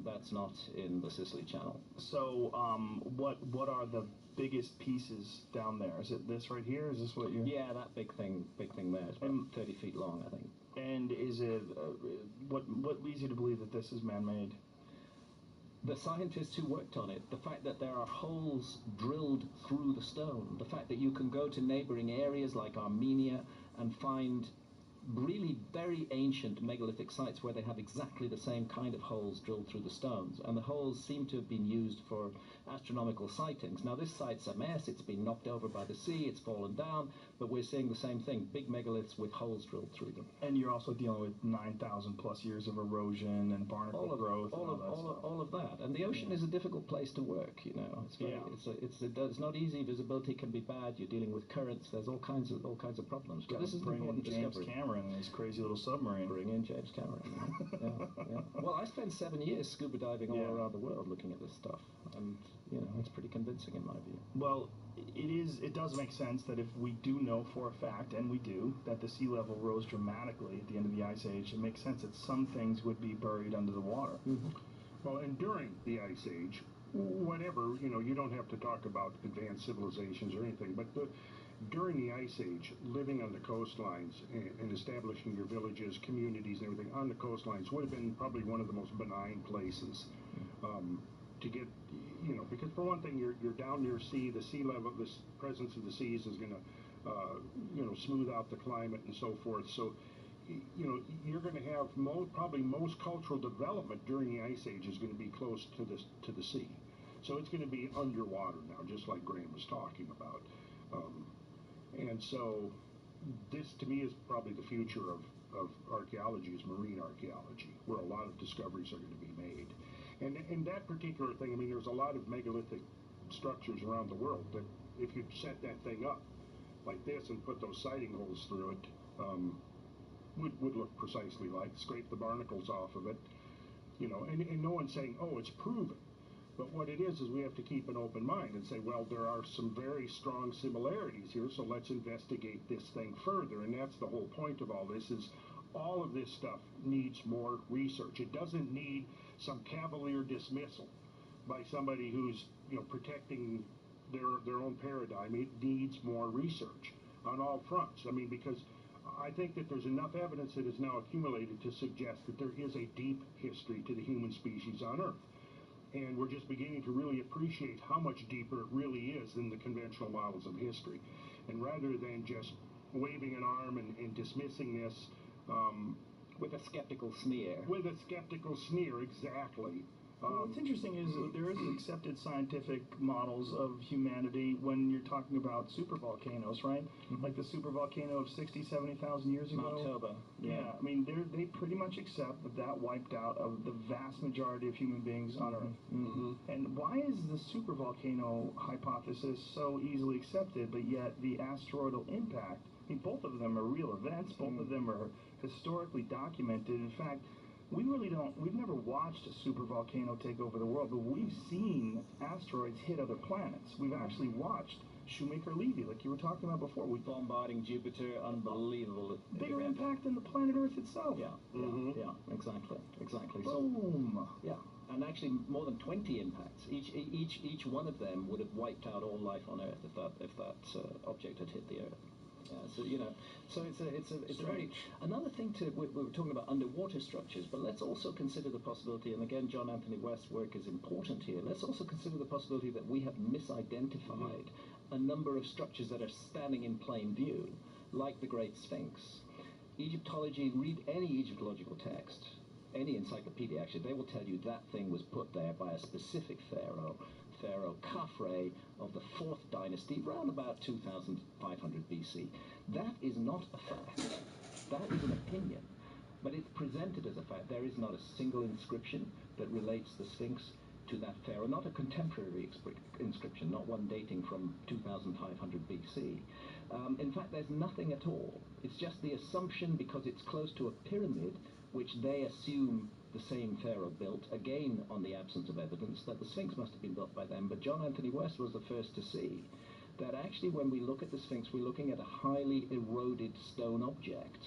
That's not in the Sicily Channel. So, what are the biggest pieces down there? Is it this right here? Is this what you're? Yeah, that big thing there is about 30 feet long, I think. And is it what leads you to believe that this is man-made? The scientists who worked on it, the fact that there are holes drilled through the stone, the fact that you can go to neighboring areas like Armenia and find really very ancient megalithic sites where they have exactly the same kind of holes drilled through the stones, and the holes seem to have been used for astronomical sightings. Now this site's a mess, it's been knocked over by the sea, it's fallen down, but we're seeing the same thing, big megaliths with holes drilled through them. And you're also dealing with 9,000 plus years of erosion and barnacle growth. All of that. And the ocean is a difficult place to work, you know. It's not easy, visibility can be bad, you're dealing with currents, there's all kinds of problems. But this is an important discovery. James Cameron and his crazy little submarine. Bring in James Cameron. Yeah. Well, I spent 7 years scuba diving all around the world looking at this stuff, and you know, it's pretty convincing in my view. Well, it does make sense that if we do know for a fact, and we do, that the sea level rose dramatically at the end of the Ice Age, it makes sense that some things would be buried under the water. Mm-hmm. Well, and during the Ice Age, whatever, you know, you don't have to talk about advanced civilizations or anything, but during the Ice Age, living on the coastlines and establishing your villages, communities, and everything on the coastlines would have been probably one of the most benign places to get, you know, because for one thing, you're down near sea, the sea level, the presence of the seas is going to, you know, smooth out the climate and so forth. So, you know, you're going to have probably most cultural development during the Ice Age is going to be close to the sea. So it's going to be underwater now, just like Graham was talking about. And so this, to me, is probably the future of archaeology, is marine archaeology, where a lot of discoveries are going to be made. And that particular thing, I mean, there's a lot of megalithic structures around the world that if you set that thing up like this and put those sighting holes through it, would look precisely like, scrape the barnacles off of it, you know, and no one's saying, oh, it's proven. But what it is we have to keep an open mind and say, well, there are some very strong similarities here, so let's investigate this thing further. And that's the whole point of all this, is all of this stuff needs more research. It doesn't need some cavalier dismissal by somebody who's, you know, protecting their own paradigm. It needs more research on all fronts. I mean, because I think that there's enough evidence that is now accumulated to suggest that there is a deep history to the human species on Earth. And we're just beginning to really appreciate how much deeper it really is than the conventional models of history. And rather than just waving an arm and dismissing this with a skeptical sneer. With a skeptical sneer, exactly. Well, what's interesting is there is accepted scientific models of humanity when you're talking about supervolcanoes, right? Like the supervolcano of 60, 70,000 years ago. Mount Toba. Yeah, I mean, they pretty much accept that wiped out the vast majority of human beings on Earth. And why is the supervolcano hypothesis so easily accepted, but yet the asteroidal impact, I mean, both of them are real events, both of them are historically documented. In fact, we've never watched a supervolcano take over the world, but we've seen asteroids hit other planets. We've actually watched Shoemaker-Levy, like you were talking about before. We're bombarding Jupiter, unbelievable. Bigger impact than the planet Earth itself. Yeah, exactly. Boom. So, yeah, and actually more than 20 impacts. Each one of them would have wiped out all life on Earth if that object had hit the Earth. So it's a very another thing we were talking about underwater structures, but let's also consider the possibility, and again John Anthony West's work is important here. Let's also consider the possibility that we have misidentified a number of structures that are standing in plain view, like the Great Sphinx. Egyptology, read any Egyptological text, any encyclopedia actually, they will tell you that thing was put there by a specific pharaoh. Pharaoh Khafre of the 4th dynasty, around about 2500 BC. That is not a fact. That is an opinion. But it's presented as a fact. There is not a single inscription that relates the Sphinx to that pharaoh, not a contemporary inscription, not one dating from 2500 BC. In fact, there's nothing at all. It's just the assumption, because it's close to a pyramid, which they assume the same pharaoh built, again on the absence of evidence, that the Sphinx must have been built by them. But John Anthony West was the first to see that actually when we look at the Sphinx, we're looking at a highly eroded stone object.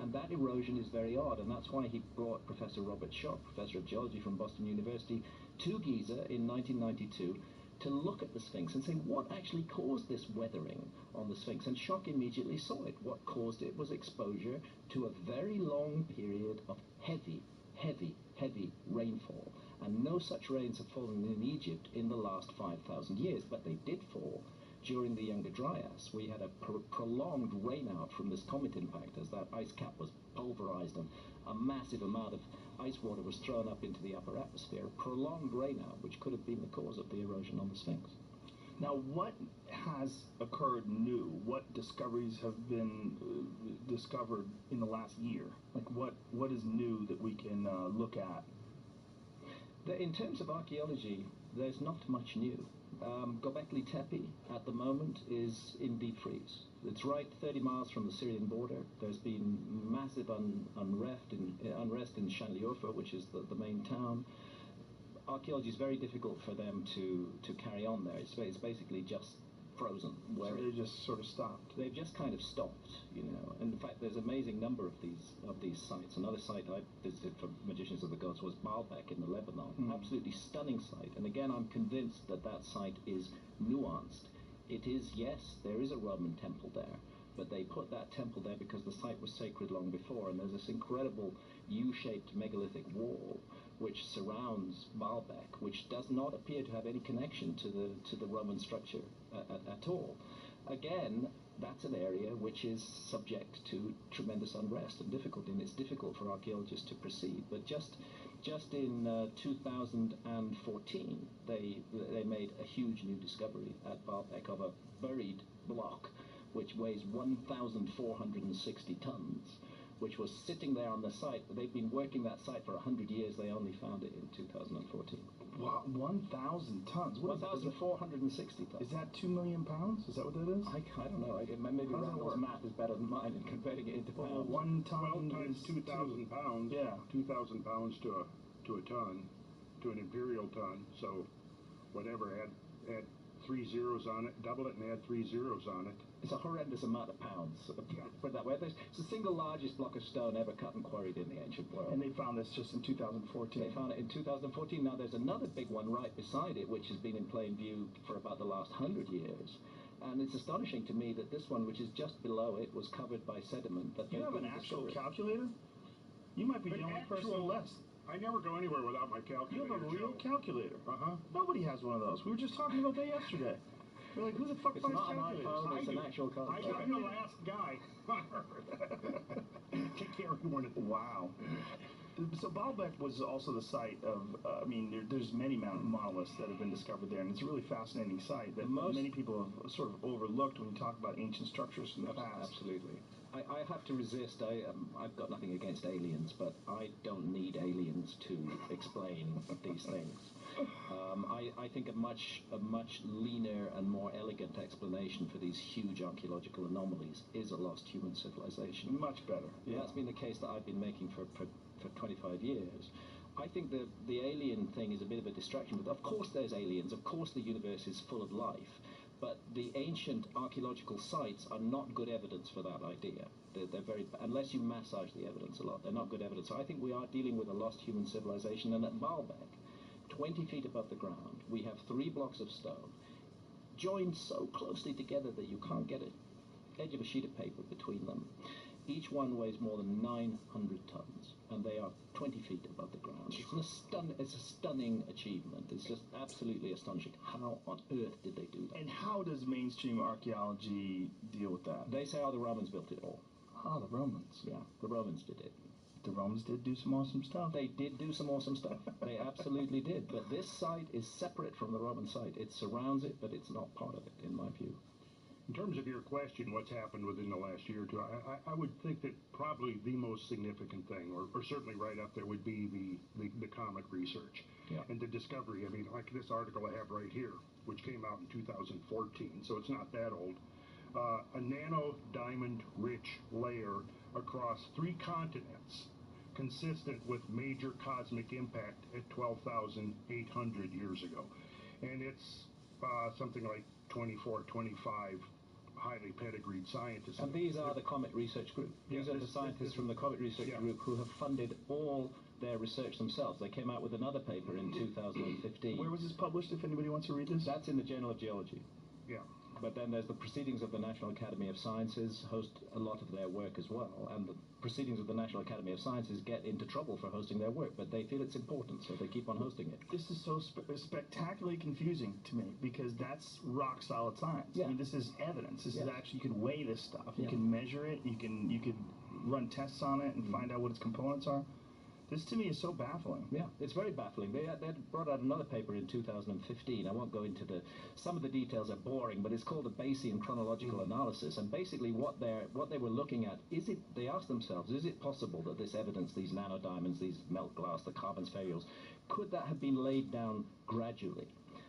And that erosion is very odd, and that's why he brought Professor Robert Schoch, Professor of Geology from Boston University, to Giza in 1992 to look at the Sphinx and say, what actually caused this weathering on the Sphinx? And Schoch immediately saw it. What caused it was exposure to a very long period of heavy rainfall. And no such rains have fallen in Egypt in the last 5,000 years, but they did fall during the Younger Dryas. We had a prolonged rainout from this comet impact as that ice cap was pulverized and a massive amount of ice water was thrown up into the upper atmosphere. A prolonged rainout, which could have been the cause of the erosion on the Sphinx. Now, what has occurred new? What discoveries have been discovered in the last year? Like, what is new that we can look at? In terms of archaeology, there's not much new. Göbekli Tepe, at the moment, is in deep freeze. It's right 30 miles from the Syrian border. There's been massive unrest in Şanlıurfa, which is the main town. Archaeology is very difficult for them to carry on there. It's basically just frozen. So they just sort of stopped. They've just kind of stopped, you know. And in fact, there's an amazing number of these sites. Another site I visited for Magicians of the Gods was Baalbek in the Lebanon. Absolutely stunning site. And again, I'm convinced that that site is nuanced. It is, yes, there is a Roman temple there, but they put that temple there because the site was sacred long before, and there's this incredible U-shaped megalithic wall which surrounds Baalbek, which does not appear to have any connection to the Roman structure at all. Again, that's an area which is subject to tremendous unrest and difficulty, and it's difficult for archaeologists to proceed. But just in 2014, they made a huge new discovery at Baalbek of a buried block which weighs 1,460 tons, which was sitting there on the site. They've been working that site for 100 years. They only found it in 2014. Wow, 1,000 tons. 1,460 tons. Is that 2 million pounds? Is that what that is? I don't know. Maybe Randall's math is better than mine in converting it into pounds. 1 ton 12 times 2,000 pounds. Yeah. 2,000 pounds to a ton, to an imperial ton. So whatever, add 3 zeros on it, double it and add 3 zeros on it. It's a horrendous amount of pounds. Put it that way. It's the single largest block of stone ever cut and quarried in the ancient world. And they found this just in 2014. They found it in 2014. Now there's another big one right beside it, which has been in plain view for about the last 100 years. And it's astonishing to me that this one, which is just below it, was covered by sediment. You have an actual calculator? You might be the only person left. I never go anywhere without my calculator. You have a real calculator? Uh-huh. Nobody has one of those. We were just talking about that yesterday. We're like, who the fuck It's buys not an calculators? iPhone, it's an actual calculator. I'm the last guy on Earth to carry one of these. Wow. So Baalbek was also the site of, I mean, there's many monoliths that have been discovered there, and it's a really fascinating site that many people have sort of overlooked when you talk about ancient structures from the past. Absolutely. I have to resist. I've got nothing against aliens, but I don't need aliens to explain these things. I think a much leaner and more elegant explanation for these huge archaeological anomalies is a lost human civilization. Much better. Yeah. That's been the case that I've been making for 25 years. I think that the alien thing is a bit of a distraction, but of course there's aliens, of course the universe is full of life, but the ancient archaeological sites are not good evidence for that idea. They're very, unless you massage the evidence a lot, they're not good evidence. So I think we are dealing with a lost human civilization, and at Baalbek, 20 feet above the ground, we have 3 blocks of stone, joined so closely together that you can't get an edge of a sheet of paper between them. Each one weighs more than 900 tons, and they are 20 feet above the ground. It's a stunning achievement. It's just absolutely astonishing. How on earth did they do that? And how does mainstream archaeology deal with that? They say, oh, the Romans built it all. Oh, the Romans. Yeah, the Romans did it. The Romans did do some awesome stuff. They did do some awesome stuff. They absolutely did. But this site is separate from the Roman site. It surrounds it, but it's not part of it, in my view. In terms of your question, what's happened within the last year or two, I would think that probably the most significant thing, or certainly right up there, would be the comet research. Yeah. And the discovery. I mean, like this article I have right here, which came out in 2014, so it's not that old. A nano-diamond-rich layer across 3 continents, consistent with major cosmic impact at 12,800 years ago. And it's something like 24, 25 highly pedigreed scientists. And these are the Comet Research Group. These are the scientists from the Comet Research Group who have funded all their research themselves. They came out with another paper in 2015. Where was this published, if anybody wants to read this? That's in the Journal of Geology. Yeah. But then there's the Proceedings of the National Academy of Sciences, host a lot of their work as well. And the Proceedings of the National Academy of Sciences get into trouble for hosting their work, but they feel it's important, so they keep on hosting it. This is so spectacularly confusing to me, because that's rock solid science. Yeah. I mean, this is evidence. This is actually, you can weigh this stuff. You Yeah. can measure it. You can run tests on it and find out what its components are. This to me is so baffling. Yeah, it's very baffling. They brought out another paper in 2015. I won't go into some of the details are boring, but it's called a Bayesian chronological analysis. And basically what they were looking at, they asked themselves, is it possible that this evidence, these nanodiamonds, these melt glass, the carbon spherules, could that have been laid down gradually?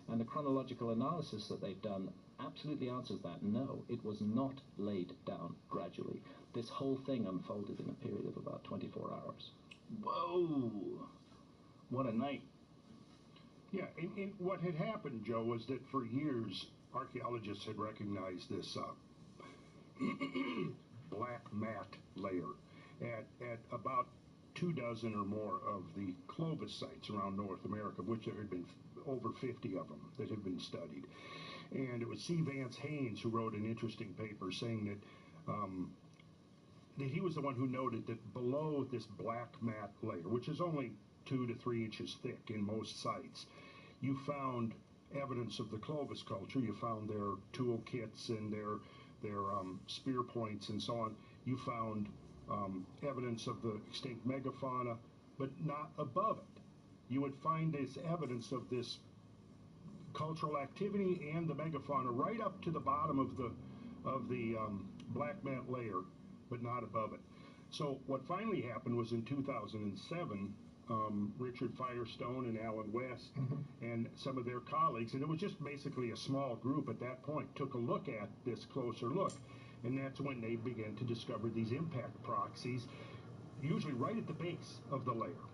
And the chronological analysis that they've done absolutely answers that. No, it was not laid down gradually. This whole thing unfolded in a period of about 24 hours. Whoa! What a night. Yeah, and what had happened, Joe, was that for years archaeologists had recognized this black mat layer at about 24 or more of the Clovis sites around North America, which there had been over 50 of them that had been studied. And it was C. Vance Haynes who wrote an interesting paper saying that he was the one who noted that below this black mat layer, which is only 2 to 3 inches thick in most sites, you found evidence of the Clovis culture. You found their tool kits and their spear points and so on. You found evidence of the extinct megafauna, but not above it. You would find this evidence of this cultural activity and the megafauna right up to the bottom of the black mat layer, but not above it. So what finally happened was in 2007, Richard Firestone and Alan West and some of their colleagues, and it was just basically a small group at that point, took a look at this closer look. And that's when they began to discover these impact proxies, usually right at the base of the layer.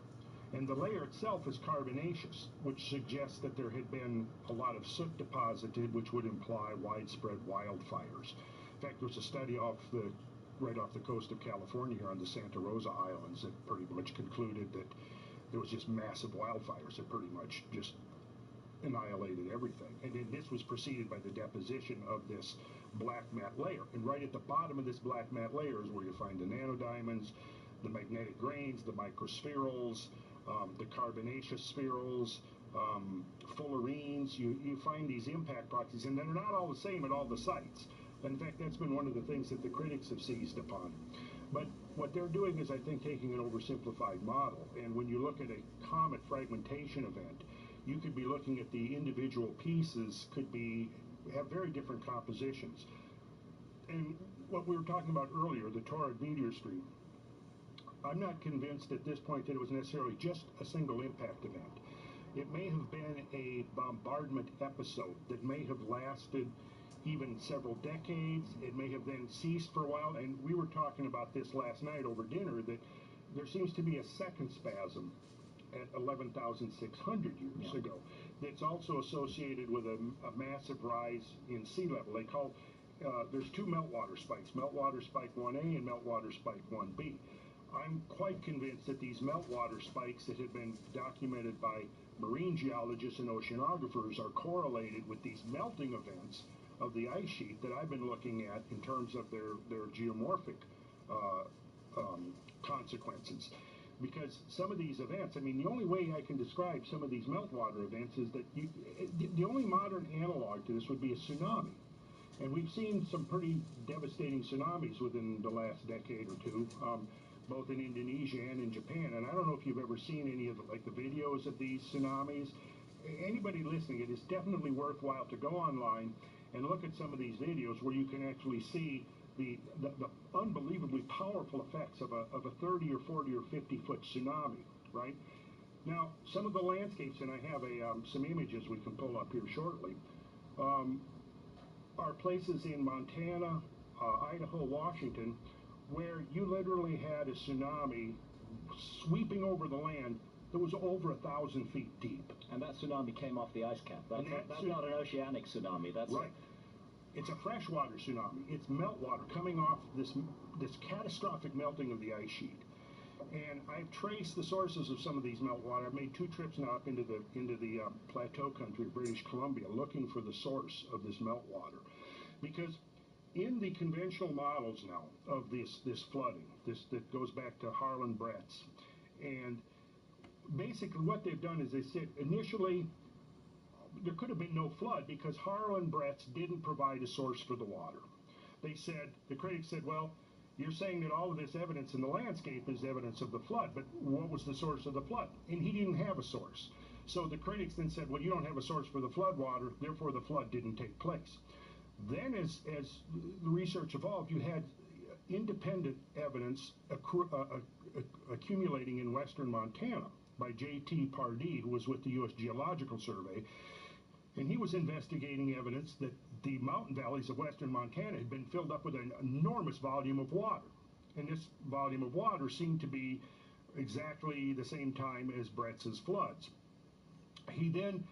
And the layer itself is carbonaceous, which suggests that there had been a lot of soot deposited, which would imply widespread wildfires. In fact, there was a study right off the coast of California here on the Santa Rosa Islands that pretty much concluded that there was just massive wildfires that pretty much just annihilated everything. And then this was preceded by the deposition of this black mat layer. And right at the bottom of this black mat layer is where you find the nanodiamonds, the magnetic grains, the microspherules, the carbonaceous spirals, fullerenes. You find these impact proxies, and they're not all the same at all the sites. In fact, that's been one of the things that the critics have seized upon. But what they're doing is, I think, taking an oversimplified model. And when you look at a comet fragmentation event, you could be looking at the individual pieces have very different compositions. And what we were talking about earlier, the Taurid meteor stream, I'm not convinced at this point that it was necessarily just a single impact event. It may have been a bombardment episode that may have lasted even several decades. It may have then ceased for a while, and we were talking about this last night over dinner, that there seems to be a second spasm at 11,600 years ago that's also associated with a massive rise in sea level. They call there's two meltwater spikes, meltwater spike 1A and meltwater spike 1B. I'm quite convinced that these meltwater spikes that have been documented by marine geologists and oceanographers are correlated with these melting events of the ice sheet that I've been looking at in terms of their geomorphic consequences. Because some of these events, I mean, the only way I can describe some of these meltwater events is that the only modern analog to this would be a tsunami. And we've seen some pretty devastating tsunamis within the last decade or two, both in Indonesia and in Japan. And I don't know if you've ever seen any of the videos of these tsunamis. Anybody listening, it is definitely worthwhile to go online and look at some of these videos where you can actually see the unbelievably powerful effects of a 30 or 40 or 50 foot tsunami, right? Now, some of the landscapes, and I have some images we can pull up here shortly, are places in Montana, Idaho, Washington, where you literally had a tsunami sweeping over the land that was over 1,000 feet deep. And that tsunami came off the ice cap. That's not an oceanic tsunami. That's right. It's a freshwater tsunami. It's meltwater coming off this catastrophic melting of the ice sheet. And I've traced the sources of some of these meltwater. I've made 2 trips now up into the plateau country of British Columbia looking for the source of this meltwater. Because in the conventional models now of this flooding, that goes back to Harlan Bretz, and basically what they've done is they said initially there could have been no flood because Harlan Bretz didn't provide a source for the water. They said, the critics said, well, you're saying that all of this evidence in the landscape is evidence of the flood, but what was the source of the flood? And he didn't have a source. So the critics then said, well, you don't have a source for the flood water, therefore the flood didn't take place. Then as the research evolved, you had independent evidence accumulating in western Montana by J.T. Pardee, who was with the U.S. Geological Survey, and he was investigating evidence that the mountain valleys of western Montana had been filled up with an enormous volume of water. And this volume of water seemed to be exactly the same time as Bretz's floods. He then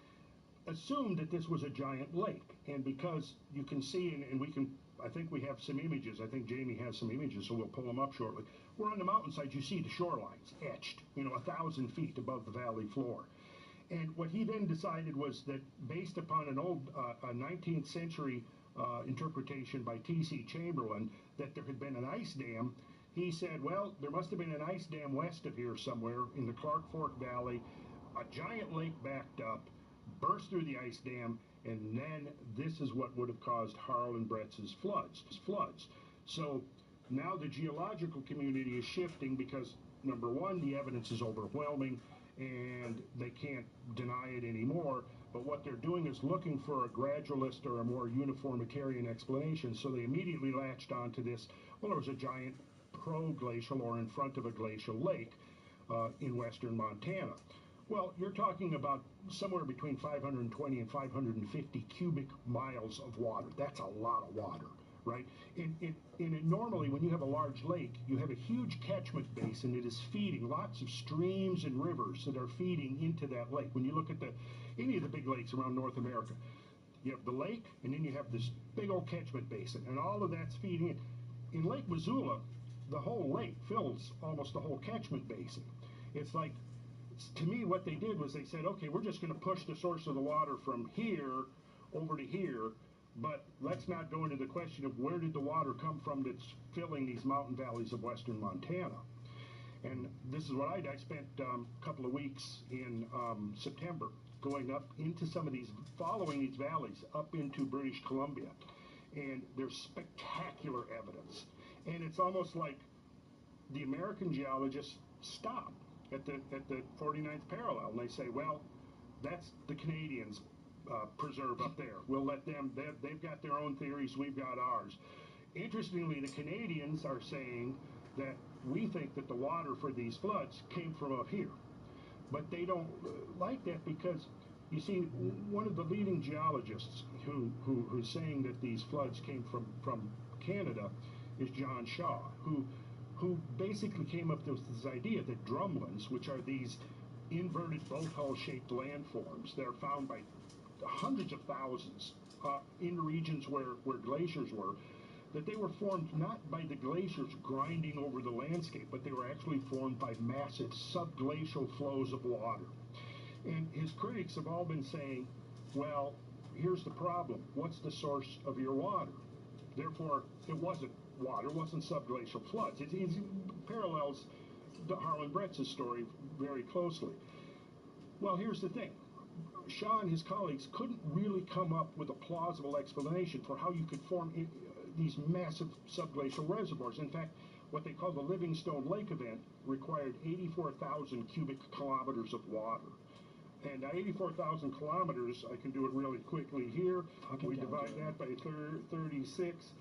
assumed that this was a giant lake, and because you can see, and we can, I think we have some images, I think Jamie has some images, so we'll pull them up shortly. Where on the mountainside you see the shorelines etched, 1,000 feet above the valley floor. And what he then decided was that based upon an old 19th century interpretation by T.C. Chamberlain that there had been an ice dam, he said, well, there must have been an ice dam west of here somewhere in the Clark Fork Valley. A giant lake backed up, burst through the ice dam, and then this is what would have caused Harlan Bretz's floods. So now the geological community is shifting because, number one, the evidence is overwhelming and they can't deny it anymore. But what they're doing is looking for a gradualist or a more uniformitarian explanation. So they immediately latched onto this. Well, there was a giant proglacial or in front of a glacial lake in western Montana. Well, you're talking about somewhere between 520 and 550 cubic miles of water. That's a lot of water, right? Normally, when you have a large lake, you have a huge catchment basin that is feeding lots of streams and rivers that are feeding into that lake. When you look at any of the big lakes around North America, you have the lake, and then you have this big old catchment basin, and all of that's feeding it. In Lake Missoula, the whole lake fills almost the whole catchment basin. It's like, to me, what they did was they said, okay, we're just going to push the source of the water from here over to here, but let's not go into the question of where did the water come from that's filling these mountain valleys of western Montana. And this is what I spent a couple of weeks in September going up into some of these, following these valleys up into British Columbia. And there's spectacular evidence. And it's almost like the American geologists stop at the 49th parallel, and they say, well, that's the Canadians' preserve up there. We'll let them, they've got their own theories, we've got ours. Interestingly, the Canadians are saying that we think that the water for these floods came from up here. But they don't like that because, you see, one of the leading geologists who's saying that these floods came from Canada is John Shaw, who basically came up with this idea that drumlins, which are these inverted boat hull-shaped landforms that are found by hundreds of thousands in regions where glaciers were, that they were formed not by the glaciers grinding over the landscape, but they were actually formed by massive subglacial flows of water. And his critics have all been saying, well, here's the problem. What's the source of your water? Therefore, it wasn't water, it wasn't subglacial floods. It parallels Harlan Bretz's story very closely. Well, here's the thing. Shaw and his colleagues couldn't really come up with a plausible explanation for how you could form these massive subglacial reservoirs. In fact, what they call the Livingstone Lake event required 84,000 cubic kilometers of water. And 84,000 kilometers, I can do it really quickly here. We divide that by 36.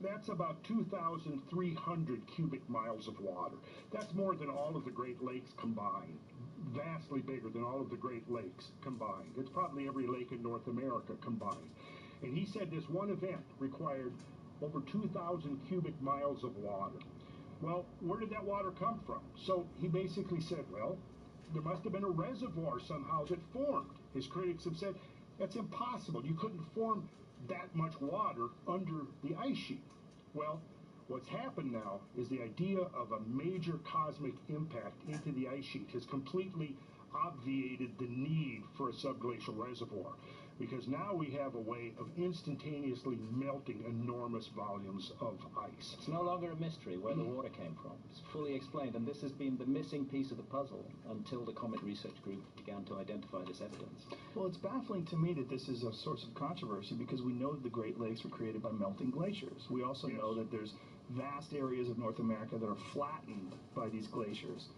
That's about 2,300 cubic miles of water. That's more than all of the Great Lakes combined. Vastly bigger than all of the Great Lakes combined. It's probably every lake in North America combined. And he said this one event required over 2,000 cubic miles of water. Well, where did that water come from? So he basically said, well, there must have been a reservoir somehow that formed. His critics have said, that's impossible. You couldn't form that much water under the ice sheet. Well, what's happened now is the idea of a major cosmic impact into the ice sheet has completely obviated the need for a subglacial reservoir, because now we have a way of instantaneously melting enormous volumes of ice. It's no longer a mystery where the water came from. It's fully explained, and this has been the missing piece of the puzzle until the Comet Research Group began to identify this evidence. Well, it's baffling to me that this is a source of controversy because we know that the Great Lakes were created by melting glaciers. We also know that there's vast areas of North America that are flattened by these glaciers.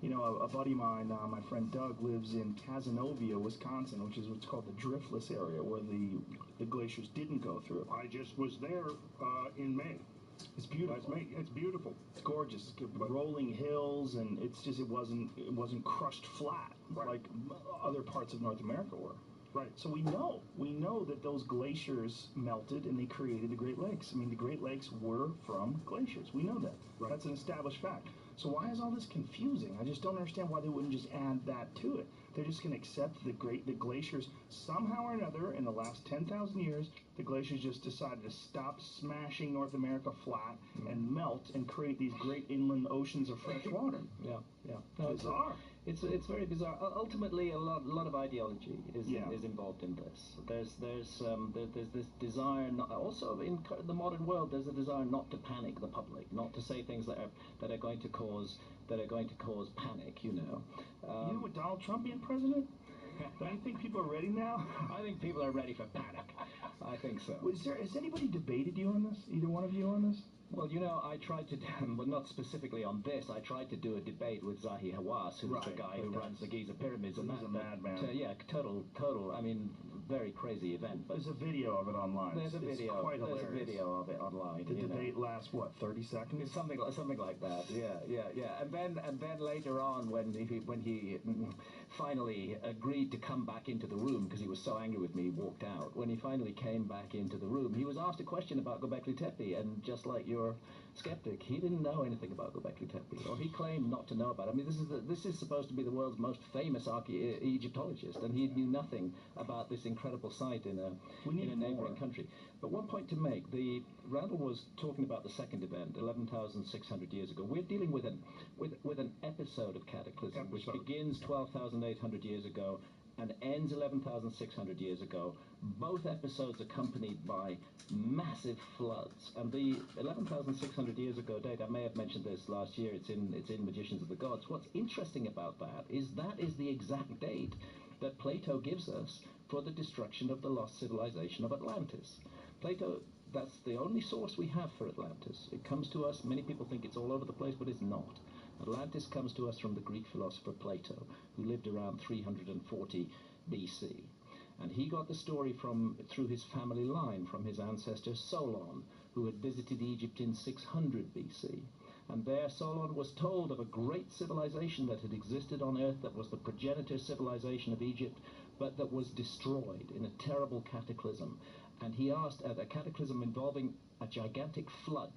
You know, a buddy of mine, my friend Doug, lives in Cazenovia, Wisconsin, which is what's called the driftless area, where the glaciers didn't go through. I just was there in May. It's beautiful. It's beautiful. It's gorgeous. Rolling hills, and it's just it wasn't crushed flat like other parts of North America were. Right. So we know that those glaciers melted and they created the Great Lakes. I mean, the Great Lakes were from glaciers. We know that. Right. That's an established fact. So why is all this confusing? I just don't understand why they wouldn't just add that to it. They're just going to accept the glaciers somehow or another in the last 10,000 years. The glaciers just decided to stop smashing North America flat and melt and create these great inland oceans of fresh water. Yeah. No, bizarre. It's very bizarre. Ultimately, a lot of ideology is involved in this. There's this desire, also in the modern world, there's a desire not to panic the public, not to say things that are going to cause panic. You know. You know, with Donald Trump being president, don't you think people are ready now? I think people are ready for panic. I think so. Has anybody debated you on this? Either one of you on this? Well, you know, I tried to, well, not specifically on this, I tried to do a debate with Zahi Hawass, who's the guy who runs the Giza Pyramids. And he's a madman. Yeah, total, I mean, very crazy event. But there's a video of it online. There's a video. Quite hilarious. There's a video of it online. The debate lasts, what, 30 seconds? Something like that. Yeah. And then later on, when he finally agreed to come back into the room because he was so angry with me, he walked out. When he finally came back into the room, he was asked a question about Göbekli Tepe, and just like your skeptic, he didn't know anything about Göbekli Tepe, or he claimed not to know about it. I mean, this is supposed to be the world's most famous Egyptologist, and he knew nothing about this incredible site in a neighboring country. But one point to make: Randall was talking about the second event, 11,600 years ago. We're dealing with an episode of cataclysm, which begins 12,800 years ago and ends 11,600 years ago. Both episodes accompanied by massive floods. And the 11,600 years ago date, I may have mentioned this last year, it's in Magicians of the Gods. What's interesting about that is the exact date that Plato gives us for the destruction of the lost civilization of Atlantis. Plato, that's the only source we have for Atlantis. It comes to us, many people think it's all over the place, but it's not. Atlantis comes to us from the Greek philosopher Plato, who lived around 340 BC. And he got the story through his family line, from his ancestor Solon, who had visited Egypt in 600 BC. And there Solon was told of a great civilization that had existed on Earth, that was the progenitor civilization of Egypt, but that was destroyed in a terrible cataclysm. And he asked, a cataclysm involving a gigantic flood,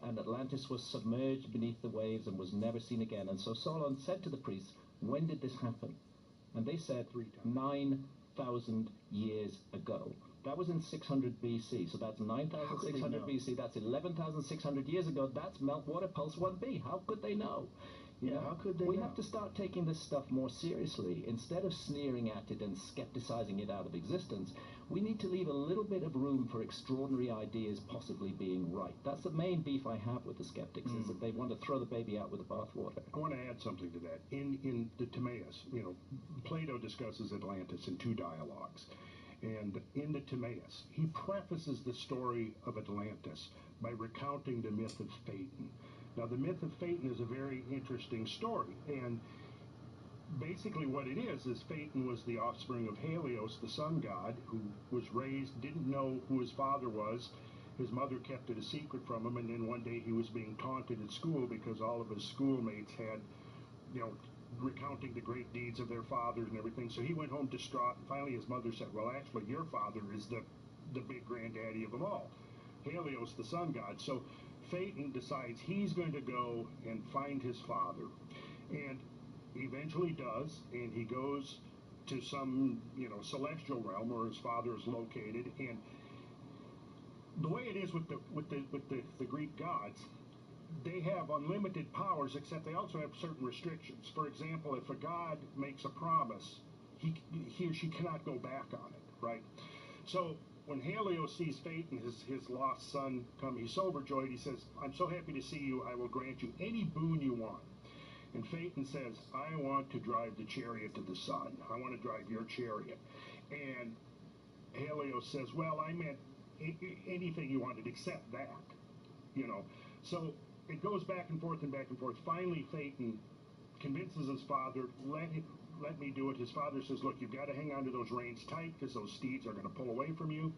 and Atlantis was submerged beneath the waves and was never seen again. And so Solon said to the priests, when did this happen? And they said 9,000 years ago. That was in 600 BC, so that's 9,600 BC, that's 11,600 years ago, that's Meltwater Pulse 1b. How could they know? You know, how could they we know? have to start taking this stuff more seriously. Instead of sneering at it and skepticizing it out of existence, we need to leave a little bit of room for extraordinary ideas possibly being right. That's the main beef I have with the skeptics, is that they want to throw the baby out with the bathwater. I want to add something to that. In the Timaeus, Plato discusses Atlantis in 2 dialogues. And in the Timaeus, he prefaces the story of Atlantis by recounting the myth of Phaeton. Now, the myth of Phaeton is a very interesting story, and basically what it is Phaeton was the offspring of Helios, the sun god, who was raised, didn't know who his father was. His mother kept it a secret from him, and then one day he was being taunted at school because all of his schoolmates had, recounting the great deeds of their father and everything. So he went home distraught, and finally his mother said, well, actually, your father is the big granddaddy of them all, Helios, the sun god. So Phaeton decides he's going to go and find his father, and eventually does, and he goes to some, celestial realm where his father is located. And the way it is with the Greek gods, they have unlimited powers, except they also have certain restrictions. For example, if a god makes a promise, he or she cannot go back on it, right? So when Helios sees Phaeton, his lost son, come, he's so overjoyed, he says, I'm so happy to see you, I will grant you any boon you want. And Phaeton says, I want to drive the chariot of the sun. I want to drive your chariot. And Helios says, well, I meant anything you wanted except that, So it goes back and forth and back and forth. Finally, Phaeton convinces his father, let me do it. His father says, look, you've got to hang on to those reins tight because those steeds are going to pull away from you.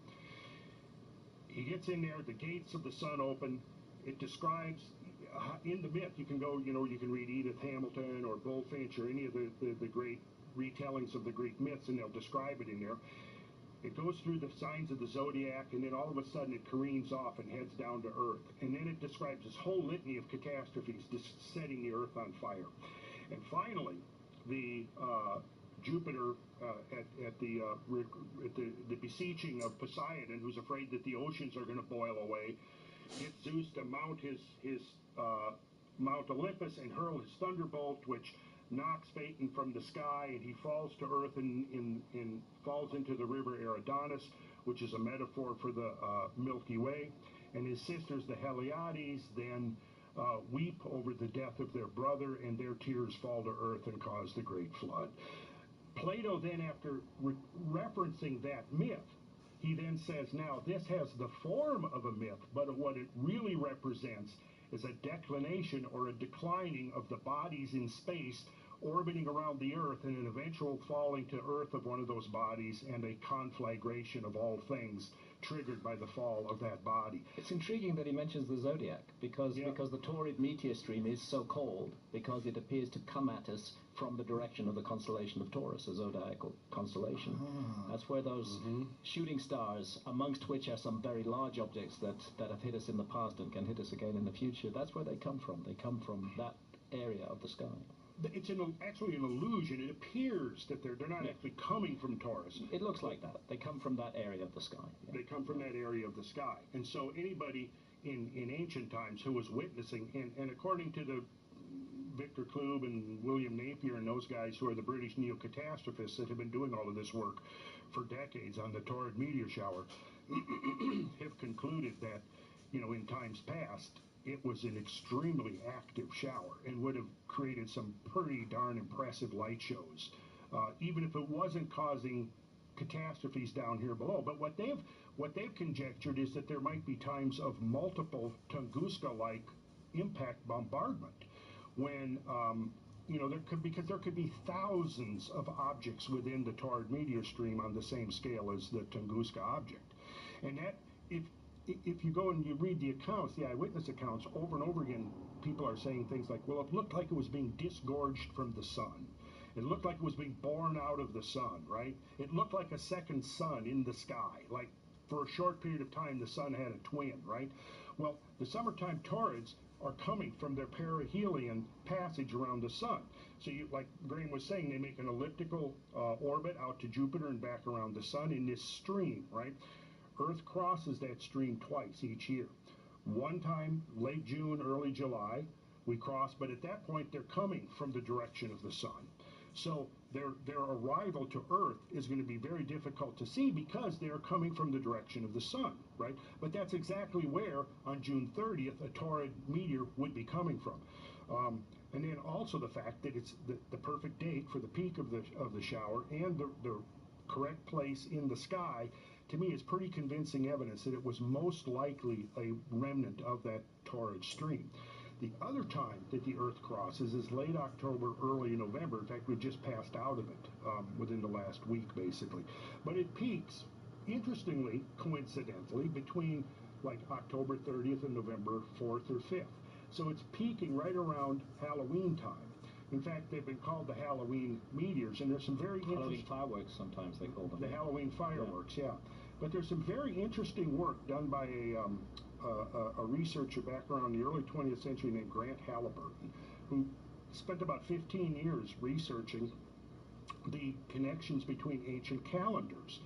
He gets in there, the gates of the sun open. It describes, in the myth, you can go, you can read Edith Hamilton or Bullfinch or any of the great retellings of the Greek myths, and they'll describe it in there. It goes through the signs of the zodiac, and then all of a sudden it careens off and heads down to Earth. And then it describes this whole litany of catastrophes, just setting the Earth on fire. And finally, the Jupiter at the beseeching of Poseidon, who's afraid that the oceans are going to boil away, gets Zeus to mount his Mount Olympus and hurl his thunderbolt, which knocks Phaeton from the sky, and he falls to earth and falls into the river Eridanus, which is a metaphor for the Milky Way. And his sisters, the Heliades, then weep over the death of their brother, and their tears fall to earth and cause the great flood. Plato then, after referencing that myth, he then says, now this has the form of a myth, but what it really represents is a declination or a declining of the bodies in space orbiting around the Earth, and an eventual falling to Earth of one of those bodies, and a conflagration of all things triggered by the fall of that body. It's intriguing that he mentions the zodiac, because the Tauride meteor stream is so called because it appears to come at us from the direction of the constellation of Taurus, a zodiacal constellation. That's where those shooting stars, amongst which are some very large objects that have hit us in the past and can hit us again in the future, that's where they come from. They come from that area of the sky. It's actually an illusion. It appears that they're not actually coming from Taurus. It looks like that. They come from that area of the sky. Yeah. They come from that area of the sky. And so anybody in ancient times who was witnessing, and according to the Victor Klube and William Napier and those guys who are the British neo-catastrophists that have been doing all of this work for decades on the Taurid meteor shower have concluded that, you know, in times past, it was an extremely active shower and would have created some pretty darn impressive light shows, even if it wasn't causing catastrophes down here below. But what they've conjectured is that there might be times of multiple Tunguska-like impact bombardment when you know, because there could be thousands of objects within the Taurid meteor stream on the same scale as the Tunguska object, and that if you go and you read the accounts, the eyewitness accounts, over and over again, people are saying things like, well, it looked like it was being disgorged from the sun. It looked like it was being born out of the sun, right? It looked like a second sun in the sky. Like, for a short period of time, the sun had a twin, right? Well, the summertime Taurids are coming from their perihelion passage around the sun. So, like Graham was saying, they make an elliptical orbit out to Jupiter and back around the sun in this stream, right? Earth crosses that stream twice each year. One time, late June, early July, we cross, but at that point, they're coming from the direction of the sun. So their arrival to Earth is going to be very difficult to see because they're coming from the direction of the sun, right? But that's exactly where, on June 30th, a Taurid meteor would be coming from. And then also the fact that it's the perfect date for the peak of the shower and the correct place in the sky, to me, is pretty convincing evidence that it was most likely a remnant of that Taurid stream. The other time that the Earth crosses is late October, early November. In fact, we've just passed out of it within the last week, basically. But it peaks, interestingly, coincidentally, between like October 30th and November 4th or 5th. So it's peaking right around Halloween time. In fact, they've been called the Halloween meteors, and there's some very interesting... Halloween fireworks, sometimes they call them. The Halloween fireworks, yeah. But there's some very interesting work done by a researcher back around the early 20th century named Grant Halliburton, who spent about 15 years researching the connections between ancient calendars.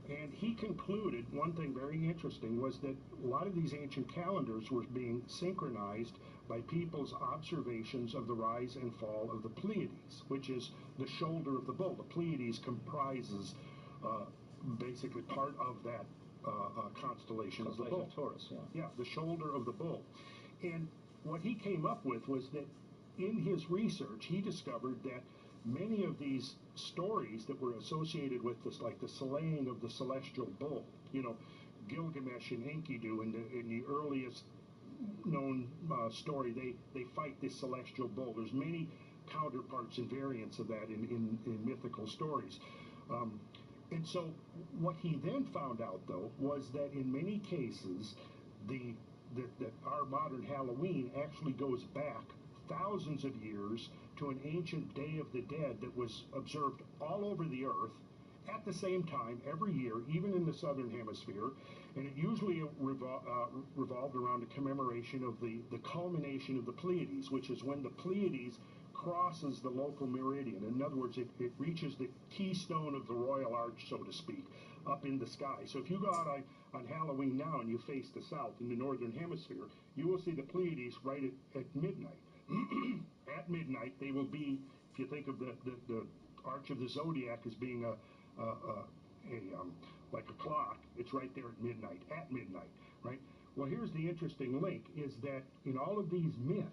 And he concluded one thing very interesting was that a lot of these ancient calendars were being synchronized by people's observations of the rise and fall of the Pleiades, which is the shoulder of the bull. The Pleiades comprises basically part of that constellation of the bull. Taurus, yeah. Yeah, the shoulder of the bull. And what he came up with was that in his research, he discovered that many of these stories that were associated with this, like the slaying of the celestial bull, you know, Gilgamesh and Enkidu in the earliest known story, they fight this celestial bull. There's many counterparts and variants of that in mythical stories. And so what he then found out, though, was that in many cases, that our modern Halloween actually goes back thousands of years to an ancient Day of the Dead that was observed all over the earth at the same time every year, even in the southern hemisphere, and it usually revolved around a commemoration of the culmination of the Pleiades, which is when the Pleiades crosses the local meridian. In other words, it reaches the keystone of the royal arch, so to speak, up in the sky. So if you go out on Halloween now and you face the south in the northern hemisphere, you will see the Pleiades right at midnight. At midnight, they will be, if you think of the arch of the zodiac as being like a clock, it's right there at midnight, right? Well, here's the interesting link, is that in all of these myths,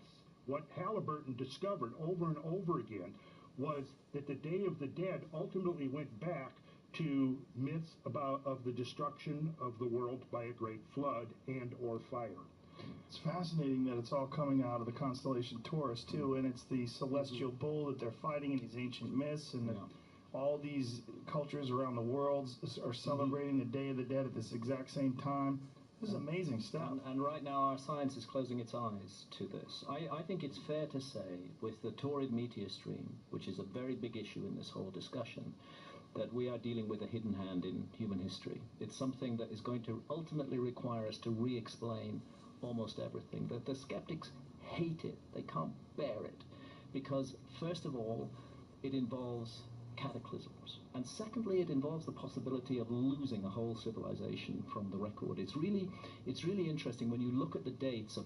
what Halliburton discovered over and over again was that the Day of the Dead ultimately went back to myths of the destruction of the world by a great flood and or fire. It's fascinating that it's all coming out of the constellation Taurus, too, and it's the celestial bull that they're fighting in these ancient myths, and all these cultures around the world are celebrating the Day of the Dead at this exact same time. This is amazing stuff. And right now our science is closing its eyes to this. I think it's fair to say, with the Taurid meteor stream, which is a very big issue in this whole discussion, that we are dealing with a hidden hand in human history. It's something that is going to ultimately require us to re-explain almost everything. That the skeptics hate it. They can't bear it. Because, first of all, it involves cataclysms. And secondly, it involves the possibility of losing a whole civilization from the record. It's really interesting when you look at the dates of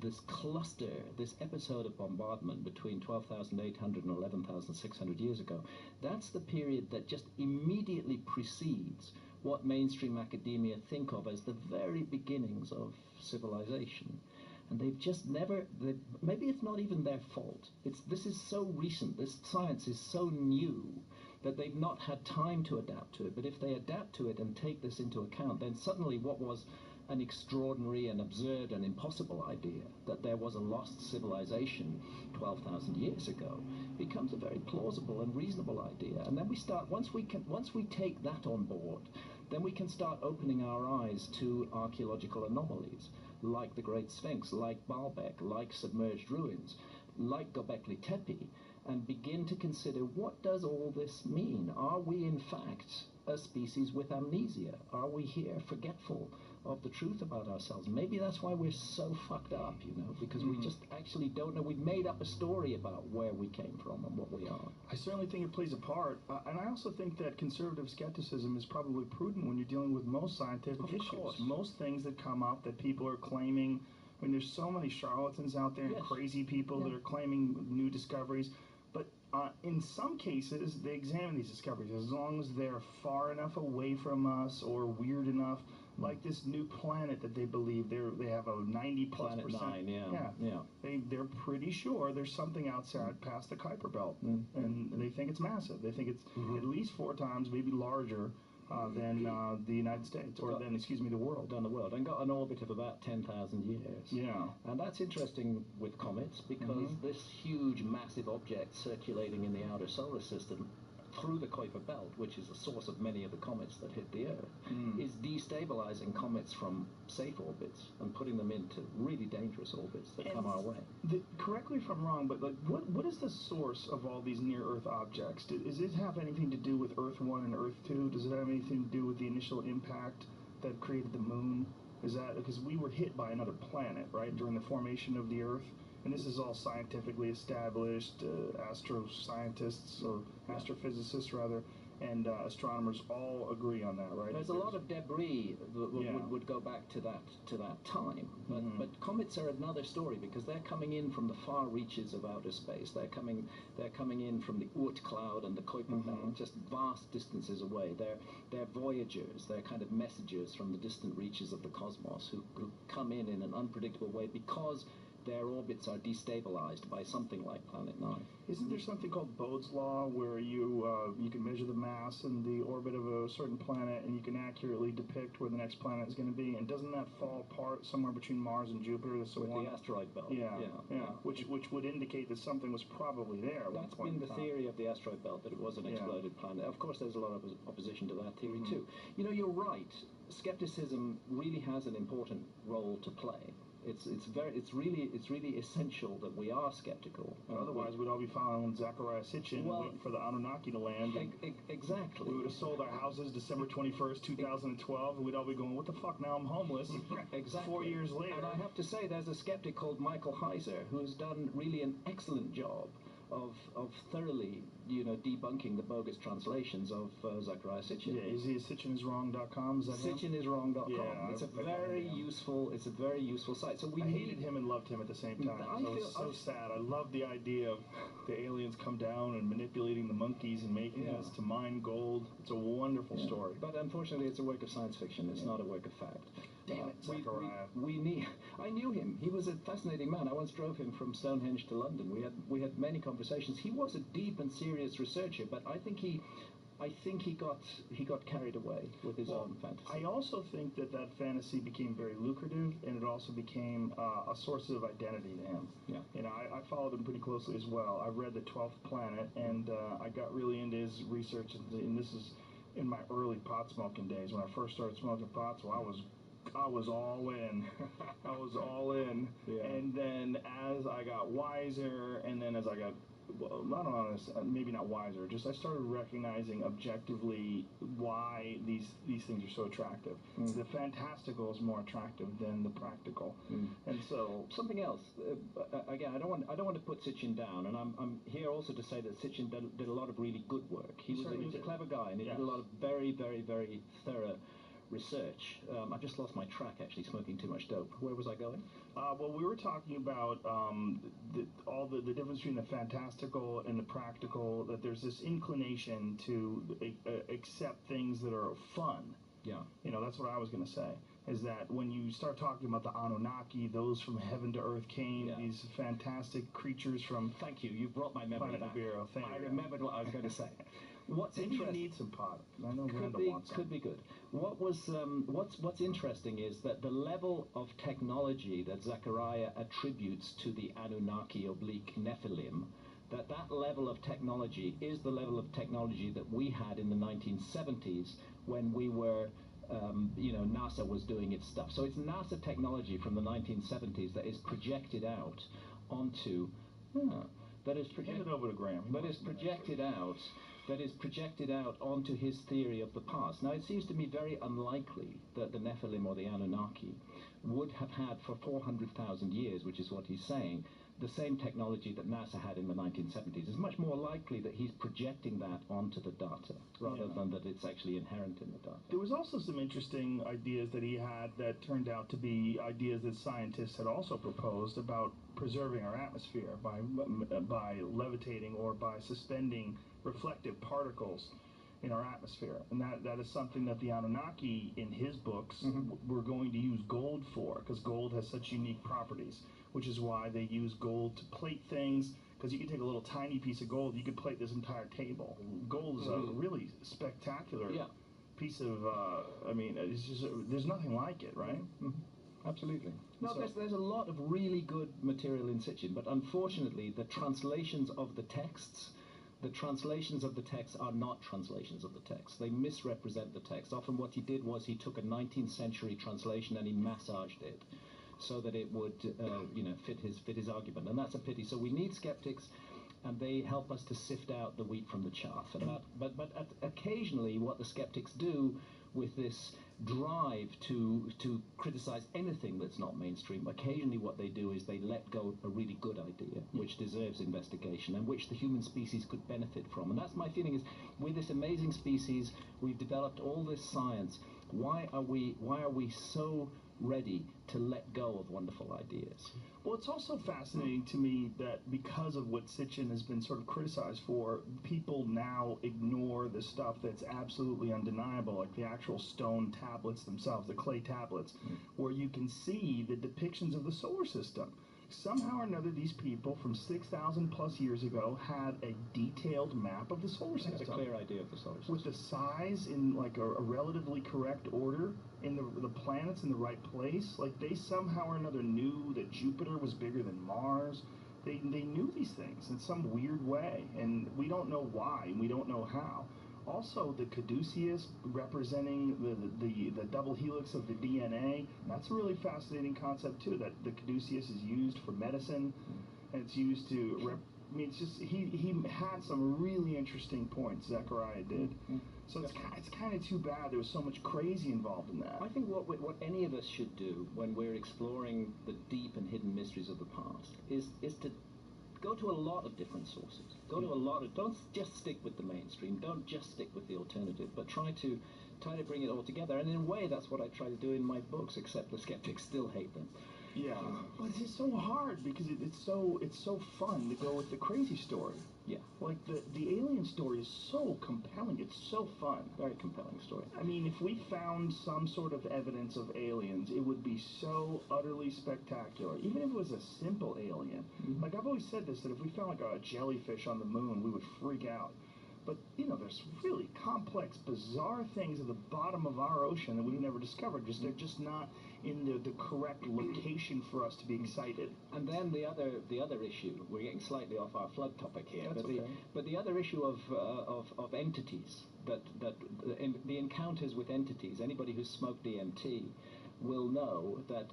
this cluster, this episode of bombardment between 12,800 and 11,600 years ago. That's the period that just immediately precedes what mainstream academia think of as the very beginnings of civilization. And they've just never, maybe it's not even their fault. This is so recent, this science is so new that they've not had time to adapt to it. But if they adapt to it and take this into account, then suddenly what was an extraordinary and absurd and impossible idea, that there was a lost civilization 12,000 years ago, becomes a very plausible and reasonable idea. And then we start, once we take that on board, then we can start opening our eyes to archaeological anomalies, like the Great Sphinx, like Baalbek, like submerged ruins, like Göbekli Tepe, and begin to consider, what does all this mean? Are we in fact a species with amnesia? Are we here forgetful of the truth about ourselves? Maybe that's why we're so fucked up, because we just actually don't know. We've made up a story about where we came from and what we are. I certainly think it plays a part, and I also think that conservative skepticism is probably prudent when you're dealing with most scientific issues. Course. Most things that come up that people are claiming, I mean, there's so many charlatans out there and crazy people that are claiming new discoveries. But in some cases, they examine these discoveries as long as they're far enough away from us or weird enough. Like this new planet that they believe they have a 90+%. Planet 9, They're pretty sure there's something outside past the Kuiper Belt, and they think it's massive. They think it's at least 4 times, maybe larger than the United States, or then, the world. Than the world, and got an orbit of about 10,000 years. Yeah. And that's interesting with comets, because this huge, massive object circulating in the outer solar system through the Kuiper Belt, which is the source of many of the comets that hit the Earth, is destabilizing comets from safe orbits and putting them into really dangerous orbits that come our way. Correct me if I'm wrong, but what is the source of all these near-Earth objects? Does it have anything to do with Earth 1 and Earth 2? Does it have anything to do with the initial impact that created the moon? Is that because we were hit by another planet, right, during the formation of the Earth? And this is all scientifically established. Astroscientists, or astrophysicists rather, and astronomers all agree on that, right? There's a lot of debris that would go back to that time, but comets are another story, because they're coming in from the far reaches of outer space. They're coming in from the Oort cloud and the Kuiper Belt, just vast distances away. They're voyagers. They're kind of messengers from the distant reaches of the cosmos who come in an unpredictable way, because their orbits are destabilized by something like Planet 9. Isn't there something called Bode's Law, where you can measure the mass and the orbit of a certain planet, and you can accurately depict where the next planet is going to be? And doesn't that fall apart somewhere between Mars and Jupiter? With the asteroid belt. Yeah. Which would indicate that something was probably there. That's been the theory of the asteroid belt, that it was an exploded planet. Of course, there's a lot of opposition to that theory too. You're right. Skepticism really has an important role to play. It's really essential that we are skeptical. Otherwise, we'd all be following Zachariah Sitchin and waiting for the Anunnaki to land. Exactly. We would have sold our houses December 21st, 2012, and we'd all be going, what the fuck, now I'm homeless. Exactly. 4 years later. And I have to say, there's a skeptic called Michael Heiser who has done really an excellent job of thoroughly, debunking the bogus translations of Zachariah Sitchin. Yeah, is he at sitchiniswrong.com? Is that Sitchiniswrong.com. Yeah, it's a very useful site. So I hated him and loved him at the same time. I was so sad. I loved the idea of the aliens come down and manipulating the monkeys and making us to mine gold. It's a wonderful story. But unfortunately, it's a work of science fiction. It's not a work of fact. Damn it, Zachariah. I knew him. He was a fascinating man. I once drove him from Stonehenge to London. We had many conversations. He was a deep and serious researcher, but I think he got carried away with his own fantasy. I also think that fantasy became very lucrative, and it also became a source of identity to him. Yeah. I followed him pretty closely as well. I read The 12th Planet, and I got really into his research, and this is in my early pot smoking days. When I first started smoking pot, so I was all in. I was all in. Yeah. And then as I got wiser, and then as I got well, not honest, maybe not wiser. Just I started recognizing objectively why these things are so attractive. The fantastical is more attractive than the practical, and so something else. Again, I don't want to put Sitchin down, and I'm here also to say that Sitchin did a lot of really good work. He was a clever guy, and he did a lot of very, very, very thorough research. I just lost my track, actually, smoking too much dope. Where was I going? Well, we were talking about all the difference between the fantastical and the practical, that there's this inclination to accept things that are fun. Yeah. You know, that's what I was going to say, is that when you start talking about the Anunnaki, those from heaven to earth came, these fantastic creatures from... Thank you, you brought my memory back. I remembered what I was going to say. What's Maybe interesting? You need some pot. I know Randall wants some. Could be good. What's interesting is that the level of technology that Zechariah attributes to the Anunnaki oblique Nephilim, that level of technology is the level of technology that we had in the 1970s when we were, NASA was doing its stuff. So it's NASA technology from the 1970s that is projected out onto. Hand it over to Graham. That is projected out onto his theory of the past. Now, it seems to me very unlikely that the Nephilim or the Anunnaki would have had for 400,000 years, which is what he's saying, the same technology that NASA had in the 1970s. It's much more likely that he's projecting that onto the data rather than that it's actually inherent in the data. There was also some interesting ideas that he had that turned out to be ideas that scientists had also proposed about preserving our atmosphere by levitating or by suspending reflective particles in our atmosphere. And that is something that the Anunnaki, in his books, were going to use gold for, because gold has such unique properties, which is why they use gold to plate things, because you can take a little tiny piece of gold, you could plate this entire table. Gold is a really spectacular piece of, it's just, there's nothing like it, right? Absolutely. No, there's a lot of really good material in Sitchin, but unfortunately the translations of the texts are not translations of the text. They misrepresent the text. Often what he did was he took a 19th century translation and he massaged it so that it would, fit his argument, and that's a pity. So we need skeptics, and they help us to sift out the wheat from the chaff. And but occasionally, what the skeptics do with this drive to criticize anything that's not mainstream, occasionally what they do is they let go a really good idea which deserves investigation and which the human species could benefit from. And that's my feeling, is with this amazing species, we've developed all this science. Why are we so ready to let go of wonderful ideas? Well, it's also fascinating to me that because of what Sitchin has been sort of criticized for, people now ignore the stuff that's absolutely undeniable, like the actual stone tablets themselves, the clay tablets, where you can see the depictions of the solar system. Somehow or another, these people from 6,000 plus years ago had a detailed map of the solar system. Had a clear idea of the solar system. With the size in like a relatively correct order, in the planets in the right place. Like they somehow or another knew that Jupiter was bigger than Mars. They knew these things in some weird way, and we don't know why, and we don't know how. Also, the caduceus representing the double helix of the DNA, that's a really fascinating concept too, that the caduceus is used for medicine, and it's used to, it's just, he had some really interesting points, Zechariah did. So it's kind of too bad there was so much crazy involved in that. I think what any of us should do when we're exploring the deep and hidden mysteries of the past is to go to a lot of different sources. Don't just stick with the mainstream, don't just stick with the alternative, but try to bring it all together. And in a way, that's what I try to do in my books, except the skeptics still hate them. Yeah, but it's just so hard because it's so fun to go with the crazy story. Yeah. Like the alien story is so compelling. It's so fun. Very compelling story. I mean, if we found some sort of evidence of aliens, it would be so utterly spectacular. Even if it was a simple alien. Like I've always said this, that if we found like a jellyfish on the moon, we would freak out. But, there's really complex, bizarre things at the bottom of our ocean that we've never discovered. They're just not in the correct location for us to be excited. And then the other issue, we're getting slightly off our flood topic here, but the other issue of entities, that the encounters with entities, anybody who's smoked DMT will know that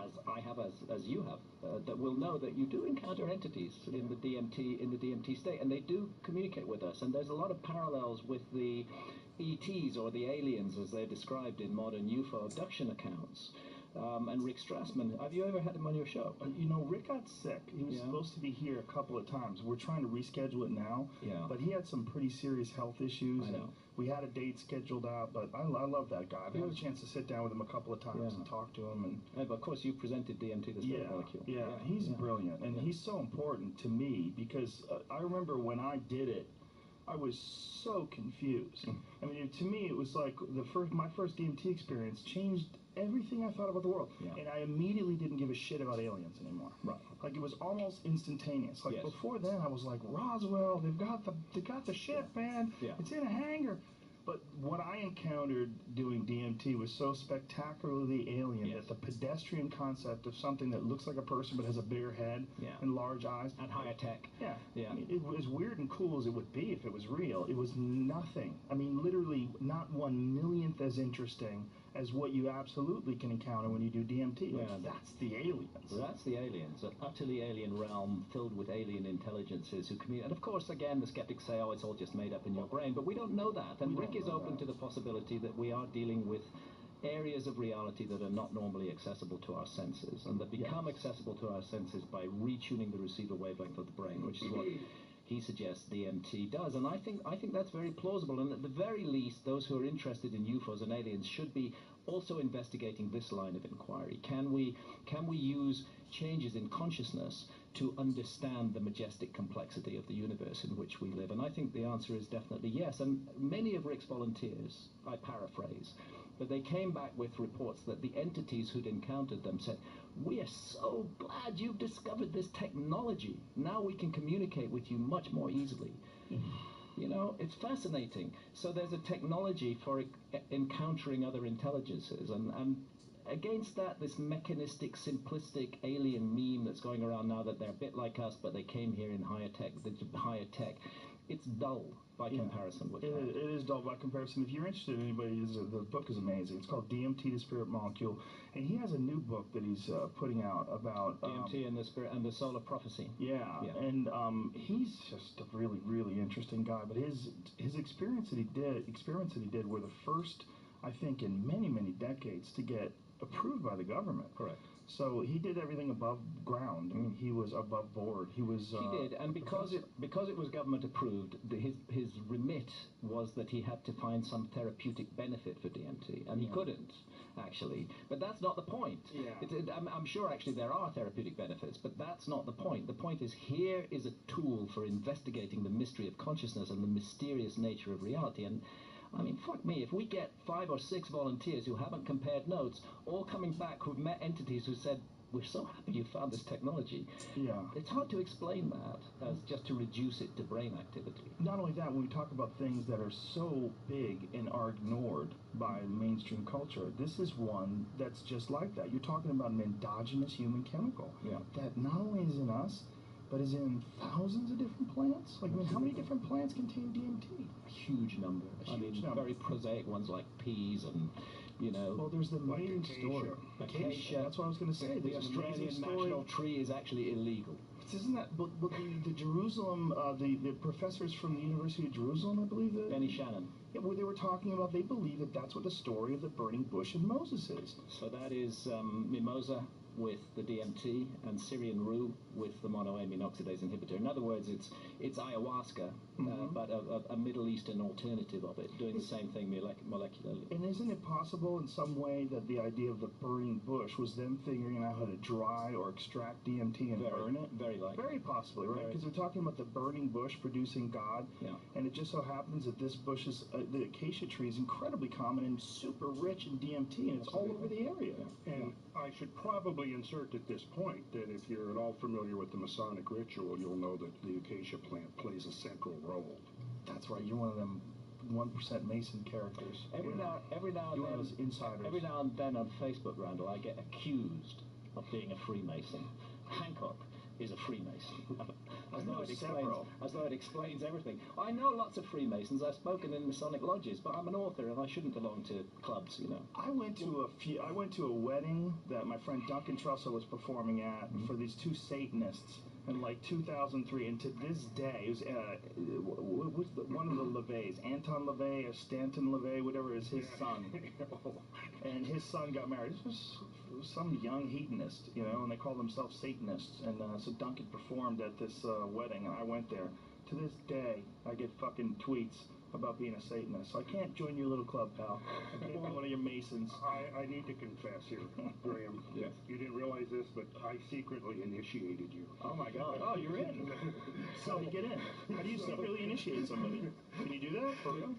as I have, as you have, that will know that you do encounter entities in the DMT state, and they do communicate with us. And there's a lot of parallels with the ETs, or the aliens as they're described in modern UFO abduction accounts. And Rick Strassman, have you ever had him on your show? You know, Rick got sick. He was supposed to be here a couple of times. We're trying to reschedule it now. Yeah. But he had some pretty serious health issues. I know. We had a date scheduled out, but I love that guy. I've had a chance to sit down with him a couple of times and talk to him. And but of course, you presented DMT, the spirit molecule. Yeah, he's brilliant, and he's so important to me because I remember when I did it, I was so confused. I mean, to me, it was like my first DMT experience changed everything I thought about the world, and I immediately didn't give a shit about aliens anymore. Right. Like it was almost instantaneous. Like before then, I was like, Roswell, they got the ship, man. Yeah. It's in a hangar. But what I encountered doing DMT was so spectacularly alien that the pedestrian concept of something that looks like a person but has a bigger head and large eyes and higher tech. Yeah. I mean, it was weird and cool as it would be if it was real. It was nothing. I mean, literally not 1/1,000,000th as interesting as what you absolutely can encounter when you do DMT. Like, that's the aliens. That's the aliens, an utterly alien realm filled with alien intelligences who communicate. And of course, again, the skeptics say, oh, it's all just made up in your brain. But we don't know that. And Rick is open to the possibility that we are dealing with areas of reality that are not normally accessible to our senses, and that become accessible to our senses by retuning the receiver wavelength of the brain, which is what he suggests DMT does. And I think that's very plausible, and at the very least, those who are interested in UFOs and aliens should be also investigating this line of inquiry. Can we use changes in consciousness to understand the majestic complexity of the universe in which we live? And I think the answer is definitely yes. And many of Rick's volunteers, I paraphrase, but they came back with reports that the entities who'd encountered them said, we are so glad you've discovered this technology. Now we can communicate with you much more easily. You know, it's fascinating. So there's a technology for encountering other intelligences, and against that, this mechanistic, simplistic alien meme that's going around now that they're a bit like us, but they came here in higher tech. It's dull by comparison with that. It is dull by comparison. If you're interested in anybody, the book is amazing. It's called DMT, the Spirit Molecule, and he has a new book that he's putting out about DMT and the Spirit and the Soul of Prophecy. And he's just a really, really interesting guy. But his experiments that he did were the first, I think, in many, many decades to get approved by the government. Correct. So he did everything above ground. I mean, he was above board. He did, and because it was government approved, his remit was that he had to find some therapeutic benefit for DMT, and he couldn't actually. But that's not the point. I'm sure actually there are therapeutic benefits, but that's not the point. The point is, here is a tool for investigating the mystery of consciousness and the mysterious nature of reality. And I mean, fuck me, if we get 5 or 6 volunteers who haven't compared notes, all coming back who've met entities who said, we're so happy you found this technology. It's hard to explain that as just to reduce it to brain activity. Not only that, when we talk about things that are so big and are ignored by mainstream culture, this is one that's just like that. You're talking about an endogenous human chemical that not only is in us, but is in thousands of different plants. Like, I mean, how many different plants contain DMT? A huge number. Very prosaic ones like peas and, you know. Well, there's the amazing story. Acacia. That's what I was going to say. The Australian national tree is actually illegal. Isn't that? But the Jerusalem, the professors from the University of Jerusalem, I believe. Benny Shannon. Yeah, where they were talking about, they believe that that's what the story of the burning bush of Moses is. So that is mimosa with the DMT and Syrian rue with the monoamine oxidase inhibitor. In other words, it's ayahuasca, but a Middle Eastern alternative of it, doing the same thing molecularly. And isn't it possible in some way that the idea of the burning bush was them figuring out how to dry or extract DMT and burn it? Very likely. Very possibly, right? Because we're talking about the burning bush producing God, and it just so happens that this bush is, the acacia tree is incredibly common and super rich in DMT, and it's all over the area. And I should probably insert at this point that if you're at all familiar with the Masonic ritual, you'll know that the acacia plant plays a central role. That's right. You're one of them 1% Mason characters. Every now and then on Facebook, Randall, I get accused of being a Freemason. Hancock, is a Freemason. I know several. As though it explains everything. I know lots of Freemasons. I've spoken in Masonic lodges, but I'm an author and I shouldn't belong to clubs, you know. I went to a wedding that my friend Duncan Trussell was performing at for these two Satanists in like 2003, and to this day, it was one of the LeVays, Anton LeVay or Stanton LeVay, whatever is his son, and his son got married. This was some young hedonist, you know, and they called themselves Satanists, and so Duncan performed at this wedding, and I went there. To this day, I get fucking tweets about being a Satanist. So I can't join your little club, pal. I can't be one of your Masons. I need to confess here, Graham. Yes. You didn't realize this, but I secretly initiated you. Oh my God. Oh, you're in. So how do you get in? How do you secretly initiate somebody? Can you do that for real?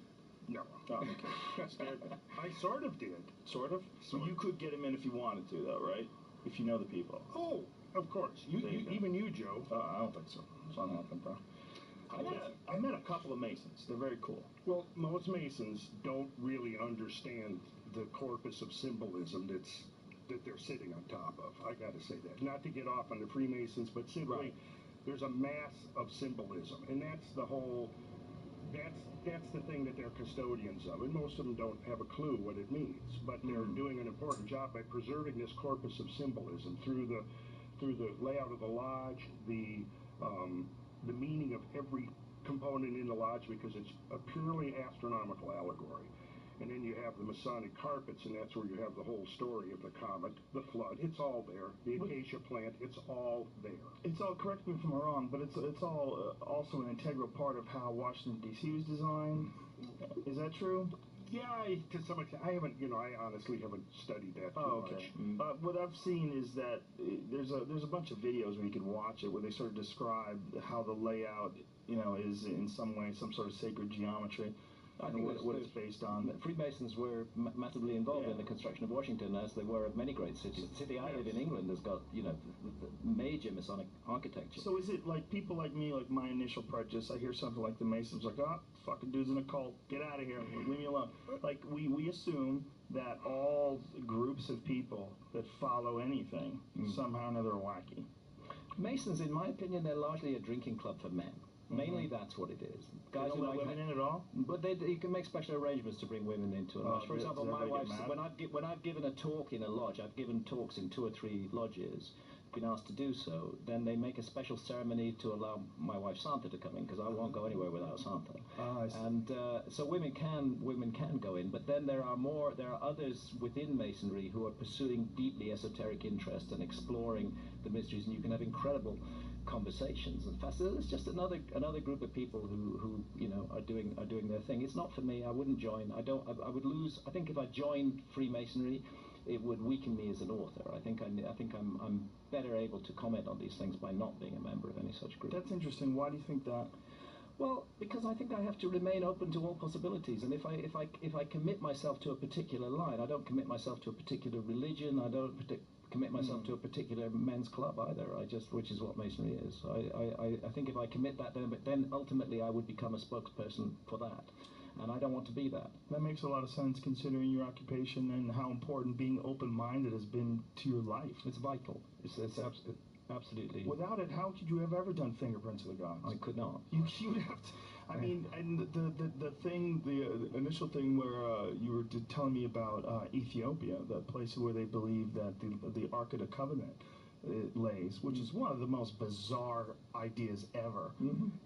No. Oh, okay. Scared. I sort of did. Sort of? Well, you could get him in if you wanted to, though, right? If you know the people. Oh, of course. Even you, Joe. I don't think so. It's not happening, bro. I met a couple of Masons. They're very cool. Well, most Masons don't really understand the corpus of symbolism that they're sitting on top of. I got to say that. Not to get off on the Freemasons, but simply there's a mass of symbolism, and that's the whole. That's the thing that they're custodians of, and most of them don't have a clue what it means. But they're doing an important job by preserving this corpus of symbolism through the layout of the lodge, the meaning of every component in the lodge, because it's a purely astronomical allegory. And then you have the Masonic carpets, and that's where you have the whole story of the comet, the flood. It's all there. The acacia plant, it's all there. It's all, correct me if I'm wrong, but it's all also an integral part of how Washington, D.C. was designed. Is that true? Yeah, to some extent. I honestly haven't studied that too much. What I've seen is that there's a bunch of videos where you can watch it where they sort of describe how the layout, is in some way some sort of sacred geometry. I think what it's based on. Freemasons were massively involved in the construction of Washington, as they were of many great cities. The city I live in, England, has got the major Masonic architecture. So is it like people like me, like my initial prejudice? I hear something like the Masons, like, oh, fucking dude's in a cult, get out of here, leave me alone. Like we assume that all groups of people that follow anything somehow or another are wacky. Masons, in my opinion, they're largely a drinking club for men. Mainly that's what it is. Guys don't let women in at all? But you can make special arrangements to bring women into a lodge. For example, my wife's, when I've given a talk in a lodge, I've given talks in 2 or 3 lodges, been asked to do so, then they make a special ceremony to allow my wife Santa to come in, because I won't go anywhere without Santa. And so women can go in, but then there are others within Masonry who are pursuing deeply esoteric interest and exploring the mysteries, and you can have incredible conversations. In fact, there's just another group of people who are doing their thing. It's not for me. I wouldn't join. I would lose. I think if I joined Freemasonry, it would weaken me as an author. I think I'm better able to comment on these things by not being a member of any such group. That's interesting. Why do you think that? Well, because I think I have to remain open to all possibilities, and if I commit myself to a particular line, I don't commit myself to a particular religion. I don't commit myself to a particular men's club either. Which is what Masonry is. I think if I commit that, then ultimately I would become a spokesperson for that, and I don't want to be that. That makes a lot of sense considering your occupation and how important being open-minded has been to your life. It's vital. It's absolutely. Without it, how could you have ever done Fingerprints of the Gods? I could not. You would have to. I mean, and the initial thing where you were telling me about Ethiopia, the place where they believe that the Ark of the Covenant lays, which is one of the most bizarre ideas ever.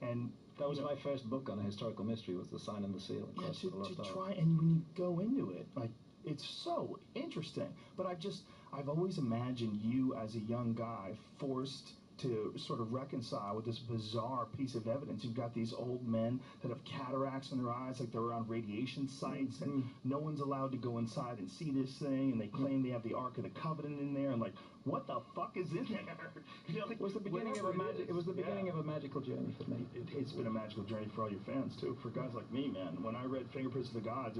And that was my first book on a historical mystery, was The Sign and the Seal. To try, and when you go into it, like, it's so interesting. But I've always imagined you as a young guy forced to sort of reconcile with this bizarre piece of evidence. You've got these old men that have cataracts in their eyes, like they're around radiation sites, and no one's allowed to go inside and see this thing, and they claim they have the Ark of the Covenant in there, and like, what the fuck is in there? It was the beginning of a magical journey for me. It's been a magical journey for all your fans too. For guys like me, man, when I read Fingerprints of the Gods,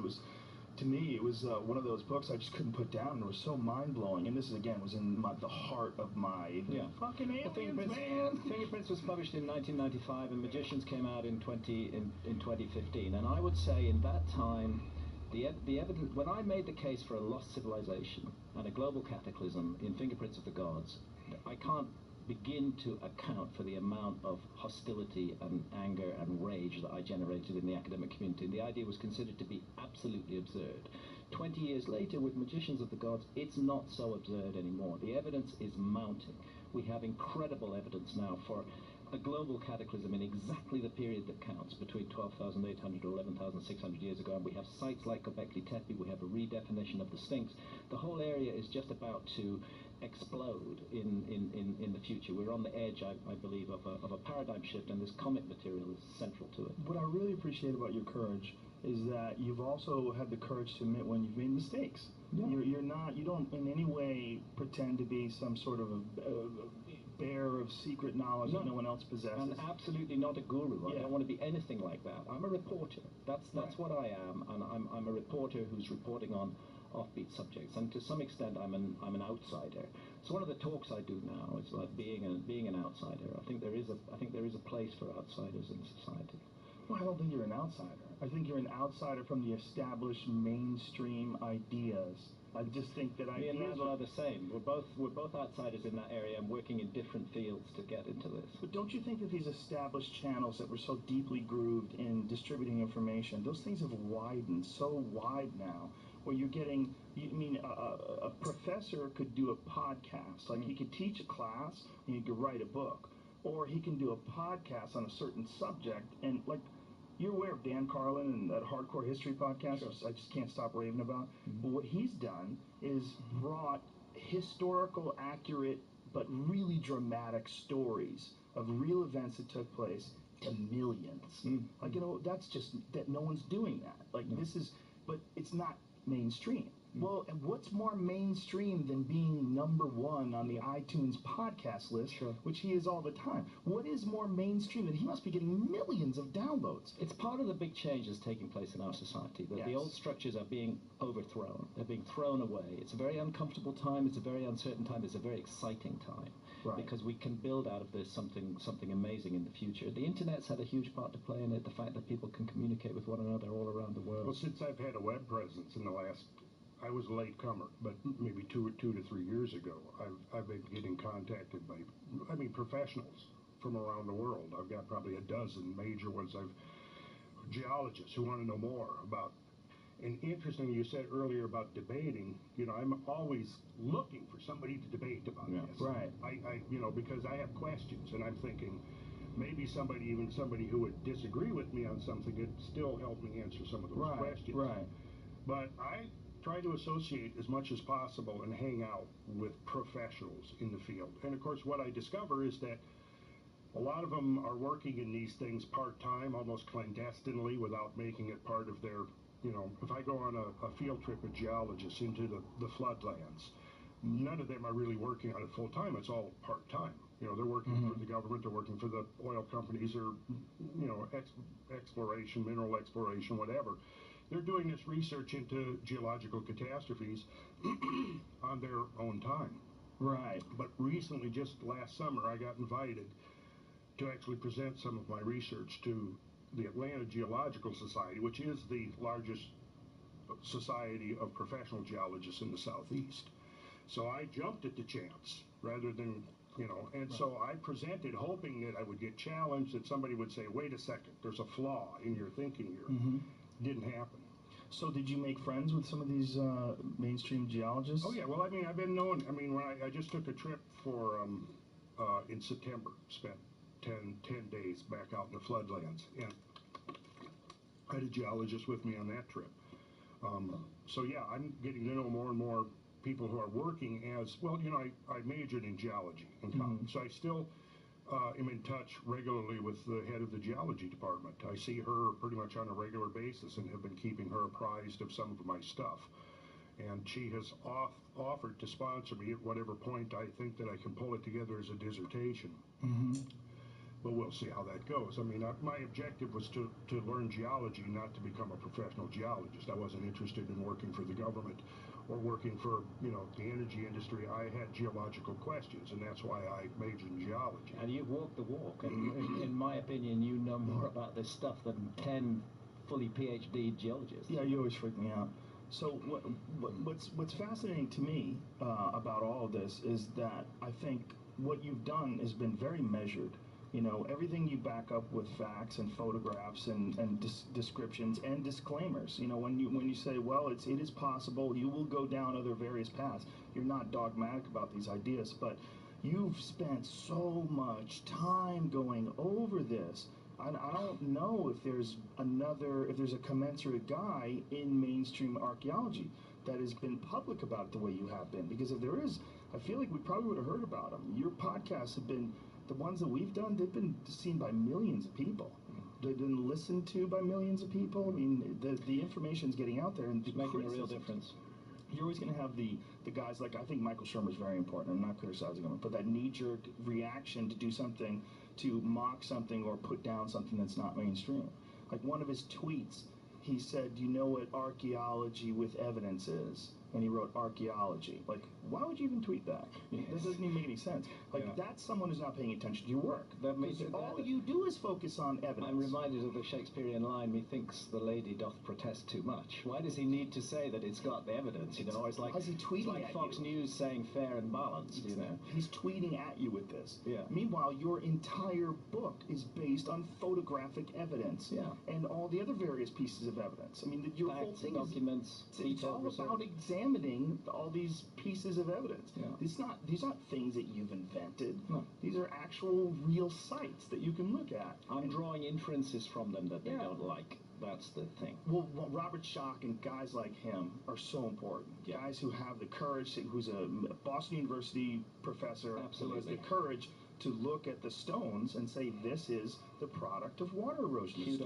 to me, it was one of those books I just couldn't put down, and it was so mind-blowing. And this, again, was in the heart of my fucking aliens, man. Fingerprints was published in 1995, and Magicians came out in 2015. And I would say in that time, the evidence, when I made the case for a lost civilization and a global cataclysm in Fingerprints of the Gods, I can't begin to account for the amount of hostility and anger and rage that I generated in the academic community. And the idea was considered to be absolutely absurd. 20 years later, with Magicians of the Gods, it's not so absurd anymore. The evidence is mounting. We have incredible evidence now for a global cataclysm in exactly the period that counts, between 12,800 to 11,600 years ago. And we have sites like Göbekli Tepe, we have a redefinition of the Sphinx. The whole area is just about to explode in the future. We're on the edge, I believe, of a paradigm shift, and this comic material is central to it. What I really appreciate about your courage is that you've also had the courage to admit when you've made mistakes. Yeah. You don't in any way pretend to be some sort of a bearer of secret knowledge that no one else possesses. And absolutely not a guru. I don't want to be anything like that. I'm a reporter. That's what I am, and I'm a reporter who's reporting on offbeat subjects, and to some extent I'm an outsider. So one of the talks I do now is about being an outsider. I think there is a place for outsiders in society. Well, I don't think you're an outsider. I think you're an outsider from the established mainstream ideas. I just think that Me and Randall are the same. We're both outsiders in that area and working in different fields to get into this. But don't you think that these established channels that were so deeply grooved in distributing information, those things have widened so wide now, where you're getting, a professor could do a podcast, like he could teach a class and he could write a book, or he can do a podcast on a certain subject, and like, you're aware of Dan Carlin and that Hardcore History podcast, I just can't stop raving about. But what he's done is brought historical, accurate, but really dramatic stories of real events that took place to millions. Like, that's just, that no one's doing that. Like, this is, but it's not mainstream. Well, and what's more mainstream than being #1 on the iTunes podcast list, which he is all the time? What is more mainstream? And he must be getting millions of downloads. It's part of the big changes taking place in our society, that the old structures are being overthrown. They're being thrown away. It's a very uncomfortable time. It's a very uncertain time. It's a very exciting time. Right. Because we can build out of this something amazing in the future. The internet's had a huge part to play in it, the fact that people can communicate with one another all around the world. Well, since I've had a web presence in the last, I was a late comer, but maybe two to 3 years ago, I've been getting contacted by, professionals from around the world. I've got probably a dozen major ones. Geologists who want to know more about. And interesting, you said earlier about debating. I'm always looking for somebody to debate about this. Right. Because I have questions, and I'm thinking maybe somebody who would disagree with me on something could still help me answer some of those questions. Right. But I try to associate as much as possible and hang out with professionals in the field. And of course, what I discover is that a lot of them are working in these things part-time, almost clandestinely, without making it part of their, if I go on a field trip with geologists into the floodlands, none of them are really working on it full-time. It's all part-time. They're working for the government, they're working for the oil companies, or, exploration, mineral exploration, whatever. They're doing this research into geological catastrophes on their own time. Right. But recently, just last summer, I got invited to actually present some of my research to the Atlanta Geological Society, which is the largest society of professional geologists in the Southeast. So I jumped at the chance rather than, so I presented hoping that I would get challenged, that somebody would say, wait a second, there's a flaw in your thinking here. Didn't happen. So did you make friends with some of these mainstream geologists? Oh, yeah. Well, I've been known. When I just took a trip for, in September, spent 10 days back out in the floodlands, and I had a geologist with me on that trip. So, yeah, I'm getting to know more and more people who are working as, well, I majored in geology in college, so I still am in touch regularly with the head of the geology department. I see her pretty much on a regular basis and have been keeping her apprised of some of my stuff. And she has offered to sponsor me at whatever point I think that I can pull it together as a dissertation. But we'll see how that goes. My objective was to learn geology, not to become a professional geologist. I wasn't interested in working for the government or working for, the energy industry. I had geological questions, and that's why I majored in geology. And you've walked the walk, and in my opinion, you know more about this stuff than 10 fully PhD geologists. Yeah, you always freak me out. So what's fascinating to me about all of this is that I think what you've done has been very measured. You know, everything you back up with facts and photographs and descriptions and disclaimers. You know, when you say, well, it is possible, you will go down other various paths. You're not dogmatic about these ideas, but you've spent so much time going over this. I don't know if there's a commensurate guy in mainstream archaeology that has been public about it the way you have been. Because if there is, I feel like we probably would have heard about him. Your podcasts have been, the ones that we've done, they've been seen by millions of people. They've been listened to by millions of people. I mean, the information's getting out there, and it's making a real difference. You're always going to have the guys like, I think Michael Shermer's very important. I'm not criticizing him, but that knee-jerk reaction to do something, to mock something or put down something that's not mainstream. Like one of his tweets, he said, "You know what archaeology with evidence is?" And he wrote archaeology. Like, why would you even tweet that? That doesn't even make any sense. Like, that's someone who's not paying attention to your work. That means all you do is focus on evidence. I'm reminded of the Shakespearean line, "Methinks the lady doth protest too much." Why does he need to say that it's got the evidence? You know, it's like, is he tweeting like at Fox News saying fair and balanced, you know. He's tweeting at you with this. Yeah. Meanwhile, your entire book is based on photographic evidence. Yeah. And all the other various pieces of evidence. I mean, your whole thing documents, it's all about examining all these pieces of evidence. Yeah. These aren't things that you've invented. No. These are actual real sites that you can look at. I'm drawing inferences from them that they don't like. That's the thing. Well, Robert Schoch and guys like him are so important. Yeah. Guys who have the courage, who's a Boston University professor, who has the courage to look at the stones and say, this is the product of water erosion.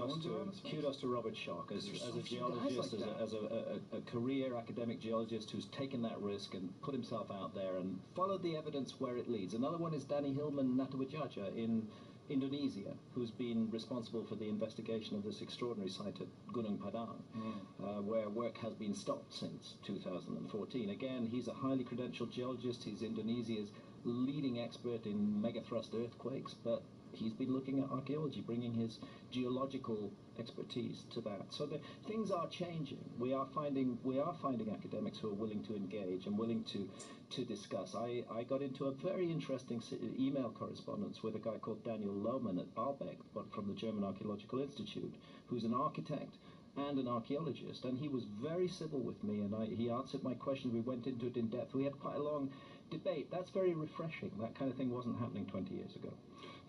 Kudos to Robert Schoch as a geologist, like as a career academic geologist who's taken that risk and put himself out there and followed the evidence where it leads. Another one is Danny Hillman Natawajaya in Indonesia, who's been responsible for the investigation of this extraordinary site at Gunung Padang, where work has been stopped since 2014. Again, he's a highly credentialed geologist. He's Indonesia's leading expert in megathrust earthquakes, but he's been looking at archaeology, bringing his geological expertise to that. So things are changing. We are finding academics who are willing to engage and willing to discuss. I got into a very interesting email correspondence with a guy called Daniel Lohmann at Baalbek, but from the German Archaeological Institute, who's an architect and an archaeologist, and he was very civil with me, and he answered my questions. We went into it in depth. We had quite a long debate. That's very refreshing. That kind of thing wasn't happening 20 years ago.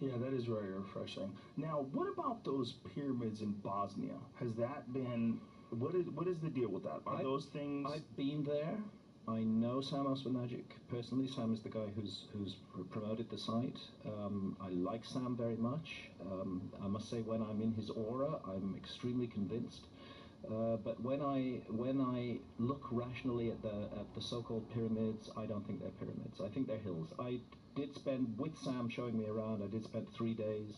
Yeah, that is very refreshing. Now, what about those pyramids in Bosnia? Has that been, what is the deal with that? Are those things... I've been there. I know Sam Osmanagic personally. Sam is the guy who's promoted the site. I like Sam very much. I must say, when I'm in his aura, I'm extremely convinced. But when I look rationally at the so-called pyramids, I don't think they're pyramids. I think they're hills. I did spend, with Sam showing me around, I did spend 3 days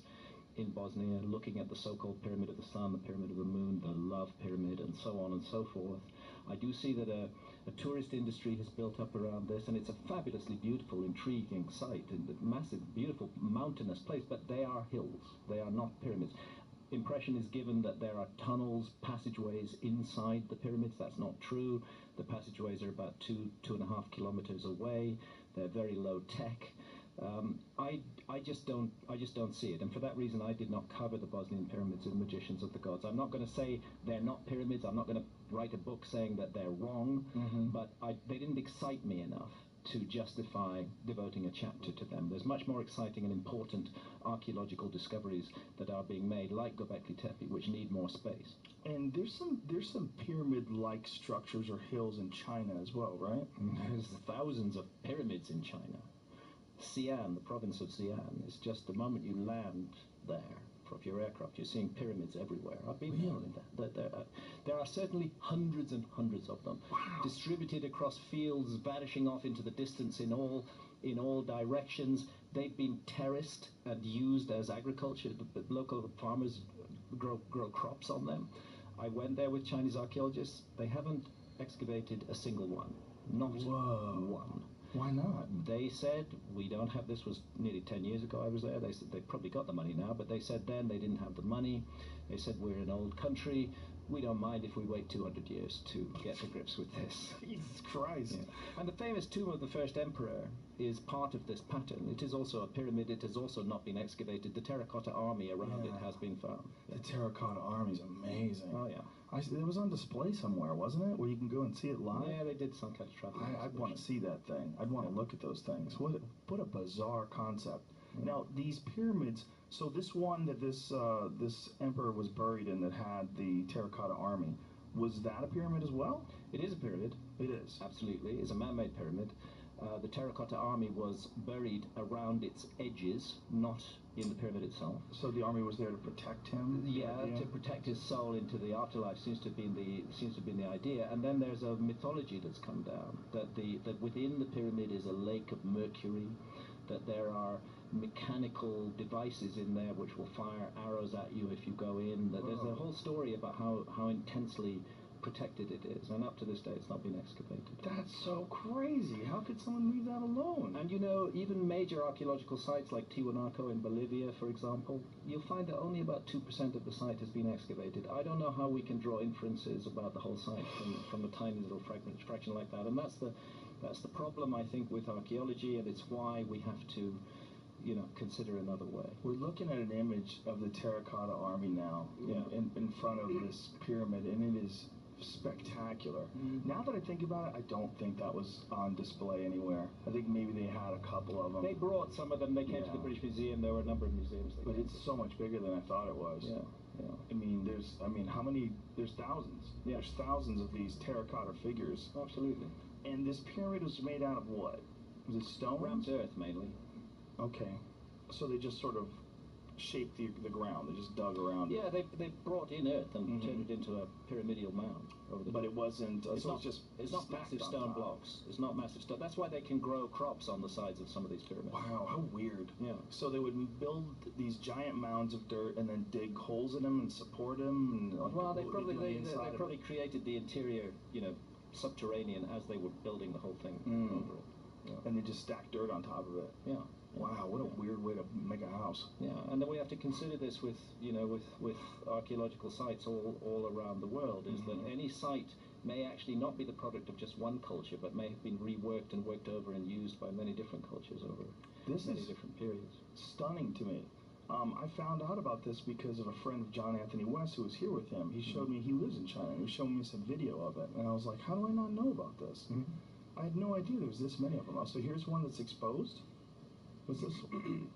in Bosnia looking at the so-called Pyramid of the Sun, the Pyramid of the Moon, the Love Pyramid, and so on and so forth. I do see that a tourist industry has built up around this, and it's a fabulously beautiful, intriguing site, and a massive, beautiful, mountainous place, but they are hills. They are not pyramids. Impression is given that there are tunnels, passageways inside the pyramids. That's not true. The passageways are about 2.5 kilometers away. They're very low tech. I just don't see it, and for that reason I did not cover the Bosnian pyramids in Magicians of the Gods. I'm not going to say they're not pyramids. I'm not going to write a book saying that they're wrong, but they didn't excite me enough to justify devoting a chapter to them. There's much more exciting and important archaeological discoveries that are being made, like Göbekli Tepe, which need more space. And there's some pyramid-like structures or hills in China as well, right? There's thousands of pyramids in China. Xi'an, the province of Xi'an, is just the moment you land there from your aircraft, you're seeing pyramids everywhere. I've been there. There are certainly hundreds and hundreds of them, distributed across fields, vanishing off into the distance in all directions. They've been terraced and used as agriculture. The local farmers grow crops on them. I went there with Chinese archaeologists. They haven't excavated a single one. Not one. Why not? They said, we don't have, this was nearly 10 years ago I was there, they said they probably got the money now, but they said then they didn't have the money. They said, we're an old country, we don't mind if we wait 200 years to get to grips with this. Jesus Christ. Yeah. And the famous tomb of the first emperor is part of this pattern. It is also a pyramid. It has also not been excavated. The terracotta army around it has been found. The terracotta army is amazing. Oh, yeah. It was on display somewhere, wasn't it? Where you can go and see it live? Yeah, they did some kind of travel. I'd want to see that thing. I'd want to look at those things. What a bizarre concept. Now, these pyramids, so this one that this emperor was buried in that had the terracotta army, was that a pyramid as well? It is a pyramid. It is. Absolutely. It's a man-made pyramid. The terracotta army was buried around its edges, not in the pyramid itself. So the army was there to protect him? Yeah, to protect his soul into the afterlife seems to have been the idea. And then there's a mythology that's come down that within the pyramid is a lake of mercury, that there are mechanical devices in there which will fire arrows at you if you go in. That there's a whole story about how intensely protected it is, and up to this day it's not been excavated. That's so crazy. How could someone leave that alone? And you know, even major archaeological sites like Tiwanaku in Bolivia, for example, you'll find that only about 2% of the site has been excavated. I don't know how we can draw inferences about the whole site from a tiny little fraction like that, and that's the problem, I think, with archaeology, and it's why we have to, you know, consider another way. We're looking at an image of the terracotta army now in front of this pyramid, and it is spectacular. Now that I think about it, I don't think that was on display anywhere. I think maybe they had a couple of them. They brought some of them. They came to the British Museum. There were a number of museums. But it's so much bigger than I thought it was. Yeah. I mean, how many? There's thousands. Yeah. There's thousands of these terracotta figures. Absolutely. And this pyramid was made out of what? Was it stone? Rammed earth, mainly. Okay. So they just sort of shaped the ground. They just dug around it. Yeah, they brought in earth and turned it into a pyramidal mound over the top. But it wasn't. It's not massive stone blocks. It's not massive stone. That's why they can grow crops on the sides of some of these pyramids. Wow, how weird. Yeah. So they would build these giant mounds of dirt and then dig holes in them and support them. And well, they probably created the interior, you know, subterranean as they were building the whole thing over it. Yeah. And they just stacked dirt on top of it. Yeah. Wow, what a weird way to make a house. Yeah, and then we have to consider this with, you know, with archaeological sites all around the world, is that any site may actually not be the product of just one culture, but may have been reworked and worked over and used by many different cultures over many different periods. Stunning to me. I found out about this because of a friend of John Anthony West who was here with him. He showed me, he lives in China, he was showing me some video of it, and I was like, how do I not know about this? I had no idea there was this many of them. So here's one that's exposed. What's this one?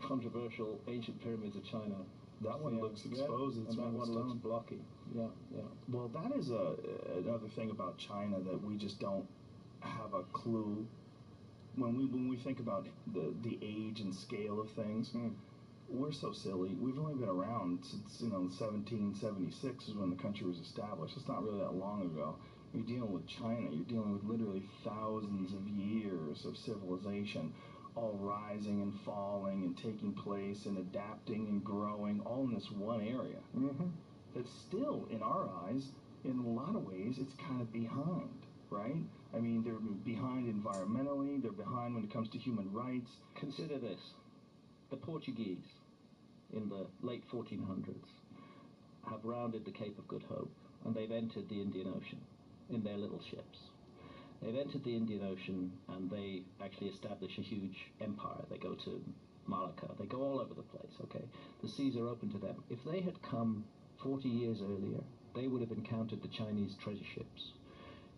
Controversial ancient pyramids of China. That one looks exposed. And that one looks blocky. Yeah. Well, that is another thing about China that we just don't have a clue. When we think about the age and scale of things, we're so silly. We've only been around since 1776 is when the country was established. It's not really that long ago. You're dealing with China. You're dealing with literally thousands of years of civilization, all rising and falling and taking place and adapting and growing, all in this one area. That's still, in our eyes, in a lot of ways, it's kind of behind, right? I mean, they're behind environmentally, they're behind when it comes to human rights. Consider this. The Portuguese, in the late 1400s, have rounded the Cape of Good Hope, and they've entered the Indian Ocean in their little ships. They've entered the Indian Ocean and they actually establish a huge empire. They go to Malacca. They go all over the place, okay? The seas are open to them. If they had come 40 years earlier, they would have encountered the Chinese treasure ships.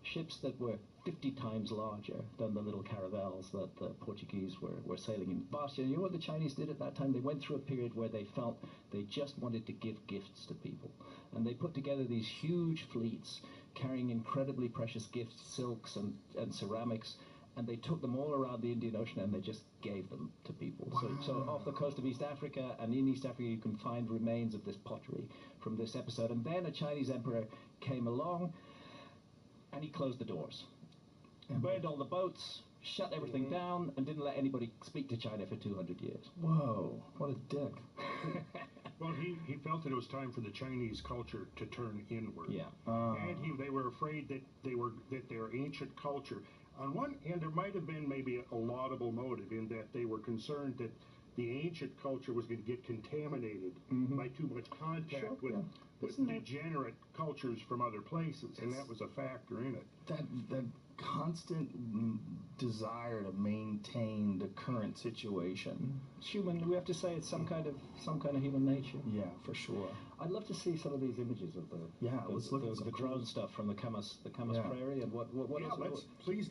Ships that were 50 times larger than the little caravels that the Portuguese were sailing in. Vast, you know what the Chinese did at that time? They went through a period where they felt they just wanted to give gifts to people. And they put together these huge fleets carrying incredibly precious gifts, silks and ceramics, and they took them all around the Indian Ocean and they just gave them to people. Wow. So off the coast of East Africa, and in East Africa you can find remains of this pottery from this episode. And then a Chinese emperor came along and he closed the doors. Burned all the boats, shut everything down, and didn't let anybody speak to China for 200 years. Whoa, what a dick. Well, he felt that it was time for the Chinese culture to turn inward. Yeah. And they were afraid that their ancient culture, on one hand, there might have been maybe a laudable motive in that they were concerned that the ancient culture was going to get contaminated by too much contact with degenerate cultures from other places, and that was a factor in it. That constant desire to maintain the current situation. It's human. We have to say it's some kind of human nature. Yeah, for sure. I'd love to see some of these images of let's look at the drone stuff from the Camas Prairie and what else. Please.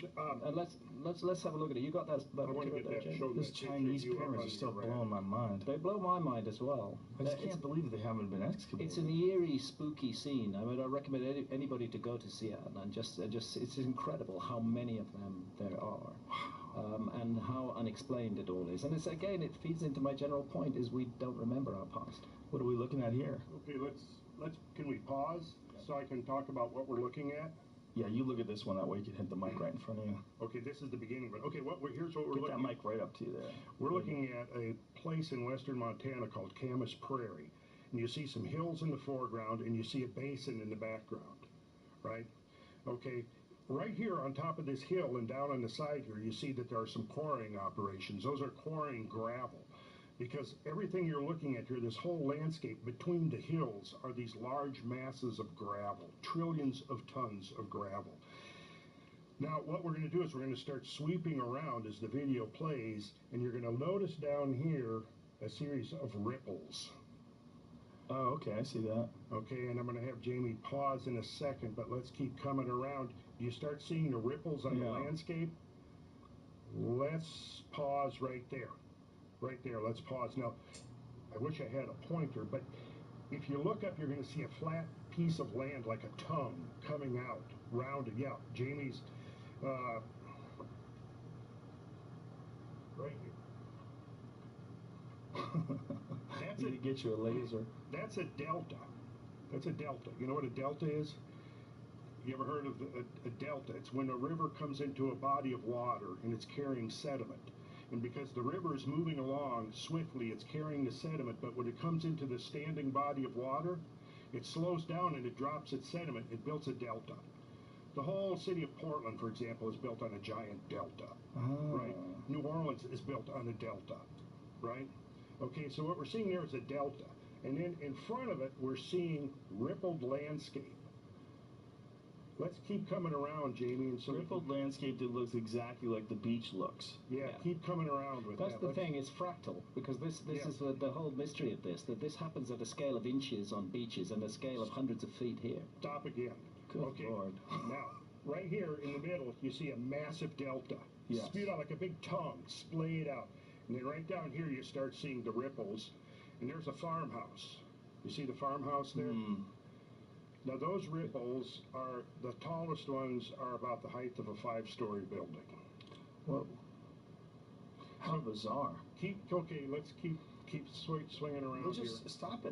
Let's have a look at it. You got that? I want to get that. Show Those Chinese pyramids are still blowing my mind. They blow my mind as well. I just can't believe they haven't been excavated. It's an eerie, spooky scene. I mean, I recommend anybody to go to see it, and just it's incredible how many of them there are. And how unexplained it all is. And it's again, it feeds into my general point: is we don't remember our past. What are we looking at here? Okay, let's. Can we pause so I can talk about what we're looking at? Yeah, you look at this one. That way you can hit the mic right in front of you. Okay, this is the beginning. But okay, here's what we're looking at. Get that mic right up to you there. We're looking at a place in western Montana called Camas Prairie, and you see some hills in the foreground, and you see a basin in the background, right? Okay. Right here on top of this hill and down on the side here, you see that there are some quarrying operations. Those are quarrying gravel. Because everything you're looking at here, this whole landscape between the hills are these large masses of gravel, trillions of tons of gravel. Now, what we're going to do is we're going to start sweeping around as the video plays, and you're going to notice down here a series of ripples. Oh, okay, I see that. Okay, and I'm going to have Jamie pause in a second, but let's keep coming around. Do you start seeing the ripples on the landscape? Let's pause right there. Right there, let's pause. Now, I wish I had a pointer, but if you look up, you're going to see a flat piece of land like a tongue coming out, rounded. Yeah, Jamie's right here. That's to get you a laser. That's a delta. That's a delta. You know what a delta is? You ever heard of a delta? It's when a river comes into a body of water and it's carrying sediment. And because the river is moving along swiftly, it's carrying the sediment, but when it comes into the standing body of water, it slows down and it drops its sediment. It builds a delta. The whole city of Portland, for example, is built on a giant delta, right? New Orleans is built on a delta, right? Okay, so what we're seeing there is a delta. And then in front of it, we're seeing rippled landscape. Let's keep coming around, Jamie. And so rippled landscape that looks exactly like the beach looks. Yeah, keep coming around with that. That's the thing, it's fractal, because this is the whole mystery of this, that this happens at a scale of inches on beaches and a scale of hundreds of feet here. Stop again. Good Lord. Now, right here in the middle, you see a massive delta. Yes. Spewed out like a big tongue, splayed out. And then right down here, you start seeing the ripples. And there's a farmhouse. You see the farmhouse there? Now those ripples are, the tallest ones are about the height of a 5-story building. Whoa. How bizarre. Let's keep swinging around. We'll just stop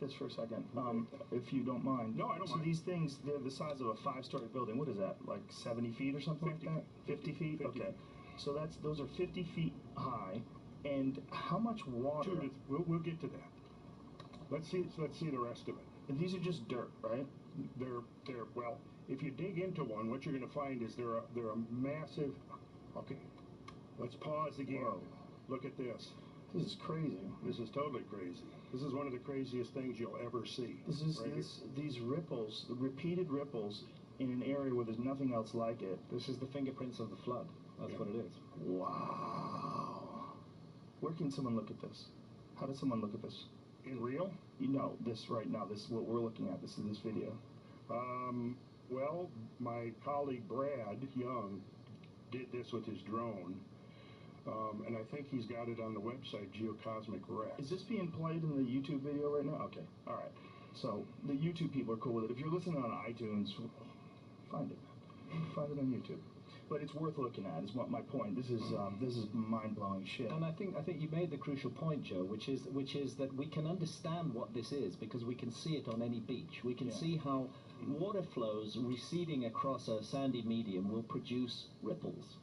this for a second, if you don't mind. No, I don't So mind. these things, they're the size of a 5-story building. What is that, like 70 feet or something 50. like that? 50 feet? 50. Okay. So those are 50 feet high. And how much water? We'll get to that. Let's see the rest of it. And these are just dirt, right? They're well. If you dig into one, what you're going to find is they're a massive. Okay, let's pause again. Whoa. Look at this. This is crazy. This is totally crazy. This is one of the craziest things you'll ever see. These ripples, the repeated ripples in an area where there's nothing else like it. This is the fingerprints of the flood. That's what it is. Wow. Where can someone look at this? How does someone look at this? In real? This right now. This is what we're looking at. This is this video. Well, my colleague Brad Young did this with his drone, and I think he's got it on the website Geocosmic Rex. Is this being played in the YouTube video right now? Okay. All right. So the YouTube people are cool with it. If you're listening on iTunes, find it. Find it on YouTube. But it's worth looking at. Is what my point. This is mind-blowing shit. And I think you made the crucial point, Joe, which is that we can understand what this is because we can see it on any beach. We can see how water flows receding across a sandy medium will produce ripples.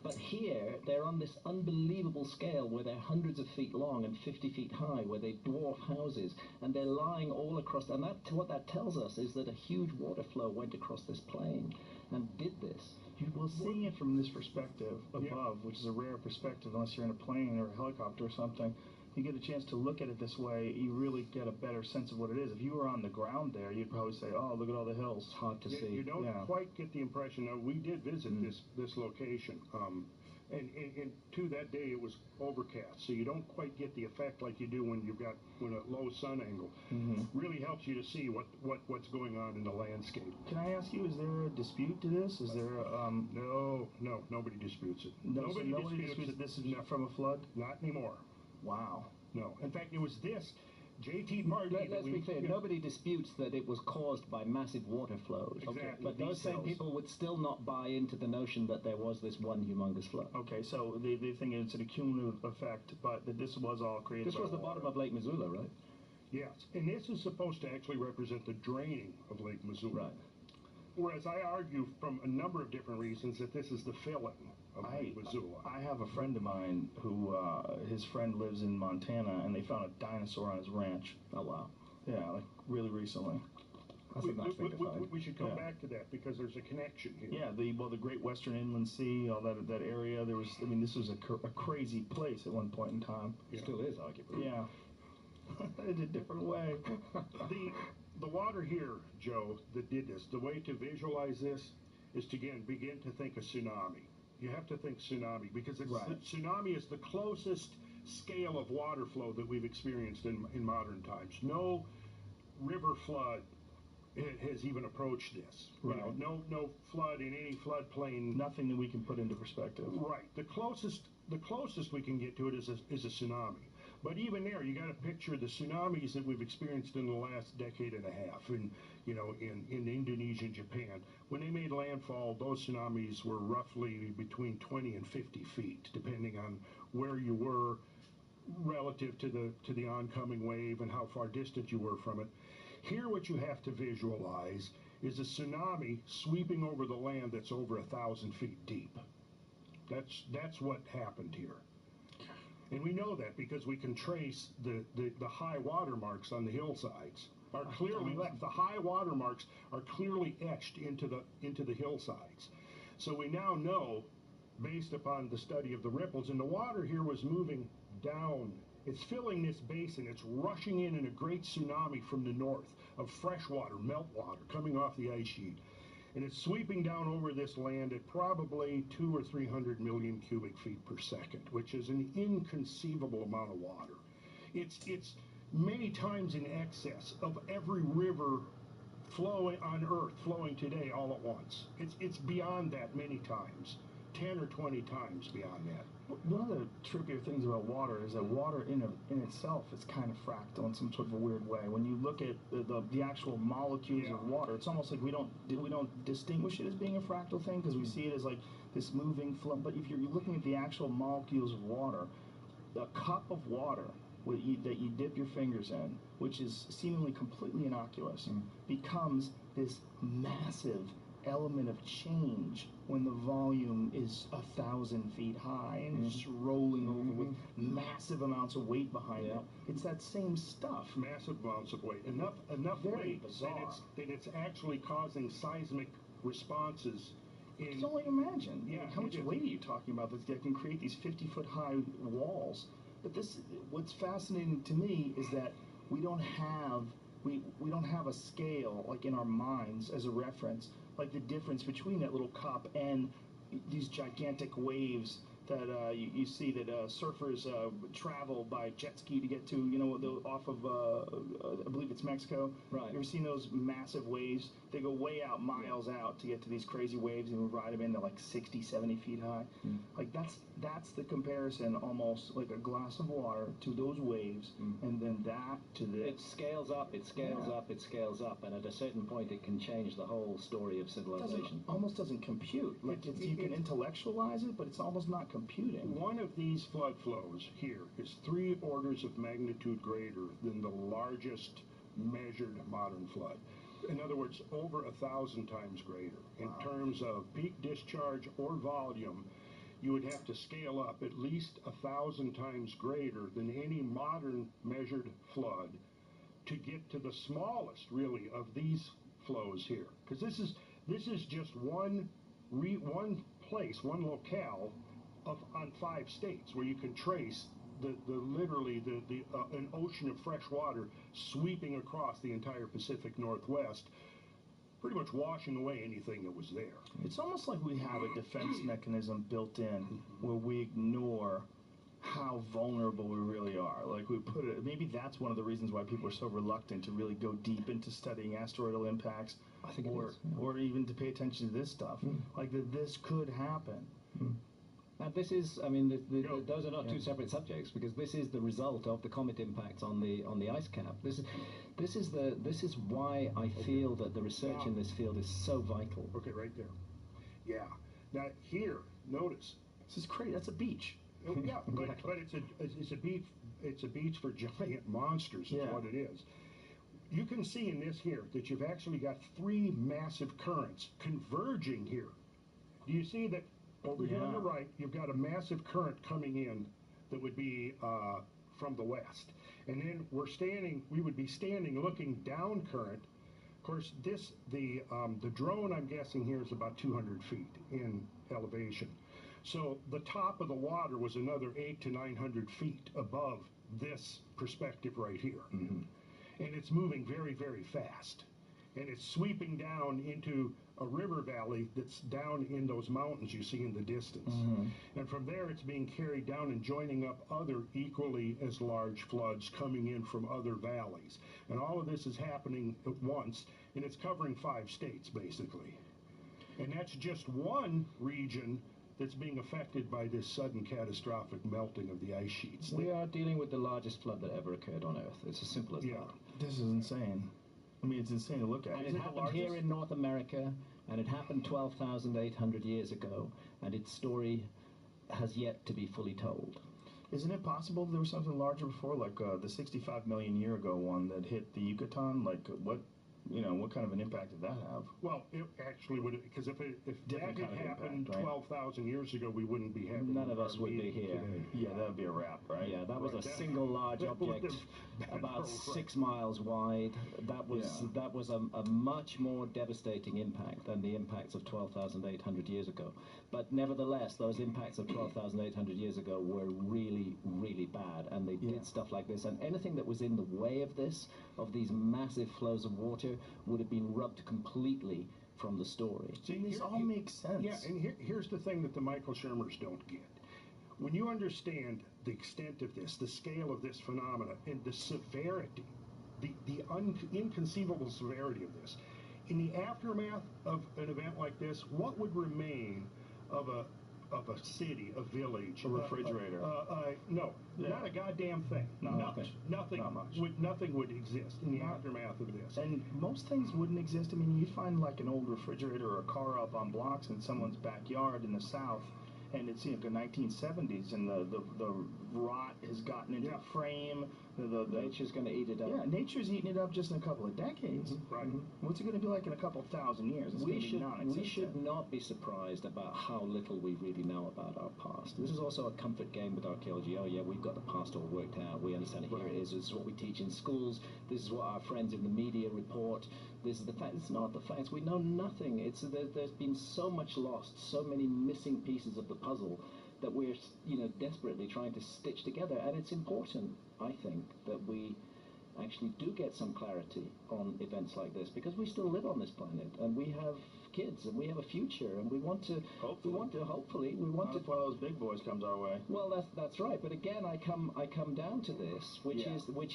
But here, they're on this unbelievable scale where they're hundreds of feet long and 50 feet high, where they dwarf houses, and they're lying all across. And what that tells us is that a huge water flow went across this plain and did this. Well, seeing it from this perspective above, which is a rare perspective unless you're in a plane or a helicopter or something, you get a chance to look at it this way, you really get a better sense of what it is. If you were on the ground there, you'd probably say, oh, look at all the hills. It's hard to see. You don't quite get the impression. Now, we did visit this location. And to that day, it was overcast, so you don't quite get the effect like you do when a low sun angle. Really helps you to see what's going on in the landscape. Can I ask you, is there a dispute to this? Is there No, nobody disputes it. Nobody disputes that this is from a flood? Not anymore. Wow. No. In fact, it was this. J.T. Marty. Let's be clear. Nobody disputes that it was caused by massive water flows. Exactly. Okay. But those same people would still not buy into the notion that there was this one humongous flood. Okay, so they think it's an accumulative effect, but that this was all created. This was the bottom of Lake Missoula, right? Yes, and this is supposed to actually represent the draining of Lake Missoula. Right. Whereas I argue from a number of different reasons that this is the filling of Lake Missoula. I have a friend of mine who, his friend lives in Montana, and they found a dinosaur on his ranch. Oh, wow. Yeah, like really recently. That's a nice thing to find. We should come back to that because there's a connection here. Yeah, the Great Western Inland Sea, all that area. There was, this was a crazy place at one point in time. It still is, arguably. Yeah. In a different way. The water here, Joe, that did this, the way to visualize this is to, again, begin to think of tsunami. You have to think tsunami because tsunami is the closest scale of water flow that we've experienced in modern times. No river flood has even approached this. Right. You know, no flood in any floodplain. Nothing that we can put into perspective. Right. The closest we can get to it is a tsunami. But even there, you got to picture the tsunamis that we've experienced in the last decade and a half, in Indonesia and Japan. When they made landfall, those tsunamis were roughly between 20 and 50 feet, depending on where you were relative to the oncoming wave and how far distant you were from it. Here, what you have to visualize is a tsunami sweeping over the land that's over 1,000 feet deep. That's what happened here. And we know that because we can trace the high water marks on the hillsides are clearly left. The high water marks are clearly etched into the hillsides. So we now know, based upon the study of the ripples, and the water here was moving down. It's filling this basin. It's rushing in a great tsunami from the north of fresh water, meltwater, coming off the ice sheet. And it's sweeping down over this land at probably 200 or 300 million cubic feet per second, which is an inconceivable amount of water. It's many times in excess of every river flowing on Earth, flowing today all at once. It's beyond that many times, 10 or 20 times beyond that. One of the trippier things about water is that water in itself is kind of fractal in some sort of a weird way. When you look at the actual molecules of water, it's almost like we don't distinguish it as being a fractal thing because we see it as like this moving flow. But if you're looking at the actual molecules of water, a cup of water that you dip your fingers in, which is seemingly completely innocuous, becomes this massive element of change when the volume is 1,000 feet high and it's just rolling over with massive amounts of weight behind it. It's that same stuff. Massive amounts of weight. Enough weight that it's actually causing seismic responses. I can only imagine. Yeah, how much weight are you talking about that can create these 50-foot high walls? But what's fascinating to me is that we don't have a scale like in our minds as a reference, like the difference between that little cup and these gigantic waves that you see that surfers travel by jet ski to get to, off of, I believe it's Mexico. Right. You ever seen those massive waves? They go way out, miles out to get to these crazy waves, and we ride them in. They're like 60, 70 feet high. Like that's the comparison, almost like a glass of water to those waves, and then that to this. It scales up, it scales up, it scales up, and at a certain point it can change the whole story of civilization. Almost doesn't compute. Like you can intellectualize it, but it's almost not computing. One of these flood flows here is 3 orders of magnitude greater than the largest measured modern flood. In other words, over 1,000 times greater. In terms of peak discharge or volume, you would have to scale up at least 1,000 times greater than any modern measured flood to get to the smallest, really, of these flows here. Because this is just one place, one locale on 5 states where you can trace literally an ocean of fresh water sweeping across the entire Pacific Northwest, pretty much washing away anything that was there. It's almost like we have a defense mechanism built in where we ignore how vulnerable we really are. Like we put it, maybe that's one of the reasons why people are so reluctant to really go deep into studying asteroidal impacts, I think or even to pay attention to this stuff. Like that this could happen. And this is, I mean, those are not two separate subjects, because this is the result of the comet impact on the ice cap. This is why I feel that the research in this field is so vital. Okay, right there. Yeah. Now here, notice this is crazy. That's a beach. Yeah, but it's a beach. It's a beach for giant monsters. Is what it is. You can see in this here that you've actually got three massive currents converging here. Do you see that? Over here on the right, you've got a massive current coming in that would be from the west. And then we would be standing looking down current. Of course, the drone, I'm guessing here, is about 200 feet in elevation. So the top of the water was another 800 to 900 feet above this perspective right here. And it's moving very, very fast. And it's sweeping down into a river valley that's down in those mountains you see in the distance. And from there it's being carried down and joining up other equally as large floods coming in from other valleys. And all of this is happening at once, and it's covering 5 states basically. And that's just one region that's being affected by this sudden catastrophic melting of the ice sheets. We are dealing with the largest flood that ever occurred on Earth. It's as simple as that. This is insane. I mean, it's insane to look at. And it happened here in North America, and it happened 12,800 years ago, and its story has yet to be fully told. Isn't it possible there was something larger before, like the 65 million year ago one that hit the Yucatan? Like, what kind of an impact did that have? Well, it actually would, because if that had happened 12,000 years ago, we wouldn't be having. None of us would be here. Today. Yeah, that would be a wrap, right? Yeah, that was a single large object, about 6 miles wide. That was a much more devastating impact than the impacts of 12,800 years ago. But nevertheless, those impacts of 12,800 years ago were really, really bad, and they did stuff like this. And anything that was in the way of this, of these massive flows of water, would have been rubbed completely from the story. See, this all makes sense. Yeah, and here's the thing that the Michael Shermers don't get. When you understand the extent of this, the scale of this phenomena, and the severity, the inconceivable severity of this, in the aftermath of an event like this, what would remain of a city, a village, a refrigerator? No, not a goddamn thing. Nothing would exist in the aftermath of this. And most things wouldn't exist. I mean, you'd find like an old refrigerator or a car up on blocks in someone's backyard in the South, and it's the 1970s, and the rot has gotten into the frame. Nature's going to eat it up. Yeah, nature's eating it up just in a couple of decades. Right. What's it going to be like in a couple thousand years? We should not be surprised about how little we really know about our past. This is also a comfort game with archaeology. Oh yeah, we've got the past all worked out. We understand it. Here it is. This is what we teach in schools. This is what our friends in the media report. This is the fact. It's not the facts. We know nothing. There's been so much lost, so many missing pieces of the puzzle that we're desperately trying to stitch together. And it's important, I think, that we actually do get some clarity on events like this, because we still live on this planet, and we have kids, and we have a future, and we want to That's why those big boys comes our way. Well, that's right. But again, I come down to this, which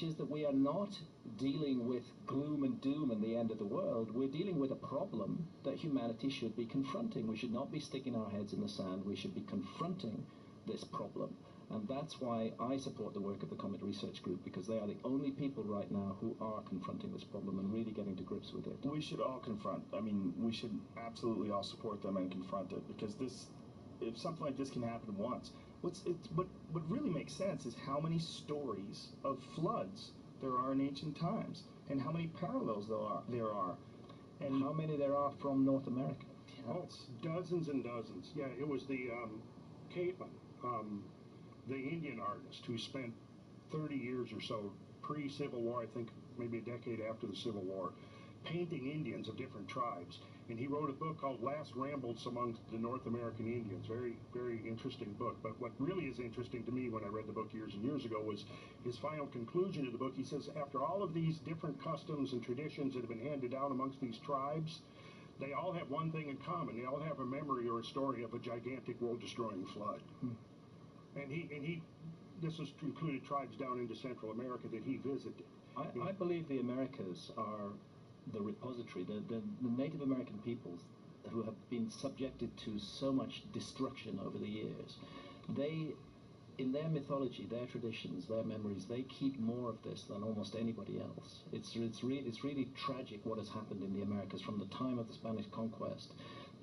is that we are not dealing with gloom and doom and the end of the world. We're dealing with a problem that humanity should be confronting. We should not be sticking our heads in the sand. We should be confronting this problem. And that's why I support the work of the Comet Research Group, because they are the only people right now who are confronting this problem and really getting to grips with it. We should all confront. I mean, we should absolutely all support them and confront it, because if something like this can happen once, what really makes sense is how many stories of floods there are in ancient times, and how many parallels there are, and how many there are from North America. Oh, dozens and dozens. Yeah, it was the Caitlin, the Indian artist who spent 30 years or so pre-Civil War, I think maybe a decade after the Civil War, painting Indians of different tribes. And he wrote a book called Last Rambles Amongst the North American Indians. Very, very interesting book. But what really is interesting to me when I read the book years and years ago was his final conclusion of the book. He says, after all of these different customs and traditions that have been handed down amongst these tribes, they all have one thing in common. They all have a memory or a story of a gigantic world-destroying flood. And this has included tribes down into Central America that he visited. I believe the Americas are the repository, the Native American peoples who have been subjected to so much destruction over the years. They, in their mythology, their traditions, their memories, they keep more of this than almost anybody else. It's really tragic what has happened in the Americas from the time of the Spanish conquest.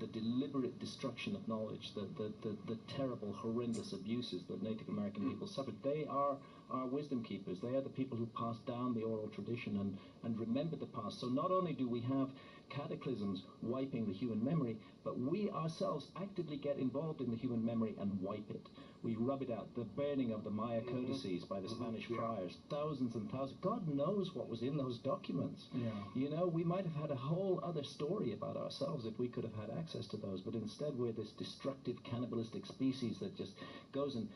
The deliberate destruction of knowledge, the terrible, horrendous abuses that Native American people suffered. They are our wisdom keepers. They are the people who pass down the oral tradition and remember the past. So not only do we have cataclysms wiping the human memory, but we ourselves actively get involved in the human memory and wipe it. We rub it out. The burning of the Maya codices by the Spanish friars, thousands and thousands. God knows what was in those documents. You know, we might have had a whole other story about ourselves if we could have had access to those, but instead we're this destructive, cannibalistic species that just goes and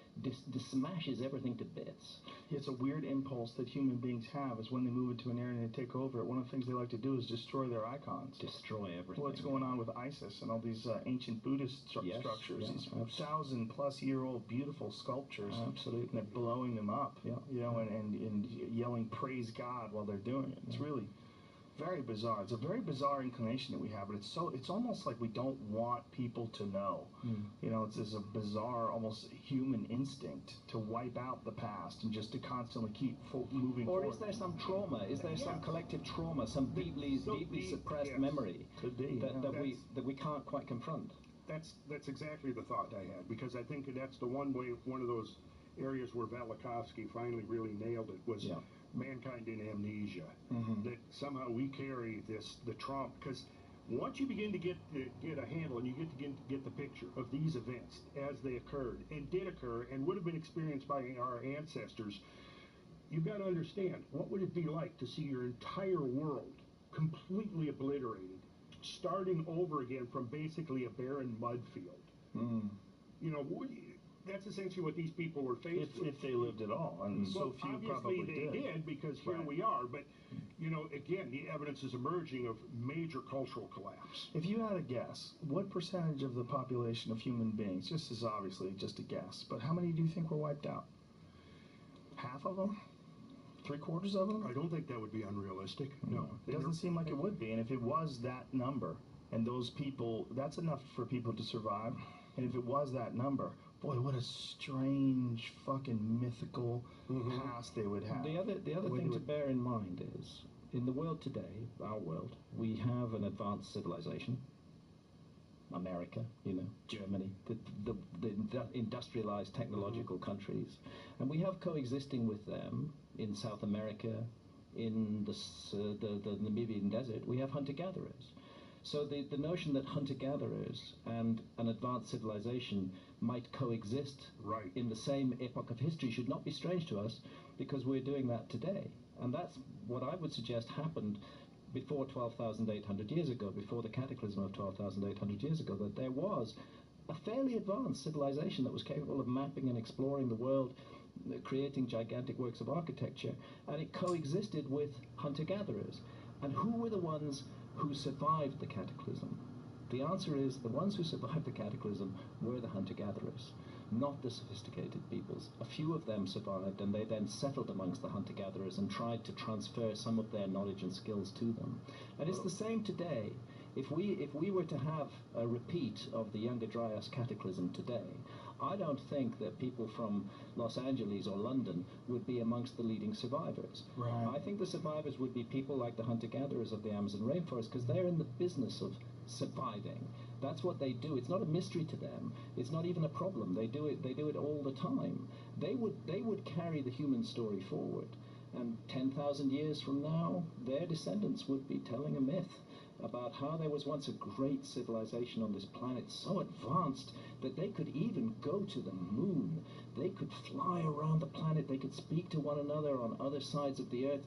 smashes everything to bits. It's a weird impulse that human beings have, is when they move into an area and they take over it, one of the things they like to do is destroy their icons. Destroy everything. What's going on with ISIS and all these ancient Buddhist structures, these 1,000-plus-year-old beautiful sculptures. Absolutely. And they're blowing them up, you know, and yelling praise God while they're doing it. It's really very bizarre. It's a very bizarre inclination that we have, but it's almost like we don't want people to know. You know, it's a bizarre, almost human instinct to wipe out the past and just to constantly keep moving forward. Or is there some trauma? Is there some collective trauma, some deeply suppressed memory that we can't quite confront? That's exactly the thought I had, because I think that's the one of those areas where Velikovsky finally really nailed it was mankind in amnesia. That somehow we carry the trauma, because once you begin to get a handle and you get the picture of these events as they occurred and did occur and would have been experienced by our ancestors, you've got to understand, what would it be like to see your entire world completely obliterated, starting over again from basically a barren mud field? You know, that's essentially what these people were faced with. If they lived at all, and so few obviously probably they did, because here we are. But, you know, again, the evidence is emerging of major cultural collapse. If you had a guess, what percentage of the population of human beings, just as obviously just a guess, but how many do you think were wiped out? Half of them? 3/4 of them? I don't think that would be unrealistic. No. It doesn't seem like it would be. And if it was that number, and those people, that's enough for people to survive. And if it was that number, boy, what a strange, fucking mythical past they would have. The other thing to bear in mind is, in the world today, our world, we have an advanced civilization. America, you know, Germany, the industrialized technological countries. And we have coexisting with them in South America, in the Namibian desert, we have hunter-gatherers. So the notion that hunter-gatherers and an advanced civilization might coexist in the same epoch of history should not be strange to us, because we're doing that today. And that's what I would suggest happened before 12,800 years ago, before the cataclysm of 12,800 years ago, that there was a fairly advanced civilization that was capable of mapping and exploring the world, creating gigantic works of architecture, and it coexisted with hunter-gatherers. And who were the ones who survived the cataclysm? The answer is the ones who survived the cataclysm were the hunter-gatherers, not the sophisticated peoples. A few of them survived, and they then settled amongst the hunter-gatherers and tried to transfer some of their knowledge and skills to them. And it's the same today. If we were to have a repeat of the Younger Dryas cataclysm today, I don't think that people from Los Angeles or London would be amongst the leading survivors. I think the survivors would be people like the hunter-gatherers of the Amazon rainforest, because they're in the business of surviving. That's what they do. It's not a mystery to them. It's not even a problem. They do it all the time. They would carry the human story forward. And 10,000 years from now, their descendants would be telling a myth about how there was once a great civilization on this planet, so advanced that they could even go to the moon. They could fly around the planet. They could speak to one another on other sides of the earth.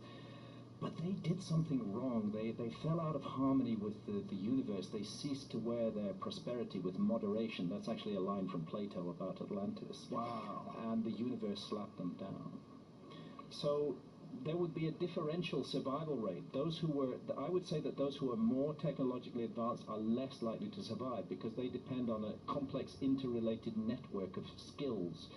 But they did something wrong. They fell out of harmony with the universe. They ceased to wear their prosperity with moderation. That's actually a line from Plato about Atlantis. Wow. And the universe slapped them down. So there would be a differential survival rate. I would say that those who are more technologically advanced are less likely to survive because they depend on a complex interrelated network of skills.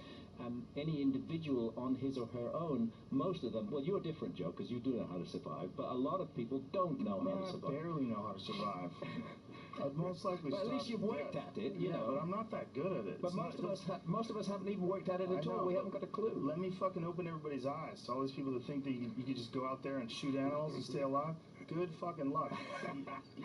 And any individual on his or her own, most of them, well, you're different, Joe, because you do know how to survive, but a lot of people don't know how to survive. I barely know how to survive. I'd most likely But at least you've worked at it, you know. But I'm not that good at it. But most of us haven't even worked at it at all. We haven't got a clue. Let me fucking open everybody's eyes to all these people that think that you could just go out there and shoot animals and stay alive. Good fucking luck.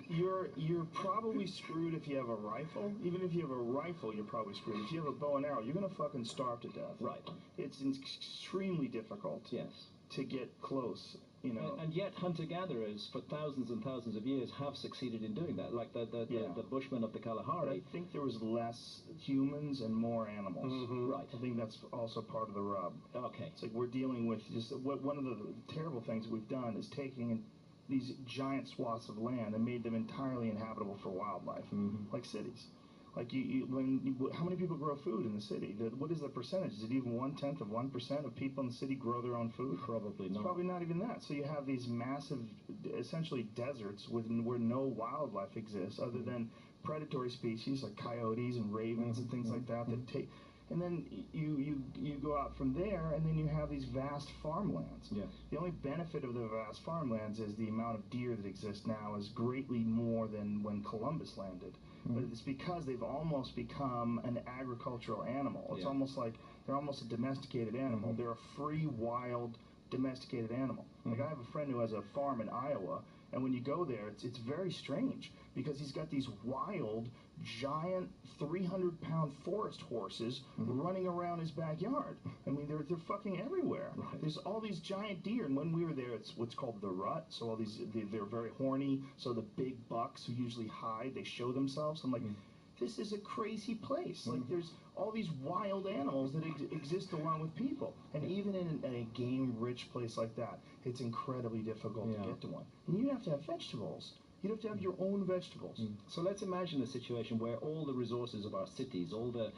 You're probably screwed if you have a rifle. Even if you have a rifle, you're probably screwed. If you have a bow and arrow, you're gonna fucking starve to death. Right. It's extremely difficult. Yes. To get close. You know. And yet hunter-gatherers for thousands and thousands of years have succeeded in doing that, like the Bushmen of the Kalahari. I think there was less humans and more animals. Right. I think that's also part of the rub. Okay. It's like we're dealing with just one of the terrible things we've done is taking these giant swaths of land and made them entirely inhabitable for wildlife, like cities. Like how many people grow food in the city? What is the percentage? Is it even 1/10 of 1% of people in the city grow their own food? Probably not. It's probably not even that. So you have these massive, essentially deserts where no wildlife exists other than predatory species like coyotes and ravens and things like that that take. And then you go out from there, and then you have these vast farmlands. Yeah. The only benefit of the vast farmlands is the amount of deer that exist now is greatly more than when Columbus landed. But it's because they've almost become an agricultural animal. It's almost like they're almost a domesticated animal. They're a free, wild, domesticated animal. Like I have a friend who has a farm in Iowa, and when you go there, it's very strange because he's got these wild, giant, 300-pound forest horses running around his backyard. I mean, they're fucking everywhere. Right. There's all these giant deer, and when we were there, it's what's called the rut. So all these, they're very horny. So the big bucks who usually hide, they show themselves. I'm like, this is a crazy place. Like there's all these wild animals that exist along with people. And even in a game-rich place like that, it's incredibly difficult to get to one. And you have to have vegetables. You'd have to have your own vegetables. So let's imagine a situation where all the resources of our cities, all the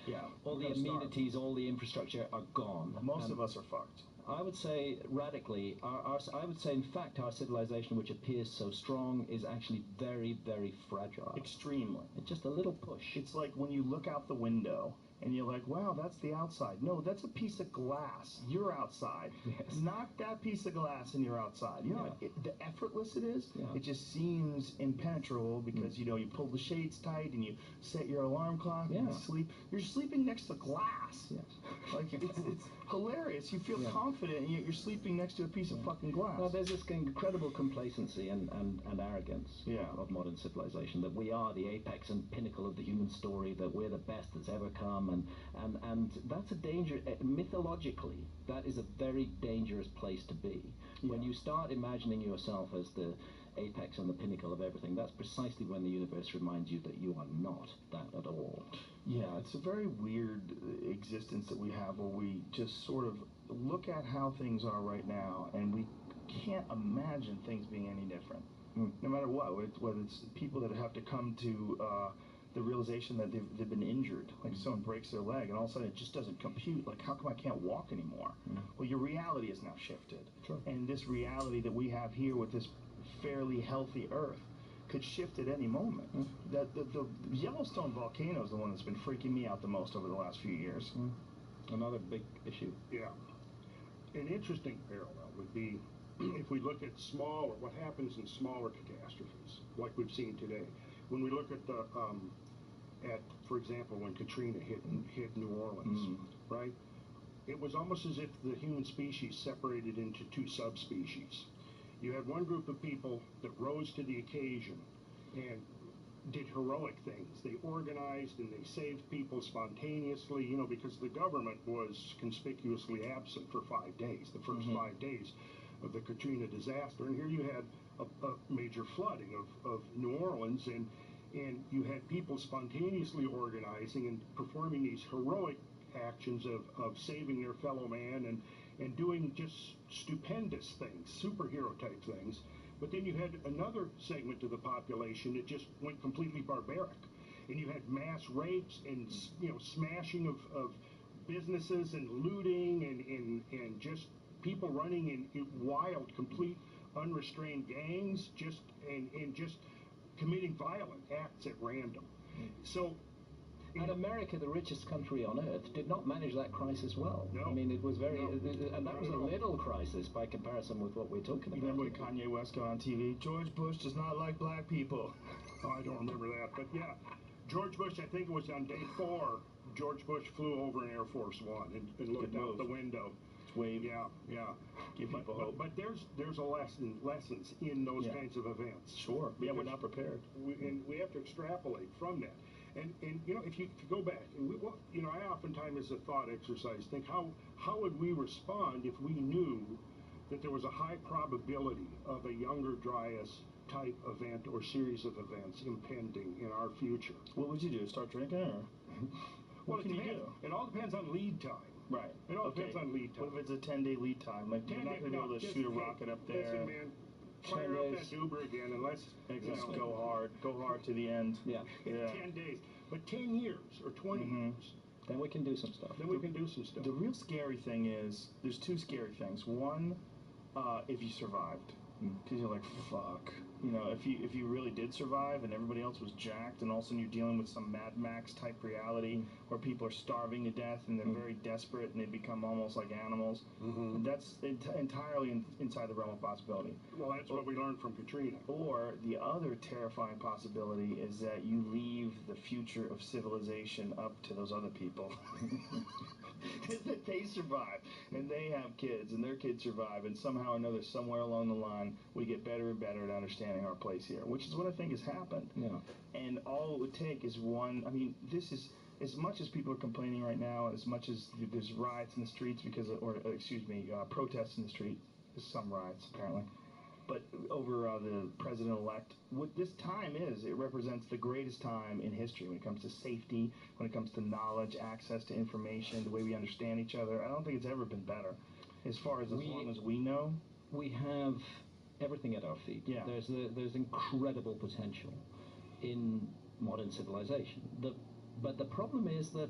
amenities, all the infrastructure are gone. Most of us are fucked. I would say radically, I would say in fact our civilization, which appears so strong, is actually very, very fragile. Extremely. It's just a little push. It's like when you look out the window and you're like, wow, that's the outside. No, that's a piece of glass. You're outside. Yes. Knock that piece of glass and you're outside. You know, the effortless it is, it just seems impenetrable because, you know, you pull the shades tight and you set your alarm clock and you sleep. You're sleeping next to glass. Yes. Like, it's hilarious. You feel confident and yet you're sleeping next to a piece of fucking glass. Well, there's this incredible complacency and arrogance of modern civilization, that we are the apex and pinnacle of the human story, that we're the best that's ever come. And that's a danger. Mythologically, that is a very dangerous place to be. When you start imagining yourself as the apex and the pinnacle of everything, that's precisely when the universe reminds you that you are not that at all. Yeah, it's a very weird existence that we have where we just sort of look at how things are right now and we can't imagine things being any different. No matter what, whether it's people that have to come to the realization that they've been injured, like someone breaks their leg and all of a sudden it just doesn't compute, like how come I can't walk anymore? Well, your reality is now shifted. And this reality that we have here with this fairly healthy earth could shift at any moment. The Yellowstone volcano is the one that's been freaking me out the most over the last few years. Another big issue. Yeah. An interesting parallel would be if we look at what happens in smaller catastrophes, like we've seen today. When we look at for example, when Katrina hit New Orleans, right? It was almost as if the human species separated into two subspecies. You had one group of people that rose to the occasion and did heroic things. They organized and they saved people spontaneously, you know, because the government was conspicuously absent for 5 days, the first 5 days of the Katrina disaster. And here you had a major flooding of New Orleans, and you had people spontaneously organizing and performing these heroic actions of saving their fellow man and doing just stupendous things, superhero type things. But then you had another segment of the population that just went completely barbaric. And you had mass rapes and, smashing of businesses and looting and just people running in wild, complete, unrestrained gangs, and just committing violent acts at random. So, and America, the richest country on earth, did not manage that crisis well. No. I mean, it was very, No. and that was a little crisis by comparison with what we're talking about. You remember when Kanye West got on TV? George Bush does not like black people. Oh, I don't remember that, but yeah, George Bush. I think it was on day 4. George Bush flew over in Air Force One and looked out the window. Wave. Yeah. Give people hope. But there's a lessons in those kinds of events. Sure. Yeah, we're not prepared. We have to extrapolate from that. And if you go back, and I oftentimes as a thought exercise think how would we respond if we knew that there was a high probability of a Younger Dryas type event or series of events impending in our future? What would you do? Start drinking, or what can you do? It all depends on lead time. Right. It all depends on lead time. What if it's a 10-day lead time? Like, you're not going to be able to shoot a rocket up there. Listen, man, fire up that Uber again, and let's go hard to the end. Yeah. 10 days, but 10 years or 20 years. Then we can do some stuff. The real scary thing is, there's 2 scary things. One, if you survived, because you're like, fuck. If you really did survive and everybody else was jacked, and all of a sudden you're dealing with some Mad Max type reality where people are starving to death and they're very desperate and they become almost like animals. That's entirely inside the realm of possibility. Well, that's what we learned from Katrina. Or the other terrifying possibility is that you leave the future of civilization up to those other people. That they survive and they have kids and their kids survive, and somehow or another, somewhere along the line, we get better and better at understanding our place here, which is what I think has happened. Yeah. And all it would take is one. I mean, this is, as much as people are complaining right now, as much as there's riots in the streets protests in the street. There's some riots apparently, but over the president-elect, what this time is, it represents the greatest time in history when it comes to safety, when it comes to knowledge, access to information, the way we understand each other. I don't think it's ever been better. As long as we know, we have everything at our feet. Yeah. There's incredible potential in modern civilization. But the problem is that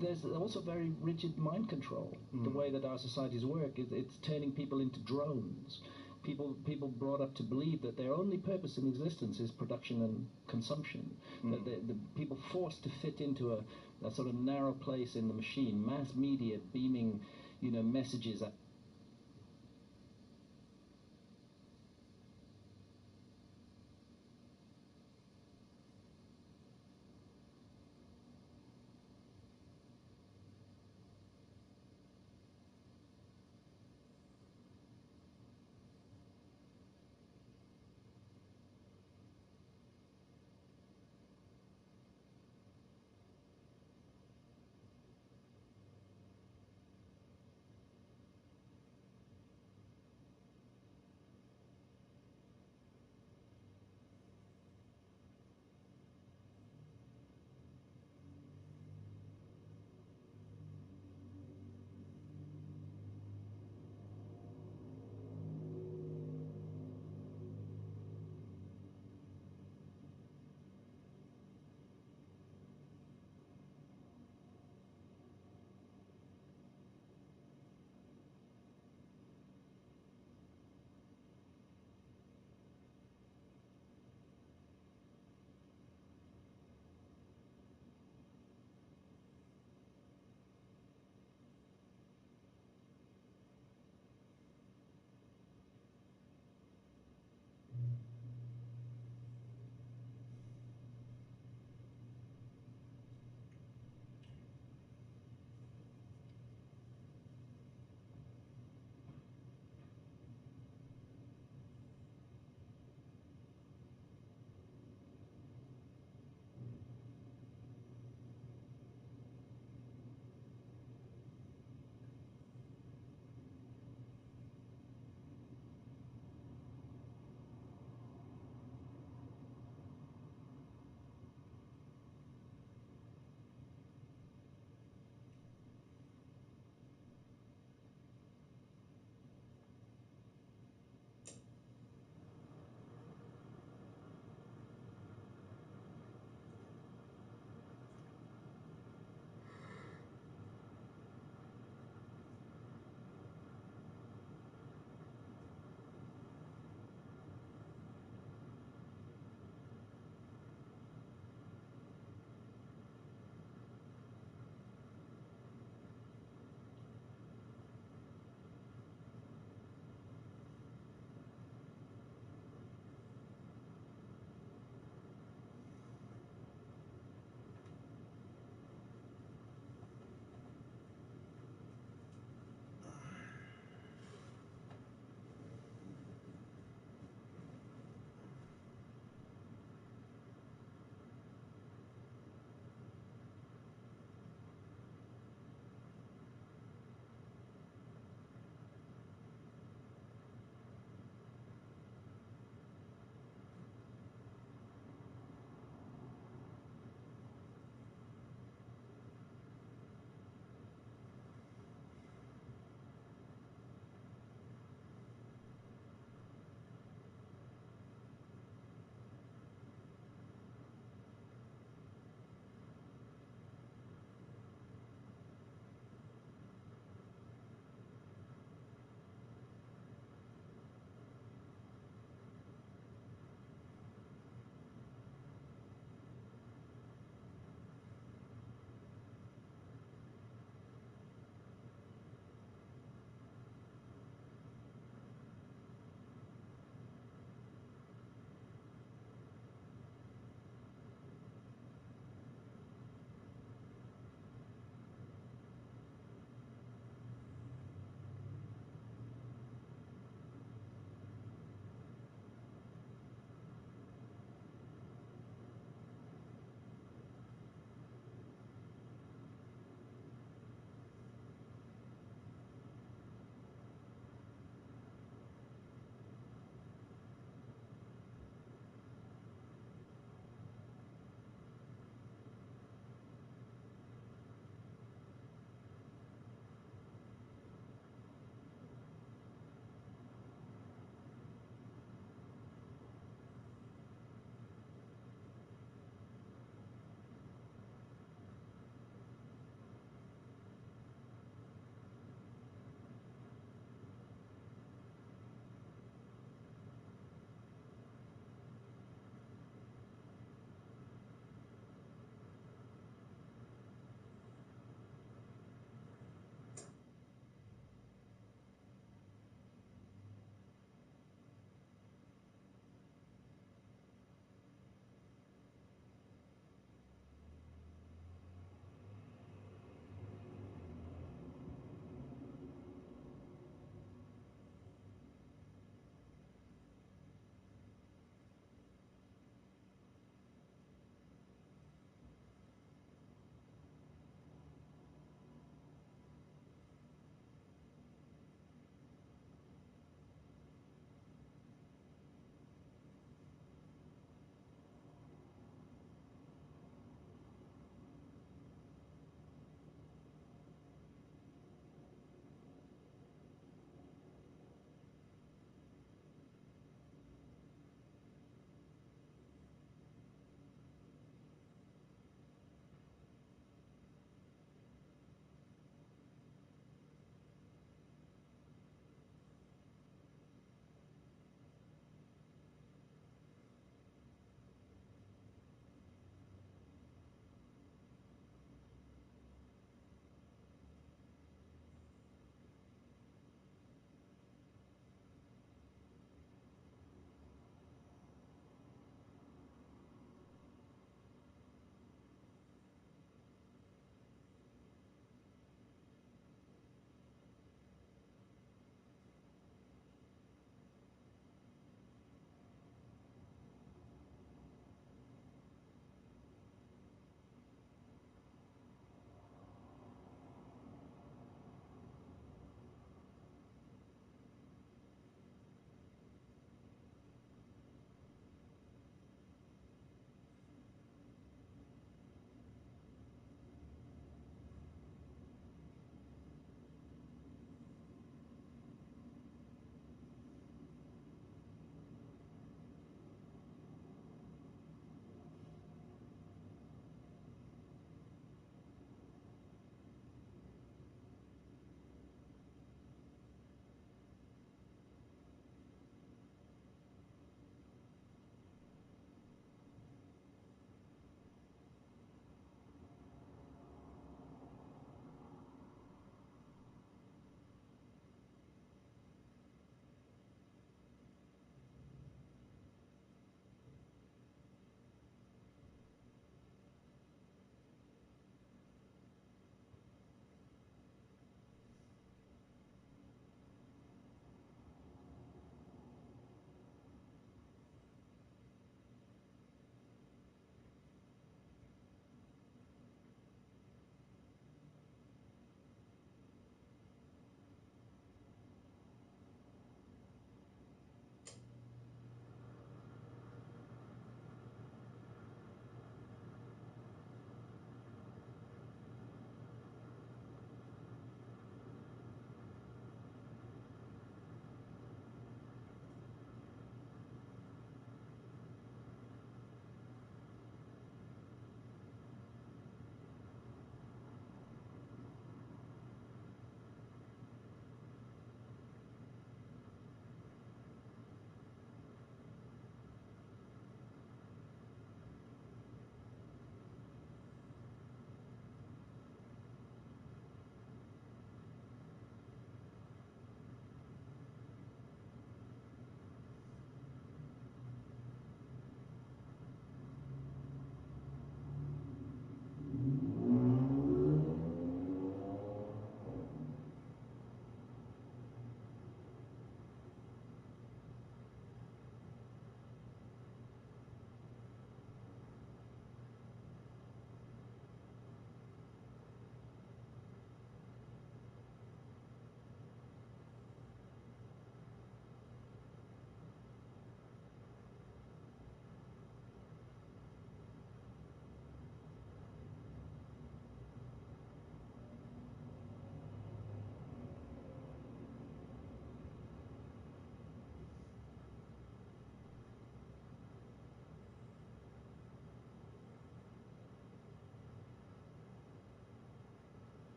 there's also very rigid mind control. The way that our societies work, it's turning people into drones. People brought up to believe that their only purpose in existence is production and consumption. That the people forced to fit into a sort of narrow place in the machine. Mass media beaming, messages at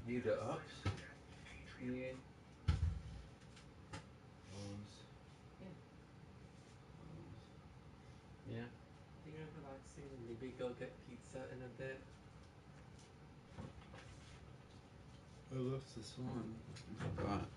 view the ups. Yeah. Yeah. I think I'm relaxing and maybe go get pizza in a bit. I love this one. I forgot.